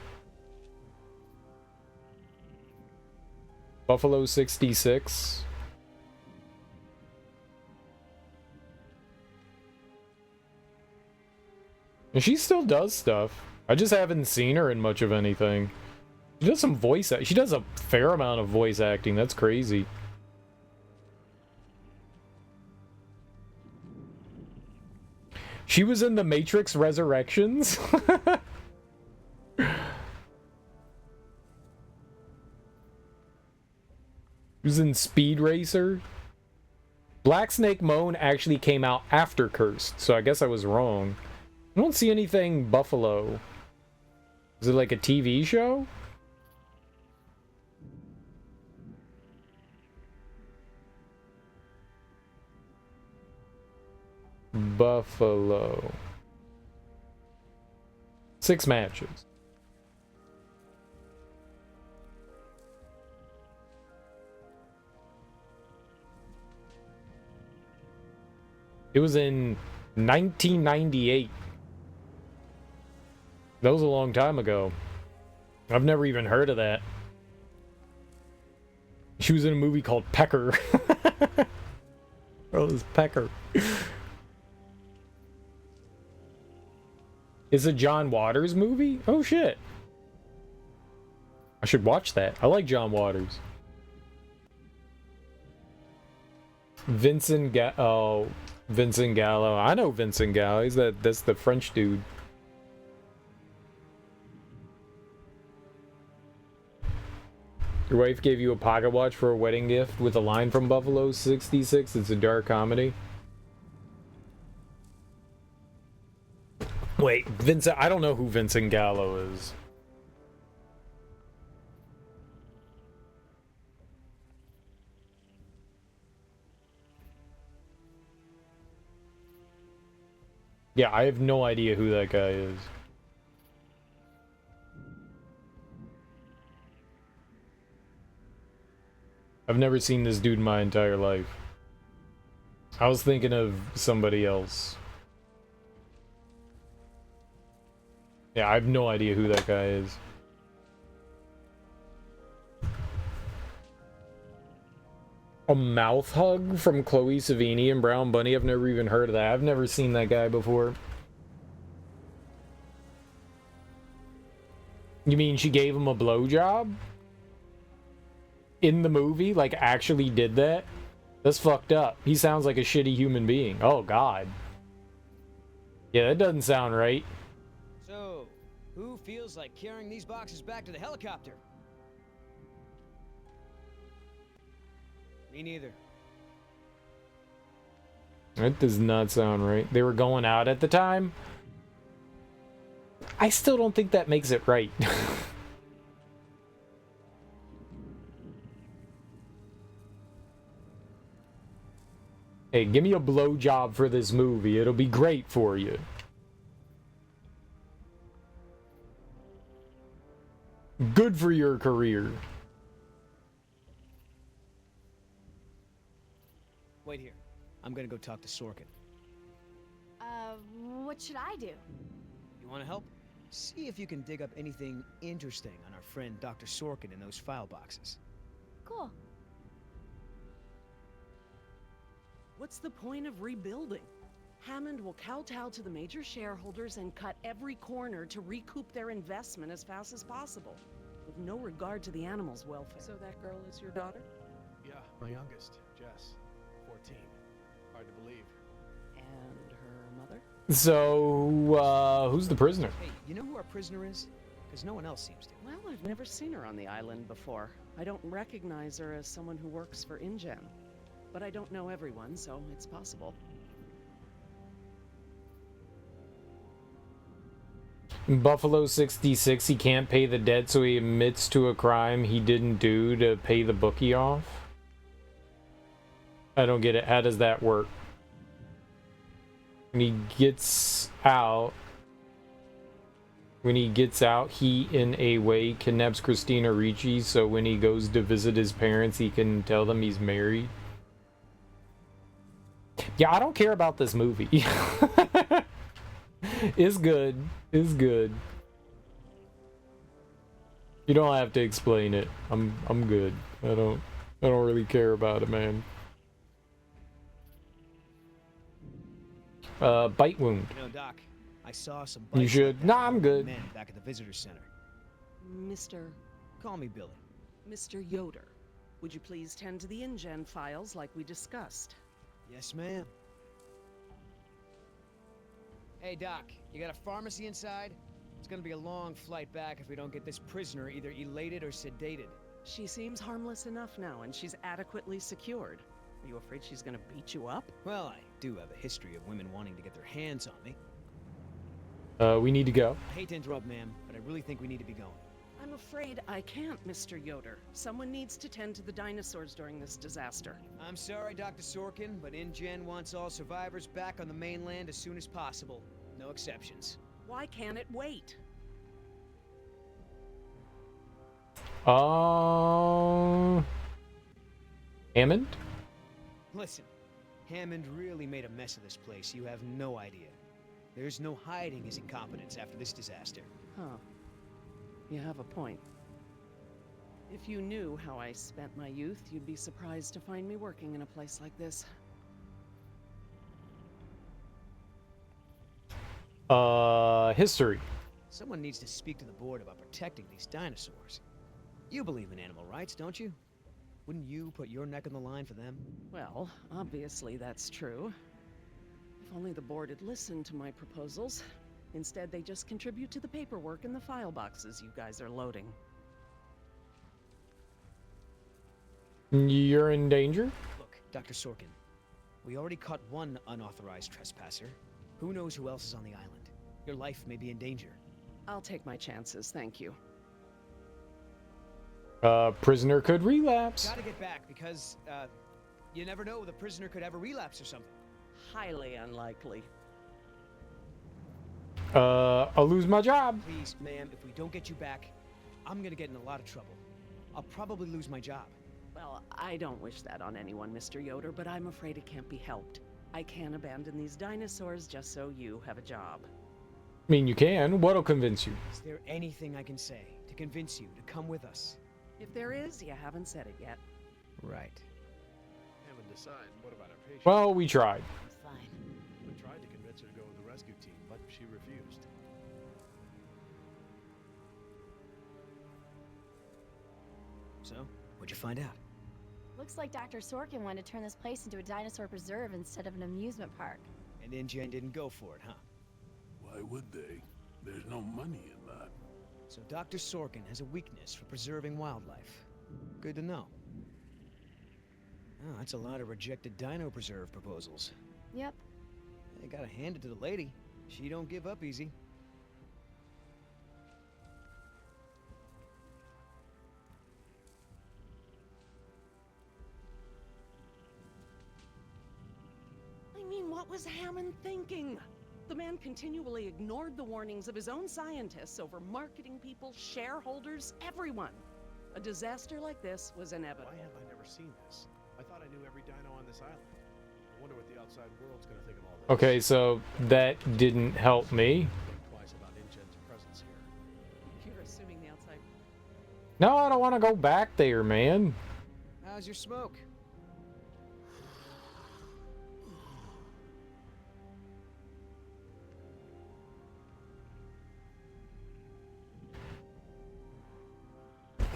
Speaker 1: Buffalo 66. And she still does stuff. I just haven't seen her in much of anything. She does some voice act. She does a fair amount of voice acting. That's crazy. She was in The Matrix Resurrections. She was in Speed Racer. Black Snake Moan actually came out after Cursed, so I guess I was wrong. I don't see anything Buffalo. Is it like a TV show? Buffalo. 6 matches. It was in 1998. That was a long time ago. I've never even heard of that. She was in a movie called Pecker. Oh, it was Pecker. Is it John Waters movie? Oh shit. I should watch that. I like John Waters. Vincent Gallo. I know Vincent Gallo. That's the French dude. Your wife gave you a pocket watch for a wedding gift with a line from Buffalo 66. It's a dark comedy. Wait, Vincent, I don't know who Vincent Gallo is. Yeah, I have no idea who that guy is. I've never seen this dude in my entire life. I was thinking of somebody else. Yeah, I have no idea who that guy is. A mouth hug from Chloe Savini and Brown Bunny. I've never even heard of that. I've never seen that guy before. You mean she gave him a blowjob? In the movie? Like, actually did that? That's fucked up. He sounds like a shitty human being. Oh, God. Yeah, that doesn't sound right.
Speaker 12: So, who feels like carrying these boxes back to the helicopter? Me neither.
Speaker 1: That does not sound right. They were going out at the time? I still don't think that makes it right. Hey, give me a blowjob for this movie. It'll be great for you. Good for your career.
Speaker 12: Wait here. I'm gonna go talk to Sorkin.
Speaker 3: What should I do?
Speaker 12: You wanna help? See if you can dig up anything interesting on our friend Dr. Sorkin in those file boxes.
Speaker 3: Cool.
Speaker 15: What's the point of rebuilding? Hammond will kowtow to the major shareholders and cut every corner to recoup their investment as fast as possible, with no regard to the animals' welfare. So that girl is your daughter?
Speaker 2: Yeah, my youngest, Jess, 14. Hard to believe.
Speaker 15: And her mother?
Speaker 1: So, who's the prisoner?
Speaker 12: Hey, you know who our prisoner is? Because no one else seems to.
Speaker 15: Well, I've never seen her on the island before. I don't recognize her as someone who works for InGen. But I don't know everyone, so it's possible.
Speaker 1: Buffalo 66, he can't pay the debt, so he admits to a crime he didn't do to pay the bookie off. I don't get it. How does that work? When he gets out, he in a way kidnaps Christina Ricci, so when he goes to visit his parents, he can tell them he's married. Yeah, I don't care about this movie. It's good. It's good. You don't have to explain it. I'm good. I don't really care about it, man. Bite wound.
Speaker 12: You know, Doc, I saw some.
Speaker 1: You should. Nah, I'm good.
Speaker 12: Men back at the visitor center.
Speaker 15: Mr.
Speaker 12: Call me Billy.
Speaker 15: Mr. Yoder, would you please tend to the InGen files like we discussed?
Speaker 12: Yes, ma'am. Hey, Doc, you got a pharmacy inside? It's gonna be a long flight back if we don't get this prisoner either elated or sedated.
Speaker 15: She seems harmless enough now, and she's adequately secured. Are you afraid she's gonna beat you up?
Speaker 12: Well, I do have a history of women wanting to get their hands on me.
Speaker 1: We need to go.
Speaker 12: I hate to interrupt, ma'am, but I really think we need to be going.
Speaker 15: I'm afraid I can't, Mr. Yoder. Someone needs to tend to the dinosaurs during this disaster.
Speaker 12: I'm sorry, Dr. Sorkin, but InGen wants all survivors back on the mainland as soon as possible. No exceptions.
Speaker 15: Why can't it wait?
Speaker 1: Hammond?
Speaker 12: Listen, Hammond really made a mess of this place. You have no idea. There's no hiding his incompetence after this disaster.
Speaker 15: Huh. You have a point. If you knew how I spent my youth, you'd be surprised to find me working in a place like this.
Speaker 1: History.
Speaker 12: Someone needs to speak to the board about protecting these dinosaurs. You believe in animal rights, don't you? Wouldn't you put your neck on the line for them?
Speaker 15: Well, obviously that's true. If only the board had listened to my proposals. Instead, they just contribute to the paperwork in the file boxes you guys are loading.
Speaker 1: You're in danger?
Speaker 12: Look, Dr. Sorkin, we already caught one unauthorized trespasser. Who knows who else is on the island? Your life may be in danger.
Speaker 15: I'll take my chances, thank you.
Speaker 1: Prisoner could relapse.
Speaker 12: Gotta get back, because, you never know, the prisoner could have a relapse or something.
Speaker 15: Highly unlikely.
Speaker 1: I'll lose my job.
Speaker 12: Please, ma'am, if we don't get you back, I'm gonna get in a lot of trouble. I'll probably lose my job.
Speaker 15: Well, I don't wish that on anyone, Mr. Yoder, but I'm afraid it can't be helped. I can't abandon these dinosaurs just so you have a job.
Speaker 1: I mean, you can. What'll convince you?
Speaker 12: Is there anything I can say to convince you to come with us?
Speaker 15: If there is, you haven't said it yet.
Speaker 12: Right.
Speaker 2: Haven't decided. What about our patient?
Speaker 1: Well, we tried.
Speaker 5: Fine.
Speaker 2: We tried to convince her to go with the rescue team, but she refused.
Speaker 12: So, what'd you find out?
Speaker 3: Looks like Dr. Sorkin wanted to turn this place into a dinosaur preserve instead of an amusement park.
Speaker 12: And InGen didn't go for it, huh?
Speaker 6: Why would they? There's no money in that.
Speaker 12: So Dr. Sorkin has a weakness for preserving wildlife. Good to know. Oh, that's a lot of rejected dino preserve proposals.
Speaker 3: Yep.
Speaker 12: I gotta hand it to the lady. She don't give up easy.
Speaker 15: mean, what was Hammond thinking? The man continually ignored the warnings of his own scientists over marketing people, shareholders, everyone. A disaster like this was inevitable.
Speaker 2: Why have I never seen this? I thought I knew every dino on this island. I wonder what the outside world's gonna think of all this.
Speaker 1: Okay, so that didn't help me.
Speaker 2: Think twice about InGen's presence here.
Speaker 15: You're assuming the outside.
Speaker 1: No, I don't want to go back there, man.
Speaker 12: How's your smoke?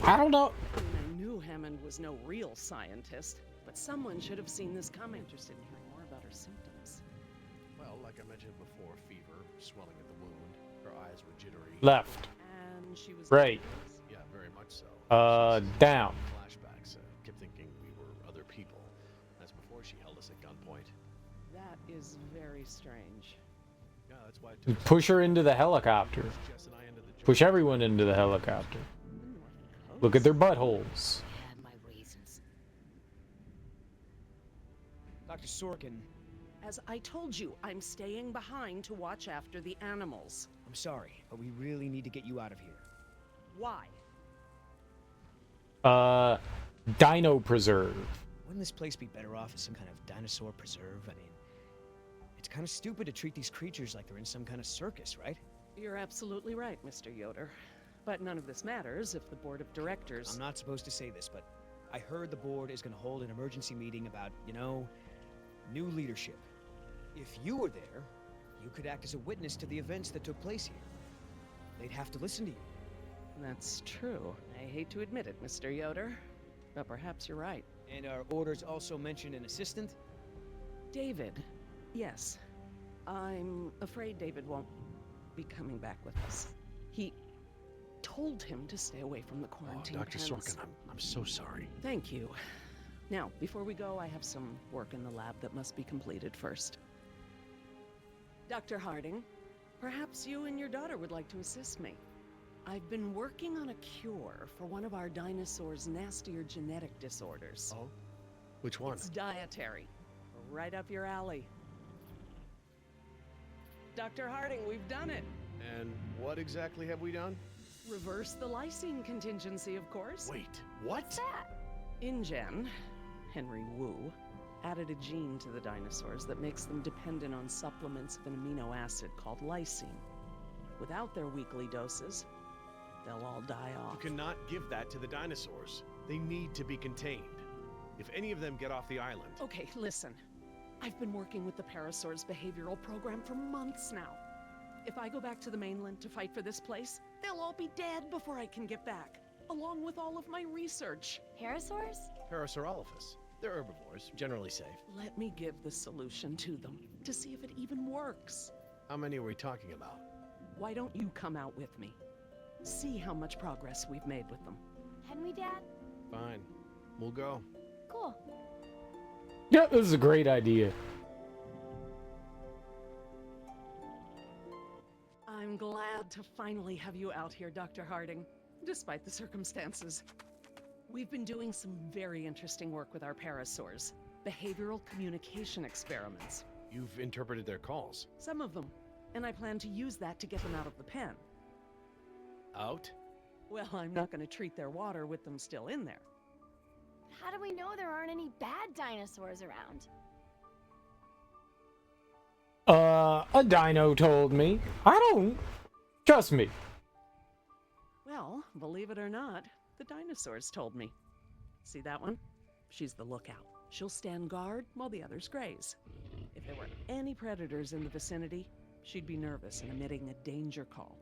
Speaker 1: I don't know.
Speaker 15: I knew Hammond was no real scientist, but someone should have seen this coming. Interested in hearing more about her symptoms.
Speaker 2: Well, like I mentioned before, fever, swelling at the wound, her eyes were jittery.
Speaker 1: Left.
Speaker 15: And she was
Speaker 1: Right.
Speaker 2: Yeah, very much so.
Speaker 1: Down.
Speaker 2: Flashbacks. Kept thinking we were other people. That's before she held us at gunpoint.
Speaker 15: That is very strange.
Speaker 2: Yeah, that's why it
Speaker 1: We
Speaker 2: took us
Speaker 1: push her into the helicopter.
Speaker 2: Jess and I into the
Speaker 1: Push everyone into the helicopter. Look at their buttholes.
Speaker 5: I had my reasons.
Speaker 12: Dr. Sorkin,
Speaker 15: As I told you, I'm staying behind to watch after the animals.
Speaker 12: I'm sorry, but we really need to get you out of here.
Speaker 15: Why?
Speaker 1: Dino preserve.
Speaker 12: Wouldn't this place be better off as some kind of dinosaur preserve? I mean, it's kind of stupid to treat these creatures like they're in some kind of circus, right?
Speaker 15: You're absolutely right, Mr. Yoder. But none of this matters if the board of directors...
Speaker 12: I'm not supposed to say this, but I heard the board is going to hold an emergency meeting about, you know, new leadership. If you were there, you could act as a witness to the events that took place here. They'd have to listen to you.
Speaker 15: That's true. I hate to admit it, Mr. Yoder, but perhaps you're right.
Speaker 12: And our orders also mention an assistant?
Speaker 15: David. Yes. I'm afraid David won't be coming back with us. He told him to stay away from the quarantine
Speaker 2: Dr.
Speaker 15: tents.
Speaker 2: Sorkin, I'm so sorry.
Speaker 15: Thank you. Now, before we go, I have some work in the lab that must be completed first. Dr. Harding, perhaps you and your daughter would like to assist me. I've been working on a cure for one of our dinosaurs' nastier genetic disorders.
Speaker 2: Oh? Which one?
Speaker 15: It's dietary. Right up your alley. Dr. Harding, we've done it.
Speaker 2: And what exactly have we done?
Speaker 15: Reverse the lysine contingency, of course.
Speaker 2: Wait, what?
Speaker 3: What's that?
Speaker 15: InGen, Henry Wu, added a gene to the dinosaurs that makes them dependent on supplements of an amino acid called lysine. Without their weekly doses, they'll all die off.
Speaker 2: You cannot give that to the dinosaurs. They need to be contained. If any of them get off the island...
Speaker 15: Okay, listen. I've been working with the Parasaur's behavioral program for months now. If I go back to the mainland to fight for this place, they'll all be dead before I can get back, along with all of my research.
Speaker 3: Parasaurs?
Speaker 2: Parasaurolophus. They're herbivores, generally safe.
Speaker 15: Let me give the solution to them, to see if it even works.
Speaker 2: How many are we talking about?
Speaker 15: Why don't you come out with me? See how much progress we've made with them.
Speaker 3: Can we, Dad?
Speaker 2: Fine. We'll go.
Speaker 3: Cool.
Speaker 1: Yeah, this is a great idea.
Speaker 15: I'm glad to finally have you out here, Dr. Harding, despite the circumstances. We've been doing some very interesting work with our parasaurs. Behavioral communication experiments.
Speaker 2: You've interpreted their calls.
Speaker 15: Some of them. And I plan to use that to get them out of the pen.
Speaker 2: Out?
Speaker 15: Well, I'm not going to treat their water with them still in there.
Speaker 3: How do we know there aren't any bad dinosaurs around?
Speaker 1: A dino told me. I don't. Trust me.
Speaker 15: Well, believe it or not, the dinosaurs told me. See that one? She's the lookout. She'll stand guard while the others graze. If there were any predators in the vicinity, she'd be nervous and emitting a danger call.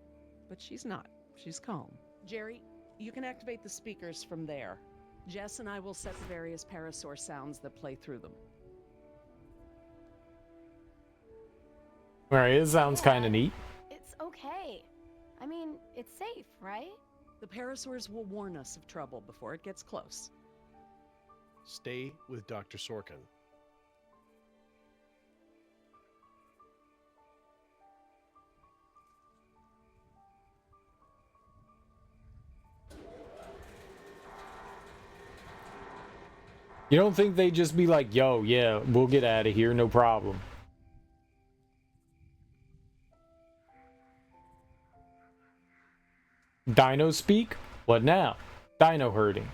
Speaker 15: But she's not. She's calm. Jerry, you can activate the speakers from there. Jess and I will set the various parasaur sounds that play through them.
Speaker 1: Alright, this sounds kind of neat.
Speaker 3: It's okay. I mean, it's safe, right?
Speaker 15: The parasaurs will warn us of trouble before it gets close.
Speaker 2: Stay with Dr. Sorkin.
Speaker 1: You don't think they'd just be like, yo, yeah, we'll get out of here, no problem. Dino speak? What now? Dino herding.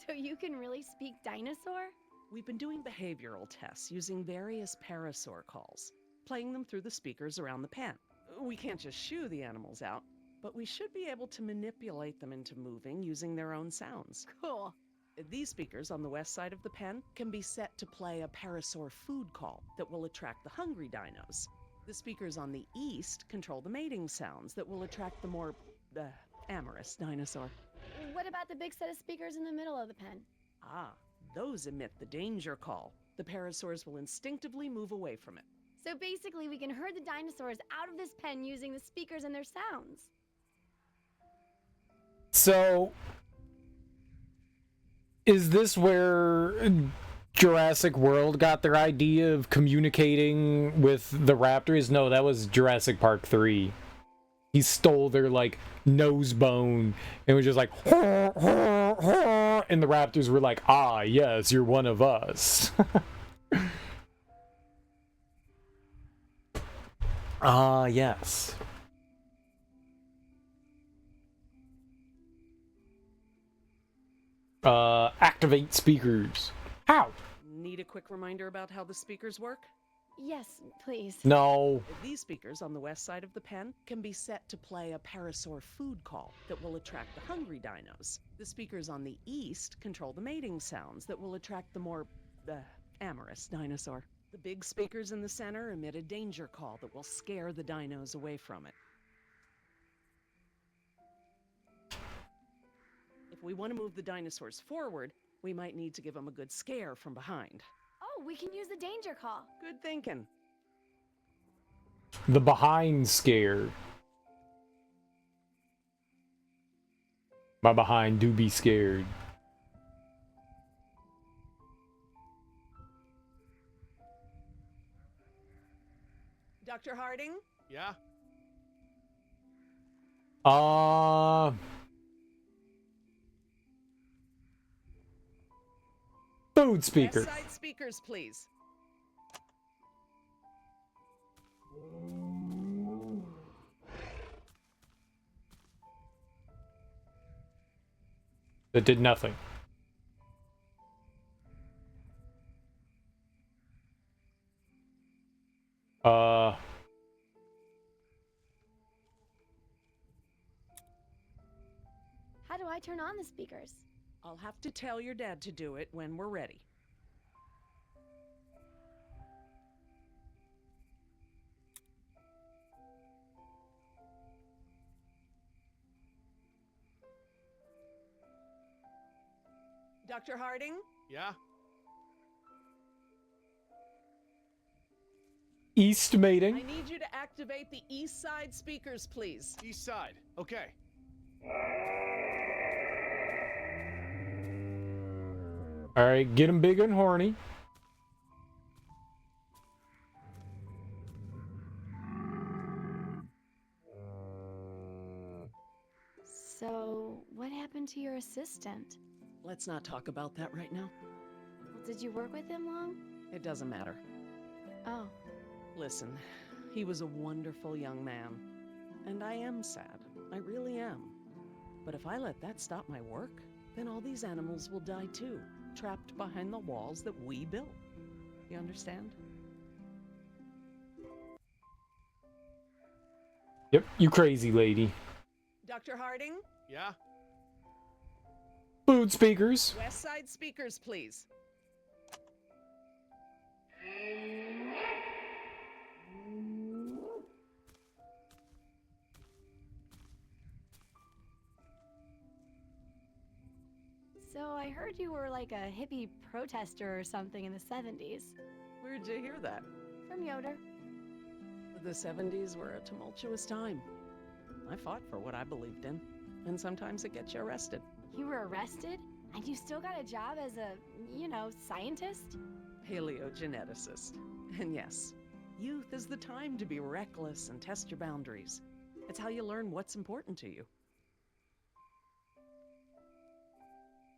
Speaker 3: So you can really speak dinosaur?
Speaker 15: We've been doing behavioral tests using various parasaur calls, playing them through the speakers around the pen. We can't just shoo the animals out, but we should be able to manipulate them into moving using their own sounds.
Speaker 3: Cool.
Speaker 15: These speakers on the west side of the pen can be set to play a parasaur food call that will attract the hungry dinos. The speakers on the east control the mating sounds that will attract the more amorous dinosaur.
Speaker 3: What about the big set of speakers in the middle of the pen?
Speaker 15: Ah, those emit the danger call. The parasaurs will instinctively move away from it.
Speaker 3: So basically, we can herd the dinosaurs out of this pen using the speakers and their sounds.
Speaker 1: So, is this where Jurassic World got their idea of communicating with the raptors? No, that was Jurassic Park 3. He stole their, like, nose bone and was just like, "Hor, hor, hor," and the raptors were like, ah, yes, you're one of us. Ah, yes. Activate speakers. How?
Speaker 15: Need a quick reminder about how the speakers work?
Speaker 3: Yes, please.
Speaker 1: No.
Speaker 15: These speakers on the west side of the pen can be set to play a parasaur food call that will attract the hungry dinos. The speakers on the east control the mating sounds that will attract the more amorous dinosaur. The big speakers in the center emit a danger call that will scare the dinos away from it. If we want to move the dinosaurs forward, we might need to give them a good scare from behind.
Speaker 3: Oh, we can use the danger call.
Speaker 15: Good thinking.
Speaker 1: The behind scare. My behind do be scared.
Speaker 15: Dr. Harding?
Speaker 2: Yeah?
Speaker 1: Food speaker.
Speaker 15: West side speakers, please.
Speaker 1: That did nothing.
Speaker 3: How do I turn on the speakers?
Speaker 15: I'll have to tell your dad to do it when we're ready. Dr. Harding?
Speaker 2: Yeah?
Speaker 1: East mating.
Speaker 15: I need you to activate the east side speakers, please.
Speaker 2: East side. Okay.
Speaker 1: Alright, get him big and horny.
Speaker 3: So, what happened to your assistant?
Speaker 15: Let's not talk about that right now.
Speaker 3: Well, did you work with him long?
Speaker 15: It doesn't matter.
Speaker 3: Oh.
Speaker 15: Listen, he was a wonderful young man. And I am sad. I really am. But if I let that stop my work, then all these animals will die too, trapped behind the walls that we built. You understand?
Speaker 1: Yep, you crazy lady.
Speaker 15: Dr. Harding?
Speaker 2: Yeah?
Speaker 1: Food speakers.
Speaker 15: West side speakers, please.
Speaker 3: So I heard you were like a hippie protester or something in the 70s.
Speaker 15: Where'd you hear that?
Speaker 3: From Yoder.
Speaker 15: The 70s were a tumultuous time. I fought for what I believed in, and sometimes it gets you arrested.
Speaker 3: You were arrested? And you still got a job as a, scientist?
Speaker 15: Paleogeneticist. And yes, youth is the time to be reckless and test your boundaries. It's how you learn what's important to you.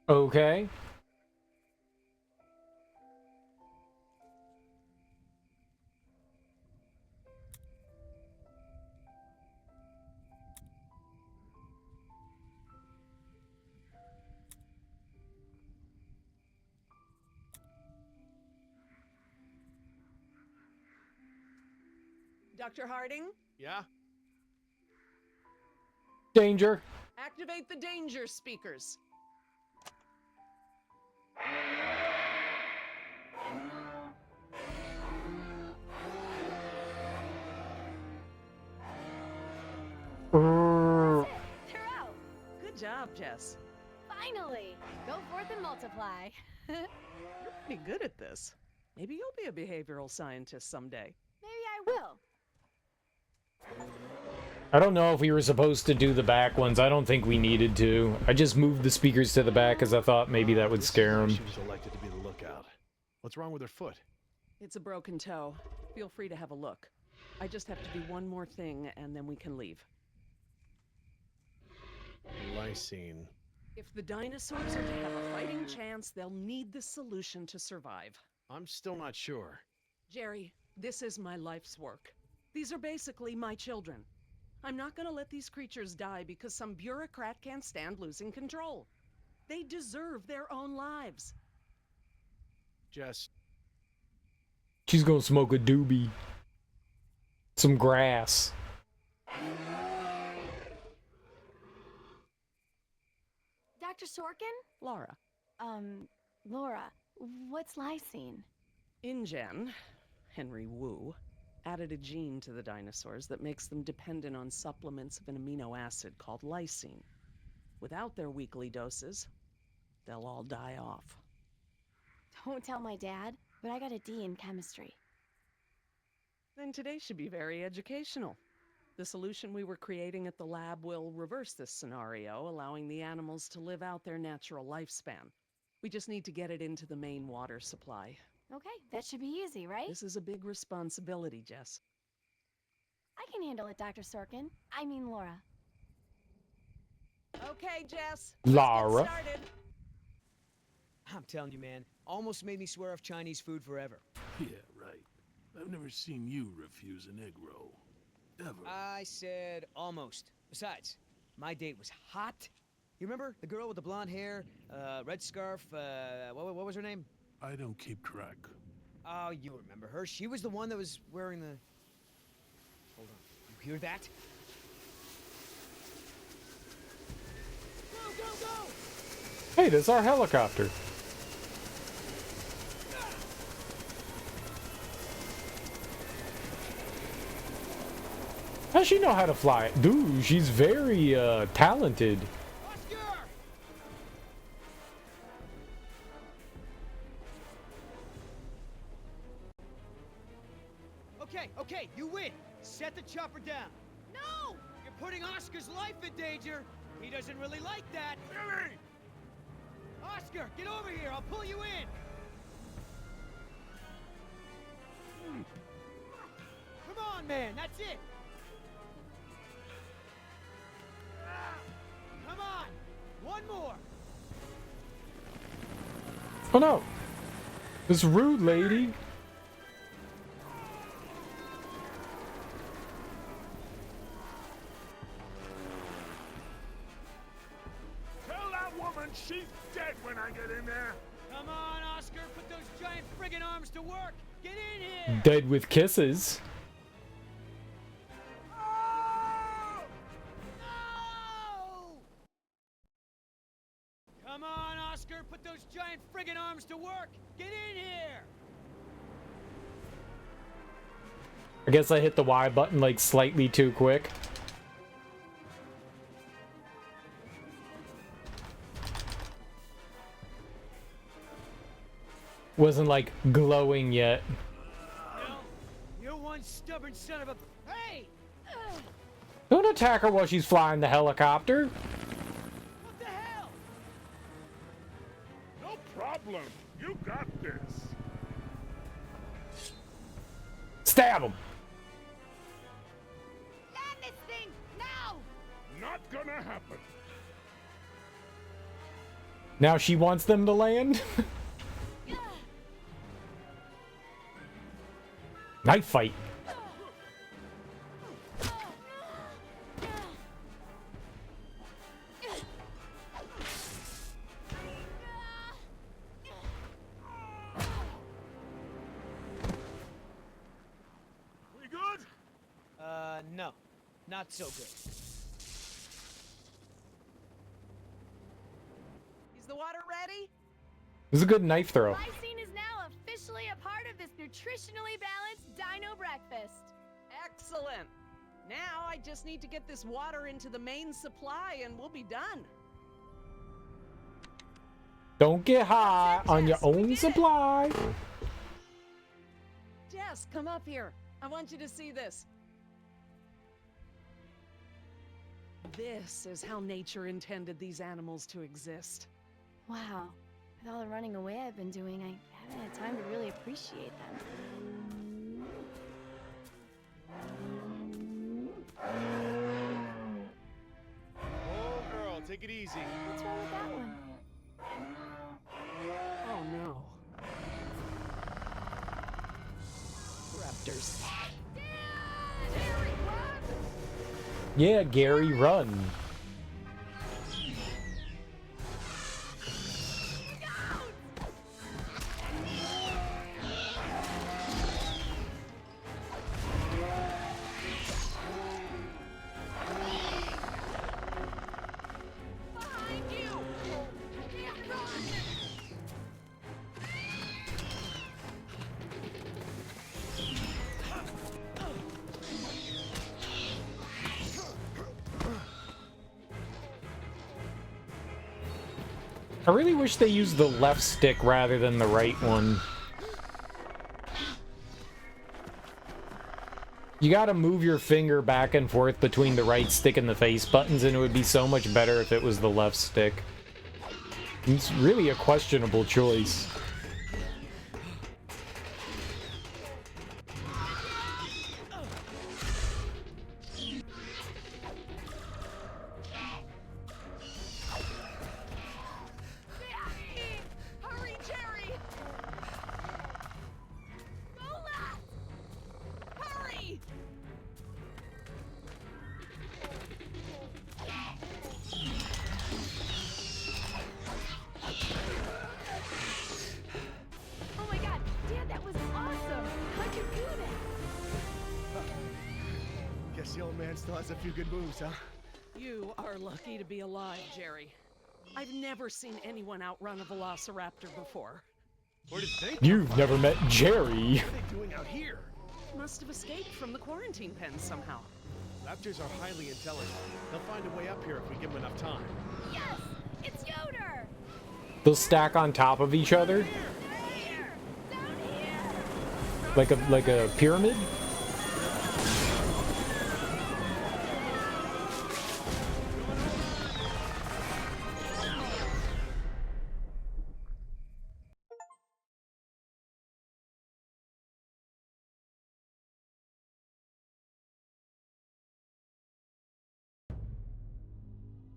Speaker 1: Okay.
Speaker 15: Dr. Harding,
Speaker 2: Yeah?
Speaker 1: Danger.
Speaker 15: activate the danger speakers.
Speaker 3: That's it. They're out.
Speaker 15: Good job, Jess.
Speaker 3: Finally. Go forth and multiply.
Speaker 15: You're pretty good at this. Maybe you'll be a behavioral scientist someday.
Speaker 3: Maybe I will.
Speaker 1: I don't know if we were supposed to do the back ones. I don't think we needed to. I just moved the speakers to the back because I thought maybe that would scare them.
Speaker 2: She was elected to be the lookout. What's wrong with her foot?
Speaker 15: It's a broken toe. Feel free to have a look. I just have to do one more thing, and then we can leave.
Speaker 2: Lysine.
Speaker 15: If the dinosaurs are to have a fighting chance, they'll need this solution to survive.
Speaker 2: I'm still not sure.
Speaker 15: Jerry, this is my life's work. These are basically my children. I'm not gonna let these creatures die because some bureaucrat can't stand losing control. They deserve their own lives.
Speaker 2: Jess.
Speaker 1: She's gonna smoke a doobie. Some grass.
Speaker 3: Dr. Sorkin?
Speaker 15: Laura.
Speaker 3: Laura, what's lysine?
Speaker 15: InGen, Henry Wu, added a gene to the dinosaurs that makes them dependent on supplements of an amino acid called lysine. Without their weekly doses, they'll all die off.
Speaker 3: Don't tell my dad, but I got a D in chemistry.
Speaker 15: Then today should be very educational. The solution we were creating at the lab will reverse this scenario, allowing the animals to live out their natural lifespan. We just need to get it into the main water supply.
Speaker 3: Okay, that should be easy, right?
Speaker 15: This is a big responsibility, Jess.
Speaker 3: I can handle it, Dr. Sorkin. I mean, Laura.
Speaker 15: Okay, Jess.
Speaker 1: Laura.
Speaker 15: Let's get started.
Speaker 12: I'm telling you, man, almost made me swear off Chinese food forever.
Speaker 6: Yeah, right. I've never seen you refuse an egg roll. Ever.
Speaker 12: I said almost. Besides, my date was hot. You remember the girl with the blonde hair, red scarf, what was her name?
Speaker 6: I don't keep track.
Speaker 12: Oh, you remember her. She was the one that was wearing the... Hold on. You hear that? Go, go, go!
Speaker 1: Hey, that's our helicopter. How's she know how to fly? Dude, she's very talented.
Speaker 12: Okay, you win. Set the chopper down. No! You're putting Oscar's life in danger. He doesn't really like that. Billy! Oscar, get over here. I'll pull you in. Come on, man. That's it. Come on. One more.
Speaker 1: Oh no. This rude lady.
Speaker 6: Tell that woman she's dead when I get in there.
Speaker 12: Come on, Oscar. Put those giant friggin' arms to work. Get in here.
Speaker 1: Dead with kisses.
Speaker 12: Come on, Oscar. Put those giant friggin' arms to work. Get in here.
Speaker 1: I guess I hit the Y button like slightly too quick. Wasn't like glowing yet.
Speaker 12: No, you're one stubborn son of a... Hey!
Speaker 1: Don't attack her while she's flying the helicopter.
Speaker 12: What the hell?
Speaker 6: No problem. You got this.
Speaker 1: Stab him.
Speaker 3: Land this thing, now!
Speaker 6: Not gonna happen.
Speaker 1: Now she wants them to land. Knife fight.
Speaker 6: We good?
Speaker 12: not so good.
Speaker 15: Is the water ready?
Speaker 1: This is a good knife throw.
Speaker 3: Lysine is now officially a part of this nutritionally balanced dino breakfast.
Speaker 15: Excellent. Now I just need to get this water into the main supply and we'll be done.
Speaker 1: Don't get high on your own supply.
Speaker 15: Jess, come up here. I want you to see this. This is how nature intended these animals to exist.
Speaker 3: Wow. With all the running away I've been doing, I haven't had time to really appreciate them.
Speaker 2: Oh, girl, take it easy.
Speaker 3: What's wrong with that one?
Speaker 15: Oh no. Raptors.
Speaker 1: Yeah, Gary, run. I really wish they used the left stick rather than the right one. You gotta move your finger back and forth between the right stick and the face buttons, and it would be so much better if it was the left stick. It's really a questionable choice.
Speaker 2: Good moves, huh?
Speaker 15: You are lucky to be alive, Jerry. I've never seen anyone outrun a velociraptor before.
Speaker 2: Where did they
Speaker 1: You've never met Jerry.
Speaker 2: What are they doing out here?
Speaker 15: Must have escaped from the quarantine pen somehow.
Speaker 2: Raptors are highly intelligent. They'll find a way up here if we give them enough time.
Speaker 3: Yes! It's Yoder!
Speaker 1: They'll stack on top of each other. Like a pyramid?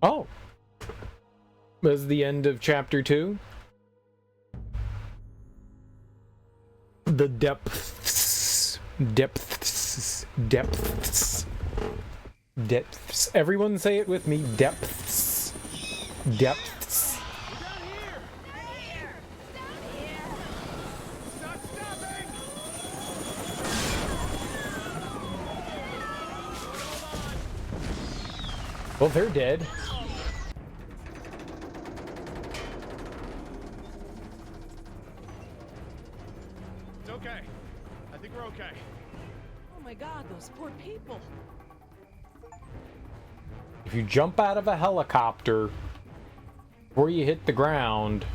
Speaker 1: Oh. Was the end of chapter 2? The depths. Depths. Depths. Depths. Everyone say it with me. Depths. Depths. Well, they're dead.
Speaker 2: It's okay. I think we're okay.
Speaker 15: Oh my god, those poor people.
Speaker 1: If you jump out of a helicopter before you hit the ground,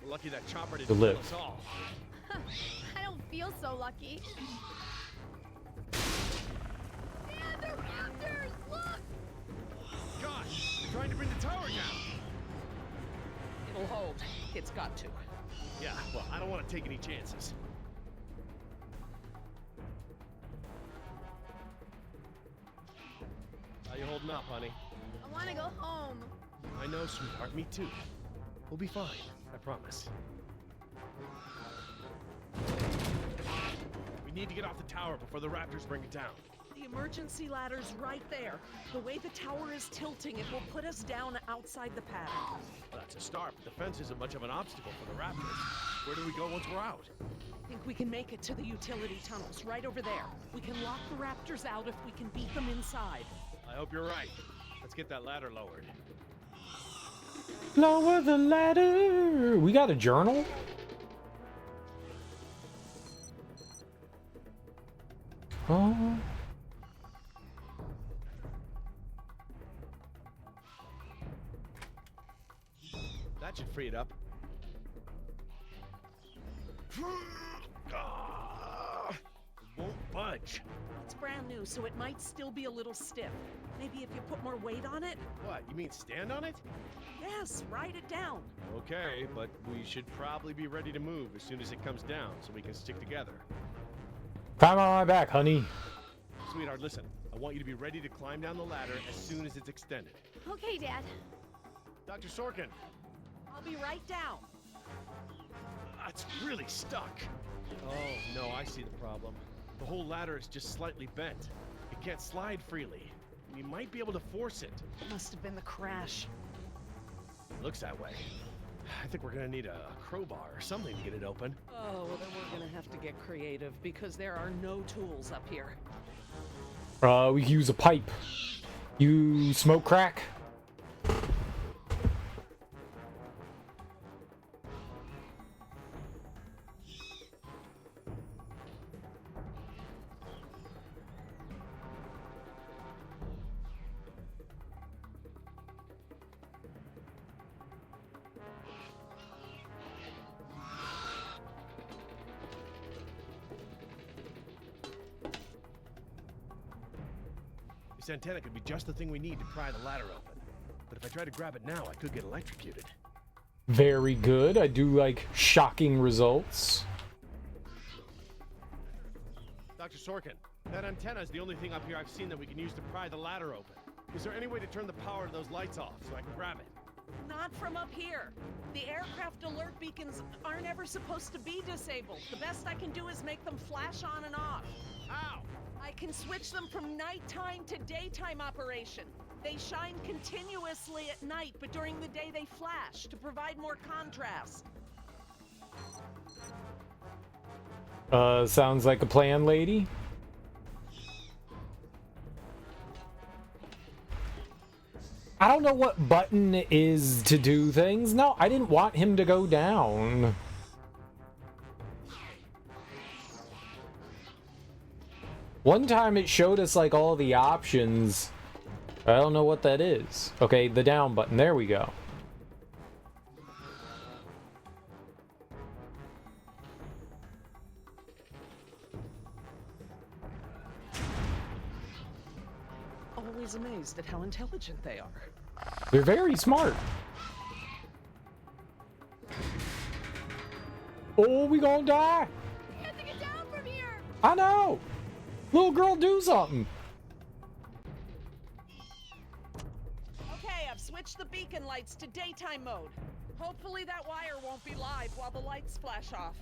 Speaker 2: We're lucky that chopper
Speaker 1: You
Speaker 2: didn't
Speaker 1: live.
Speaker 2: kill us all.
Speaker 3: I don't feel so lucky. Dad, they're raptors! Look!
Speaker 2: God, they're trying to bring the tower down.
Speaker 15: It'll hold. It's got to.
Speaker 2: Yeah, well, I don't want to take any chances. How you holding up, honey?
Speaker 3: I want to go home.
Speaker 2: I know, sweetheart. Me too. We'll be fine. I promise. We need to get off the tower before the raptors bring it down.
Speaker 15: The emergency ladder's right there. The way the tower is tilting, it will put us down outside the paddock.
Speaker 2: That's a start, but the fence isn't much of an obstacle for the raptors. Where do we go once we're out?
Speaker 15: I think we can make it to the utility tunnels, right over there. We can lock the raptors out if we can beat them inside.
Speaker 2: I hope you're right. Let's get that ladder lowered.
Speaker 1: Lower the ladder. We got a journal? Oh.
Speaker 2: That should free it up. It won't budge.
Speaker 15: It's brand new, so it might still be a little stiff. Maybe if you put more weight on it?
Speaker 2: What, you mean stand on it?
Speaker 15: Yes, write it down.
Speaker 2: Okay, but we should probably be ready to move as soon as it comes down so we can stick together.
Speaker 1: Climb on my back, honey.
Speaker 2: Sweetheart, listen. I want you to be ready to climb down the ladder as soon as it's extended.
Speaker 3: Okay, Dad.
Speaker 2: Dr. Sorkin.
Speaker 15: I'll be right down.
Speaker 2: It's really stuck. Oh, no, I see the problem. The whole ladder is just slightly bent. It can't slide freely. We might be able to force it.
Speaker 15: Must have been the crash.
Speaker 2: Looks that way. I think we're gonna need a crowbar or something to get it open.
Speaker 15: Oh, well, then we're gonna have to get creative because there are no tools up here.
Speaker 1: We can use a pipe. You smoke crack?
Speaker 2: This antenna could be just the thing we need to pry the ladder open. But if I try to grab it now, I could get electrocuted.
Speaker 1: Very good. I do like shocking results.
Speaker 2: Dr. Sorkin, that antenna is the only thing up here I've seen that we can use to pry the ladder open. Is there any way to turn the power to those lights off so I can grab it?
Speaker 15: Not from up here. The aircraft alert beacons aren't ever supposed to be disabled. The best I can do is make them flash on and off.
Speaker 2: How?
Speaker 15: I can switch them from nighttime to daytime operation. They shine continuously at night, but during the day they flash to provide more contrast.
Speaker 1: Sounds like a plan, lady. I don't know what button is to do things. No, I didn't want him to go down. One time it showed us like all the options. I don't know what that is. Okay, the down button. There we go.
Speaker 15: Always amazed at how intelligent they are.
Speaker 1: They're very smart. Oh, we gonna die.
Speaker 3: We have to get down from here.
Speaker 1: I know. Little girl, do something.
Speaker 15: Okay, I've switched the beacon lights to daytime mode. Hopefully that wire won't be live while the lights flash off.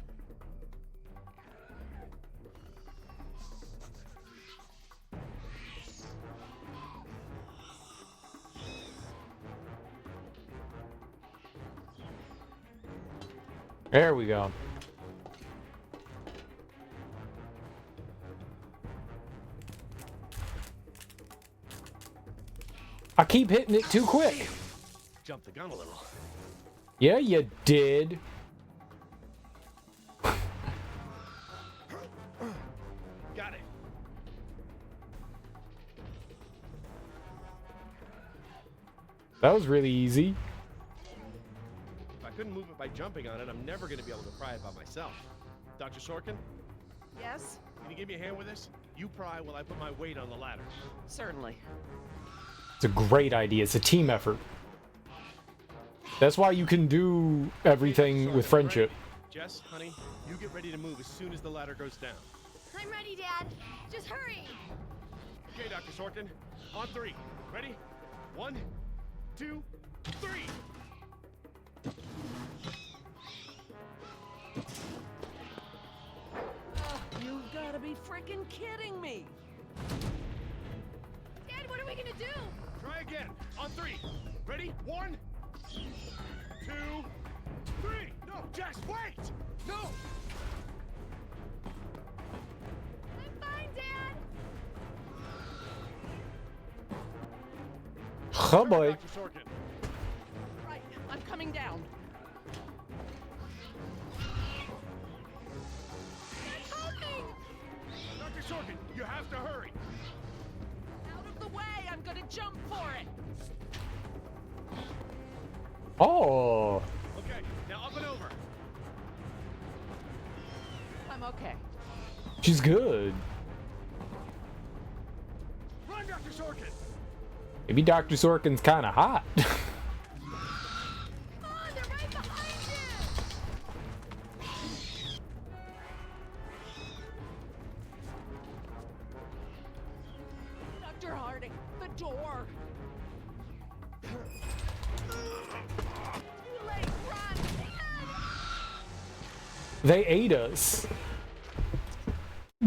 Speaker 1: There we go. I keep hitting it too quick.
Speaker 2: Jumped the gun a little.
Speaker 1: Yeah, you did.
Speaker 2: Got it.
Speaker 1: That was really easy.
Speaker 2: If I couldn't move it by jumping on it, I'm never going to be able to pry it by myself. Dr. Sorkin?
Speaker 15: Yes?
Speaker 2: Can you give me a hand with this? You pry while I put my weight on the ladder.
Speaker 15: Certainly.
Speaker 1: It's a great idea. It's a team effort. That's why you can do everything with friendship.
Speaker 2: Right. Jess, honey, you get ready to move as soon as the ladder goes down.
Speaker 3: I'm ready, Dad. Just hurry.
Speaker 2: Okay, Dr. Sorkin. On three. Ready? 1, 2, 3.
Speaker 15: You've got to be freaking kidding me.
Speaker 3: we gonna do?
Speaker 6: Try again. On 3. Ready? 1, 2, 3. No, Jess, wait! No!
Speaker 3: I'm fine, Dad.
Speaker 1: Oh boy.
Speaker 6: Dr. Sorkin.
Speaker 15: Right, I'm coming down.
Speaker 3: That's helping.
Speaker 6: Dr. Sorkin, you have to hurry.
Speaker 15: Out of the way, I'm gonna jump for it.
Speaker 1: Oh.
Speaker 6: Okay, now up and over.
Speaker 15: I'm okay.
Speaker 1: She's good.
Speaker 6: Run, Dr. Sorkin!
Speaker 1: Maybe Dr. Sorkin's kind of hot.
Speaker 3: Come on, they're right behind you.
Speaker 15: Dr. Harding, the door. Too late, run!
Speaker 1: They ate us.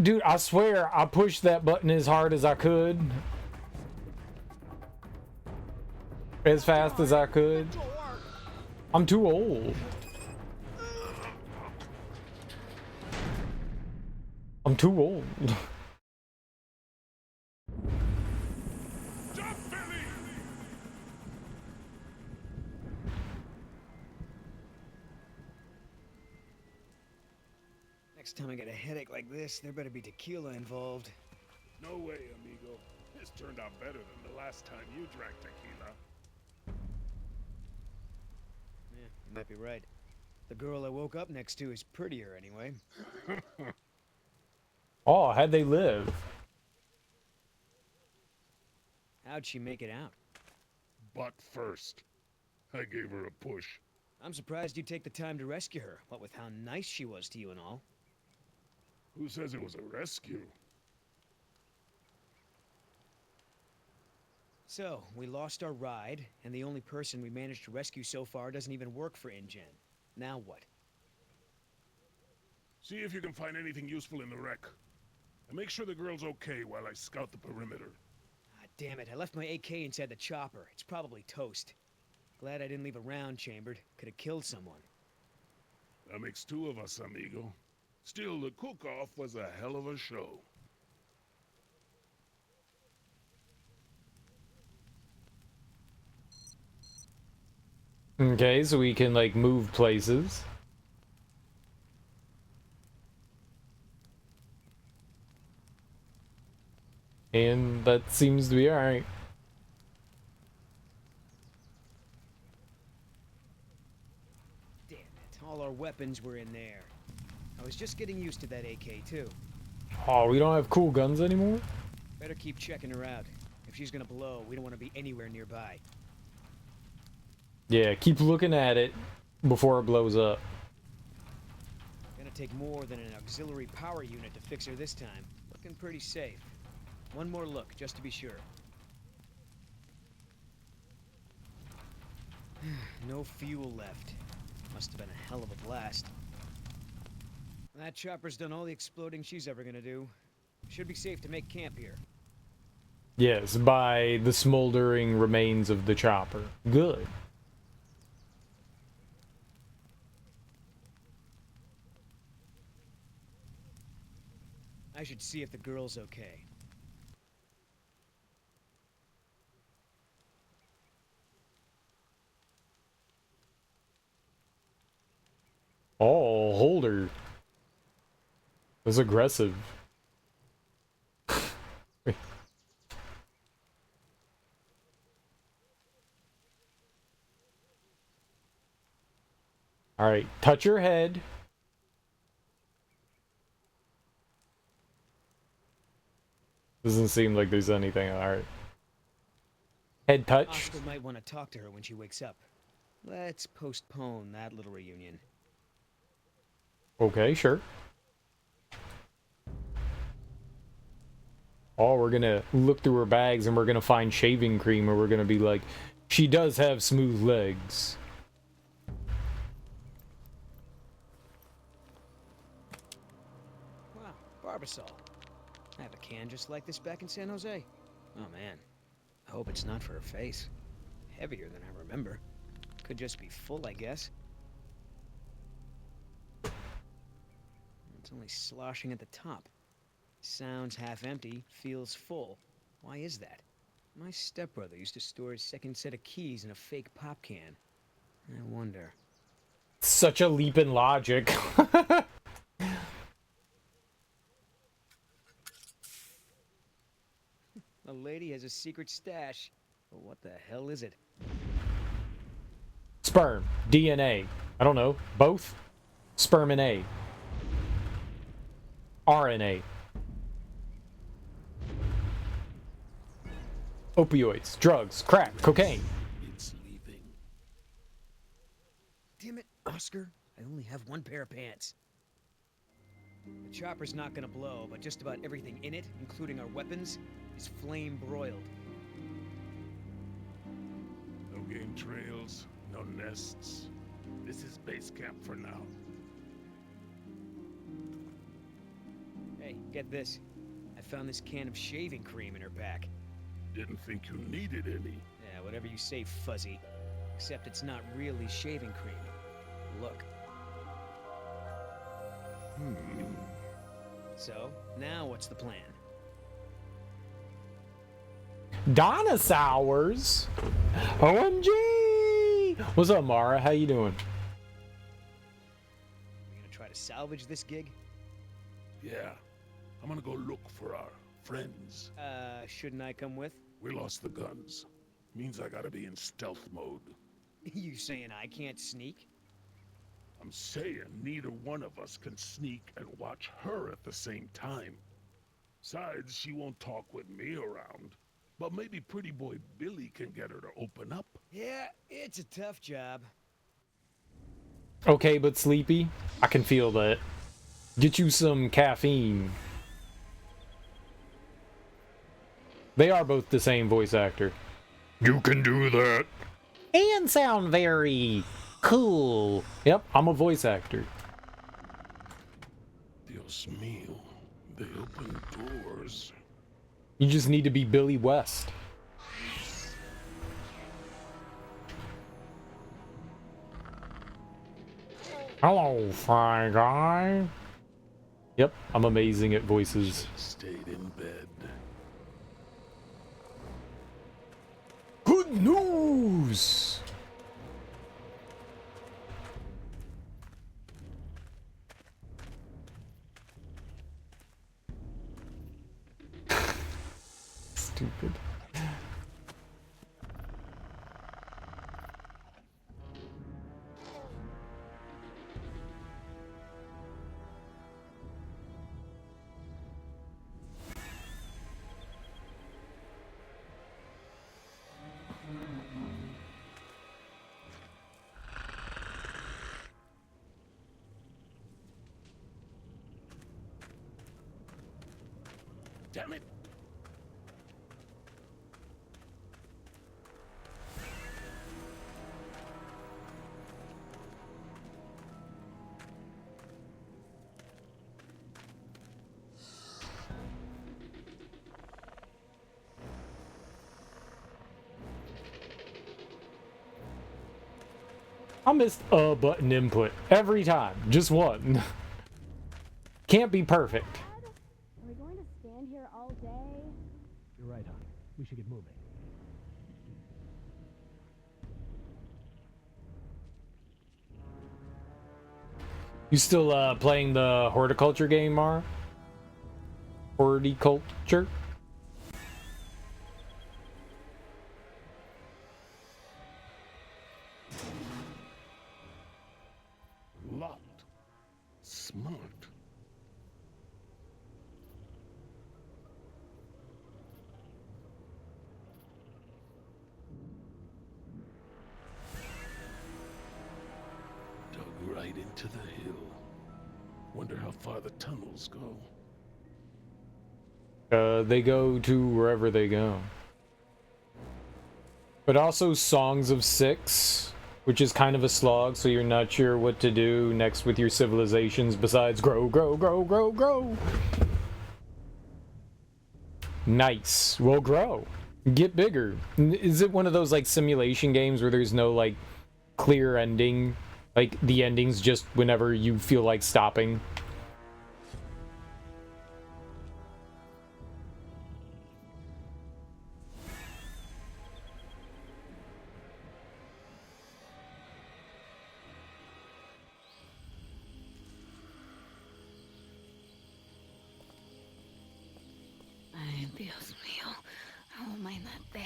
Speaker 1: Dude, I swear I pushed that button as hard as I could. As fast as I could. I'm too old. I'm too old.
Speaker 12: Next time I get a headache like this, there better be tequila involved.
Speaker 6: No way, amigo. This turned out better than the last time you drank tequila.
Speaker 12: Yeah, you might be right. The girl I woke up next to is prettier anyway.
Speaker 1: Oh, how'd they live?
Speaker 12: How'd she make it out?
Speaker 6: Butt first. I gave her a push.
Speaker 12: I'm surprised you'd take the time to rescue her, what with how nice she was to you and all.
Speaker 6: Who says it was a rescue?
Speaker 12: So, we lost our ride, and the only person we managed to rescue so far doesn't even work for InGen. Now what?
Speaker 6: See if you can find anything useful in the wreck. And make sure the girl's okay while I scout the perimeter.
Speaker 12: Ah, damn it, I left my AK inside the chopper. It's probably toast. Glad I didn't leave a round chambered. Could have killed someone.
Speaker 6: That makes 2 of us, amigo. Still, the cook-off was a hell of a show.
Speaker 1: Okay, so we can like move places. And that seems to be alright.
Speaker 12: Damn it, all our weapons were in there. I was just getting used to that AK too.
Speaker 1: Oh, we don't have cool guns anymore?
Speaker 12: Better keep checking her out. If she's gonna blow, we don't want to be anywhere nearby.
Speaker 1: Yeah, keep looking at it before it blows up.
Speaker 12: Gonna take more than an auxiliary power unit to fix her this time. Looking pretty safe. One more look, just to be sure. No fuel left. Must have been a hell of a blast. That chopper's done all the exploding she's ever gonna do. Should be safe to make camp here.
Speaker 1: Yes, by the smoldering remains of the chopper. Good.
Speaker 12: I should see if the girl's okay.
Speaker 1: Oh, Holder. That's aggressive. Alright, touch your head. Doesn't seem like there's anything. Alright. Head touch.
Speaker 12: Oscar might want to talk to her when she wakes up. Let's postpone that little reunion.
Speaker 1: Okay, sure. Oh, we're gonna look through her bags and we're gonna find shaving cream and we're gonna be like, she does have smooth legs.
Speaker 12: Wow, Barbasol. I have a can just like this back in San Jose. Oh man, I hope it's not for her face. Heavier than I remember. Could just be full, I guess. It's only sloshing at the top. Sounds half empty, feels full. Why is that? My stepbrother used to store his second set of keys in a fake pop can. I wonder.
Speaker 1: Such a leap in logic.
Speaker 12: A lady has a secret stash. But what the hell is it?
Speaker 1: Sperm. DNA. I don't know. Both? Sperm and A. RNA. Opioids. Drugs. Crack. Cocaine.
Speaker 6: It's leaving.
Speaker 12: Damn it, Oscar. I only have one pair of pants. The chopper's not gonna blow, but just about everything in it, including our weapons, is flame broiled.
Speaker 6: No game trails, no nests. This is base camp for now.
Speaker 12: Hey, get this. I found this can of shaving cream in her pack.
Speaker 6: Didn't think you needed any.
Speaker 12: Yeah, whatever you say, Fuzzy. Except it's not really shaving cream. Look. So, now what's the plan?
Speaker 1: Dinosaurs? OMG! What's up, Mara? How you doing?
Speaker 12: We gonna try to salvage this gig?
Speaker 6: Yeah. I'm gonna go look for our friends.
Speaker 12: Shouldn't I come with?
Speaker 6: We lost the guns. Means I gotta be in stealth mode.
Speaker 12: You saying I can't sneak?
Speaker 6: I'm saying neither one of us can sneak and watch her at the same time. Besides, she won't talk with me around. But maybe pretty boy Billy can get her to open up.
Speaker 12: Yeah, it's a tough job.
Speaker 1: Okay, but sleepy? I can feel that. Get you some caffeine. They are both the same voice actor. You can do that. And sound very cool. Yep, I'm a voice actor.
Speaker 6: Dios mío, they open doors.
Speaker 1: You just need to be Billy West. Hello, Fry Guy. Yep, I'm amazing at voices.
Speaker 6: Stayed in bed.
Speaker 1: Good news! Stupid.
Speaker 6: Damn it!
Speaker 1: I missed a button input every time. Just one. Can't be perfect.
Speaker 3: Are we going to stand here all day?
Speaker 2: You're right, hon. We should get moving.
Speaker 1: You still playing the horticulture game, Mara? Horticulture?
Speaker 6: Locked. Smart. Dug right into the hill. Wonder how far the tunnels go.
Speaker 1: They go to wherever they go. But also Songs of Six, which is kind of a slog, so you're not sure what to do next with your civilizations besides grow, grow, grow, grow, grow. Nice. We'll grow. Get bigger. Is it one of those like simulation games where there's no like clear ending? Like the ending's just whenever you feel like stopping?
Speaker 5: Ay, Dios mío. How am I not dead?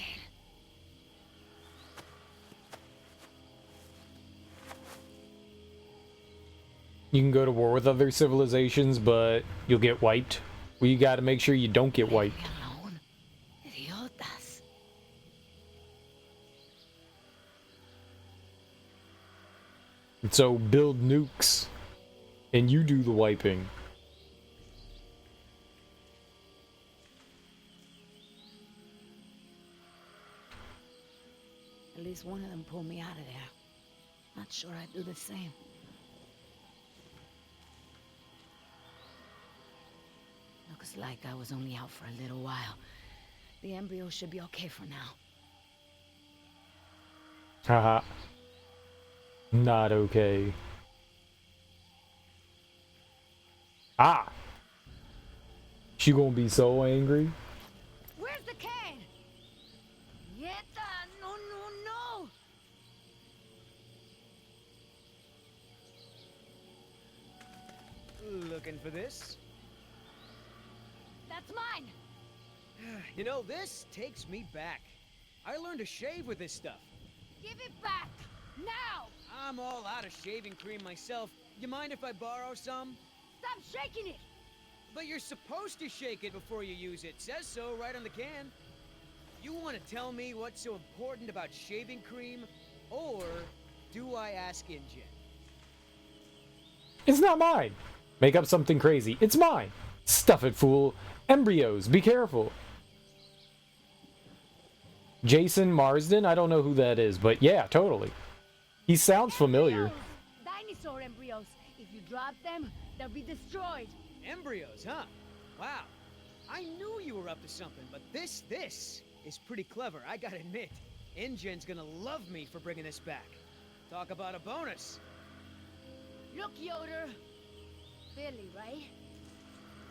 Speaker 1: You can go to war with other civilizations, but you'll get wiped. Well, you gotta make sure you don't get wiped.
Speaker 5: Idiotas.
Speaker 1: So build nukes, and you do the wiping.
Speaker 5: At least one of them pulled me out of there. Not sure I'd do the same. Looks like I was only out for a little while. The embryo should be okay for now.
Speaker 1: Haha. Not okay. Ah! She gonna be so angry.
Speaker 5: Where's the cane? Nieta, no, no,
Speaker 12: no! Looking for this?
Speaker 5: That's mine!
Speaker 12: You know, this takes me back. I learned to shave with this stuff.
Speaker 5: Give it back! Now!
Speaker 12: I'm all out of shaving cream myself. You mind if I borrow some?
Speaker 5: Stop shaking it!
Speaker 12: But you're supposed to shake it before you use it. Says so right on the can. You want to tell me what's so important about shaving cream? Or do I ask InGen?
Speaker 1: It's not mine. Make up something crazy. It's mine. Stuff it, fool. Embryos, be careful. Jason Marsden? I don't know who that is, but yeah, totally. He sounds familiar.
Speaker 5: Dinosaur embryos. If you drop them, they'll be destroyed.
Speaker 12: Embryos, huh? Wow. I knew you were up to something, but this is pretty clever, I gotta admit. InGen's gonna love me for bringing this back. Talk about a bonus.
Speaker 5: Look, Yoder. Billy, right?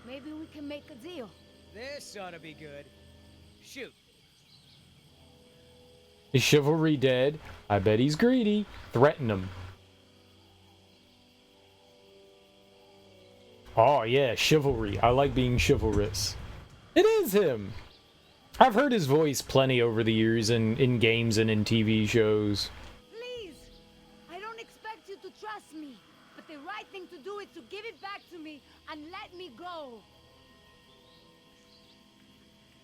Speaker 5: Maybe we can make a deal.
Speaker 12: This ought to be good. Shoot.
Speaker 1: Is chivalry dead? I bet he's greedy. Threaten him. Oh yeah, chivalry. I like being chivalrous. It is him! I've heard his voice plenty over the years in games and in TV shows.
Speaker 5: Please! I don't expect you to trust me, but the right thing to do is to give it back to me and let me go.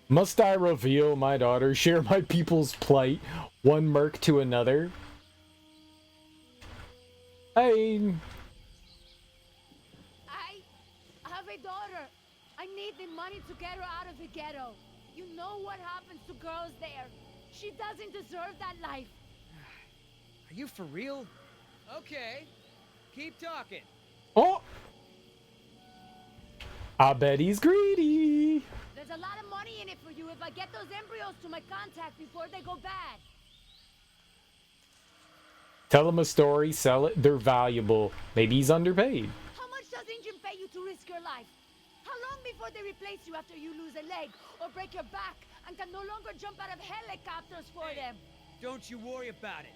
Speaker 1: Must I reveal, my daughter, share my people's plight, one merc to another? I
Speaker 5: have a daughter. I need the money to get her out of the ghetto. You know what happens to girls there. She doesn't deserve that life.
Speaker 12: Are you for real? Okay. Keep talking.
Speaker 1: Oh! I bet he's greedy.
Speaker 5: There's a lot of money in it for you if I get those embryos to my contact before they go bad.
Speaker 1: Tell him a story, sell it, they're valuable. Maybe he's underpaid.
Speaker 5: How much does InGen pay you to risk your life? How long before they replace you after you lose a leg or break your back and can no longer jump out of helicopters for them?
Speaker 12: Don't you worry about it.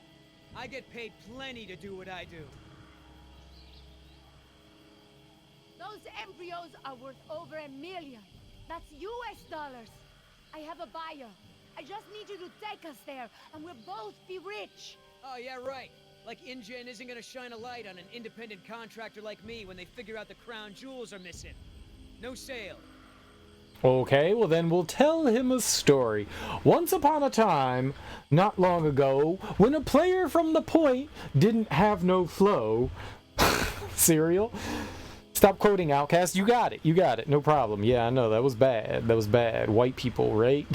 Speaker 12: I get paid plenty to do what I do.
Speaker 5: Those embryos are worth over $1 million. That's US dollars. I have a buyer. I just need you to take us there, and we'll both be rich.
Speaker 12: Oh, yeah, right. Like InGen isn't gonna shine a light on an independent contractor like me when they figure out the crown jewels are missing. No sale.
Speaker 1: Okay, well then we'll tell him a story. Once upon a time, not long ago, when a player from the point didn't have no flow. Cereal? Stop quoting Outcast. You got it. You got it. No problem. Yeah, I know. That was bad. That was bad. White people, right?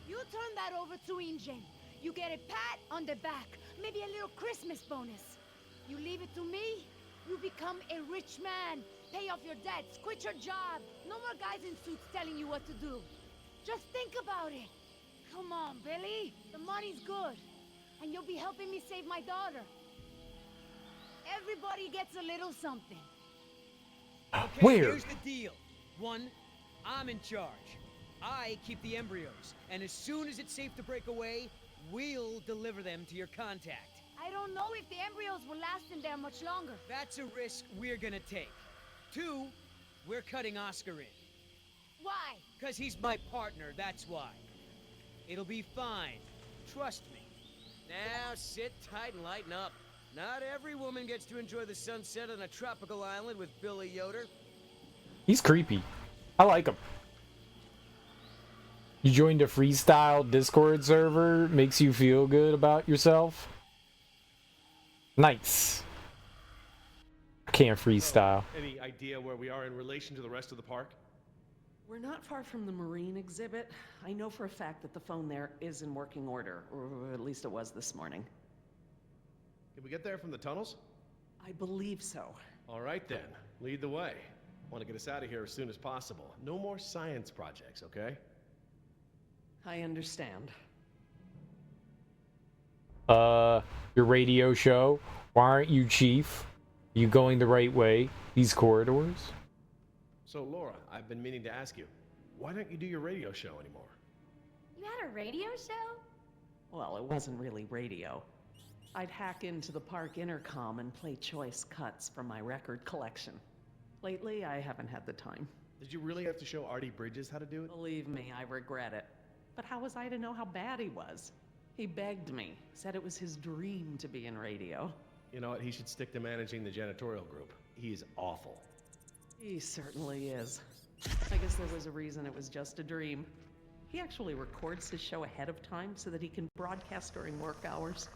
Speaker 5: You turn that over to InGen. You get a pat on the back. Maybe a little Christmas bonus. You leave it to me, you become a rich man. Pay off your debts. Quit your job. No more guys in suits telling you what to do. Just think about it. Come on, Billy. The money's good. And you'll be helping me save my daughter. Everybody gets a little something.
Speaker 12: Okay,
Speaker 1: Where?
Speaker 12: here's the deal. One, I'm in charge. I keep the embryos, and as soon as it's safe to break away, we'll deliver them to your contact.
Speaker 5: I don't know if the embryos will last in there much longer.
Speaker 12: That's a risk we're gonna take. Two, we're cutting Oscar in.
Speaker 5: Why?
Speaker 12: Because he's my partner, that's why. It'll be fine. Trust me. Now sit tight and lighten up. Not every woman gets to enjoy the sunset on a tropical island with Billy Yoder.
Speaker 1: He's creepy. I like him. You joined a freestyle Discord server. Makes you feel good about yourself. Nice. I can't freestyle.
Speaker 2: Any idea where we are in relation to the rest of the park?
Speaker 15: We're not far from the marine exhibit. I know for a fact that the phone there is in working order, or at least it was this morning.
Speaker 2: Can we get there from the tunnels?
Speaker 15: I believe so.
Speaker 2: All right then, lead the way. Want to get us out of here as soon as possible. No more science projects, okay?
Speaker 15: I understand.
Speaker 1: Your radio show. Why aren't you chief? Are you going the right way? These corridors?
Speaker 2: So Laura, I've been meaning to ask you, why don't you do your radio show anymore?
Speaker 3: You had a radio show?
Speaker 15: Well, it wasn't really radio. I'd hack into the park intercom and play choice cuts from my record collection. Lately, I haven't had the time.
Speaker 2: Did you really have to show Artie Bridges how to do it?
Speaker 15: Believe me, I regret it. But how was I to know how bad he was? He begged me, said it was his dream to be in radio.
Speaker 2: You know what, he should stick to managing the janitorial group. He's awful.
Speaker 15: He certainly is. I guess there was a reason it was just a dream. He actually records his show ahead of time so that he can broadcast during work hours.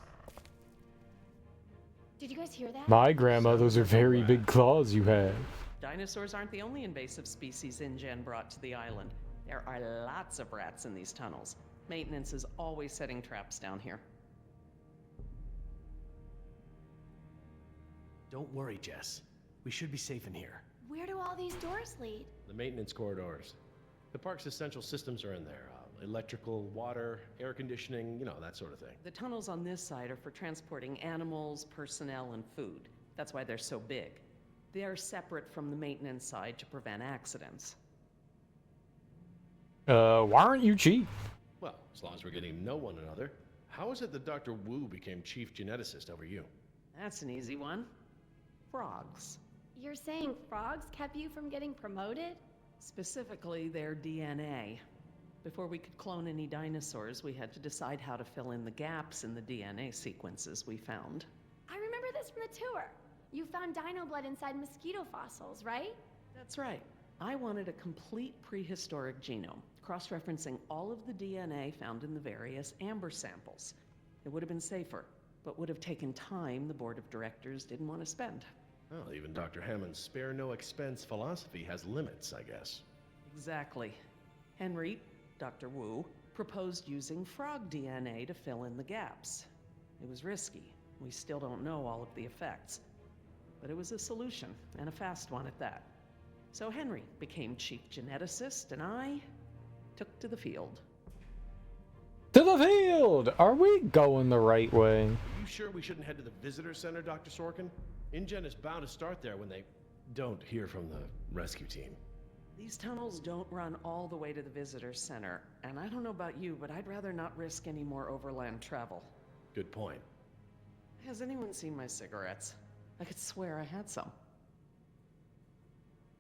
Speaker 3: Did you guys hear that?
Speaker 1: My grandma, those are very big claws you have.
Speaker 15: Dinosaurs aren't the only invasive species InGen brought to the island. There are lots of rats in these tunnels. Maintenance is always setting traps down here.
Speaker 2: Don't worry, Jess. We should be safe in here.
Speaker 3: Where do all these doors lead?
Speaker 2: The maintenance corridors. The park's essential systems are in there. Electrical, water, air conditioning, you know, that sort of thing.
Speaker 15: The tunnels on this side are for transporting animals, personnel, and food. That's why they're so big. They are separate from the maintenance side to prevent accidents.
Speaker 1: Why aren't you chief?
Speaker 2: Well, as long as we're getting to know one another. How is it that Dr. Wu became chief geneticist over you?
Speaker 15: That's an easy one. Frogs.
Speaker 3: You're saying frogs kept you from getting promoted?
Speaker 15: Specifically, their DNA. Before we could clone any dinosaurs, we had to decide how to fill in the gaps in the DNA sequences we found.
Speaker 3: I remember this from the tour. You found dino blood inside mosquito fossils, right?
Speaker 15: That's right. I wanted a complete prehistoric genome, cross-referencing all of the DNA found in the various amber samples. It would have been safer, but would have taken time the board of directors didn't want to spend.
Speaker 2: Well, even Dr. Hammond's spare no expense philosophy has limits, I guess.
Speaker 15: Exactly. Henry, Dr. Wu, proposed using frog DNA to fill in the gaps. It was risky. We still don't know all of the effects. But it was a solution, and a fast one at that. So Henry became chief geneticist, and I took to the field.
Speaker 1: To the field! Are we going the right way?
Speaker 2: Are you sure we shouldn't head to the visitor center, Dr. Sorkin? InGen is bound to start there when they don't hear from the rescue team.
Speaker 15: These tunnels don't run all the way to the visitor center, and I don't know about you, but I'd rather not risk any more overland travel.
Speaker 2: Good point.
Speaker 15: Has anyone seen my cigarettes? I could swear I had some.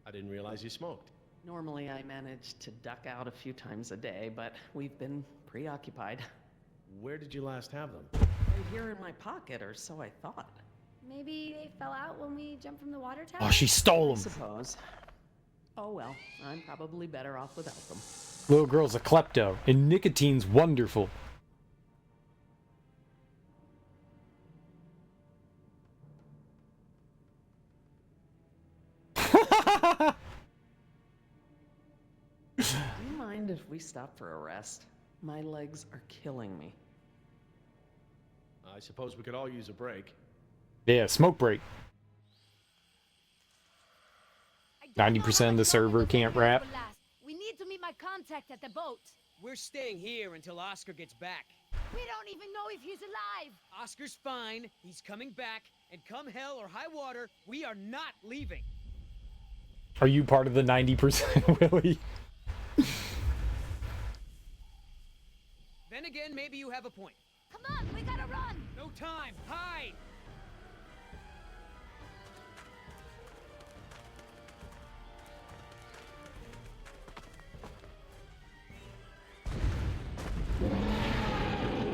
Speaker 2: I didn't realize you smoked.
Speaker 15: Normally I manage to duck out a few times a day, but we've been preoccupied.
Speaker 2: Where did you last have them?
Speaker 15: Right here in my pocket, or so I thought.
Speaker 3: Maybe they fell out when we jumped from the water tower?
Speaker 1: Oh, she stole
Speaker 15: I
Speaker 1: them.
Speaker 15: suppose. Oh well, I'm probably better off without them.
Speaker 1: Little girl's a klepto, and nicotine's wonderful.
Speaker 15: Do you mind if we stop for a rest? My legs are killing me.
Speaker 2: I suppose we could all use a break.
Speaker 1: Yeah, smoke break. 90% of the server can't rap.
Speaker 5: We need to meet my contact at the boat.
Speaker 12: We're staying here until Oscar gets back.
Speaker 5: We don't even know if he's alive.
Speaker 12: Oscar's fine. He's coming back. And come hell or high water, we are not leaving.
Speaker 1: Are you part of the 90%, Willie?
Speaker 12: Then again, maybe you have a point.
Speaker 5: Come on, we gotta run.
Speaker 12: No time. Hide.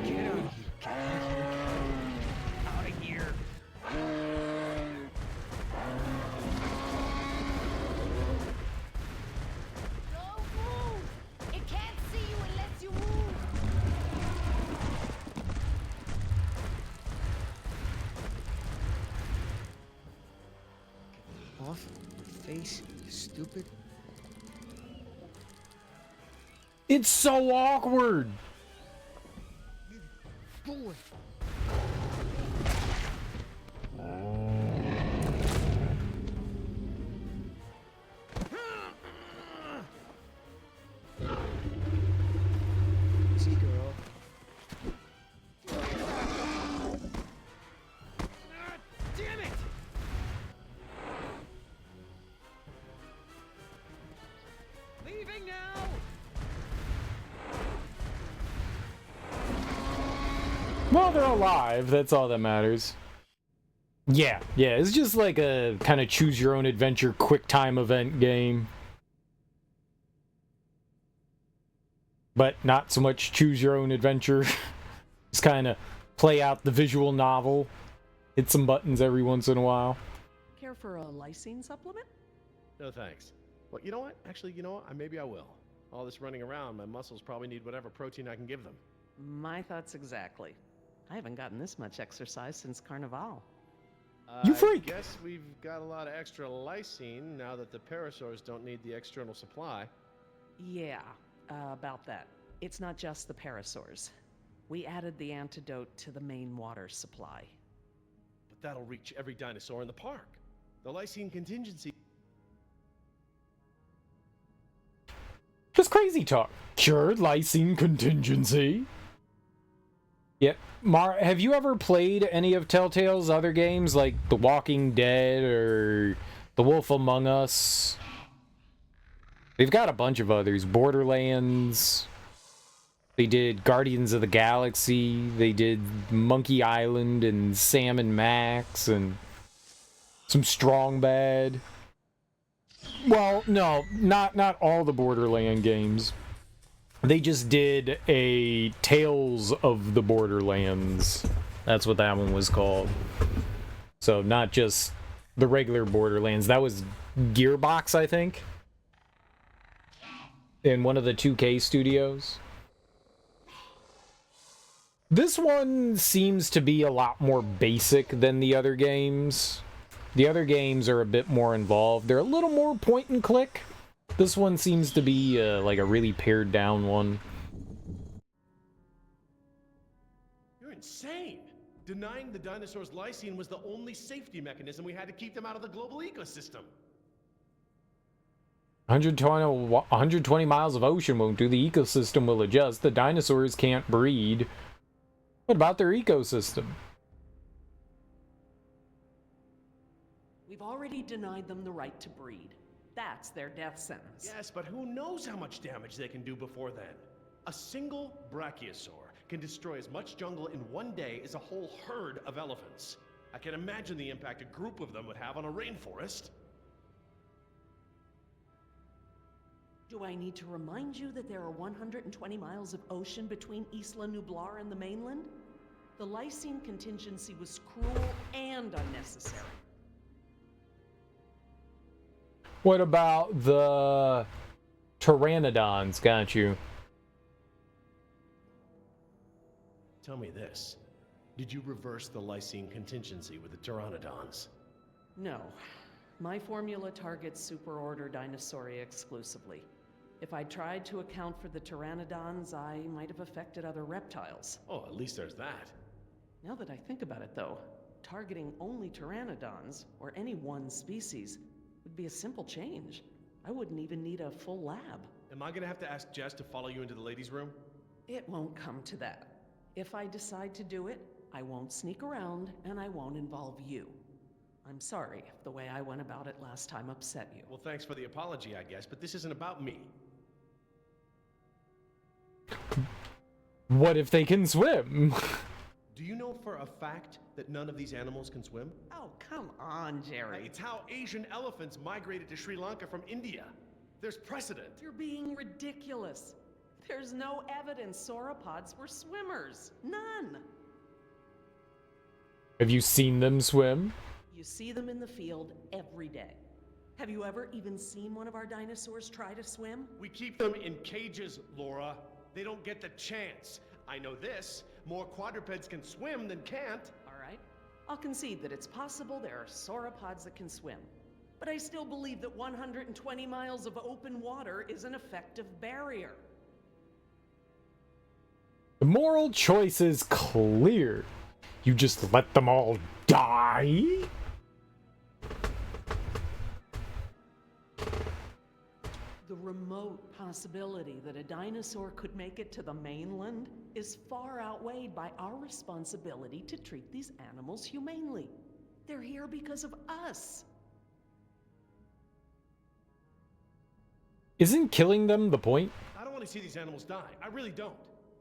Speaker 12: Get out of here. Out of here.
Speaker 5: Don't move. It can't see you unless you move.
Speaker 12: Off my face, you stupid.
Speaker 1: It's so awkward.
Speaker 12: Boy. Easy, girl. Damn it! Leaving now!
Speaker 1: Well, they're alive. That's all that matters. Yeah, it's just like a kind of choose your own adventure quick time event game. But not so much choose your own adventure. Just kind of play out the visual novel. Hit some buttons every once in a while.
Speaker 15: Care for a lysine supplement?
Speaker 2: No thanks. Well, you know what? Actually, you know what? Maybe I will. All this running around, my muscles probably need whatever protein I can give them.
Speaker 15: My thoughts exactly. I haven't gotten this much exercise since Carnival.
Speaker 1: You freak!
Speaker 2: I guess we've got a lot of extra lysine now that the parasaurs don't need the external supply.
Speaker 15: Yeah, about that. It's not just the parasaurs. We added the antidote to the main water supply.
Speaker 2: But that'll reach every dinosaur in the park. The lysine contingency...
Speaker 1: Just crazy talk. Cured lysine contingency. Yeah, have you ever played any of Telltale's other games, like The Walking Dead or The Wolf Among Us? They've got a bunch of others. Borderlands. They did Guardians of the Galaxy. They did Monkey Island and Sam and Max and some Strong Bad. Well, no, not all the Borderland games. They just did a Tales of the Borderlands. That's what that one was called. So not just the regular Borderlands. That was Gearbox, I think. In one of the 2K studios. This one seems to be a lot more basic than the other games. The other games are a bit more involved. They're a little more point and click. This one seems to be like a really pared down one.
Speaker 2: You're insane! Denying the dinosaurs lysine was the only safety mechanism we had to keep them out of the global ecosystem.
Speaker 1: 120 miles of ocean won't do. The ecosystem will adjust. The dinosaurs can't breed. What about their ecosystem?
Speaker 15: We've already denied them the right to breed. That's their death sentence.
Speaker 2: Yes, but who knows how much damage they can do before then? A single brachiosaur can destroy as much jungle in one day as a whole herd of elephants. I can imagine the impact a group of them would have on a rainforest.
Speaker 15: Do I need to remind you that there are 120 miles of ocean between Isla Nublar and the mainland? The lysine contingency was cruel and unnecessary.
Speaker 1: What about the pteranodons? Got you.
Speaker 2: Tell me this. Did you reverse the lysine contingency with the pteranodons?
Speaker 15: No. My formula targets superorder Dinosauria exclusively. If I tried to account for the pteranodons, I might have affected other reptiles.
Speaker 2: Oh, at least there's that.
Speaker 15: Now that I think about it, though, targeting only pteranodons, or any one species, would be a simple change. I wouldn't even need a full lab.
Speaker 2: Am I gonna have to ask Jess to follow you into the ladies' room?
Speaker 15: It won't come to that. If I decide to do it, I won't sneak around and I won't involve you. I'm sorry if the way I went about it last time upset you.
Speaker 2: Well, thanks for the apology, I guess, but this isn't about me.
Speaker 1: What if they can swim?
Speaker 2: Do you know for a fact that none of these animals can swim?
Speaker 15: Oh, come on, Jerry.
Speaker 2: It's how Asian elephants migrated to Sri Lanka from India. There's precedent.
Speaker 15: You're being ridiculous. There's no evidence sauropods were swimmers. None.
Speaker 1: Have you seen them swim?
Speaker 15: You see them in the field every day. Have you ever even seen one of our dinosaurs try to swim?
Speaker 2: We keep them in cages, Laura. They don't get the chance. I know this. More quadrupeds can swim than can't.
Speaker 15: All right. I'll concede that it's possible there are sauropods that can swim. But I still believe that 120 miles of open water is an effective barrier.
Speaker 1: The moral choice is clear. You just let them all die?
Speaker 15: The remote possibility that a dinosaur could make it to the mainland is far outweighed by our responsibility to treat these animals humanely. They're here because of us.
Speaker 1: Isn't killing them the point?
Speaker 2: I don't want to see these animals die. I really don't.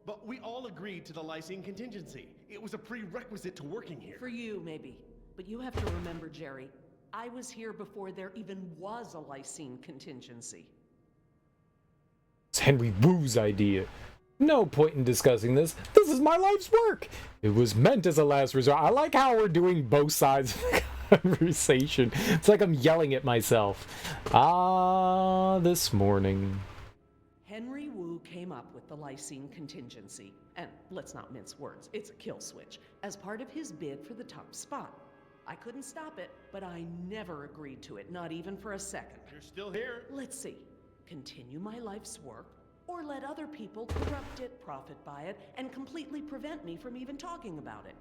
Speaker 2: But we all agreed to the lysine contingency. It was a prerequisite to working here.
Speaker 15: For you, maybe. But you have to remember, Jerry, I was here before there even was a lysine contingency.
Speaker 1: It's Henry Wu's idea. No point in discussing this. This is my life's work. It was meant as a last resort. I like how we're doing both sides of the conversation. It's like I'm yelling at myself. This morning.
Speaker 15: Henry Wu came up with the lysine contingency, and let's not mince words, it's a kill switch, as part of his bid for the top spot. I couldn't stop it, but I never agreed to it, not even for a second.
Speaker 2: You're still here.
Speaker 15: Let's see. Continue my life's work, or let other people corrupt it, profit by it, and completely prevent me from even talking about it.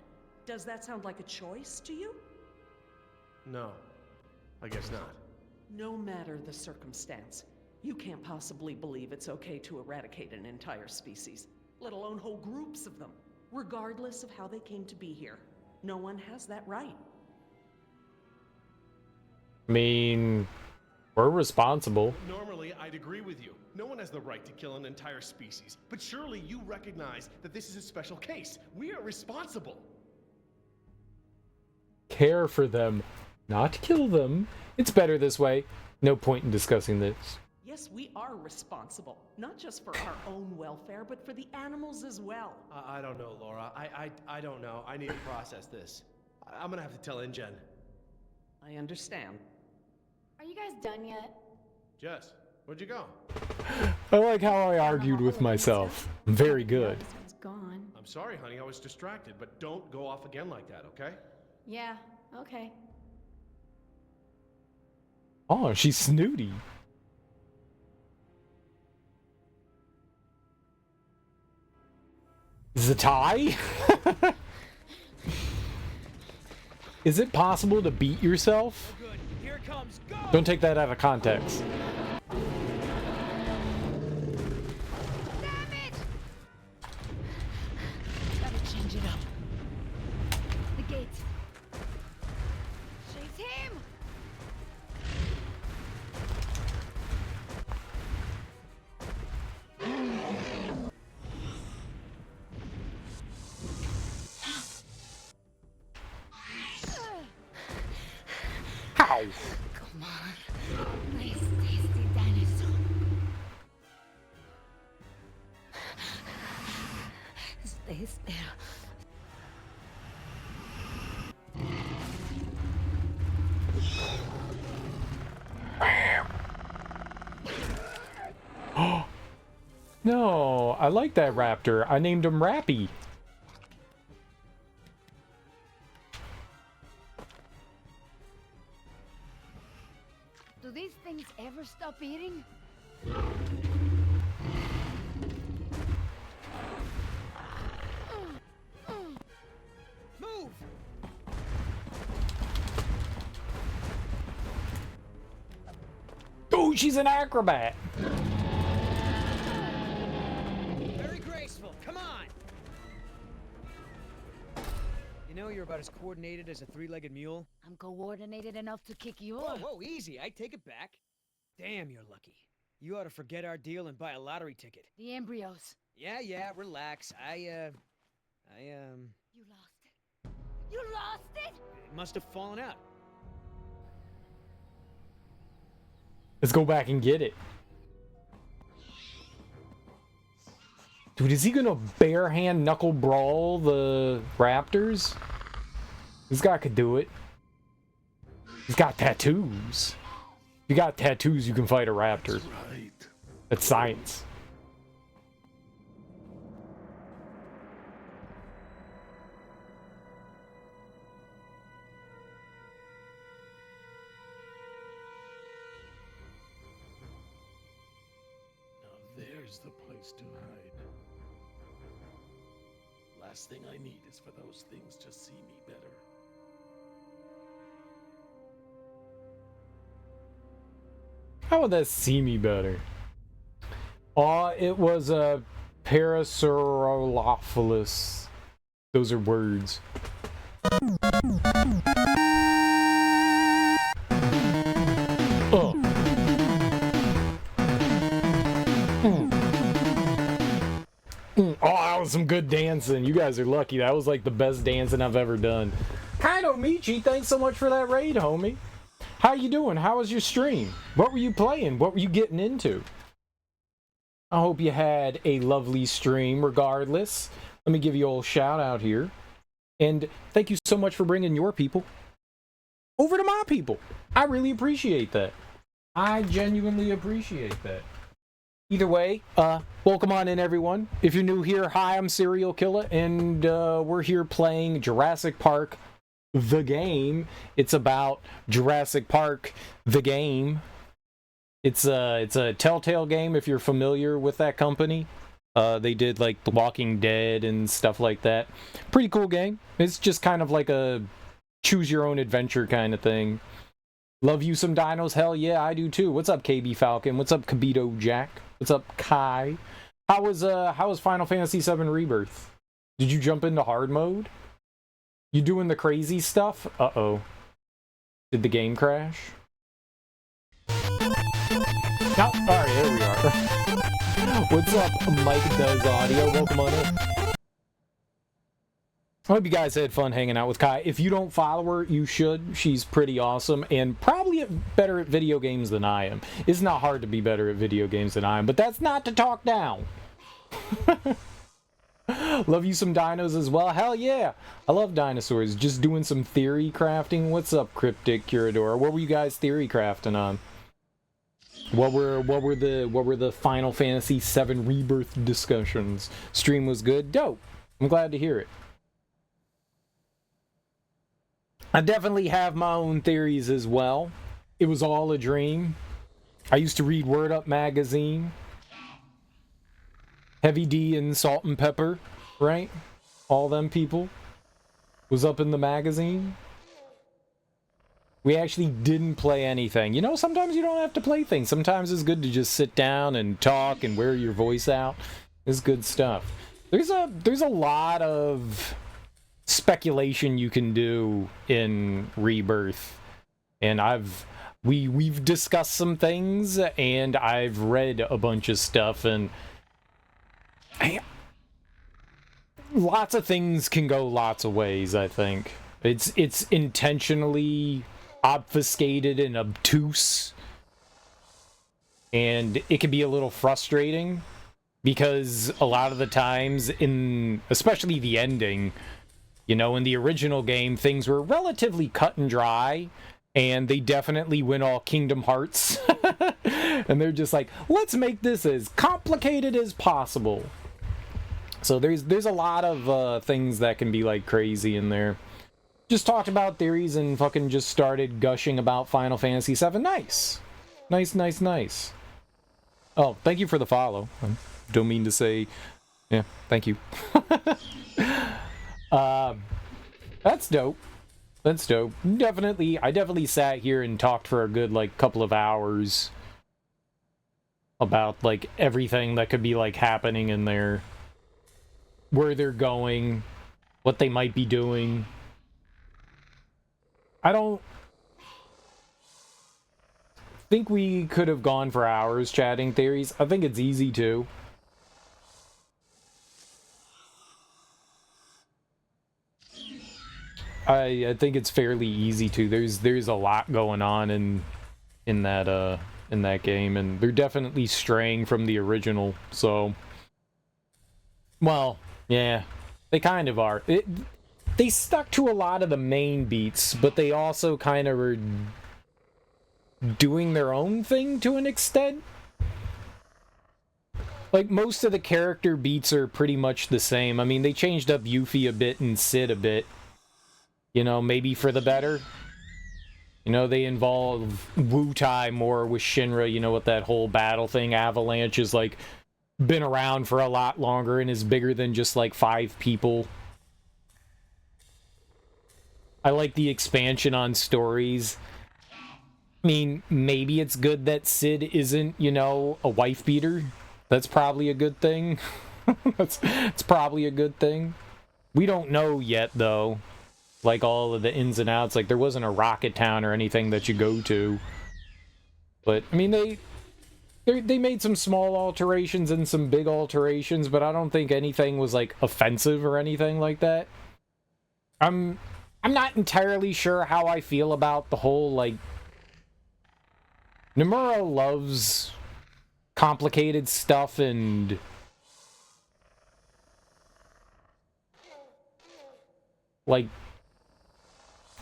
Speaker 15: Does that sound like a choice to you?
Speaker 2: No, I guess not.
Speaker 15: No matter the circumstance, you can't possibly believe it's okay to eradicate an entire species, let alone whole groups of them, regardless of how they came to be here. No one has that right.
Speaker 1: I mean, we're responsible.
Speaker 2: Normally, I'd agree with you. No one has the right to kill an entire species. But surely you recognize that this is a special case. We are responsible.
Speaker 1: Care for them, not kill them. It's better this way. No point in discussing this.
Speaker 15: Yes, we are responsible, not just for our own welfare, but for the animals as well.
Speaker 2: I don't know, Laura. I don't know. I need to process this. I'm gonna have to tell InGen.
Speaker 15: I understand.
Speaker 3: Are you guys done yet?
Speaker 2: Jess, where'd you go?
Speaker 1: I like how I argued with myself. Very good.
Speaker 3: It's gone.
Speaker 2: I'm sorry, honey. I was distracted, but don't go off again like that, okay?
Speaker 3: Yeah, okay.
Speaker 1: Oh, she's snooty. Is it a tie? Is it possible to beat yourself?
Speaker 12: Oh, good. Here it comes. Go!
Speaker 1: Don't take that out of context.
Speaker 5: Damn it! Gotta change it up. The gate. Chase him!
Speaker 1: Ow!
Speaker 5: Come on. Nice, tasty dinosaur. Stay still.
Speaker 1: No, I like that raptor. I named him Rappy.
Speaker 5: Do these things ever stop eating?
Speaker 12: Move!
Speaker 1: Oh, she's an acrobat.
Speaker 12: know you're about as coordinated as a three-legged mule.
Speaker 5: I'm coordinated enough to kick you
Speaker 12: Whoa,
Speaker 5: off.
Speaker 12: whoa, easy. I take it back. Damn, you're lucky. You ought to forget our deal and buy a lottery ticket.
Speaker 5: The embryos.
Speaker 12: Yeah, relax.
Speaker 5: You lost it. You lost it?
Speaker 12: It must have fallen out.
Speaker 1: Let's go back and get it. Dude, is he gonna bare hand knuckle brawl the raptors? This guy could do it. He's got tattoos. If you got tattoos, you can fight a raptor.
Speaker 6: That's right.
Speaker 1: That's science.
Speaker 6: Now there's the place to hide. Last thing I need is for those things to see me better.
Speaker 1: How would that see me better? It was a Parasaurolophilus. Those are words. Oh. Oh, that was some good dancing. You guys are lucky. That was like the best dancing I've ever done. Kaido Michi, thanks so much for that raid, homie. How you doing? How was your stream? What were you playing? What were you getting into? I hope you had a lovely stream regardless. Let me give you a little shout out here. And thank you so much for bringing your people over to my people. I really appreciate that. I genuinely appreciate that. Either way, welcome on in, everyone. If you're new here, hi, I'm Serial Killer, and we're here playing Jurassic Park, the game. It's about Jurassic Park, the game. It's a Telltale game, if you're familiar with that company. They did, like, The Walking Dead and stuff like that. Pretty cool game. It's just kind of like a choose-your-own-adventure kind of thing. Love you some dinos? Hell yeah, I do too. What's up, KB Falcon? What's up, Kabito Jack? What's up, Kai? How was Final Fantasy VII Rebirth? Did you jump into hard mode? You doing the crazy stuff? Uh-oh. Did the game crash? Oh, alright, here we are. What's up, Mike Does Audio? Welcome on in. I hope you guys had fun hanging out with Kai. If you don't follow her, you should. She's pretty awesome and probably better at video games than I am. It's not hard to be better at video games than I am, but that's not to talk down. Love you some dinos as well. Hell yeah. I love dinosaurs. Just doing some theory crafting. What's up, Cryptic Curador? What were you guys theory crafting on? What were the Final Fantasy VII Rebirth discussions? Stream was good. Dope. I'm glad to hear it. I definitely have my own theories as well. It was all a dream. I used to read Word Up magazine. Heavy D and Salt and Pepper, right? All them people was up in the magazine. We actually didn't play anything. You know, sometimes you don't have to play things. Sometimes it's good to just sit down and talk and wear your voice out. It's good stuff. There's a lot of speculation you can do in Rebirth, and we've discussed some things, and I've read a bunch of stuff, and lots of things can go lots of ways. I think it's intentionally obfuscated and obtuse, and it can be a little frustrating because a lot of the times, especially the ending, you know, in the original game, things were relatively cut and dry, and they definitely went all Kingdom Hearts. And they're just like, let's make this as complicated as possible. So there's a lot of things that can be, like, crazy in there. Just talked about theories and fucking just started gushing about Final Fantasy VII. Nice. Nice. Oh, thank you for the follow. I don't mean to say... Yeah, thank you. That's dope. I definitely sat here and talked for a good, like, couple of hours about, like, everything that could be, like, happening in there. Where they're going. What they might be doing. I don't think we could have gone for hours chatting theories. I think it's easy to. I think it's fairly easy to. There's a lot going on in that game, and they're definitely straying from the original. So, well, yeah, they kind of are. They stuck to a lot of the main beats, but they also kind of were doing their own thing to an extent. Like, most of the character beats are pretty much the same. I mean, they changed up Yuffie a bit and Sid a bit. You know, maybe for the better. You know, they involve Wu-Tai more with Shinra, you know, with that whole battle thing. Avalanche is, like, been around for a lot longer and is bigger than just, like, 5 people. I like the expansion on stories. I mean, maybe it's good that Sid isn't, you know, a wife beater. That's probably a good thing. It's probably a good thing. We don't know yet, though. Like, all of the ins and outs. Like, there wasn't a Rocket Town or anything that you go to. But, I mean, they made some small alterations and some big alterations, but I don't think anything was, like, offensive or anything like that. I'm not entirely sure how I feel about the whole, like... Nomura loves complicated stuff and... like...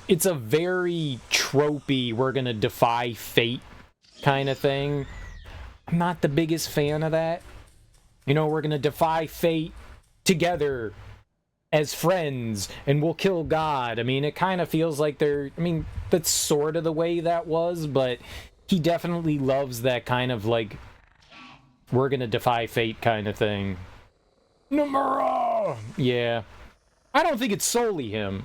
Speaker 1: It's a very tropey, we're gonna defy fate kind of thing. I'm not the biggest fan of that. You know, we're gonna defy fate together as friends, and we'll kill God. I mean, it kind of feels like they're... I mean, that's sort of the way that was, but he definitely loves that kind of, like, we're gonna defy fate kind of thing. Nomura! Yeah. I don't think it's solely him.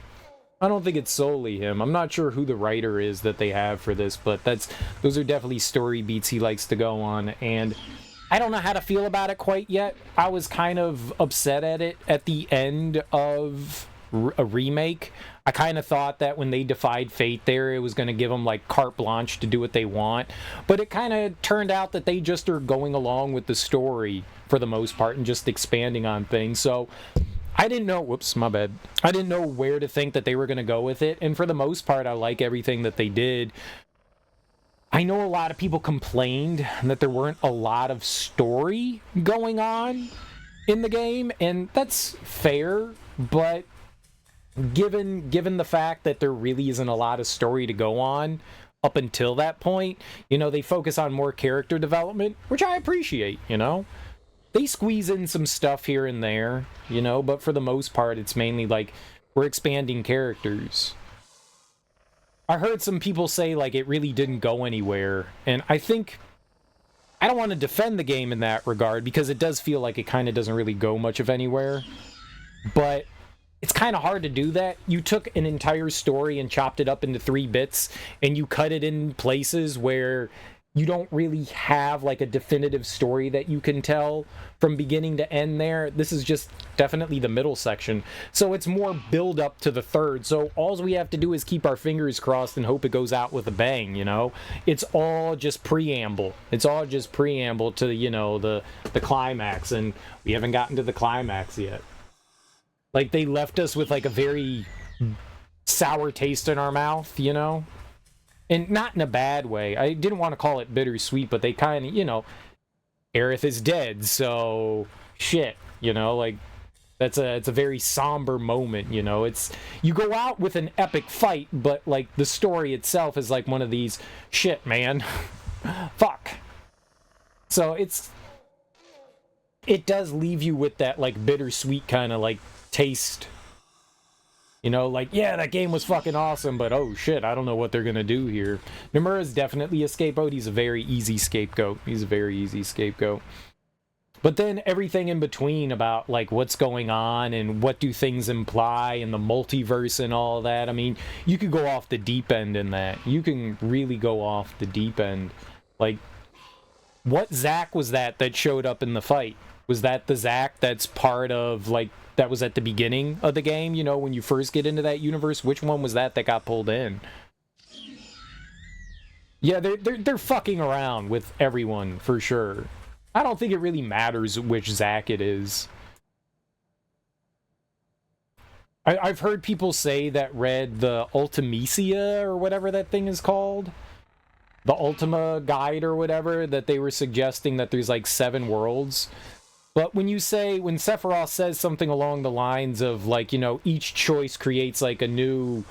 Speaker 1: I'm not sure who the writer is that they have for this, but those are definitely story beats he likes to go on, and I don't know how to feel about it quite yet. I was kind of upset at it at the end of a remake. I kind of thought that when they defied fate there, it was going to give them, like, carte blanche to do what they want, but it kind of turned out that they just are going along with the story for the most part and just expanding on things, so... I didn't know, whoops, my bad. I didn't know where to think that they were going to go with it, and for the most part, I like everything that they did. I know a lot of people complained that there weren't a lot of story going on in the game, and that's fair, but given the fact that there really isn't a lot of story to go on up until that point, you know, they focus on more character development, which I appreciate, you know? They squeeze in some stuff here and there, you know, but for the most part, it's mainly like, we're expanding characters. I heard some people say, like, it really didn't go anywhere, and I think... I don't want to defend the game in that regard, because it does feel like it kind of doesn't really go much of anywhere, but it's kind of hard to do that. You took an entire story and chopped it up into 3 bits, and you cut it in places where... you don't really have, like, a definitive story that you can tell from beginning to end there. This is just definitely the middle section. So it's more build up to the third. So all we have to do is keep our fingers crossed and hope it goes out with a bang, you know? It's all just preamble. It's all just preamble to, you know, the climax. And we haven't gotten to the climax yet. Like, they left us with, like, a very sour taste in our mouth, you know? And not in a bad way. I didn't want to call it bittersweet, but they kind of, you know, Aerith is dead, so shit, you know, like, it's a very somber moment, you know. It's, you go out with an epic fight, but, like, the story itself is like one of these, shit, man, fuck. So it does leave you with that, like, bittersweet kind of, like, taste. You know, like, yeah, that game was fucking awesome, but oh shit, I don't know what they're gonna do here. Nomura's definitely a scapegoat. He's a very easy scapegoat. But then everything in between about, like, what's going on and what do things imply and the multiverse and all that. I mean, you could go off the deep end in that. You can really go off the deep end. Like, what Zack was that showed up in the fight? Was that the Zack that's part of, like, that was at the beginning of the game, you know, when you first get into that universe? Which one was that got pulled in? Yeah, they're fucking around with everyone, for sure. I don't think it really matters which Zack it is. I've heard people say that read the Ultimecia, or whatever that thing is called. The Ultima Guide or whatever, that they were suggesting that there's like 7 worlds. But when Sephiroth says something along the lines of like, you know, each choice creates like a new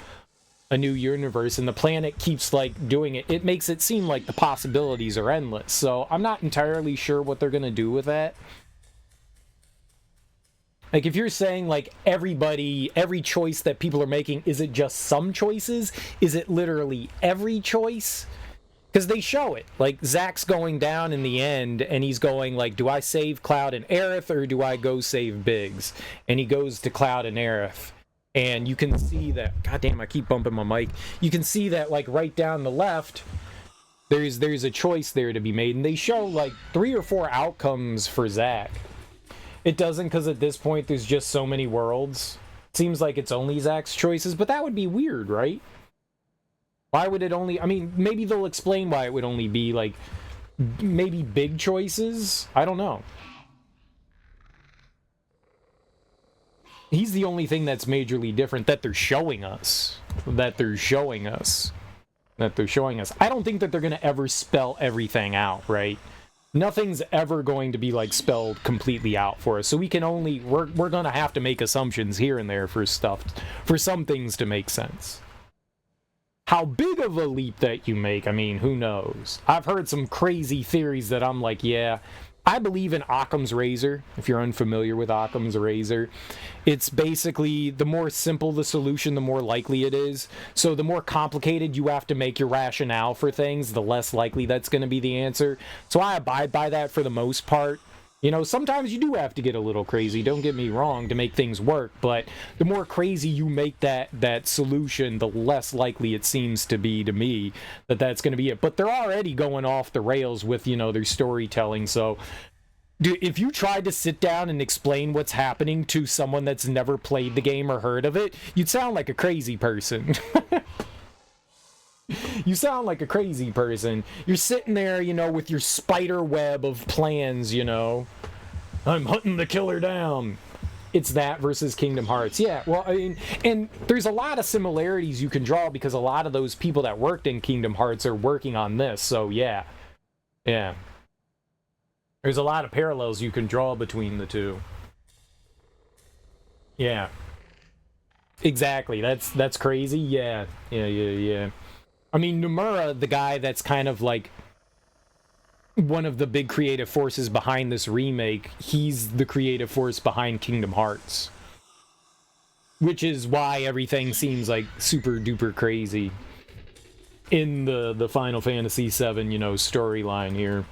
Speaker 1: universe and the planet keeps like doing it, it makes it seem like the possibilities are endless. So I'm not entirely sure what they're gonna do with that. Like, if you're saying, like, every choice that people are making, is it just some choices? Is it literally every choice? Because they show it. Like, Zack's going down in the end, and he's going, like, do I save Cloud and Aerith, or do I go save Biggs? And he goes to Cloud and Aerith. And you can see that... God damn, I keep bumping my mic. You can see that, like, right down the left, there's a choice there to be made. And they show, like, 3 or 4 outcomes for Zack. It doesn't, because at this point there's just so many worlds. Seems like it's only Zack's choices, but that would be weird, right? Why would it only... I mean, maybe they'll explain why it would only be, like, maybe big choices? I don't know. He's the only thing that's majorly different that they're showing us. I don't think that they're going to ever spell everything out, right? Nothing's ever going to be, like, spelled completely out for us. So we can only... We're going to have to make assumptions here and there for stuff, for some things to make sense. How big of a leap that you make, I mean, who knows? I've heard some crazy theories that I'm like, yeah... I believe in Occam's razor, if you're unfamiliar with Occam's razor. It's basically, the more simple the solution, the more likely it is. So the more complicated you have to make your rationale for things, the less likely that's going to be the answer. So I abide by that for the most part. You know, sometimes you do have to get a little crazy, don't get me wrong, to make things work, but the more crazy you make that solution, the less likely it seems to be to me that that's going to be it. But they're already going off the rails with, you know, their storytelling, so... Dude, if you tried to sit down and explain what's happening to someone that's never played the game or heard of it, you'd sound like a crazy person. You sound like a crazy person. You're sitting there, you know, with your spider web of plans, you know. I'm hunting the killer down. It's that versus Kingdom Hearts. Yeah, well, I mean, and there's a lot of similarities you can draw because a lot of those people that worked in Kingdom Hearts are working on this, so yeah. Yeah. There's a lot of parallels you can draw between the two. Yeah. Exactly. That's crazy. Yeah. Yeah. I mean, Nomura, the guy that's kind of like one of the big creative forces behind this remake, he's the creative force behind Kingdom Hearts. Which is why everything seems like super duper crazy in the Final Fantasy VII, you know, storyline here.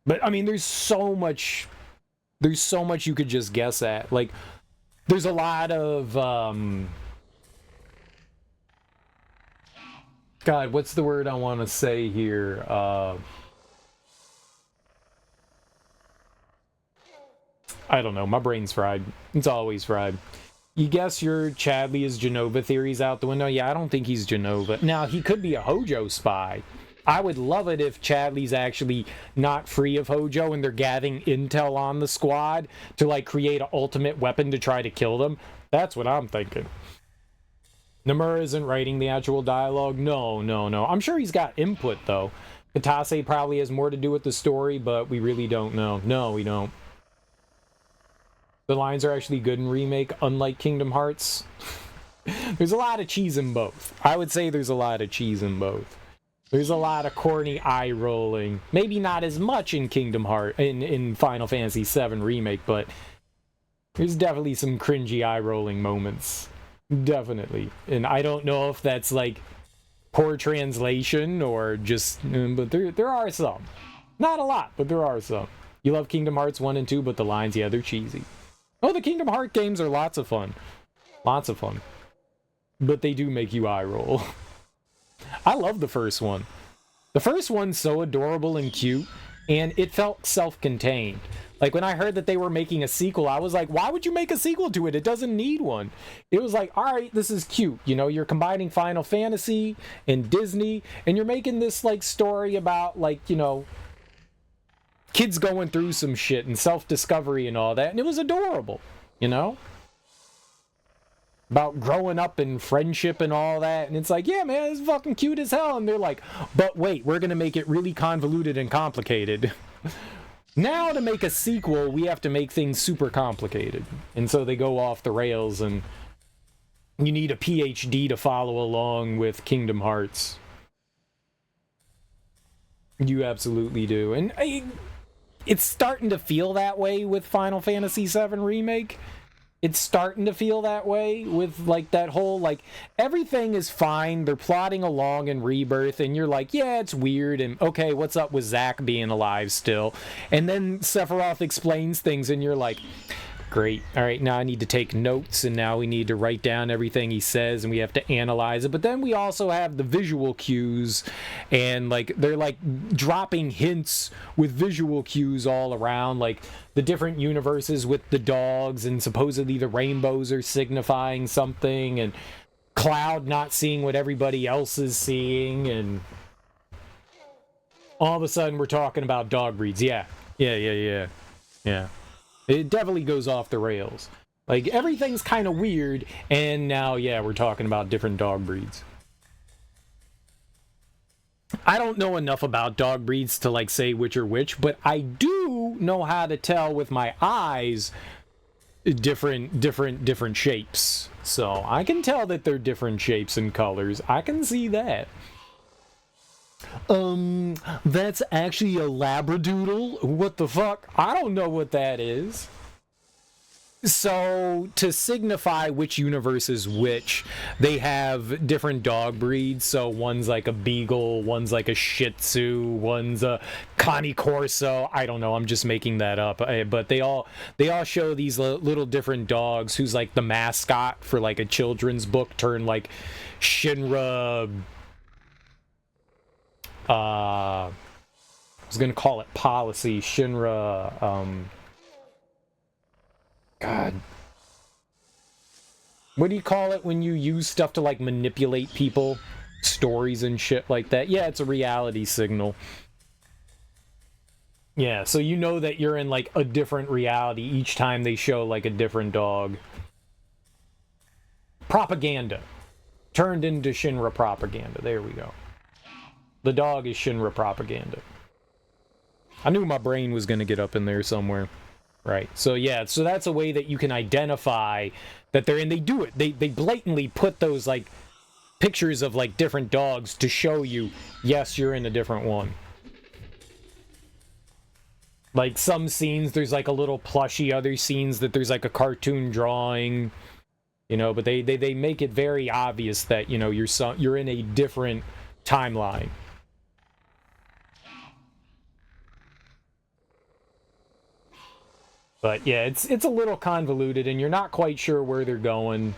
Speaker 1: But I mean, there's so much you could just guess at. Like, there's a lot of God, what's the word I want to say here? I don't know. My brain's fried. It's always fried. You guess your Chadley is Genova theories out the window? Yeah, I don't think he's Genova. Now, he could be a Hojo spy. I would love it if Chadley's actually not free of Hojo and they're gathering intel on the squad to, like, create an ultimate weapon to try to kill them. That's what I'm thinking. Nomura isn't writing the actual dialogue? No. I'm sure he's got input, though. Katase probably has more to do with the story, but we really don't know. No, we don't. The lines are actually good in Remake, unlike Kingdom Hearts. There's a lot of cheese in both. I would say there's a lot of cheese in both. There's a lot of corny eye rolling. Maybe not as much in Kingdom Hearts, in Final Fantasy VII Remake, but there's definitely some cringy eye rolling moments. Definitely. And I don't know if that's like poor translation or just, but there are some. Not a lot, but there are some. You love Kingdom Hearts 1 and 2, but the lines, yeah, they're cheesy. Oh, the Kingdom Hearts games are lots of fun. Lots of fun. But they do make you eye roll. I love the first one. The first one's so adorable and cute. and it felt self-contained. Like, when I heard that they were making a sequel, I was like, why would you make a sequel to it? It doesn't need one. It was like, all right, this is cute. You know, you're combining Final Fantasy and Disney, and you're making this, like, story about, like, you know, kids going through some shit and self-discovery and all that, and it was adorable, you know? About growing up and friendship and all that, and it's like, yeah, man, it's fucking cute as hell, and they're like, but wait, we're gonna make it really convoluted and complicated. Now, to make a sequel, we have to make things super complicated. And so they go off the rails, and you need a PhD to follow along with Kingdom Hearts. You absolutely do. And it's starting to feel that way with Final Fantasy VII Remake. It's starting to feel that way with, like, that whole, like, everything is fine. They're plotting along in Rebirth, and you're like, yeah, it's weird, and okay, what's up with Zack being alive still? And then Sephiroth explains things, and you're like, great. All right, now I need to take notes, and now we need to write down everything he says, and we have to analyze it. But then we also have the visual cues, and, like, they're, like, dropping hints with visual cues all around, like the different universes with the dogs, and supposedly the rainbows are signifying something, and Cloud not seeing what everybody else is seeing, and all of a sudden we're talking about dog breeds. Yeah. It definitely goes off the rails. Like, everything's kind of weird, and now, yeah, we're talking about different dog breeds. I don't know enough about dog breeds to, like, say which are which, but I do know how to tell with my eyes different shapes. So, I can tell that they're different shapes and colors. I can see that. That's actually a labradoodle? What the fuck? I don't know what that is. So, to signify which universe is which, they have different dog breeds. So, one's like a beagle, one's like a shih tzu, one's a Cane Corso. I don't know, I'm just making that up. But they all show these little different dogs who's like the mascot for like a children's book turned like Shinra... I was gonna call it policy, Shinra, God. What do you call it when you use stuff to, like, manipulate people? Stories and shit like that? Yeah, it's a reality signal. Yeah, so you know that you're in, like, a different reality each time they show, like, a different dog. Propaganda. Turned into Shinra propaganda. There we go. The dog is Shinra propaganda. I knew my brain was going to get up in there somewhere. Right. So, yeah. So that's a way that you can identify that they're in. They do it. They blatantly put those, like, pictures of, like, different dogs to show you, yes, you're in a different one. Like, some scenes, there's, like, a little plushie. Other scenes that there's, like, a cartoon drawing. You know, but they make it very obvious that, you know, you're in a different timeline. But yeah, it's a little convoluted, and you're not quite sure where they're going.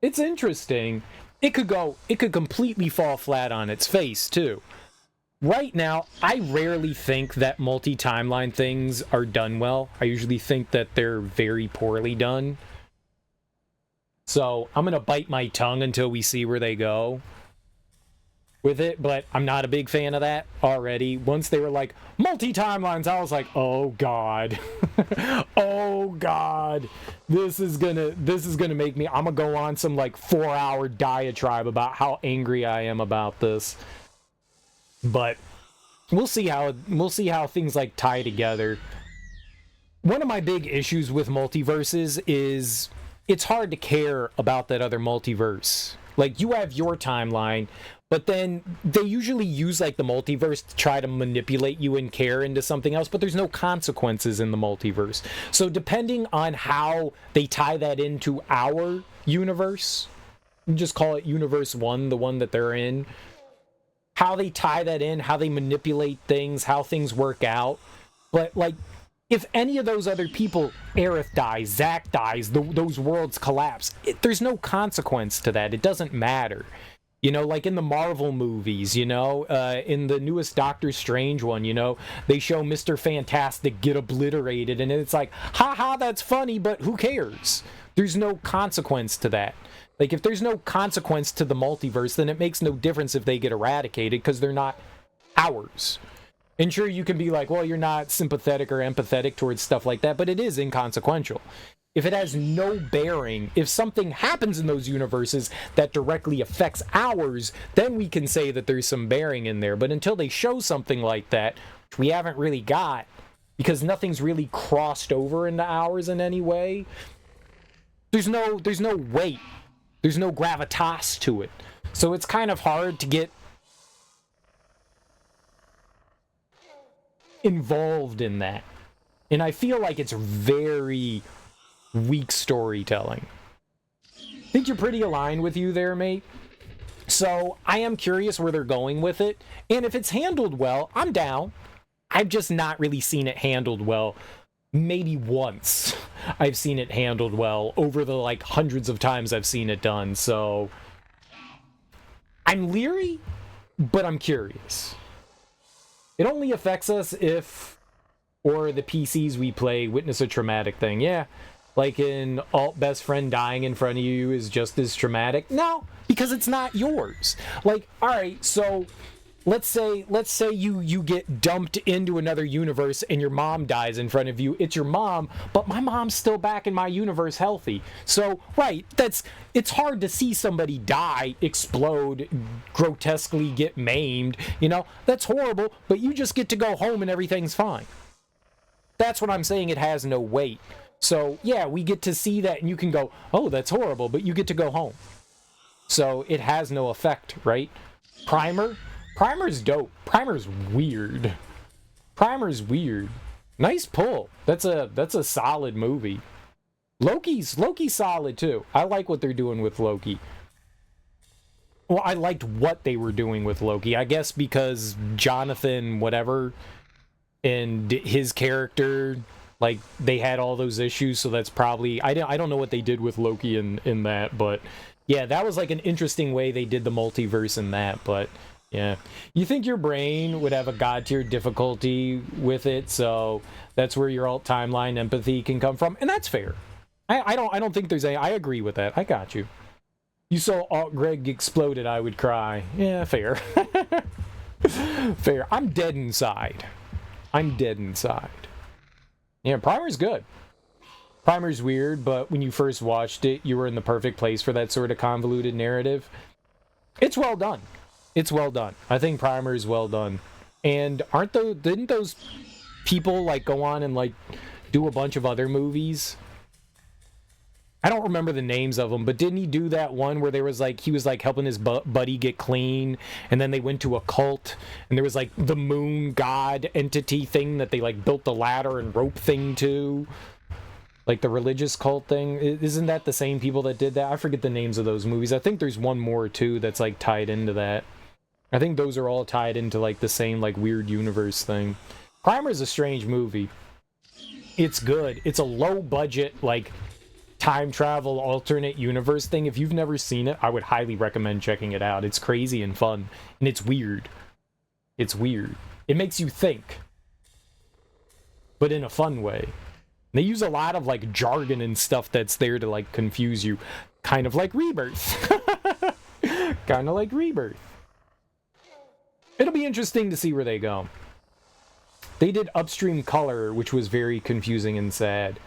Speaker 1: It's interesting. It could completely fall flat on its face too. Right now, I rarely think that multi-timeline things are done well. I usually think that they're very poorly done. So I'm gonna bite my tongue until we see where they go with it, but I'm not a big fan of that already. Once they were like, multi-timelines, I was like, oh god. Oh god. This is gonna make me, I'm gonna go on some like 4-hour diatribe about how angry I am about this. But we'll see how things like tie together. One of my big issues with multiverses is it's hard to care about that other multiverse. Like, you have your timeline, but then they usually use, like, the multiverse to try to manipulate you and care into something else, but there's no consequences in the multiverse. So depending on how they tie that into our universe, just call it Universe 1, the one that they're in, how they tie that in, how they manipulate things, how things work out. But, like, if any of those other people, Aerith dies, Zack dies, those worlds collapse, there's no consequence to that. It doesn't matter. You know, like in the Marvel movies, you know, in the newest Doctor Strange one, you know, they show Mr. Fantastic get obliterated, and it's like, haha, that's funny, but who cares? There's no consequence to that. Like, if there's no consequence to the multiverse, then it makes no difference if they get eradicated, because they're not ours. And sure, you can be like, well, you're not sympathetic or empathetic towards stuff like that, but it is inconsequential. If it has no bearing, if something happens in those universes that directly affects ours, then we can say that there's some bearing in there. But until they show something like that, which we haven't really got, because nothing's really crossed over into ours in any way, there's no weight. There's no gravitas to it. So it's kind of hard to get involved in that. And I feel like it's very weak storytelling. I think you're pretty aligned with you there, mate. So I am curious where they're going with it. And if it's handled well, I'm down. I've just not really seen it handled well. Maybe once I've seen it handled well over the like hundreds of times I've seen it done. So I'm leery, but I'm curious. It only affects us if, or the PCs we play, witness a traumatic thing. Yeah, like an alt best friend dying in front of you is just as traumatic. No, because it's not yours. Like, all right, so let's say you get dumped into another universe and your mom dies in front of you. It's your mom, but my mom's still back in my universe healthy. So, right, it's hard to see somebody die, explode, grotesquely get maimed. You know, that's horrible, but you just get to go home and everything's fine. That's what I'm saying, it has no weight. So, yeah, we get to see that and you can go, oh, that's horrible, but you get to go home. So, it has no effect, right? Primer's dope. Primer's weird. Nice pull. That's a solid movie. Loki's solid too. I like what they're doing with Loki. Well, I liked what they were doing with Loki. I guess because Jonathan whatever and his character, like, they had all those issues, so that's probably, I don't know what they did with Loki in that, but yeah, that was like an interesting way they did the multiverse in that. But yeah, you think your brain would have a god tier difficulty with it, so that's where your alt timeline empathy can come from, and that's fair. I don't think there's any. I agree with that. I got you. You saw Alt Greg exploded, I would cry. Yeah, fair. Fair. I'm dead inside. Yeah, Primer's good. Primer's weird, but when you first watched it, you were in the perfect place for that sort of convoluted narrative. It's well done. I think Primer is well done. And didn't those people like go on and like do a bunch of other movies? I don't remember the names of them, but didn't he do that one where there was like, he was like helping his buddy get clean, and then they went to a cult, and there was like the moon god entity thing that they like built the ladder and rope thing to? Like the religious cult thing. Isn't that the same people that did that? I forget the names of those movies. I think there's one more too that's like tied into that. I think those are all tied into like the same like weird universe thing. Primer's a strange movie. It's good. It's a low budget like time travel alternate universe thing. If you've never seen it, I would highly recommend checking it out. It's crazy and fun, and it's weird. It makes you think, but in a fun way. They use a lot of like jargon and stuff that's there to like confuse you, kind of like Rebirth. It'll be interesting to see where they go. They did Upstream Color, which was very confusing and sad.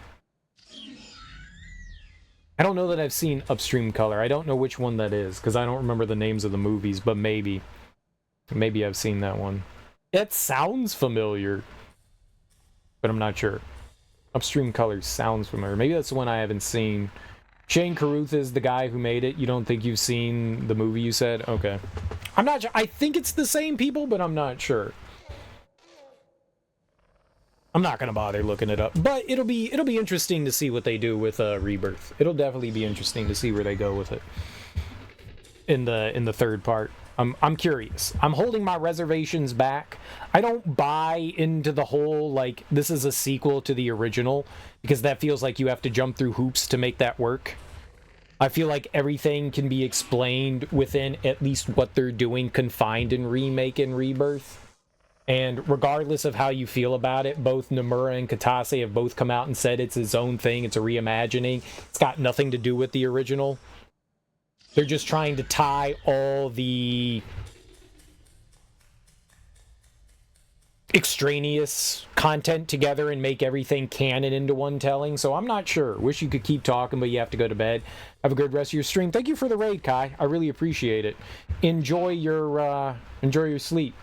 Speaker 1: I don't know that I've seen Upstream Color. I don't know which one that is, because I don't remember the names of the movies, but maybe I've seen that one. It sounds familiar, but I'm not sure. Upstream Color sounds familiar. Maybe that's the one I haven't seen. Shane Carruth is the guy who made it. You don't think you've seen the movie, you said? Okay. I'm not sure. I think it's the same people, but I'm not sure. I'm not gonna bother looking it up, but it'll be interesting to see what they do with Rebirth. It'll definitely be interesting to see where they go with it in the third part. I'm curious. I'm holding my reservations back. I don't buy into the whole like this is a sequel to the original, because that feels like you have to jump through hoops to make that work. I feel like everything can be explained within at least what they're doing confined in Remake and Rebirth. And regardless of how you feel about it, both Nomura and Katase have both come out and said it's its own thing, it's a reimagining. It's got nothing to do with the original. They're just trying to tie all the extraneous content together and make everything canon into one telling. So I'm not sure. Wish you could keep talking, but you have to go to bed. Have a good rest of your stream. Thank you for the raid, Kai. I really appreciate it. Enjoy your sleep.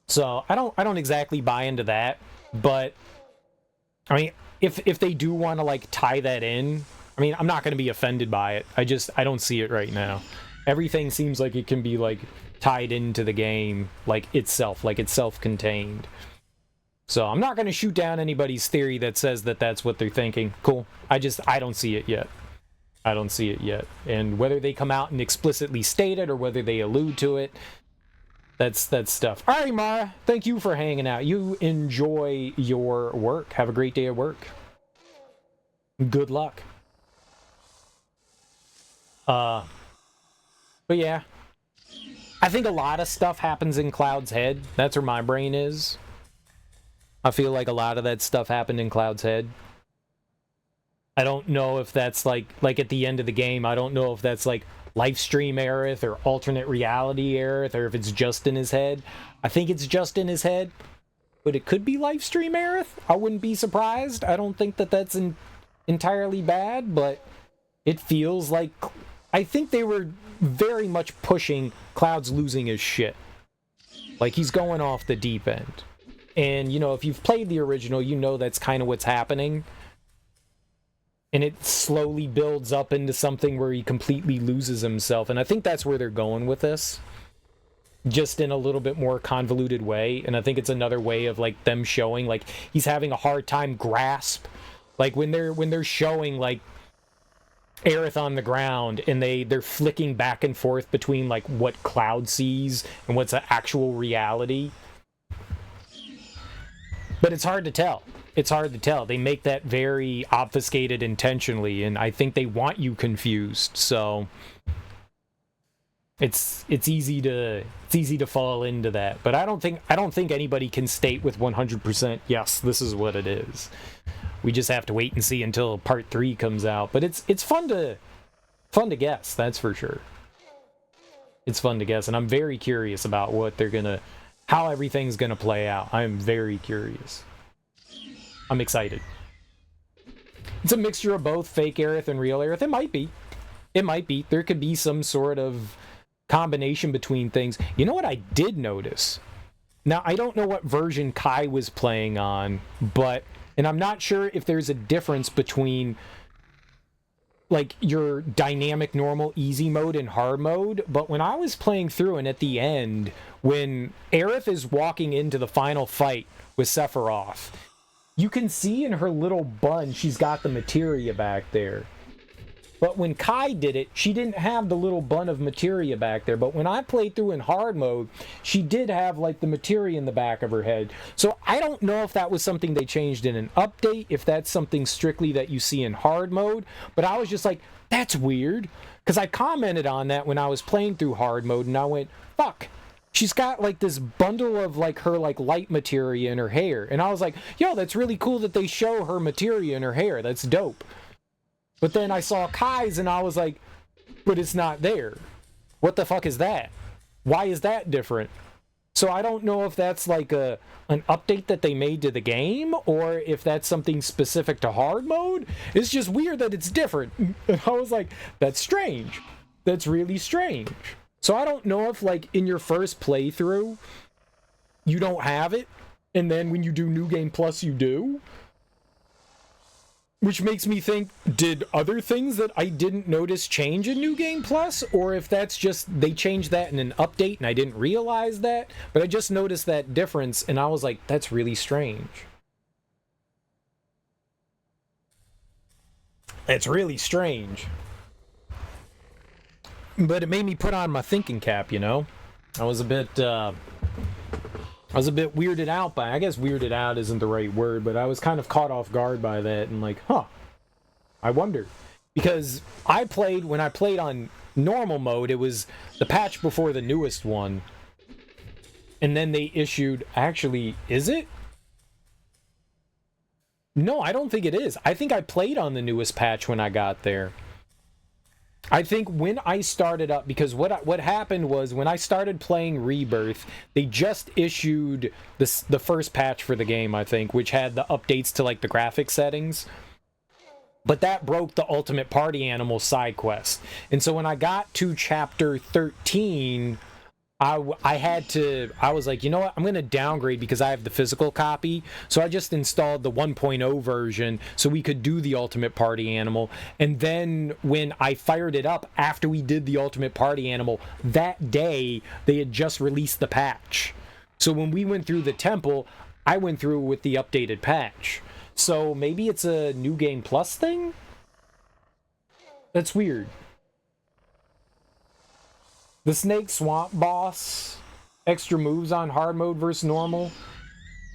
Speaker 1: So I don't exactly buy into that, but I mean, if they do want to like tie that in, I mean, I'm not going to be offended by it. I don't see it right now. Everything seems like it can be like tied into the game, like it's self-contained. So I'm not going to shoot down anybody's theory that says that that's what they're thinking. Cool. I don't see it yet. I don't see it yet. And whether they come out and explicitly state it or whether they allude to it, that's stuff. All right, Mara, thank you for hanging out. You enjoy your work. Have a great day at work. Good luck. But yeah, I think a lot of stuff happens in Cloud's head. That's where my brain is. I feel like a lot of that stuff happened in Cloud's head. I don't know if that's like at the end of the game, I don't know if that's like live stream Aerith or alternate reality Aerith or if it's just in his head. I think it's just in his head, but it could be live stream Aerith. I wouldn't be surprised. I don't think that that's entirely bad, but it feels like I think they were very much pushing Cloud's losing his shit. Like he's going off the deep end. And, you know, if you've played the original, you know that's kind of what's happening. And it slowly builds up into something where he completely loses himself. And I think that's where they're going with this. Just in a little bit more convoluted way. And I think it's another way of, like, them showing, like, he's having a hard time grasp. Like, when they're showing, like, Aerith on the ground and they're flicking back and forth between, like, what Cloud sees and what's the actual reality. But it's hard to tell. It's hard to tell. They make that very obfuscated intentionally, and I think they want you confused. So it's easy to fall into that. But I don't think anybody can state with 100% yes, this is what it is. We just have to wait and see until part 3 comes out. But it's fun to guess, that's for sure. It's fun to guess, and I'm very curious about how everything's gonna play out. I'm very curious. I'm excited. It's a mixture of both fake Aerith and real Aerith. It might be. It might be. There could be some sort of combination between things. You know what I did notice? Now, I don't know what version Kai was playing on, and I'm not sure if there's a difference between like your dynamic, normal, easy mode and hard mode, but when I was playing through and at the end, when Aerith is walking into the final fight with Sephiroth, you can see in her little bun she's got the materia back there. But when Kai did it, she didn't have the little bun of materia back there. But when I played through in hard mode, she did have like the materia in the back of her head. So I don't know if that was something they changed in an update, if that's something strictly that you see in hard mode. But I was just like, that's weird. Because I commented on that when I was playing through hard mode, and I went, fuck. She's got like this bundle of like her like light materia in her hair. And I was like, yo, that's really cool that they show her materia in her hair. That's dope. But then I saw Kai's and I was like, but it's not there. What the fuck is that? Why is that different? So I don't know if that's like an update that they made to the game or if that's something specific to hard mode. It's just weird that it's different. And I was like, that's strange. That's really strange. So I don't know if like in your first playthrough, you don't have it. And then when you do New Game Plus, you do. Which makes me think, did other things that I didn't notice change in New Game Plus? Or if that's just, they changed that in an update and I didn't realize that? But I just noticed that difference and I was like, that's really strange. It's really strange. But it made me put on my thinking cap, you know? I was a bit weirded out by, I guess weirded out isn't the right word, but I was kind of caught off guard by that and like, huh, I wonder. Because when I played on normal mode, it was the patch before the newest one. And then they issued... Actually, is it? No, I don't think it is. I think I played on the newest patch when I got there. I think when I started up, because what happened was when I started playing Rebirth, they just issued the first patch for the game, I think, which had the updates to like the graphic settings. But that broke the Ultimate Party Animal side quest. And so when I got to chapter 13, I was like, you know what, I'm going to downgrade because I have the physical copy. So I just installed the 1.0 version so we could do the Ultimate Party Animal. And then when I fired it up after we did the Ultimate Party Animal, that day they had just released the patch. So when we went through the temple, I went through with the updated patch. So maybe it's a New Game Plus thing? That's weird. The Snake Swamp boss, extra moves on hard mode versus normal.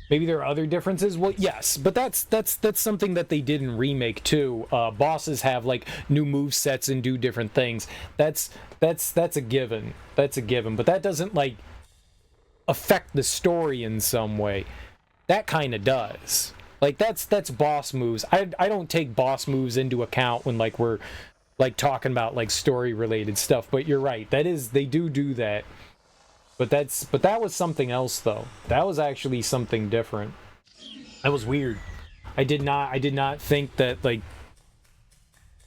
Speaker 1: Maybe there are other differences. Well, yes, but that's something that they did in Remake too. Bosses have like new move sets and do different things. That's a given. That's a given. But that doesn't like affect the story in some way. That kind of does. Like that's boss moves. I don't take boss moves into account when like we're like talking about like story related stuff, but you're right. They do that. But that was something else though. That was actually something different. That was weird. I did not think that like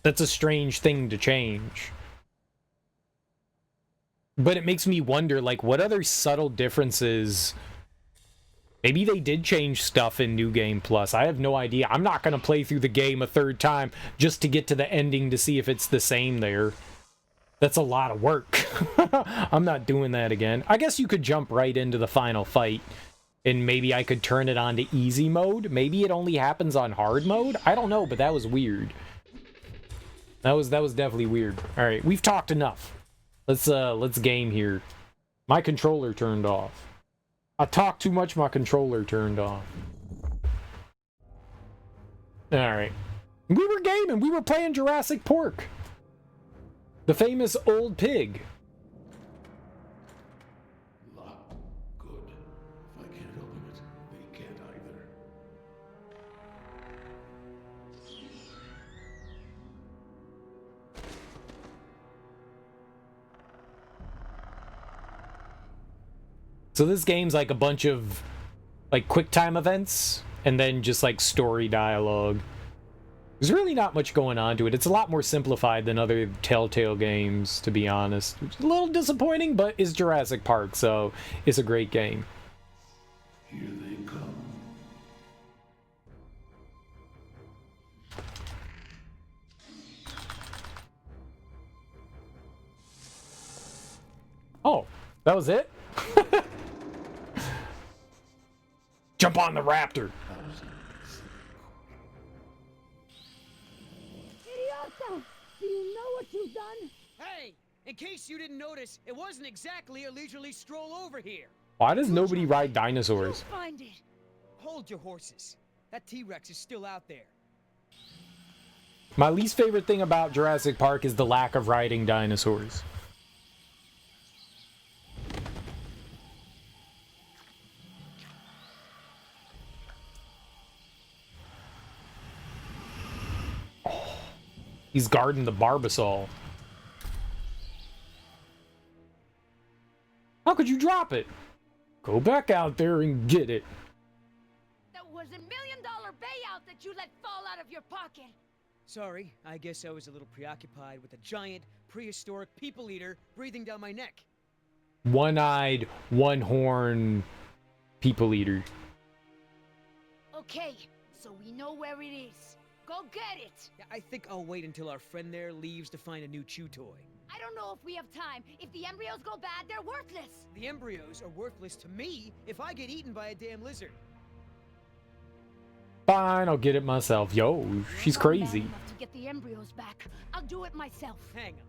Speaker 1: that's a strange thing to change. But it makes me wonder like what other subtle differences. Maybe they did change stuff in New Game Plus. I have no idea. I'm not going to play through the game a third time just to get to the ending to see if it's the same there. That's a lot of work. I'm not doing that again. I guess you could jump right into the final fight, and maybe I could turn it on to easy mode. Maybe it only happens on hard mode. I don't know, but that was weird. That was definitely weird. All right, we've talked enough. Let's game here. My controller turned off. I talked too much, my controller turned off. Alright. We were gaming, we were playing Jurassic Pork. The famous old pig.
Speaker 6: Locked. Good. If I can't open it, they can't either.
Speaker 1: So this game's like a bunch of like quick time events and then just like story dialogue. There's really not much going on to it. It's a lot more simplified than other Telltale games, to be honest. Which is a little disappointing, but it's Jurassic Park, so it's a great game.
Speaker 6: Here they come.
Speaker 1: Oh, that was it? Jump on the raptor.
Speaker 5: Idiota! Do you know what you've done?
Speaker 12: Hey, in case you didn't notice, it wasn't exactly a leisurely stroll over here.
Speaker 1: Why does nobody ride dinosaurs?
Speaker 12: Find it. Hold your horses. That T-Rex is still out there.
Speaker 1: My least favorite thing about Jurassic Park is the lack of riding dinosaurs. He's guarding the Barbasol. How could you drop it? Go back out there and get it.
Speaker 5: That was $1 million payout that you let fall out of your pocket.
Speaker 12: Sorry, I guess I was a little preoccupied with a giant, prehistoric people eater breathing down my neck.
Speaker 1: One-eyed, one-horn people eater.
Speaker 5: Okay, so we know where it is. Go get it!
Speaker 12: Yeah, I think I'll wait until our friend there leaves to find a new chew toy.
Speaker 5: I don't know if we have time. If the embryos go bad, they're worthless.
Speaker 12: The embryos are worthless to me if I get eaten by a damn lizard.
Speaker 1: Fine, I'll get it myself. Yo, she's crazy.
Speaker 5: To get the embryos back, I'll do it myself.
Speaker 12: Hang on.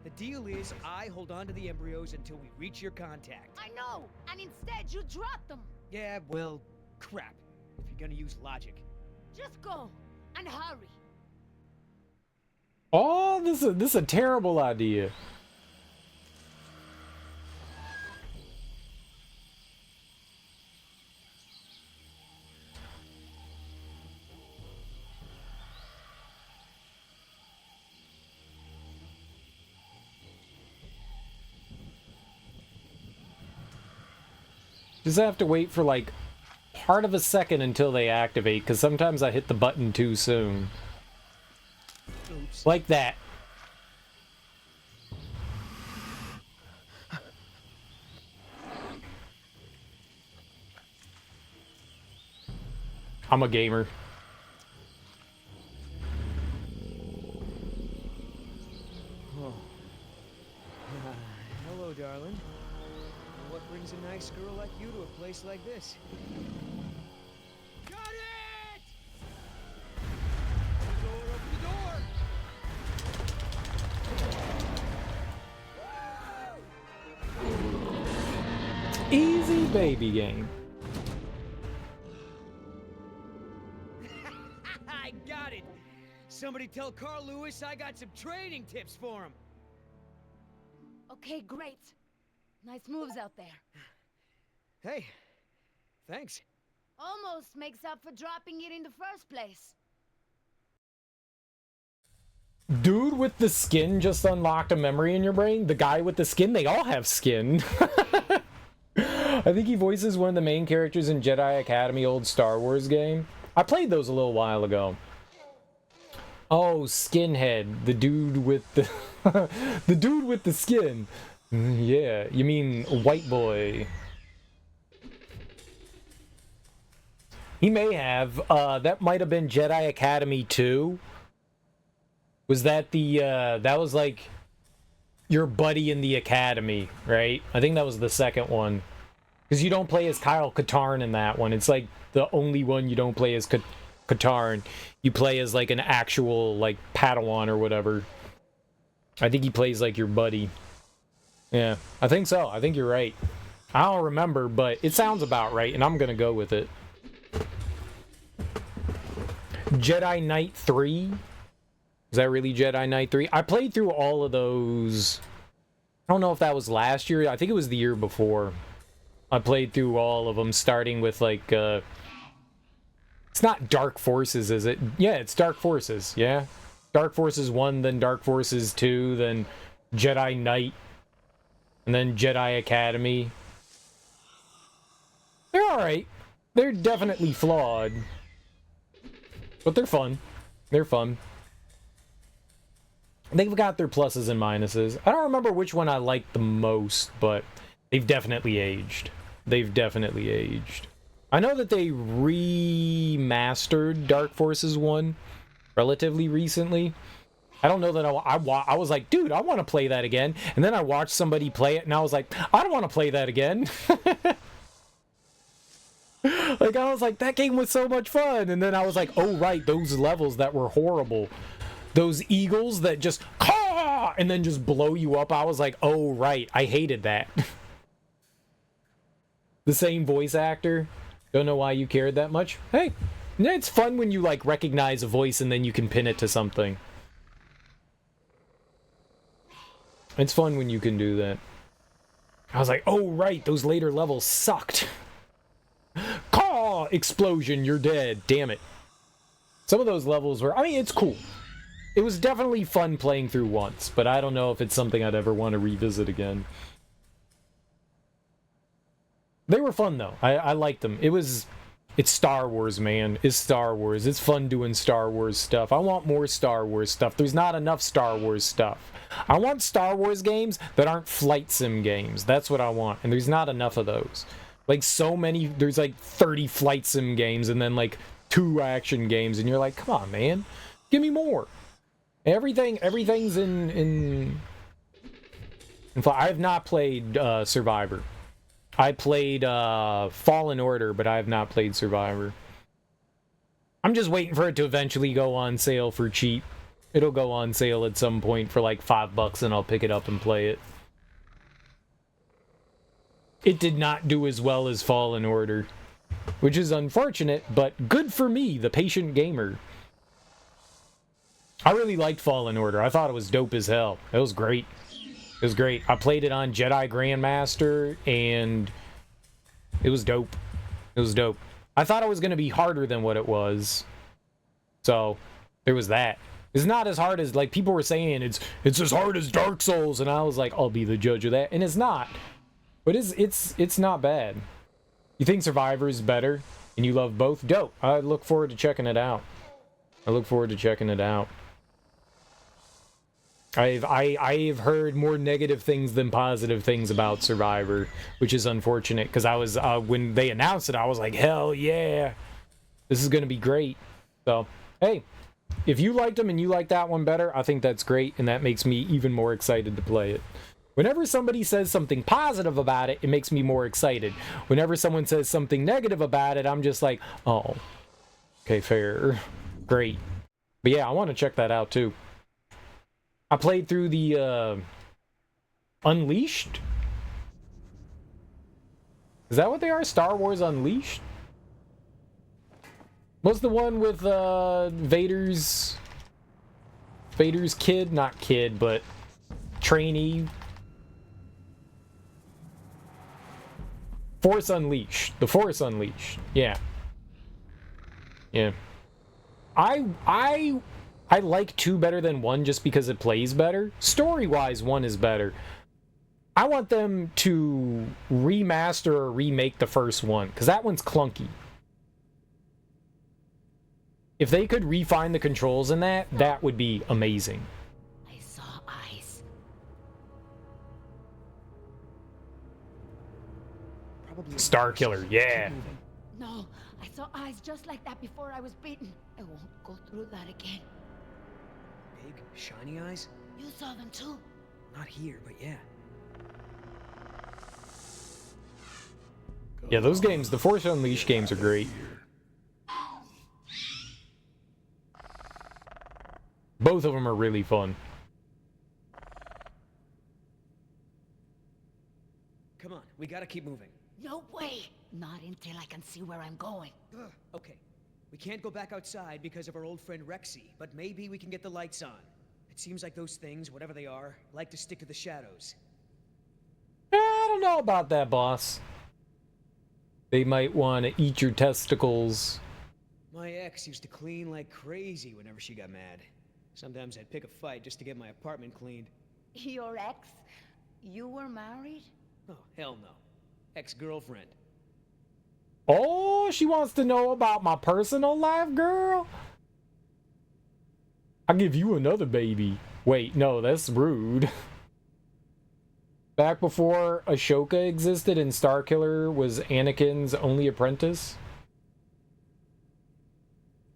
Speaker 12: The deal is I hold on to the embryos until we reach your contact.
Speaker 5: I know, and instead you drop them.
Speaker 12: Yeah, well, crap. If you're gonna use logic.
Speaker 5: Just go, and hurry.
Speaker 1: Oh, this is a terrible idea. Just have to wait for like part of a second until they activate, because sometimes I hit the button too soon.
Speaker 12: Oops.
Speaker 1: Like that. I'm a gamer.
Speaker 12: Oh. Hello, darling. What brings a nice girl like you to a place like this? Got it! Open the door!
Speaker 1: Easy baby game.
Speaker 12: I got it! Somebody tell Carl Lewis I got some training tips for him.
Speaker 5: Okay, great. Nice moves out there.
Speaker 12: Hey, thanks.
Speaker 5: Almost makes up for dropping it in the first place.
Speaker 1: Dude with the skin just unlocked a memory in your brain. The guy with the skin, they all have skin. I think he voices one of the main characters in Jedi Academy old Star Wars game. I played those a little while ago. Oh, Skinhead, the dude with the the dude with the skin. Yeah, you mean white boy. He may have. That might have been Jedi Academy 2. Was that the that was like your buddy in the academy, right? I think that was the second one. Because you don't play as Kyle Katarn in that one. It's like the only one you don't play as Katarn. You play as like an actual like Padawan or whatever. I think he plays like your buddy. Yeah, I think so. I think you're right. I don't remember, but it sounds about right, and I'm gonna go with it. Jedi Knight 3? Is that really Jedi Knight 3? I played through all of those. I don't know if that was last year. I think it was the year before. I played through all of them, starting with like, it's not Dark Forces, is it? Yeah, it's Dark Forces, yeah. Dark Forces 1, then Dark Forces 2, then Jedi Knight, and then Jedi Academy. They're alright. They're definitely flawed. But they're fun. They're fun. They've got their pluses and minuses. I don't remember which one I liked the most, but they've definitely aged. They've definitely aged. I know that they remastered Dark Forces 1 relatively recently. I don't know that I was like, dude, I want to play that again. And then I watched somebody play it, and I was like, I don't want to play that again. Like, I was like, that game was so much fun. And then I was like, oh, right, those levels that were horrible. Those eagles that just, caw, and then just blow you up. I was like, oh, right, I hated that. The same voice actor. Don't know why you cared that much. Hey, it's fun when you, like, recognize a voice and then you can pin it to something. It's fun when you can do that. I was like, oh, right, those later levels sucked. Caw! Explosion, you're dead. Damn it. Some of those levels were... I mean, it's cool. It was definitely fun playing through once, but I don't know if it's something I'd ever want to revisit again. They were fun, though. I liked them. It's Star Wars, man. It's Star Wars. It's fun doing Star Wars stuff. I want more Star Wars stuff. There's not enough Star Wars stuff. I want Star Wars games that aren't flight sim games. That's what I want, and there's not enough of those. Like, so many... There's, like, 30 flight sim games and then, like, 2 action games, and you're like, come on, man. Give me more. Everything's in I have not played Survivor. I played Fallen Order, but I have not played Survivor. I'm just waiting for it to eventually go on sale for cheap. It'll go on sale at some point for like $5 and I'll pick it up and play it. It did not do as well as Fallen Order, which is unfortunate, but good for me, the patient gamer. I really liked Fallen Order. I thought it was dope as hell. It was great. It was great. I played it on Jedi Grandmaster, and it was dope. It was dope. I thought it was going to be harder than what it was. So, there was that. It's not as hard as, like, people were saying it's as hard as Dark Souls, and I was like, I'll be the judge of that. And it's not. But it's not bad. You think Survivor is better, and you love both? Dope. I look forward to checking it out. I look forward to checking it out. I've heard more negative things than positive things about Survivor, which is unfortunate, because I was when they announced it, I was like, hell yeah, this is gonna be great. So hey, if you liked them and you like that one better, I think that's great, and that makes me even more excited to play it. Whenever somebody says something positive about it, it makes me more excited. Whenever someone says something negative about it, I'm just like, oh, okay, fair, great. But yeah, I want to check that out too. I played through the Unleashed. Is that what they are? Star Wars Unleashed? What's the one with Vader's kid? Not kid, but trainee. Force Unleashed. The Force Unleashed. Yeah. Yeah. I like 2 better than 1 just because it plays better. Story-wise, 1 is better. I want them to remaster or remake the first one, because that one's clunky. If they could refine the controls in that, that would be amazing.
Speaker 5: I saw eyes.
Speaker 1: Star Killer, yeah.
Speaker 5: No, I saw eyes just like that before I was beaten. I won't go through that again.
Speaker 12: Big, shiny eyes?
Speaker 5: You saw them too?
Speaker 12: Not here, but yeah.
Speaker 1: Yeah, those games, the Force Unleashed games are great. Both of them are really fun.
Speaker 12: Come on, we gotta keep moving.
Speaker 5: No way! Not until I can see where I'm going.
Speaker 12: Okay, we can't go back outside because of our old friend Rexy, but maybe we can get the lights on. It seems like those things, whatever they are, like to stick to the shadows.
Speaker 1: I don't know about that, boss. They might want to eat your testicles.
Speaker 12: My ex used to clean like crazy whenever she got mad. Sometimes I'd pick a fight just to get my apartment cleaned.
Speaker 5: Your ex? You were married?
Speaker 12: Oh, hell no. Ex-girlfriend.
Speaker 1: Oh, she wants to know about my personal life, girl? I'll give you another baby. Wait, no, that's rude. Back before Ashoka existed and Starkiller was Anakin's only apprentice?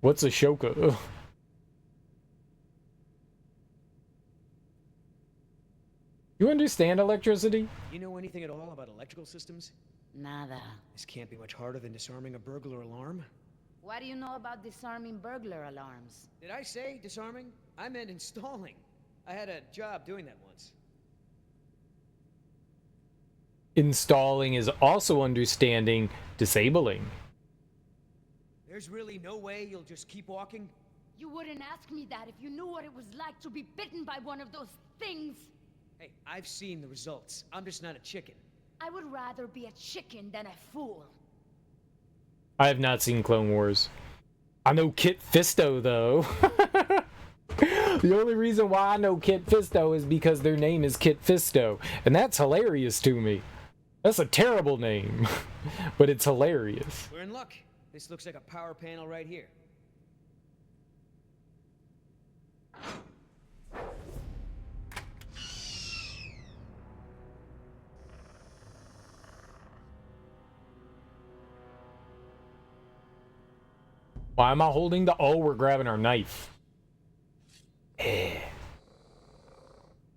Speaker 1: What's Ashoka? You understand electricity?
Speaker 12: You know anything at all about electrical systems?
Speaker 5: Nada.
Speaker 12: This can't be much harder than disarming a burglar alarm.
Speaker 5: What do you know about disarming burglar alarms?
Speaker 12: Did I say disarming? I meant installing. I had a job doing that once.
Speaker 1: Installing is also understanding disabling.
Speaker 12: There's really no way you'll just keep walking?
Speaker 5: You wouldn't ask me that if you knew what it was like to be bitten by one of those things.
Speaker 12: Hey, I've seen the results. I'm just not a chicken.
Speaker 5: I would rather be a chicken than a fool.
Speaker 1: I have not seen Clone Wars. I know Kit Fisto, though. The only reason why I know Kit Fisto is because their name is Kit Fisto. And that's hilarious to me. That's a terrible name. But it's hilarious.
Speaker 12: We're in luck. This looks like a power panel right here.
Speaker 1: Why am I holding the... Oh, we're grabbing our knife.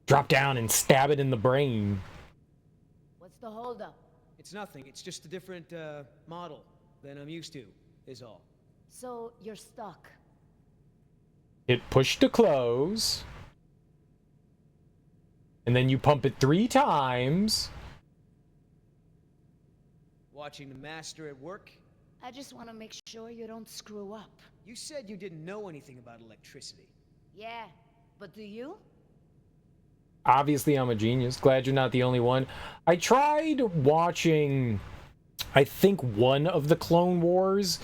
Speaker 1: Drop down and stab it in the brain.
Speaker 5: What's the holdup?
Speaker 12: It's nothing. It's just a different, model than I'm used to, is all.
Speaker 5: So, you're stuck.
Speaker 1: Hit push to close. And then you pump it 3 times.
Speaker 12: Watching the master at work?
Speaker 5: I just want to make sure you don't screw up.
Speaker 12: You said you didn't know anything about electricity.
Speaker 5: Yeah, but do you?
Speaker 1: Obviously, I'm a genius. Glad you're not the only one. I tried watching, I think, one of the Clone Wars.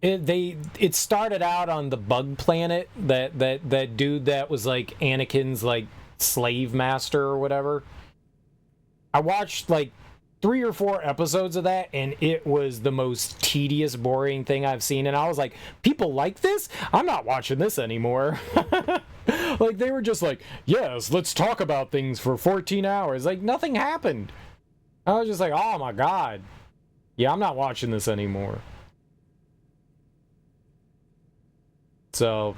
Speaker 1: It started out on the Bug Planet, that dude that was like Anakin's like slave master or whatever. I watched like 3 or 4 episodes of that, and it was the most tedious, boring thing I've seen. And I was like, people like this? I'm not watching this anymore. Like, they were just like, yes, let's talk about things for 14 hours. Like, nothing happened. I was just like, oh my god. Yeah, I'm not watching this anymore. So,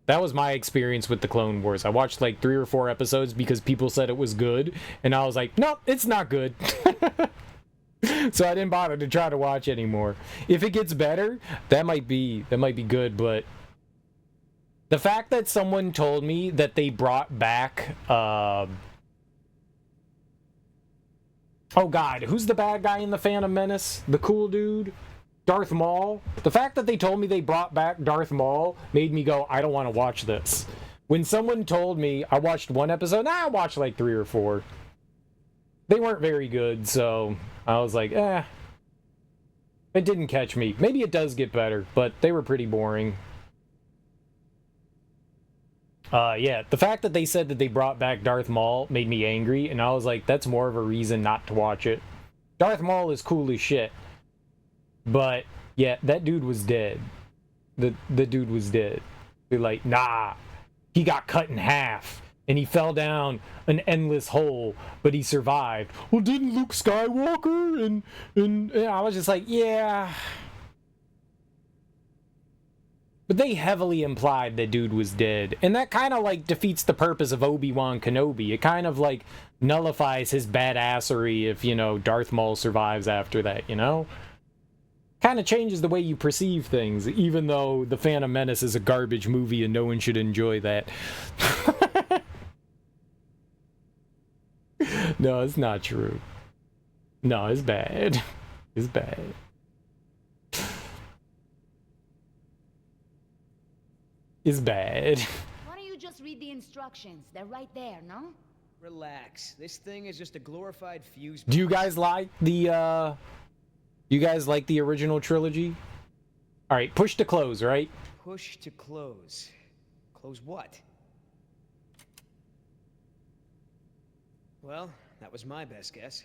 Speaker 1: that was my experience with the Clone Wars. I watched like 3 or 4 episodes because people said it was good, and I was like, nope, it's not good. So I didn't bother to try to watch anymore. If it gets better, that might be good, but the fact that someone told me that they brought back oh god, who's the bad guy in the Phantom Menace? The cool dude? Darth Maul. The fact that they told me they brought back Darth Maul made me go, I don't want to watch this. When someone told me, I watched 1 episode, I watched like 3 or 4. They weren't very good, so I was like, it didn't catch me. Maybe it does get better, but they were pretty boring. Yeah, the fact that they said that they brought back Darth Maul made me angry, and I was like, that's more of a reason not to watch it. Darth Maul is cool as shit. But, yeah, that dude was dead. The dude was dead. They're like, nah, he got cut in half, and he fell down an endless hole, but he survived. Well, didn't Luke Skywalker? And I was just like, yeah. But they heavily implied that dude was dead, and that kind of, like, defeats the purpose of Obi-Wan Kenobi. It kind of, like, nullifies his badassery if, you know, Darth Maul survives after that, you know? Kind of changes the way you perceive things, even though The Phantom Menace is a garbage movie and no one should enjoy that. No, it's not true. No, it's bad. It's bad. It's bad.
Speaker 5: Why don't you just read the instructions? They're right there, no?
Speaker 12: Relax. This thing is just a glorified fuse box.
Speaker 1: Do you guys like the, you guys like the original trilogy? Alright, push to close, right?
Speaker 12: Push to close. Close what? Well, that was my best guess.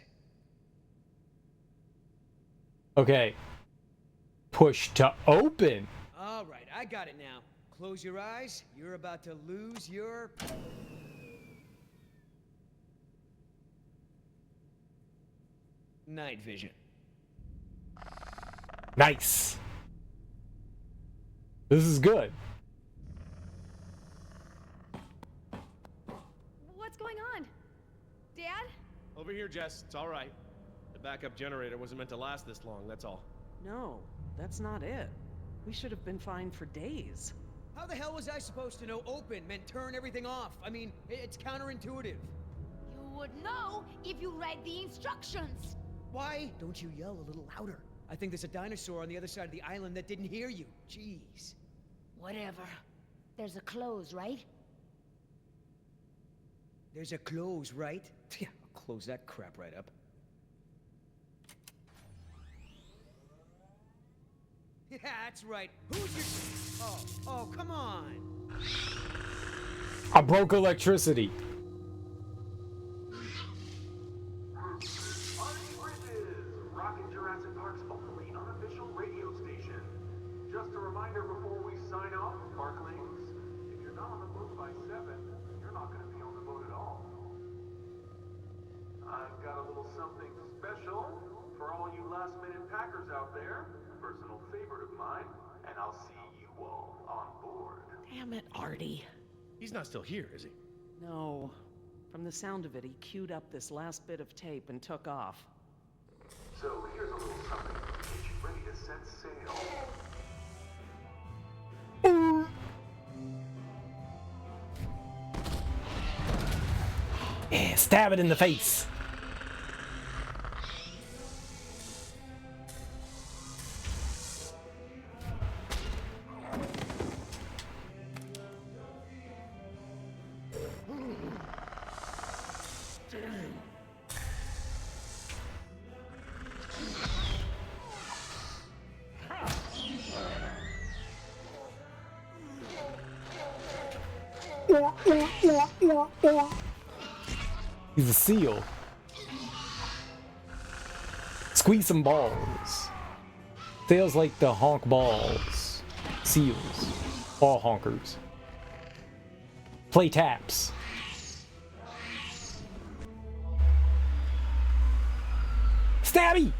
Speaker 1: Okay. Push to open.
Speaker 12: All right, I got it now. Close your eyes. You're about to lose your... night vision.
Speaker 1: Nice. This is good.
Speaker 3: What's going on? Dad?
Speaker 2: Over here, Jess. It's all right. The backup generator wasn't meant to last this long, that's all.
Speaker 15: No, that's not it. We should have been fine for days.
Speaker 12: How the hell was I supposed to know open meant turn everything off? I mean, it's counterintuitive.
Speaker 5: You would know if you read the instructions.
Speaker 12: Why don't you yell a little louder? I think there's a dinosaur on the other side of the island that didn't hear you. Jeez.
Speaker 5: Whatever. There's a close, right?
Speaker 12: There's a close, right? Yeah, I'll close that crap right up. Yeah, that's right. Who's your... Oh, come on.
Speaker 1: I broke electricity.
Speaker 13: Rockin' Jurassic Park's only unofficial radio station. Just a reminder before we sign off, Parklings, if you're not on the boat by 7, you're not going to be on the boat at all. I've got a little something special for all you last-minute packers out there. Personal favorite of mine, and I'll see you all on board.
Speaker 15: Damn it, Artie.
Speaker 2: He's not still here, is he?
Speaker 15: No. From the sound of it, he queued up this last bit of tape and took off.
Speaker 13: So here's a little something to get you ready to set sail.
Speaker 1: Yeah, stab it in the face. He's a seal. Squeeze some balls. Feels like the honk balls. Seals. Ball honkers. Play taps. Stabby!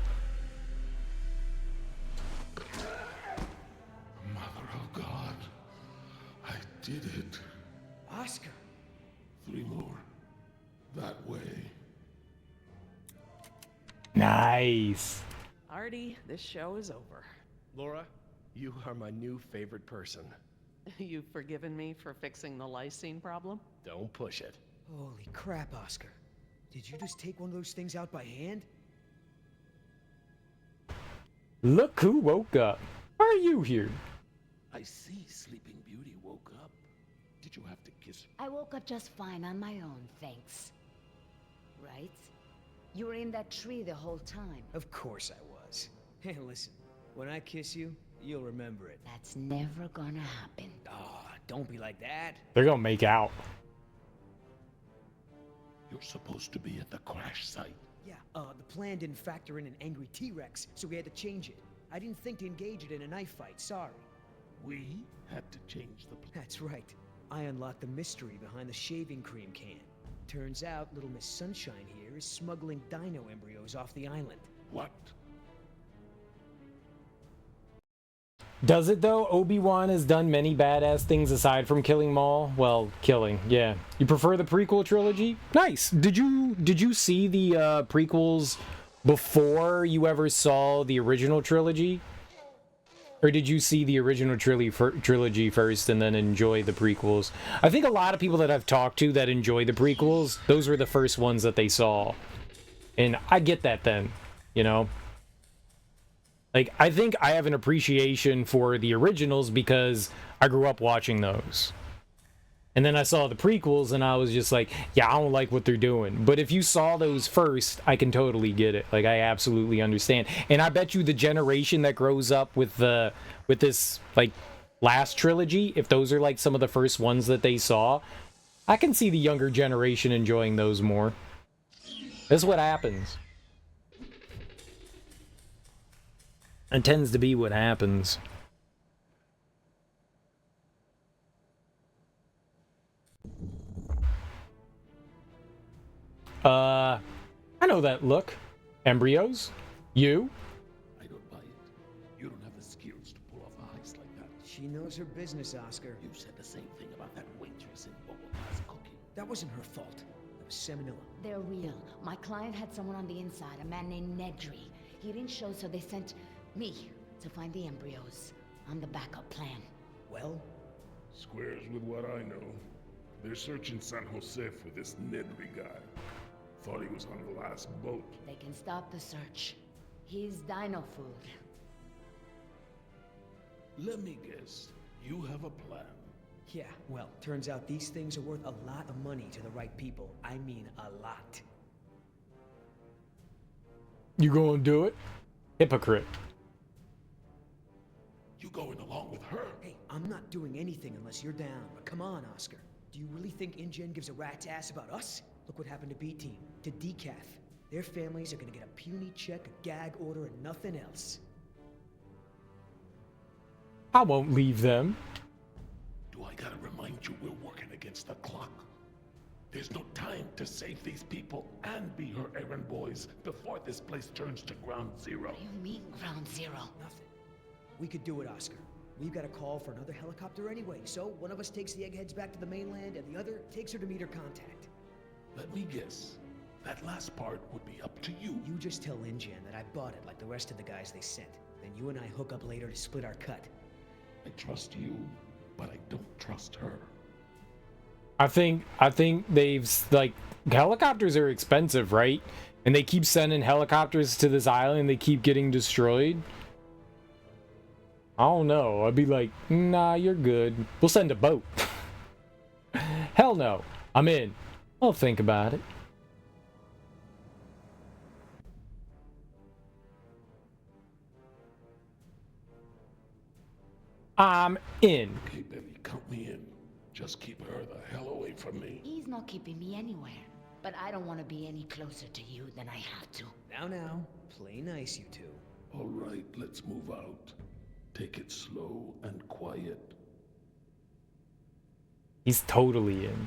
Speaker 6: Mother of God, I did it.
Speaker 12: Oscar.
Speaker 6: 3 more. That way.
Speaker 1: Nice.
Speaker 15: Artie, this show is over.
Speaker 2: Laura, you are my new favorite person.
Speaker 15: You've forgiven me for fixing the lysine problem?
Speaker 2: Don't push it.
Speaker 12: Holy crap, Oscar. Did you just take one of those things out by hand?
Speaker 1: Look who woke up. Why are you here?
Speaker 6: I see Sleeping Beauty woke up. Did you have to kiss her?
Speaker 5: I woke up just fine on my own, thanks. Right? You were in that tree the whole time.
Speaker 12: Of course I was. Hey, listen. When I kiss you, you'll remember it.
Speaker 5: That's never gonna happen.
Speaker 12: Ah, don't be like that.
Speaker 1: They're gonna make out.
Speaker 6: You're supposed to be at the crash site.
Speaker 12: Yeah, the plan didn't factor in an angry T-Rex, so we had to change it. I didn't think to engage it in a knife fight, sorry.
Speaker 6: We had to change the plan.
Speaker 12: That's right. I unlocked the mystery behind the shaving cream can. Turns out little Miss Sunshine here is smuggling dino embryos off the island.
Speaker 6: What?
Speaker 1: Does it though? Obi-Wan has done many badass things aside from killing Maul. Well, killing, yeah. You prefer the prequel trilogy? Nice. Did you see the prequels before you ever saw the original trilogy? Or did you see the original trilogy first and then enjoy the prequels? I think a lot of people that I've talked to that enjoy the prequels, those were the first ones that they saw. And I get that then, you know? Like, I think I have an appreciation for the originals because I grew up watching those. And then I saw the prequels and I was just like, yeah, I don't like what they're doing. But if you saw those first, I can totally get it. Like, I absolutely understand. And I bet you the generation that grows up with this, like, last trilogy, if those are, like, some of the first ones that they saw, I can see the younger generation enjoying those more. That's what happens. It tends to be what happens. I know that look. Embryos? You?
Speaker 6: I don't buy it. You don't have the skills to pull off a heist like that.
Speaker 12: She knows her business, Oscar.
Speaker 6: You said the same thing about that waitress in Bogota's cooking.
Speaker 12: That wasn't her fault. That was Salmonella.
Speaker 5: They're real. My client had someone on the inside, a man named Nedry. He didn't show, so they sent me to find the embryos. I'm the backup plan.
Speaker 12: Well?
Speaker 6: Squares with what I know. They're searching San Jose for this Nedry guy. Thought he was on the last boat.
Speaker 5: They can stop the search. He's dino food.
Speaker 6: Let me guess. You have a plan.
Speaker 12: Yeah, well, turns out these things are worth a lot of money to the right people. I mean, a lot.
Speaker 1: You gonna do it? Hypocrite.
Speaker 6: You going along with her?
Speaker 12: Hey, I'm not doing anything unless you're down. But come on, Oscar. Do you really think InGen gives a rat's ass about us? Look what happened to B-Team, to Decaf. Their families are gonna get a puny check, a gag order, and nothing else.
Speaker 1: I won't leave them.
Speaker 6: Do I gotta remind you we're working against the clock? There's no time to save these people and be her errand boys before this place turns to ground zero.
Speaker 5: What do you mean, ground zero?
Speaker 12: Nothing. We could do it, Oscar. We've got a call for another helicopter anyway, so one of us takes the eggheads back to the mainland and the other takes her to meet her contact.
Speaker 6: Let me guess. That last part would be up to you.
Speaker 12: You just tell InGen that I bought it like the rest of the guys they sent. Then you and I hook up later to split our cut.
Speaker 6: I trust you, but I don't trust her.
Speaker 1: I think they've, like, helicopters are expensive, right? And they keep sending helicopters to this island, they keep getting destroyed. I don't know. I'd be like, nah, you're good. We'll send a boat. Hell no. I'm in. I'll think about it. I'm in.
Speaker 6: Okay, baby, count me in. Just keep her the hell away from me.
Speaker 5: He's not keeping me anywhere. But I don't want to be any closer to you than I have to.
Speaker 12: Now, play nice, you two.
Speaker 6: All right, let's move out. Take it slow and quiet.
Speaker 1: He's totally in.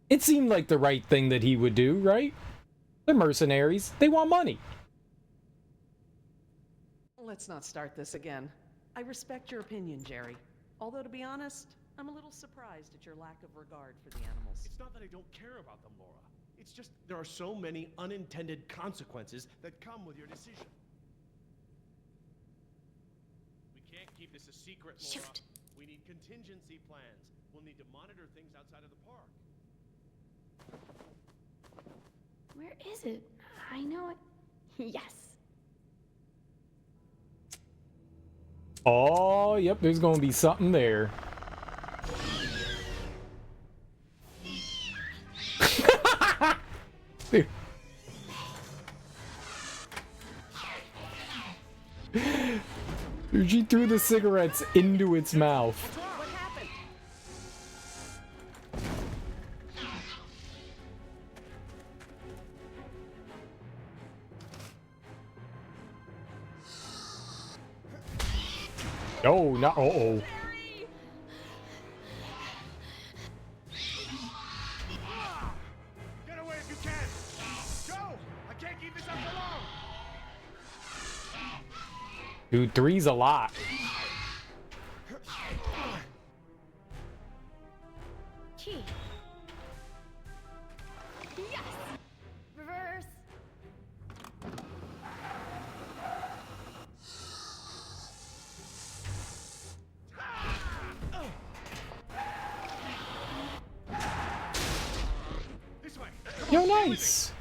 Speaker 1: It seemed like the right thing that he would do, right? They're mercenaries. They want money.
Speaker 15: Let's not start this again. I respect your opinion, Jerry. Although, to be honest, I'm a little surprised at your lack of regard for the animals.
Speaker 2: It's not that I don't care about them, Laura. It's just there are so many unintended consequences that come with your decision. We can't keep this a secret, Laura.
Speaker 3: Shoot.
Speaker 2: We need contingency plans. We'll need to monitor things outside of the park.
Speaker 3: Where is it? I know it. Yes.
Speaker 1: Oh, yep, there's gonna be something there. She threw the cigarettes into its mouth.
Speaker 15: What happened?
Speaker 1: Oh, no, uh-oh.
Speaker 2: Get away if you can! Go! I can't keep this up for long!
Speaker 1: Dude, 3's a lot.
Speaker 3: Key. Yes! Reverse.
Speaker 2: This way!
Speaker 1: Yo, nice!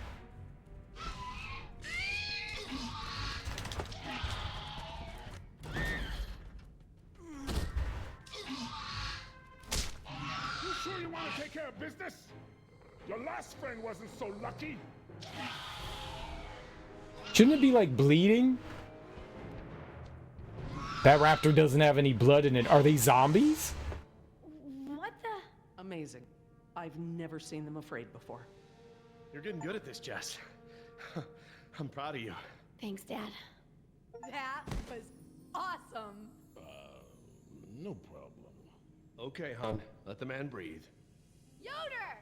Speaker 6: You sure you want to take care of business? Your last friend wasn't so lucky.
Speaker 1: Shouldn't it be like bleeding? That raptor doesn't have any blood in it. Are they zombies?
Speaker 3: What the?
Speaker 15: Amazing. I've never seen them afraid before.
Speaker 2: You're getting good at this, Jess. I'm proud of you.
Speaker 3: Thanks, Dad.
Speaker 16: That was awesome.
Speaker 6: No problem.
Speaker 2: Okay, hon. Let the man breathe.
Speaker 16: Yoder!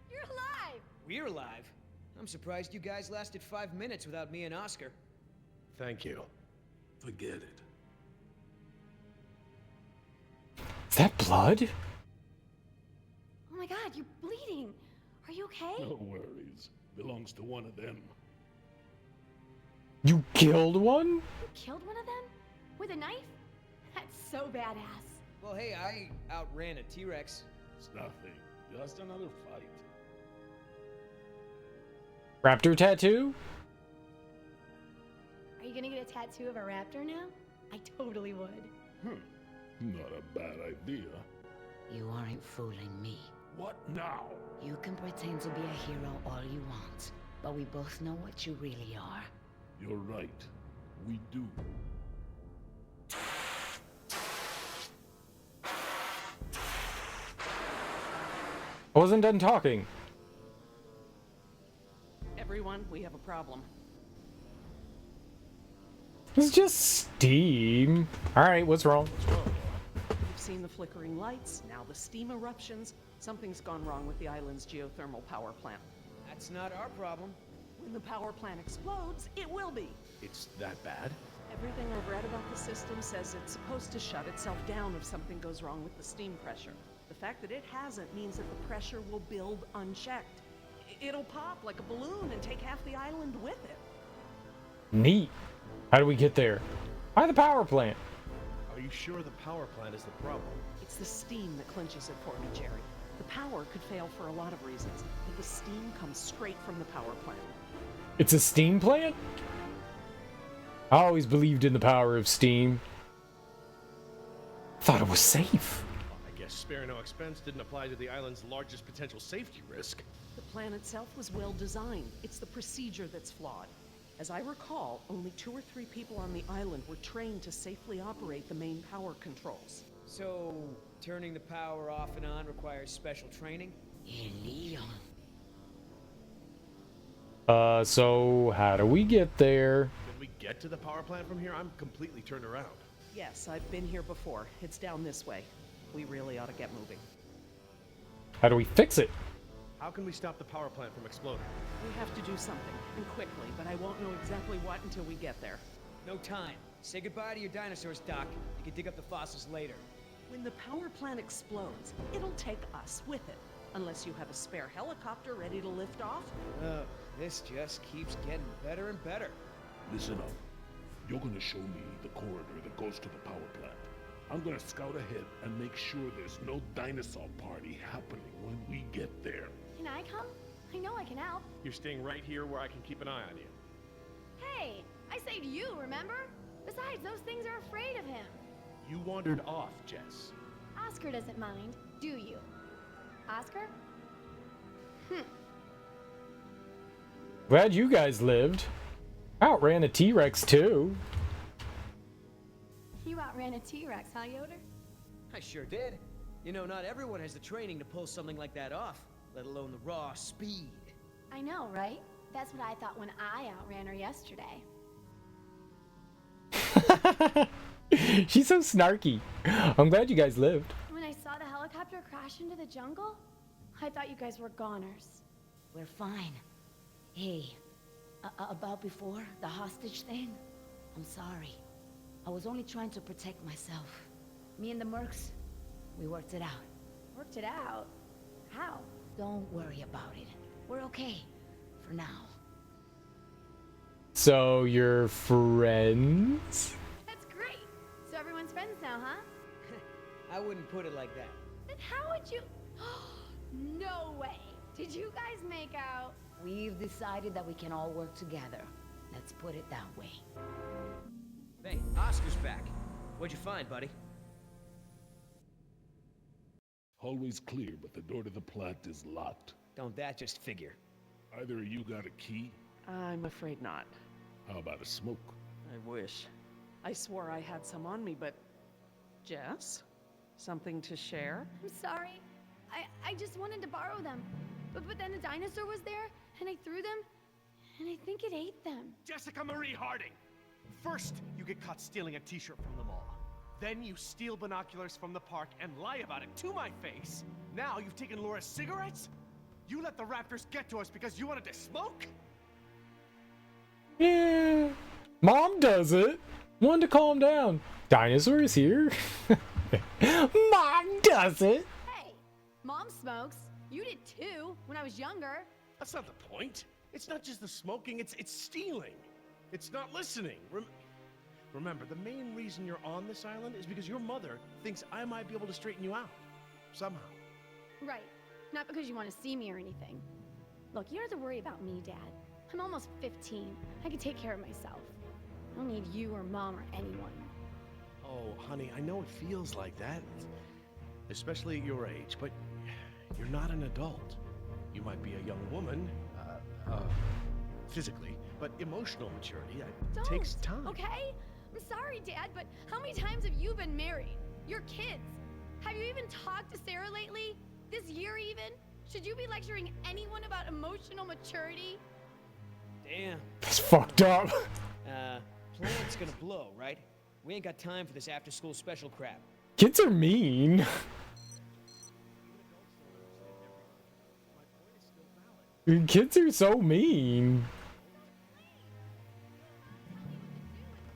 Speaker 16: You're alive!
Speaker 12: We're alive. I'm surprised you guys lasted 5 minutes without me and Oscar.
Speaker 2: Thank you.
Speaker 6: Forget it.
Speaker 1: Is that blood?
Speaker 3: Oh my God, you're bleeding. Are you okay?
Speaker 6: No worries. Belongs to one of them.
Speaker 1: You killed one?
Speaker 3: You killed one of them? With a knife? That's so badass.
Speaker 12: Well, hey, I outran a T-Rex.
Speaker 6: It's nothing. Just another fight.
Speaker 1: Raptor tattoo?
Speaker 3: Are you gonna get a tattoo of a raptor now? I totally would.
Speaker 6: Not a bad idea.
Speaker 5: You aren't fooling me.
Speaker 6: What now?
Speaker 5: You can pretend to be a hero all you want, but we both know what you really are.
Speaker 6: You're right. We do.
Speaker 1: I wasn't done talking.
Speaker 15: Everyone, we have a problem.
Speaker 1: It's just steam. Alright, what's wrong?
Speaker 15: We've seen the flickering lights, now the steam eruptions. Something's gone wrong with the island's geothermal power plant.
Speaker 12: That's not our problem.
Speaker 15: When the power plant explodes, it will be.
Speaker 2: It's that bad?
Speaker 15: Everything I've read about the system says it's supposed to shut itself down if something goes wrong with the steam pressure. The fact that it hasn't means that the pressure will build unchecked. It'll pop like a balloon and take half the island with it.
Speaker 1: Neat. How do we get there? By the power plant.
Speaker 2: Are you sure the power plant is the problem?
Speaker 15: It's the steam that clinches it for me, Jerry. The power could fail for a lot of reasons, but the steam comes straight from the power plant.
Speaker 1: It's a steam plant? I always believed in the power of steam. Thought it was safe.
Speaker 2: I guess spare no expense didn't apply to the island's largest potential safety risk.
Speaker 15: The plan itself was well designed. It's the procedure that's flawed. As I recall, only 2 or 3 people on the island were trained to safely operate the main power controls.
Speaker 12: So, turning the power off and on requires special training?
Speaker 1: So how do we get there?
Speaker 2: Can we get to the power plant from here? I'm completely turned around.
Speaker 15: Yes, I've been here before. It's down this way. We really ought to get moving.
Speaker 1: How do we fix it?
Speaker 2: How can we stop the power plant from exploding?
Speaker 15: We have to do something, and quickly, but I won't know exactly what until we get there.
Speaker 12: No time. Say goodbye to your dinosaurs, Doc. You can dig up the fossils later.
Speaker 15: When the power plant explodes, it'll take us with it. Unless you have a spare helicopter ready to lift off.
Speaker 12: This just keeps getting better and better.
Speaker 6: Listen up. You're gonna show me the corridor that goes to the power plant. I'm gonna scout ahead and make sure there's no dinosaur party happening when we get there.
Speaker 3: Can I come? I know I can help.
Speaker 2: You're staying right here where I can keep an eye on you.
Speaker 3: Hey, I saved you, remember? Besides, those things are afraid of him.
Speaker 2: You wandered off, Jess.
Speaker 3: Oscar doesn't mind, do you? Oscar?
Speaker 1: Glad you guys lived. Outran a T-Rex too.
Speaker 3: You outran a T-Rex, huh, Yoder?
Speaker 12: I sure did. You know, not everyone has the training to pull something like that off, let alone the raw speed.
Speaker 3: I know, right? That's what I thought when I outran her yesterday.
Speaker 1: She's so snarky. I'm glad you guys lived.
Speaker 3: When I saw the helicopter crash into the jungle, I thought you guys were goners.
Speaker 5: We're fine. Hey, about before, the hostage thing? I'm sorry. I was only trying to protect myself. Me and the mercs, we worked it out.
Speaker 3: Worked it out? How?
Speaker 5: Don't worry about it. We're okay. For now.
Speaker 1: So you're friends?
Speaker 3: That's great. So everyone's friends now, huh?
Speaker 12: I wouldn't put it like that.
Speaker 3: Then how would you... No way. Did you guys make out?
Speaker 5: We've decided that we can all work together. Let's put it that way.
Speaker 12: Hey, Oscar's back. What'd you find, buddy?
Speaker 6: Hallway's clear, but the door to the plant is locked.
Speaker 12: Don't that just figure?
Speaker 6: Either of you got a key?
Speaker 15: I'm afraid not.
Speaker 6: How about a smoke?
Speaker 15: I wish. I swore I had some on me, but... Jess? Something to share?
Speaker 3: I'm sorry. I just wanted to borrow them. But then a dinosaur was there, and I threw them, and I think it ate them.
Speaker 2: Jessica Marie Harding! First, you get caught stealing a t-shirt from the mall. Then you steal binoculars from the park and lie about it to my face. Now you've taken Laura's cigarettes? You let the raptors get to us because you wanted to smoke?
Speaker 1: Yeah. Mom does it. Wanted to calm down. Dinosaurs here? Mom does it.
Speaker 3: Hey, Mom smokes. You did too, when I was younger.
Speaker 2: That's not the point. It's not just the smoking, it's stealing. It's not listening. Remember, the main reason you're on this island is because your mother thinks I might be able to straighten you out. Somehow.
Speaker 3: Right. Not because you want to see me or anything. Look, you don't have to worry about me, Dad. I'm almost 15. I can take care of myself. I don't need you or Mom or anyone.
Speaker 2: Oh, honey, I know it feels like that. Especially at your age, but you're not an adult. You might be a young woman, physically, but emotional maturity takes time.
Speaker 3: Okay? I'm sorry, Dad, but how many times have you been married? Your kids? Have you even talked to Sarah lately? This year even? Should you be lecturing anyone about emotional maturity?
Speaker 12: Damn.
Speaker 1: That's fucked up.
Speaker 12: Plant's gonna blow, right? We ain't got time for this after-school special crap.
Speaker 1: Kids are mean. Kids are so mean.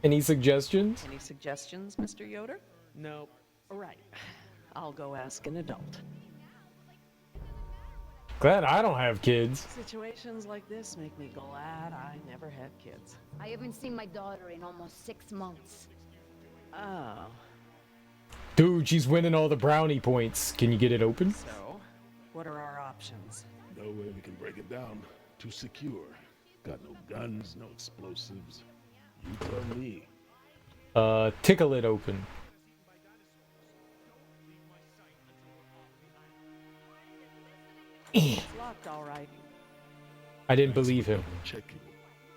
Speaker 1: Any suggestions?
Speaker 15: Any suggestions, Mr. Yoder?
Speaker 12: No.
Speaker 15: Right. I'll go ask an adult.
Speaker 1: Glad I don't have kids.
Speaker 15: Situations like this make me glad I never had kids.
Speaker 5: I haven't seen my daughter in almost 6 months.
Speaker 15: Oh.
Speaker 1: Dude, she's winning all the brownie points. Can you get it open?
Speaker 15: So, what are our options?
Speaker 6: No way we can break it down. Too secure. Got no guns, no explosives. You tell me.
Speaker 1: Tickle it open.
Speaker 15: It's locked, all right.
Speaker 1: I didn't believe him.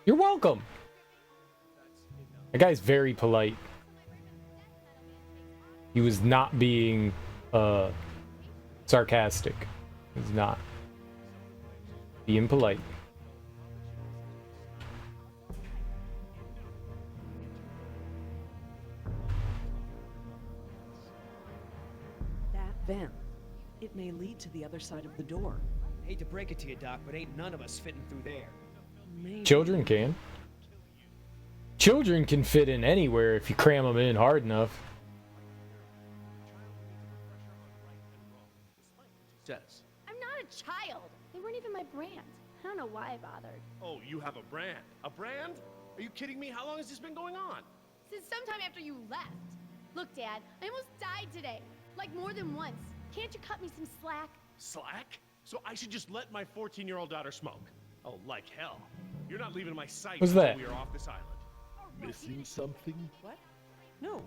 Speaker 1: You're welcome. That guy's very polite. He was not being sarcastic. He's not being polite.
Speaker 15: That vent. It may lead to the other side of the door.
Speaker 12: Hate to break it to you, Doc, but ain't none of us fitting through there.
Speaker 15: Maybe.
Speaker 1: Children can. Children can fit in anywhere if you cram them in hard enough.
Speaker 2: Jess.
Speaker 3: I'm not a child. They weren't even my brand. I don't know why I bothered.
Speaker 2: Oh, you have a brand? A brand? Are you kidding me? How long has this been going on?
Speaker 3: Since sometime after you left. Look, Dad, I almost died today. Like more than once. Can't you cut me some slack?
Speaker 2: Slack? So I should just let my 14-year-old daughter smoke? Oh, like hell. You're not leaving my sight
Speaker 1: What's
Speaker 2: until
Speaker 1: that?
Speaker 2: we are off this island.
Speaker 6: Missing something?
Speaker 15: What? No.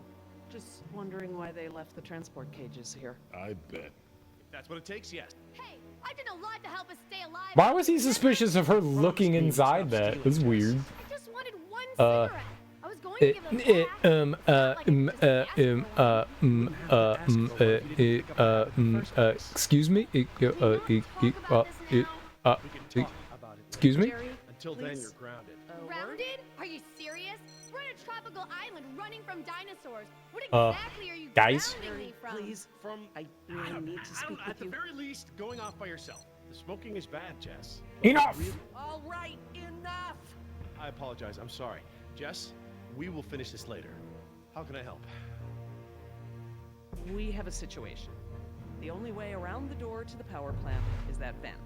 Speaker 15: Just wondering why they left the transport cages here.
Speaker 6: I bet.
Speaker 2: If that's what it takes, yes.
Speaker 3: Hey, I did a lot to help us stay alive.
Speaker 1: Why was he suspicious of her looking inside that? That's weird.
Speaker 3: I just wanted one cigarette. I was going to give them back.
Speaker 1: Excuse me? Excuse me?
Speaker 2: Until then, you're grounded.
Speaker 3: Grounded? Are you serious? We're on a tropical island running from dinosaurs. What exactly are you
Speaker 1: guys?
Speaker 3: grounding me from?
Speaker 15: Please, I really need to speak
Speaker 2: At
Speaker 15: with
Speaker 2: the
Speaker 15: you.
Speaker 2: very least, going off by yourself. The smoking is bad, Jess.
Speaker 1: Enough!
Speaker 15: All right, enough!
Speaker 2: I apologize. I'm sorry. Jess, we will finish this later. How can I help?
Speaker 15: We have a situation. The only way around the door to the power plant is that vent.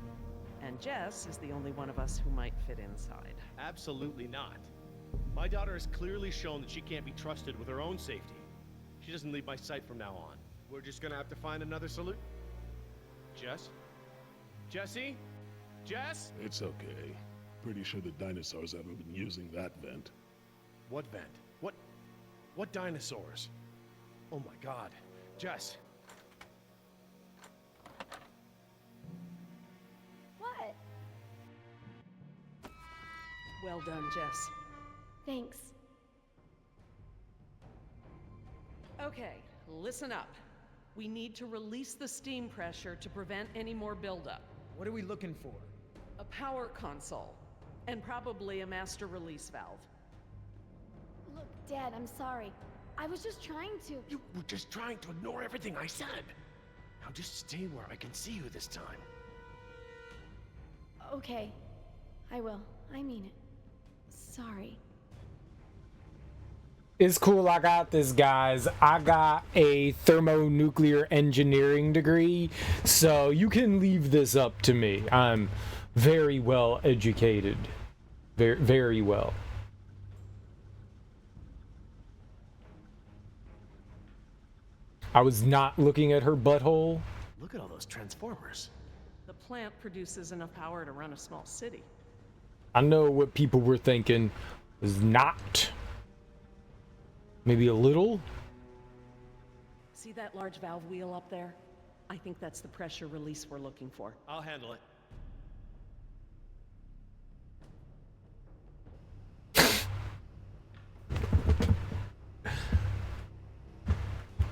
Speaker 15: And Jess is the only one of us who might fit inside.
Speaker 2: Absolutely not. My daughter has clearly shown that she can't be trusted with her own safety. She doesn't leave my sight from now on. We're just gonna have to find another solution. Jess? Jesse? Jess?
Speaker 6: It's okay. Pretty sure the dinosaurs haven't been using that vent.
Speaker 2: What vent? What dinosaurs? Oh my god. Jess.
Speaker 3: What?
Speaker 15: Well done, Jess.
Speaker 3: Thanks.
Speaker 15: Okay, listen up. We need to release the steam pressure to prevent any more buildup.
Speaker 12: What are we looking for?
Speaker 15: A power console, and probably a master release valve.
Speaker 3: Look, Dad, I'm sorry. I was just trying to.
Speaker 2: You were just trying to ignore everything I said. Now just stay where I can see you this time.
Speaker 3: Okay. I will. I mean it. Sorry.
Speaker 1: It's cool, I got this, guys. I got a thermonuclear engineering degree, so you can leave this up to me. I'm very well educated. Very, very well. I was not looking at her butthole.
Speaker 2: Look at all those transformers.
Speaker 15: The plant produces enough power to run a small city.
Speaker 1: I know what people were thinking was not. Maybe a little?
Speaker 15: See that large valve wheel up there? I think that's the pressure release we're looking for.
Speaker 2: I'll handle it.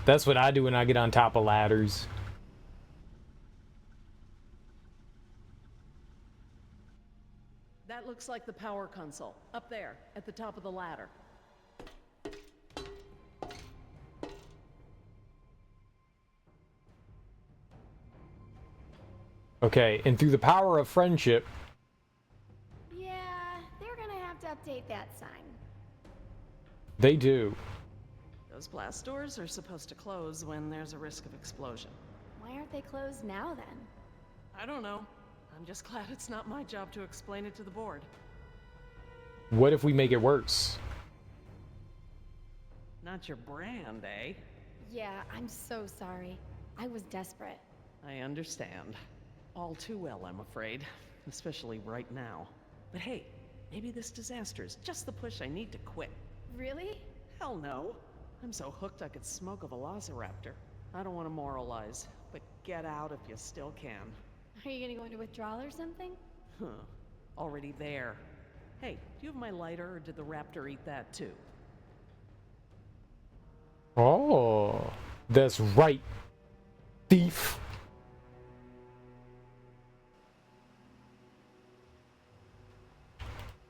Speaker 1: That's what I do when I get on top of ladders.
Speaker 15: That looks like the power console, up there, at the top of the ladder.
Speaker 1: Okay, and through the power of friendship...
Speaker 3: Yeah, they're gonna have to update that sign.
Speaker 1: They do.
Speaker 15: Those blast doors are supposed to close when there's a risk of explosion.
Speaker 3: Why aren't they closed now, then?
Speaker 15: I don't know. I'm just glad it's not my job to explain it to the board.
Speaker 1: What if we make it worse?
Speaker 15: Not your brand, eh?
Speaker 3: Yeah, I'm so sorry. I was desperate.
Speaker 15: I understand. All too well, I'm afraid. Especially right now. But hey, maybe this disaster is just the push I need to quit.
Speaker 3: Really?
Speaker 15: Hell no. I'm so hooked I could smoke a velociraptor. I don't want to moralize, but get out if you still can.
Speaker 3: Are you gonna go into withdrawal or something?
Speaker 15: Huh. Already there. Hey, do you have my lighter, or did the raptor eat that too?
Speaker 1: Oh, that's right, thief.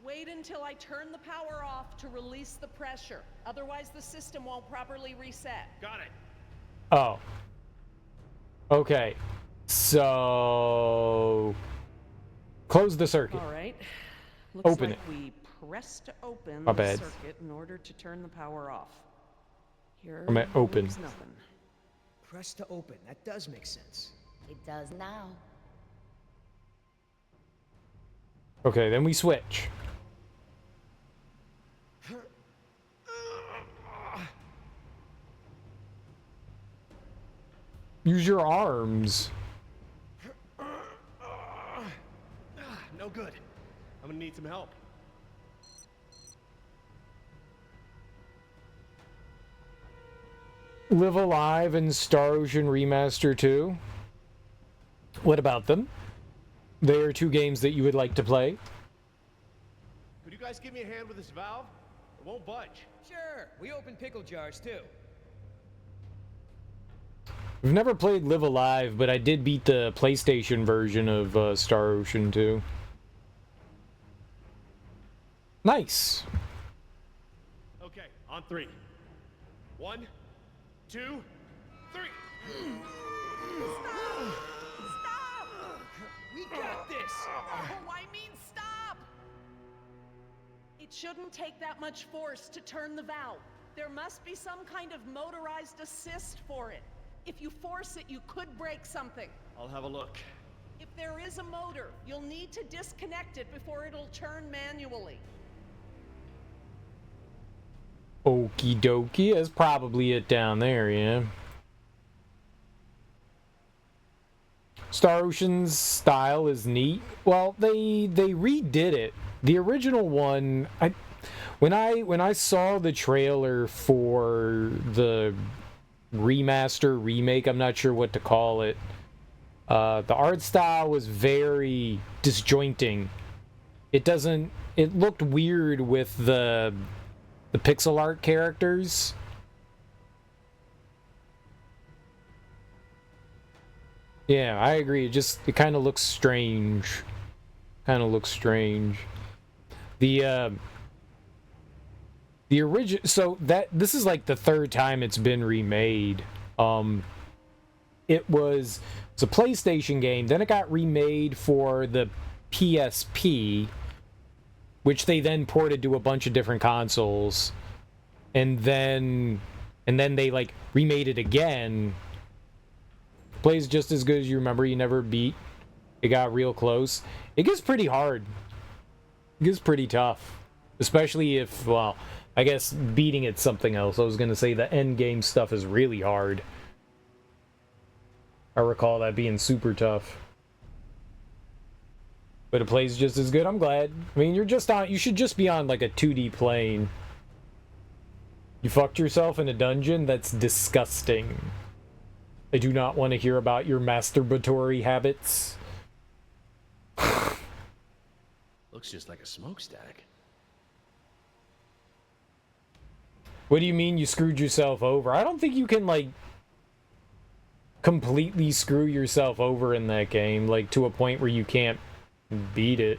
Speaker 15: Wait until I turn the power off to release the pressure. Otherwise, the system won't properly reset.
Speaker 2: Got it.
Speaker 1: Oh. Okay. So close the circuit.
Speaker 15: All right. Looks
Speaker 1: Open
Speaker 15: like
Speaker 1: it.
Speaker 15: we press to open
Speaker 1: My
Speaker 15: the
Speaker 1: bad.
Speaker 15: circuit in order to turn the power off. Here,
Speaker 1: I'm at open.
Speaker 15: there's nothing.
Speaker 12: Press to open. That does make sense.
Speaker 5: It does now.
Speaker 1: Okay, then we switch. Use your arms.
Speaker 2: No good. I'm gonna need some help.
Speaker 1: Live Alive and Star Ocean Remaster 2. What about them? They are two games that you would like to play.
Speaker 2: Could you guys give me a hand with this valve? It won't budge.
Speaker 12: Sure. We open pickle jars too.
Speaker 1: I've never played Live Alive, but I did beat the PlayStation version of Star Ocean 2. Nice.
Speaker 2: Okay, on 3. 1, 2, 3.
Speaker 15: Stop!
Speaker 12: We got this!
Speaker 15: Oh, I mean stop! It shouldn't take that much force to turn the valve. There must be some kind of motorized assist for it. If you force it, you could break something.
Speaker 2: I'll have a look.
Speaker 15: If there is a motor, you'll need to disconnect it before it'll turn manually.
Speaker 1: Okie dokie. That's probably it down there, yeah. Star Ocean's style is neat. Well, they redid it. The original one, when I saw the trailer for the remaster, remake, I'm not sure what to call it. The art style was very disjointing. It looked weird with the pixel art characters. Yeah, I agree. It kind of looks strange. The original, so this is like the third time it's been remade. It was a PlayStation game, then it got remade for the PSP, which they then ported to a bunch of different consoles, and then they like remade it again. Plays just as good as you remember. You never beat. It got real close. It gets pretty hard. It gets pretty tough, especially if, well, I guess beating it's something else. I was gonna say the end game stuff is really hard. I recall that being super tough. But it plays just as good. I'm glad. I mean, you should just be on like a 2D plane. You fucked yourself in a dungeon? That's disgusting. I do not want to hear about your masturbatory habits.
Speaker 2: Looks just like a smokestack.
Speaker 1: What do you mean you screwed yourself over? I don't think you can, like, completely screw yourself over in that game, like, to a point where you can't beat it.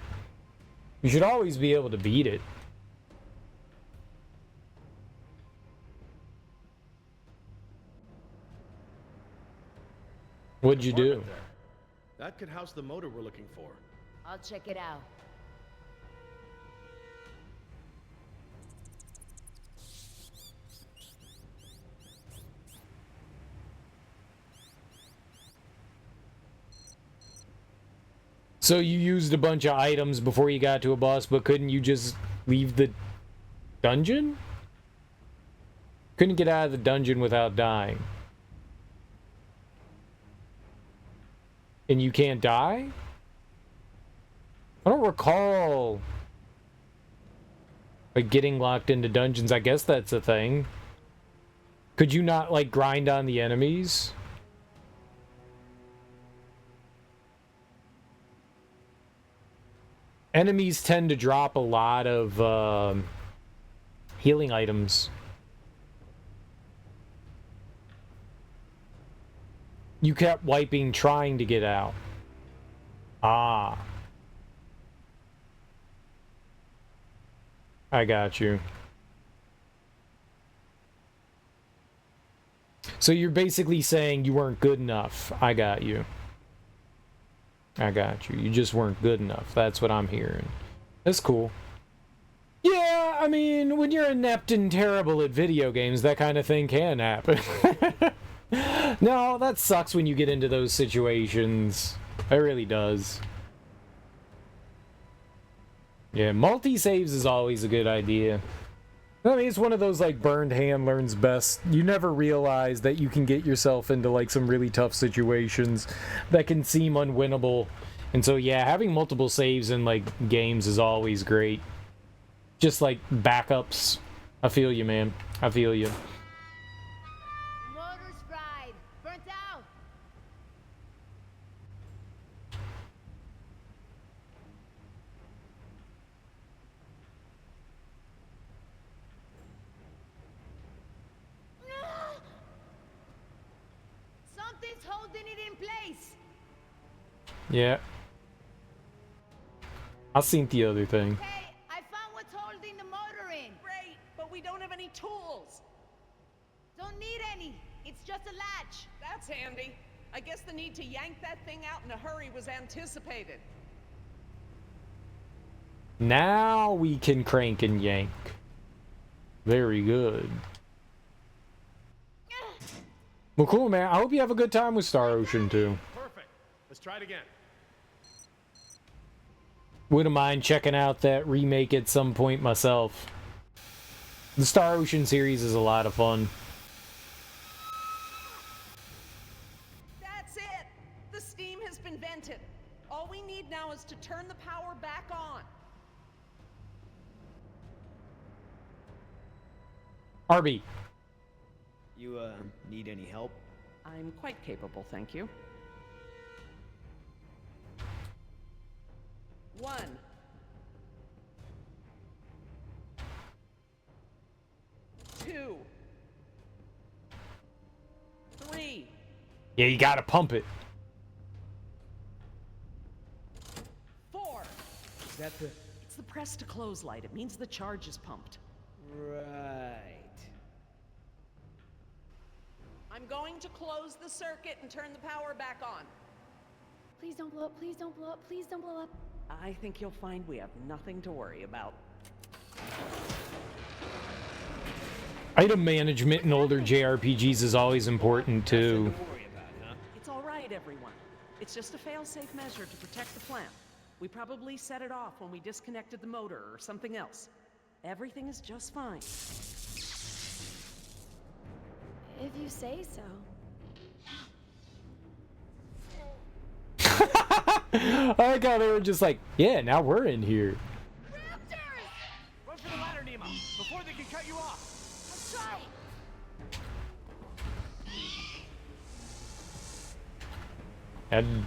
Speaker 1: You should always be able to beat it. What'd you do?
Speaker 2: That could house the motor we're looking for.
Speaker 5: I'll check it out.
Speaker 1: So you used a bunch of items before you got to a boss, but couldn't you just leave the dungeon? Couldn't get out of the dungeon without dying. And you can't die? I don't recall, like, getting locked into dungeons. I guess that's a thing. Could you not, like, grind on the enemies? enemies tend to drop a lot of healing items. You kept wiping trying to get out. Ah. I got you. So you're basically saying you weren't good enough. I got you. I got you. You just weren't good enough. That's what I'm hearing. That's cool. Yeah, I mean, when you're inept and terrible at video games, that kind of thing can happen. No, that sucks when you get into those situations. It really does. Yeah, multi-saves is always a good idea. I mean, it's one of those, like, burned hand learns best. You never realize that you can get yourself into, like, some really tough situations that can seem unwinnable. And so, yeah, having multiple saves in, like, games is always great. Just, like, backups. I feel you, man. I feel you.
Speaker 16: Motor's fried. Burnt out. Something's holding it in place.
Speaker 1: Yeah. I seen the other thing.
Speaker 16: Hey, I found what's holding the motor in.
Speaker 15: Great, but we don't have any tools.
Speaker 16: Don't need any. It's just a latch.
Speaker 15: That's handy. I guess the need to yank that thing out in a hurry was anticipated.
Speaker 1: Now we can crank and yank. Very good. Well, cool, man. I hope you have a good time with Star Ocean, too.
Speaker 2: Perfect. Let's try it again.
Speaker 1: Wouldn't mind checking out that remake at some point myself. The Star Ocean series is a lot of fun.
Speaker 15: That's it! The steam has been vented. All we need now is to turn the power back on.
Speaker 1: Arby.
Speaker 12: You, need any help?
Speaker 15: I'm quite capable, thank you. 1. 2. 3.
Speaker 1: Yeah, you gotta pump it.
Speaker 15: 4.
Speaker 12: Is that the...
Speaker 15: It's the press to close light. It means the charge is pumped.
Speaker 12: Right.
Speaker 15: I'm going to close the circuit and turn the power back on.
Speaker 3: Please don't blow up. Please don't blow up. Please don't blow up.
Speaker 15: I think you'll find we have nothing to worry about.
Speaker 1: Item management in older JRPGs is always important, too.
Speaker 15: It's all right, everyone. It's just a fail-safe measure to protect the plant. We probably set it off when we disconnected the motor or something else. Everything is just fine.
Speaker 3: If you say so.
Speaker 1: I like how they were just like, yeah, now we're in here.
Speaker 7: Run for the ladder, Nemo, before they can cut you off.
Speaker 16: Let's try.
Speaker 1: And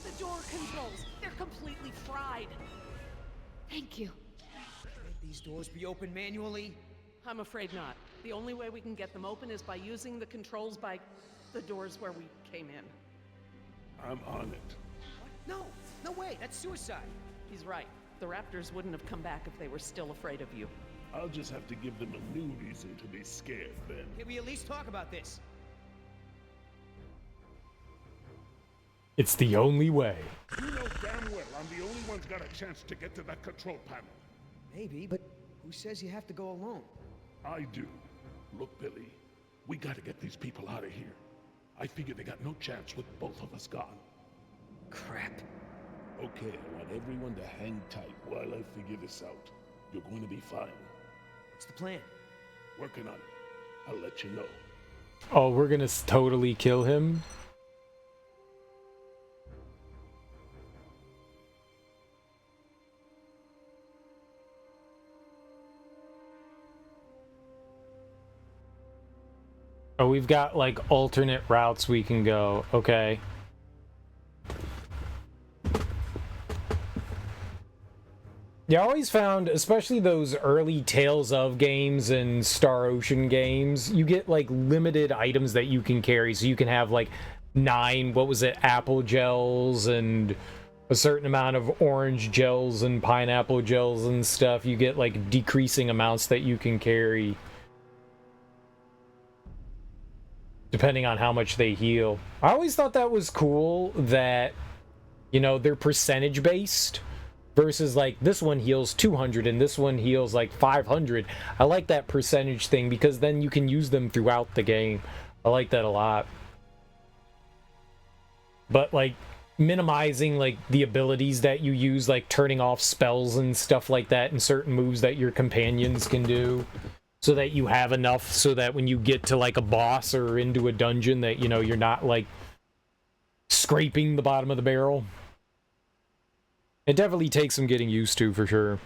Speaker 15: The door controls, they're completely fried.
Speaker 3: Thank you.
Speaker 12: Can't these doors be opened manually?
Speaker 15: I'm afraid not. The only way we can get them open is by using the controls by the doors where we came in.
Speaker 6: I'm on it.
Speaker 12: No, no way, that's suicide.
Speaker 15: He's right. The Raptors wouldn't have come back if they were still afraid of you.
Speaker 6: I'll just have to give them a new reason to be scared then.
Speaker 12: Can we at least talk about this?
Speaker 1: it's the only way.
Speaker 6: You know damn well I'm the only one's got a chance to get to that control panel.
Speaker 12: Maybe, but who says you have to go alone?
Speaker 6: I do. Look, Billy, we gotta get these people out of here. I figure they got no chance with both of us gone.
Speaker 12: Crap.
Speaker 6: Okay, I want everyone to hang tight while I figure this out. You're going to be fine.
Speaker 12: What's the plan?
Speaker 6: Working on it. I'll let you know.
Speaker 1: Oh, we're gonna totally kill him? Oh, we've got, like, alternate routes we can go. Okay. Yeah, I always found, especially those early Tales of games and Star Ocean games, you get, like, limited items that you can carry. So you can have, like, 9, what was it, apple gels and a certain amount of orange gels and pineapple gels and stuff. You get, like, decreasing amounts that you can carry, depending on how much they heal. I always thought that was cool that, you know, they're percentage based. Versus, like, this one heals 200 and this one heals, like, 500. I like that percentage thing because then you can use them throughout the game. I like that a lot. But, like, minimizing, like, the abilities that you use, like, turning off spells and stuff like that and certain moves that your companions can do. So that you have enough so that when you get to, like, a boss or into a dungeon that, you know, you're not, like, scraping the bottom of the barrel. It definitely takes some getting used to, for sure.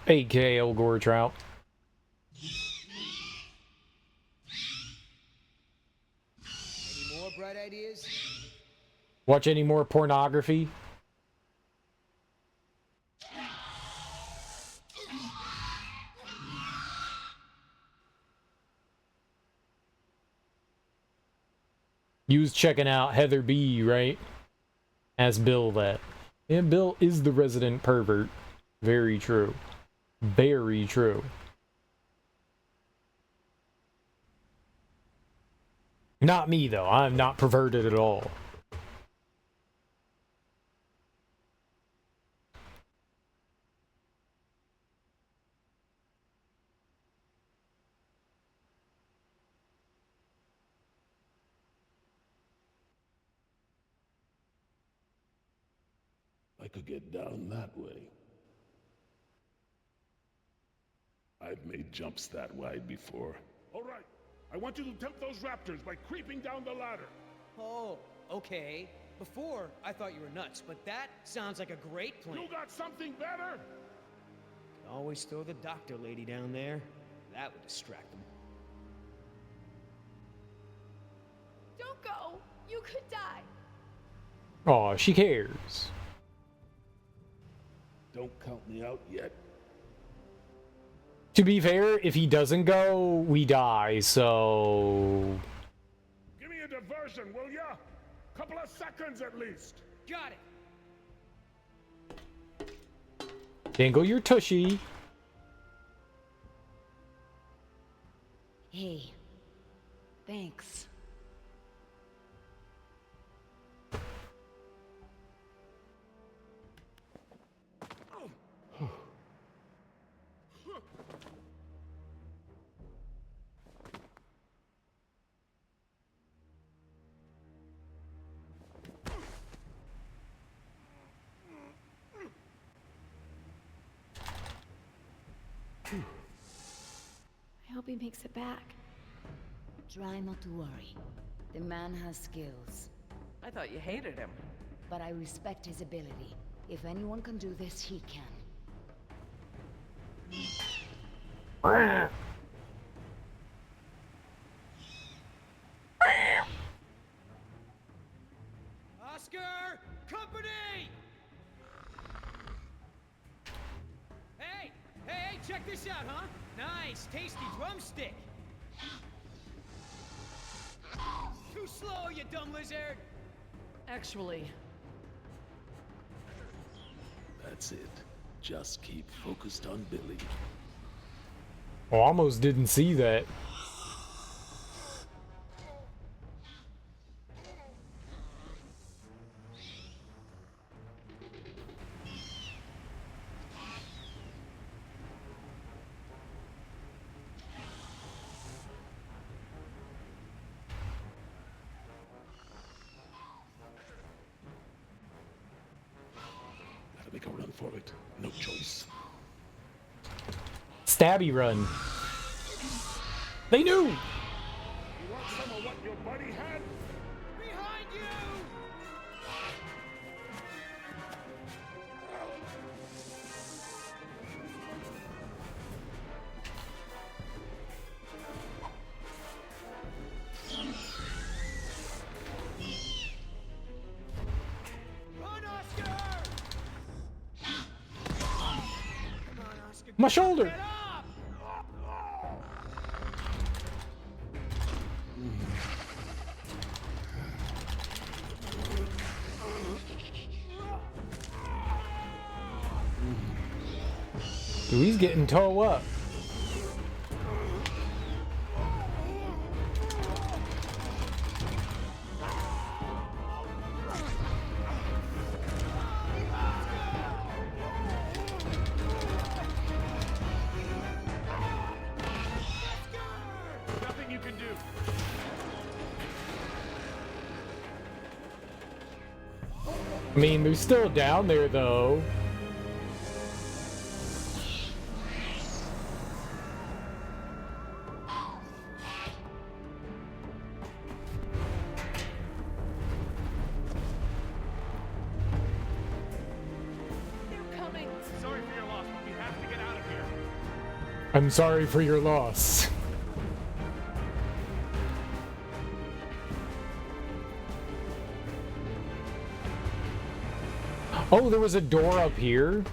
Speaker 1: A.K.A. Elgore Trout.
Speaker 12: Any more bright ideas?
Speaker 1: Watch any more pornography? You was checking out Heather B, right? Ask Bill that. Yeah, Bill is the resident pervert. Very true. Very true. Not me, though. I'm not perverted at all.
Speaker 6: I could get down that way. I've made jumps that wide before. All right, I want you to tempt those raptors by creeping down the ladder.
Speaker 12: Oh, okay. Before, I thought you were nuts, but that sounds like a great plan.
Speaker 6: You got something better?
Speaker 12: Could always throw the doctor lady down there. That would distract them.
Speaker 3: Don't go. You could die.
Speaker 1: Aw, she cares.
Speaker 6: Don't count me out yet.
Speaker 1: To be fair, if he doesn't go, we die, so...
Speaker 6: Give me a diversion, will ya? Couple of seconds at least.
Speaker 12: Got it.
Speaker 1: Dangle your tushy.
Speaker 5: Hey, thanks.
Speaker 3: I hope he makes it back.
Speaker 5: Try not to worry. The man has skills.
Speaker 15: I thought you hated him.
Speaker 5: But I respect his ability. If anyone can do this, he can.
Speaker 12: Oscar! Company! Hey! Hey, check this out, huh? Nice, tasty drumstick! Too slow, you dumb lizard!
Speaker 15: Actually,
Speaker 6: That's it. Just keep focused on Billy.
Speaker 1: Oh, almost didn't see that.
Speaker 6: Gotta make a run for it. No choice.
Speaker 1: Stabby run. They knew!
Speaker 6: You want some of what your buddy had?
Speaker 12: Behind you! Oscar,
Speaker 1: My shoulder!
Speaker 12: get up!
Speaker 1: Dude, he's getting toe up.
Speaker 6: Nothing you can do.
Speaker 1: I mean, they're still down there, though.
Speaker 15: They're coming.
Speaker 6: Sorry for your loss, but we have to get out of here.
Speaker 1: I'm sorry for your loss. Oh, there was a door up here?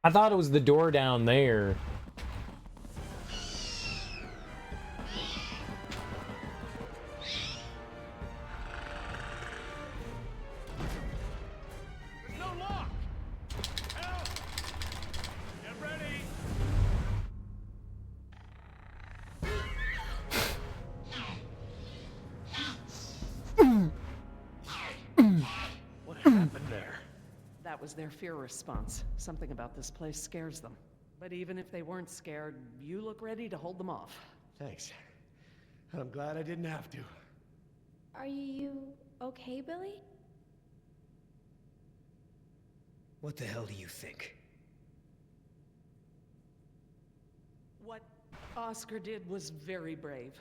Speaker 1: I thought it was the door down there.
Speaker 6: There's no lock. Help! Get ready. What happened there?
Speaker 15: That was their fear response. Something about this place scares them. But even if they weren't scared, you look ready to hold them off.
Speaker 2: Thanks. I'm glad I didn't have to.
Speaker 3: Are you okay, Billy?
Speaker 12: What the hell do you think?
Speaker 15: What Oscar did was very brave.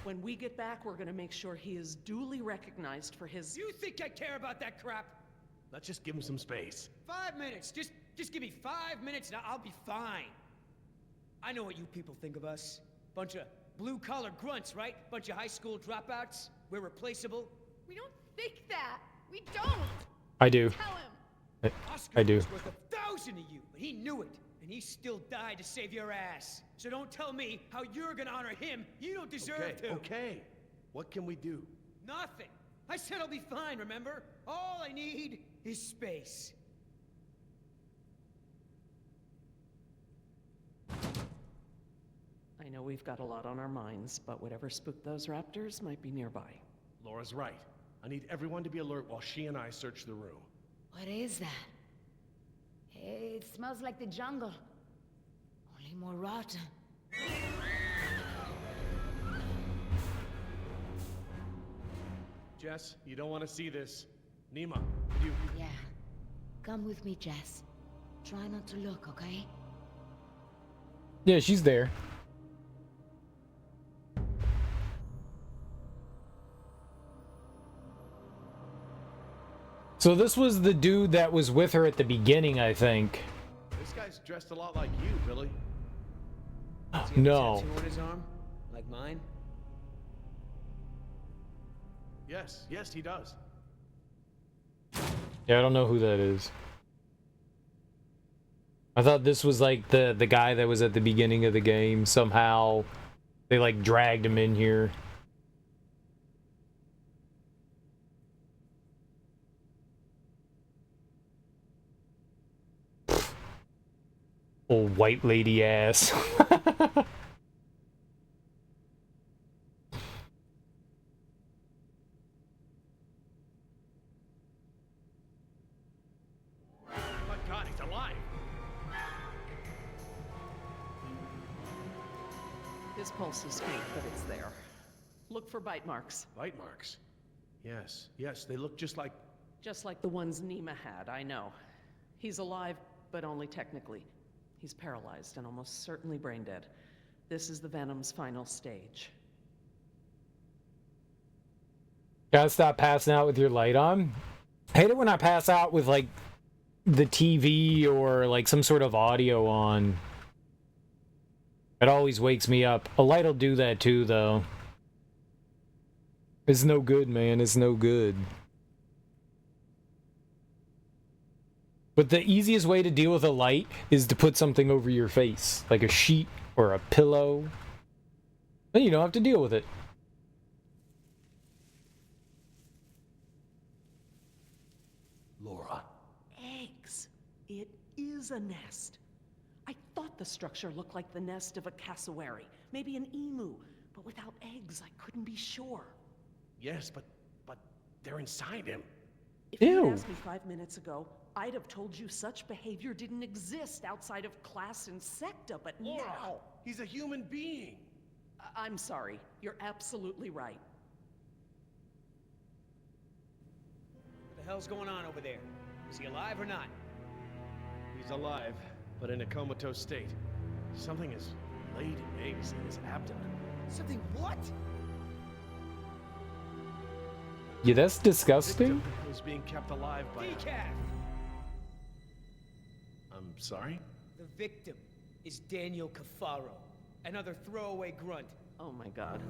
Speaker 15: When we get back, we're gonna make sure he is duly recognized for his...
Speaker 12: You think I care about that crap?
Speaker 2: Let's just give him some space.
Speaker 12: 5 minutes. Just give me 5 minutes and I'll be fine. I know what you people think of us. Bunch of blue-collar grunts, right? Bunch of high school dropouts. We're replaceable.
Speaker 3: We don't think that. We don't.
Speaker 1: I do.
Speaker 3: Tell him.
Speaker 12: Oscar
Speaker 1: I do.
Speaker 12: was worth 1,000 of you, but he knew it. And he still died to save your ass. So don't tell me how you're gonna honor him. You don't deserve to.
Speaker 2: Okay. What can we do?
Speaker 12: Nothing. I said I'll be fine, remember? All I need is space.
Speaker 15: I know we've got a lot on our minds, but whatever spooked those raptors might be nearby.
Speaker 2: Laura's right. I need everyone to be alert while she and I search the room.
Speaker 5: What is that? It smells like the jungle. Only more rotten.
Speaker 2: Jess, you don't want to see this. Nima, you...
Speaker 5: Yeah. Come with me, Jess. Try not to look, okay?
Speaker 1: Yeah, she's there. So this was the dude that was with her at the beginning, I think.
Speaker 2: This guy's dressed a lot like you, Billy.
Speaker 12: Does he have a
Speaker 1: No.
Speaker 12: tattoo on his arm? Like mine?
Speaker 2: Yes, he does.
Speaker 1: Yeah, I don't know who that is. I thought this was like the guy that was at the beginning of the game. Somehow they like dragged him in here. Old white lady ass.
Speaker 2: My God, he's alive.
Speaker 15: His pulse is faint, but it's there. Look for bite marks.
Speaker 2: Bite marks? Yes, they look just like...
Speaker 15: Just like the ones Nima had, I know. He's alive, but only technically. He's paralyzed and almost certainly brain dead. This is the Venom's final stage.
Speaker 1: Gotta stop passing out with your light on. I hate it when I pass out with like the TV or like some sort of audio on. It always wakes me up. A light will do that too, though. It's no good, man. It's no good. But the easiest way to deal with a light is to put something over your face, like a sheet or a pillow. Then you don't have to deal with it.
Speaker 15: Laura. Eggs. It is a nest. I thought the structure looked like the nest of a cassowary, maybe an emu, but without eggs, I couldn't be sure.
Speaker 2: Yes, but they're inside him.
Speaker 15: If you had asked me 5 minutes ago, I'd have told you such behavior didn't exist outside of class Insecta, but
Speaker 2: Laura,
Speaker 15: now...
Speaker 2: he's a human being.
Speaker 15: I'm sorry. You're absolutely right.
Speaker 12: What the hell's going on over there? Is he alive or not?
Speaker 2: He's alive, but in a comatose state. Something has laid eggs in his abdomen.
Speaker 12: Something what?
Speaker 1: Yeah, that's disgusting.
Speaker 2: Victim was being kept alive by
Speaker 12: Decaf!
Speaker 2: I'm sorry?
Speaker 12: The victim is Daniel Cafaro, another throwaway grunt.
Speaker 15: Oh my god.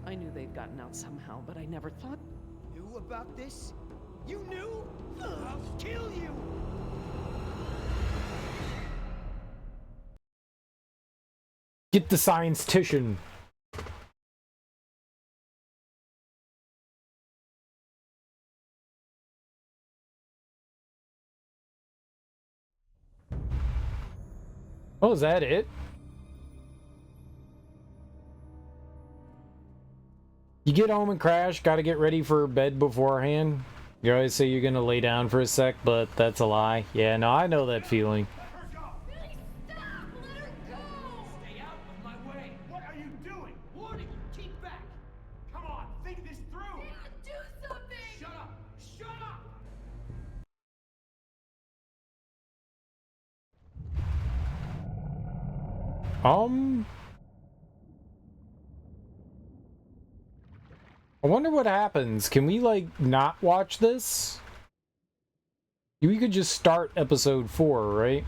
Speaker 15: I knew they'd gotten out somehow, but I never thought...
Speaker 12: Knew about this? You knew? I'll kill you!
Speaker 1: Get the scientician. Oh, is that it? You get home and crash, gotta get ready for bed beforehand. You always say you're gonna lay down for a sec, but that's a lie. Yeah, no, I know that feeling.
Speaker 11: Stay out of my way! What are you doing? Warning! Keep back! Come on, think this through!
Speaker 3: Do something!
Speaker 11: Shut up! Shut up!
Speaker 1: I wonder what happens. Can we, like, not watch this? We could just start episode 4, right?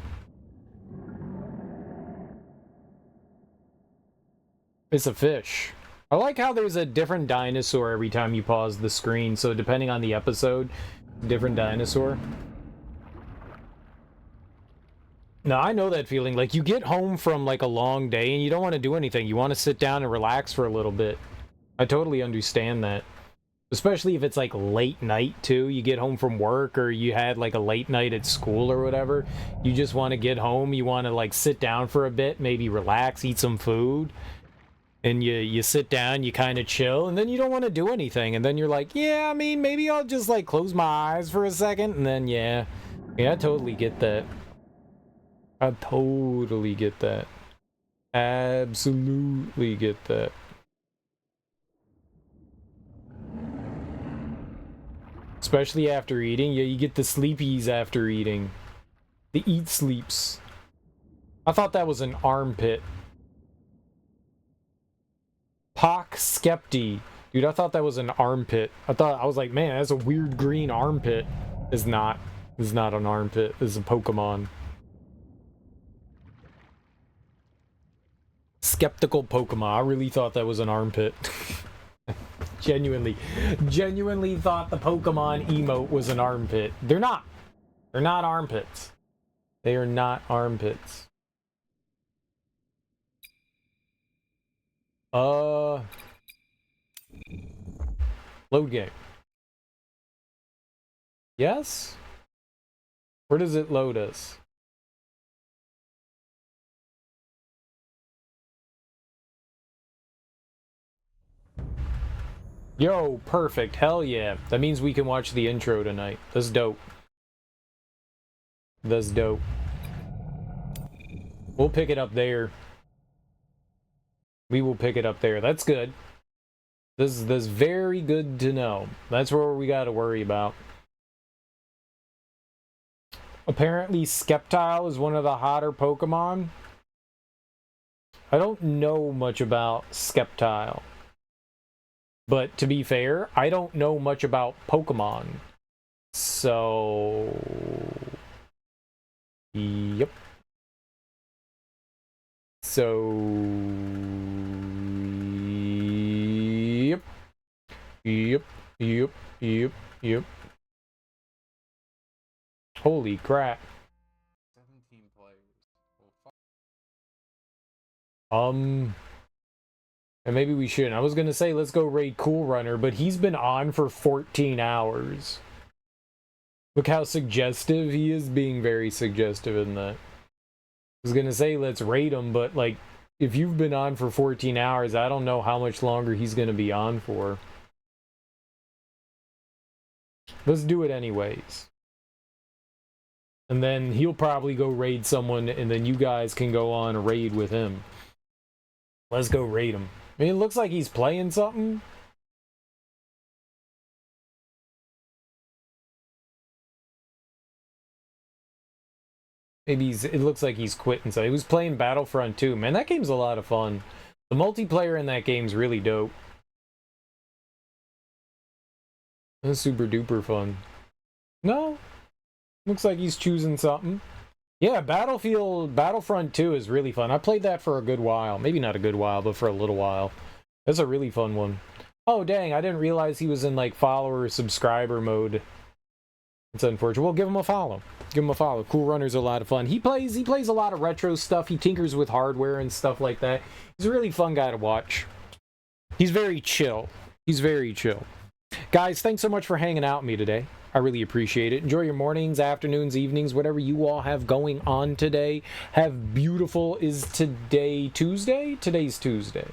Speaker 1: It's a fish. I like how there's a different dinosaur every time you pause the screen, so depending on the episode, different dinosaur. No, I know that feeling. Like, you get home from, like, a long day and you don't want to do anything. You want to sit down and relax for a little bit. I totally understand that. Especially if it's, like, late night, too. You get home from work or you had, like, a late night at school or whatever. You just want to get home. You want to, like, sit down for a bit, maybe relax, eat some food. And you sit down, you kind of chill, and then you don't want to do anything. And then you're like, yeah, I mean, maybe I'll just, like, close my eyes for a second. And then, yeah. Yeah, I totally get that. I totally get that. Absolutely get that. Especially after eating. Yeah, you get the sleepies after eating. The eat sleeps. I thought that was an armpit. Pock Skepti. Dude, I thought that was an armpit. I was like, man, that's a weird green armpit. It's not. It's not an armpit. It's a Pokemon. Skeptical Pokemon. I really thought that was an armpit. Genuinely thought the Pokemon emote was an armpit. They're not. They're not armpits. They are not armpits. Load game. Yes? Where does it load us? Yo, perfect. Hell yeah. That means we can watch the intro tonight. That's dope. That's dope. We'll pick it up there. We will pick it up there. That's good. This is very good to know. That's where we got to worry about. Apparently, Sceptile is one of the hotter Pokemon. I don't know much about Sceptile. But to be fair, I don't know much about Pokemon. So... Yep. So... Yep. Holy crap. And maybe we shouldn't. I was gonna say let's go raid Cool Runner, but he's been on for 14 hours. Look how suggestive he is, being very suggestive in that. I was gonna say let's raid him, but like, if you've been on for 14 hours, I don't know how much longer he's gonna be on for. Let's do it anyways. And then he'll probably go raid someone, and then you guys can go on a raid with him. Let's go raid him. I mean, it looks like he's playing something. Maybe it looks like he's quitting. So he was playing Battlefront 2. Man, that game's a lot of fun. The multiplayer in that game's really dope. That's super duper fun. No? Looks like he's choosing something. Yeah, Battlefront 2 is really fun. I played that for a good while. Maybe not a good while, but for a little while. That's a really fun one. Oh, dang, I didn't realize he was in, like, follower subscriber mode. It's unfortunate. Well, give him a follow. Give him a follow. Cool Runner's a lot of fun. He plays a lot of retro stuff. He tinkers with hardware and stuff like that. He's a really fun guy to watch. He's very chill. He's very chill. Guys, thanks so much for hanging out with me today. I really appreciate it. Enjoy your mornings, afternoons, evenings, whatever you all have going on today. Have beautiful... Is today Tuesday? Today's Tuesday.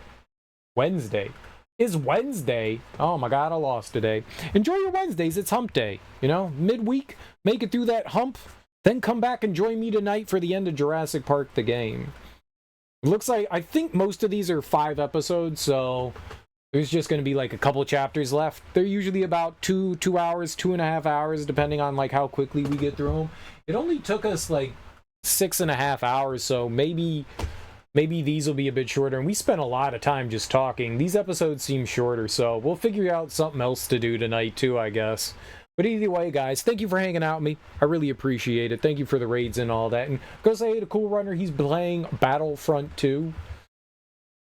Speaker 1: Wednesday. Is Wednesday. Oh my god, I lost today. Enjoy your Wednesdays. It's hump day. You know, midweek, make it through that hump. Then come back and join me tonight for the end of Jurassic Park the game. It looks like... I think most of these are 5 episodes, so... There's just going to be like a couple chapters left. They're usually about 2 hours, 2.5 hours, depending on like how quickly we get through them. It only took us like 6.5 hours, so maybe these will be a bit shorter. And we spent a lot of time just talking. These episodes seem shorter, so we'll figure out something else to do tonight too, I guess. But either way, guys, thank you for hanging out with me. I really appreciate it. Thank you for the raids and all that. And go say hey to Cool Runner. He's playing Battlefront 2.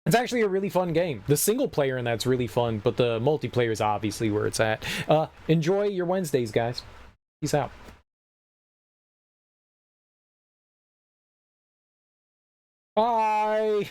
Speaker 1: It's actually a really fun game. The single player in that's really fun, but the multiplayer is obviously where it's at. Enjoy your Wednesdays, guys. Peace out. Bye!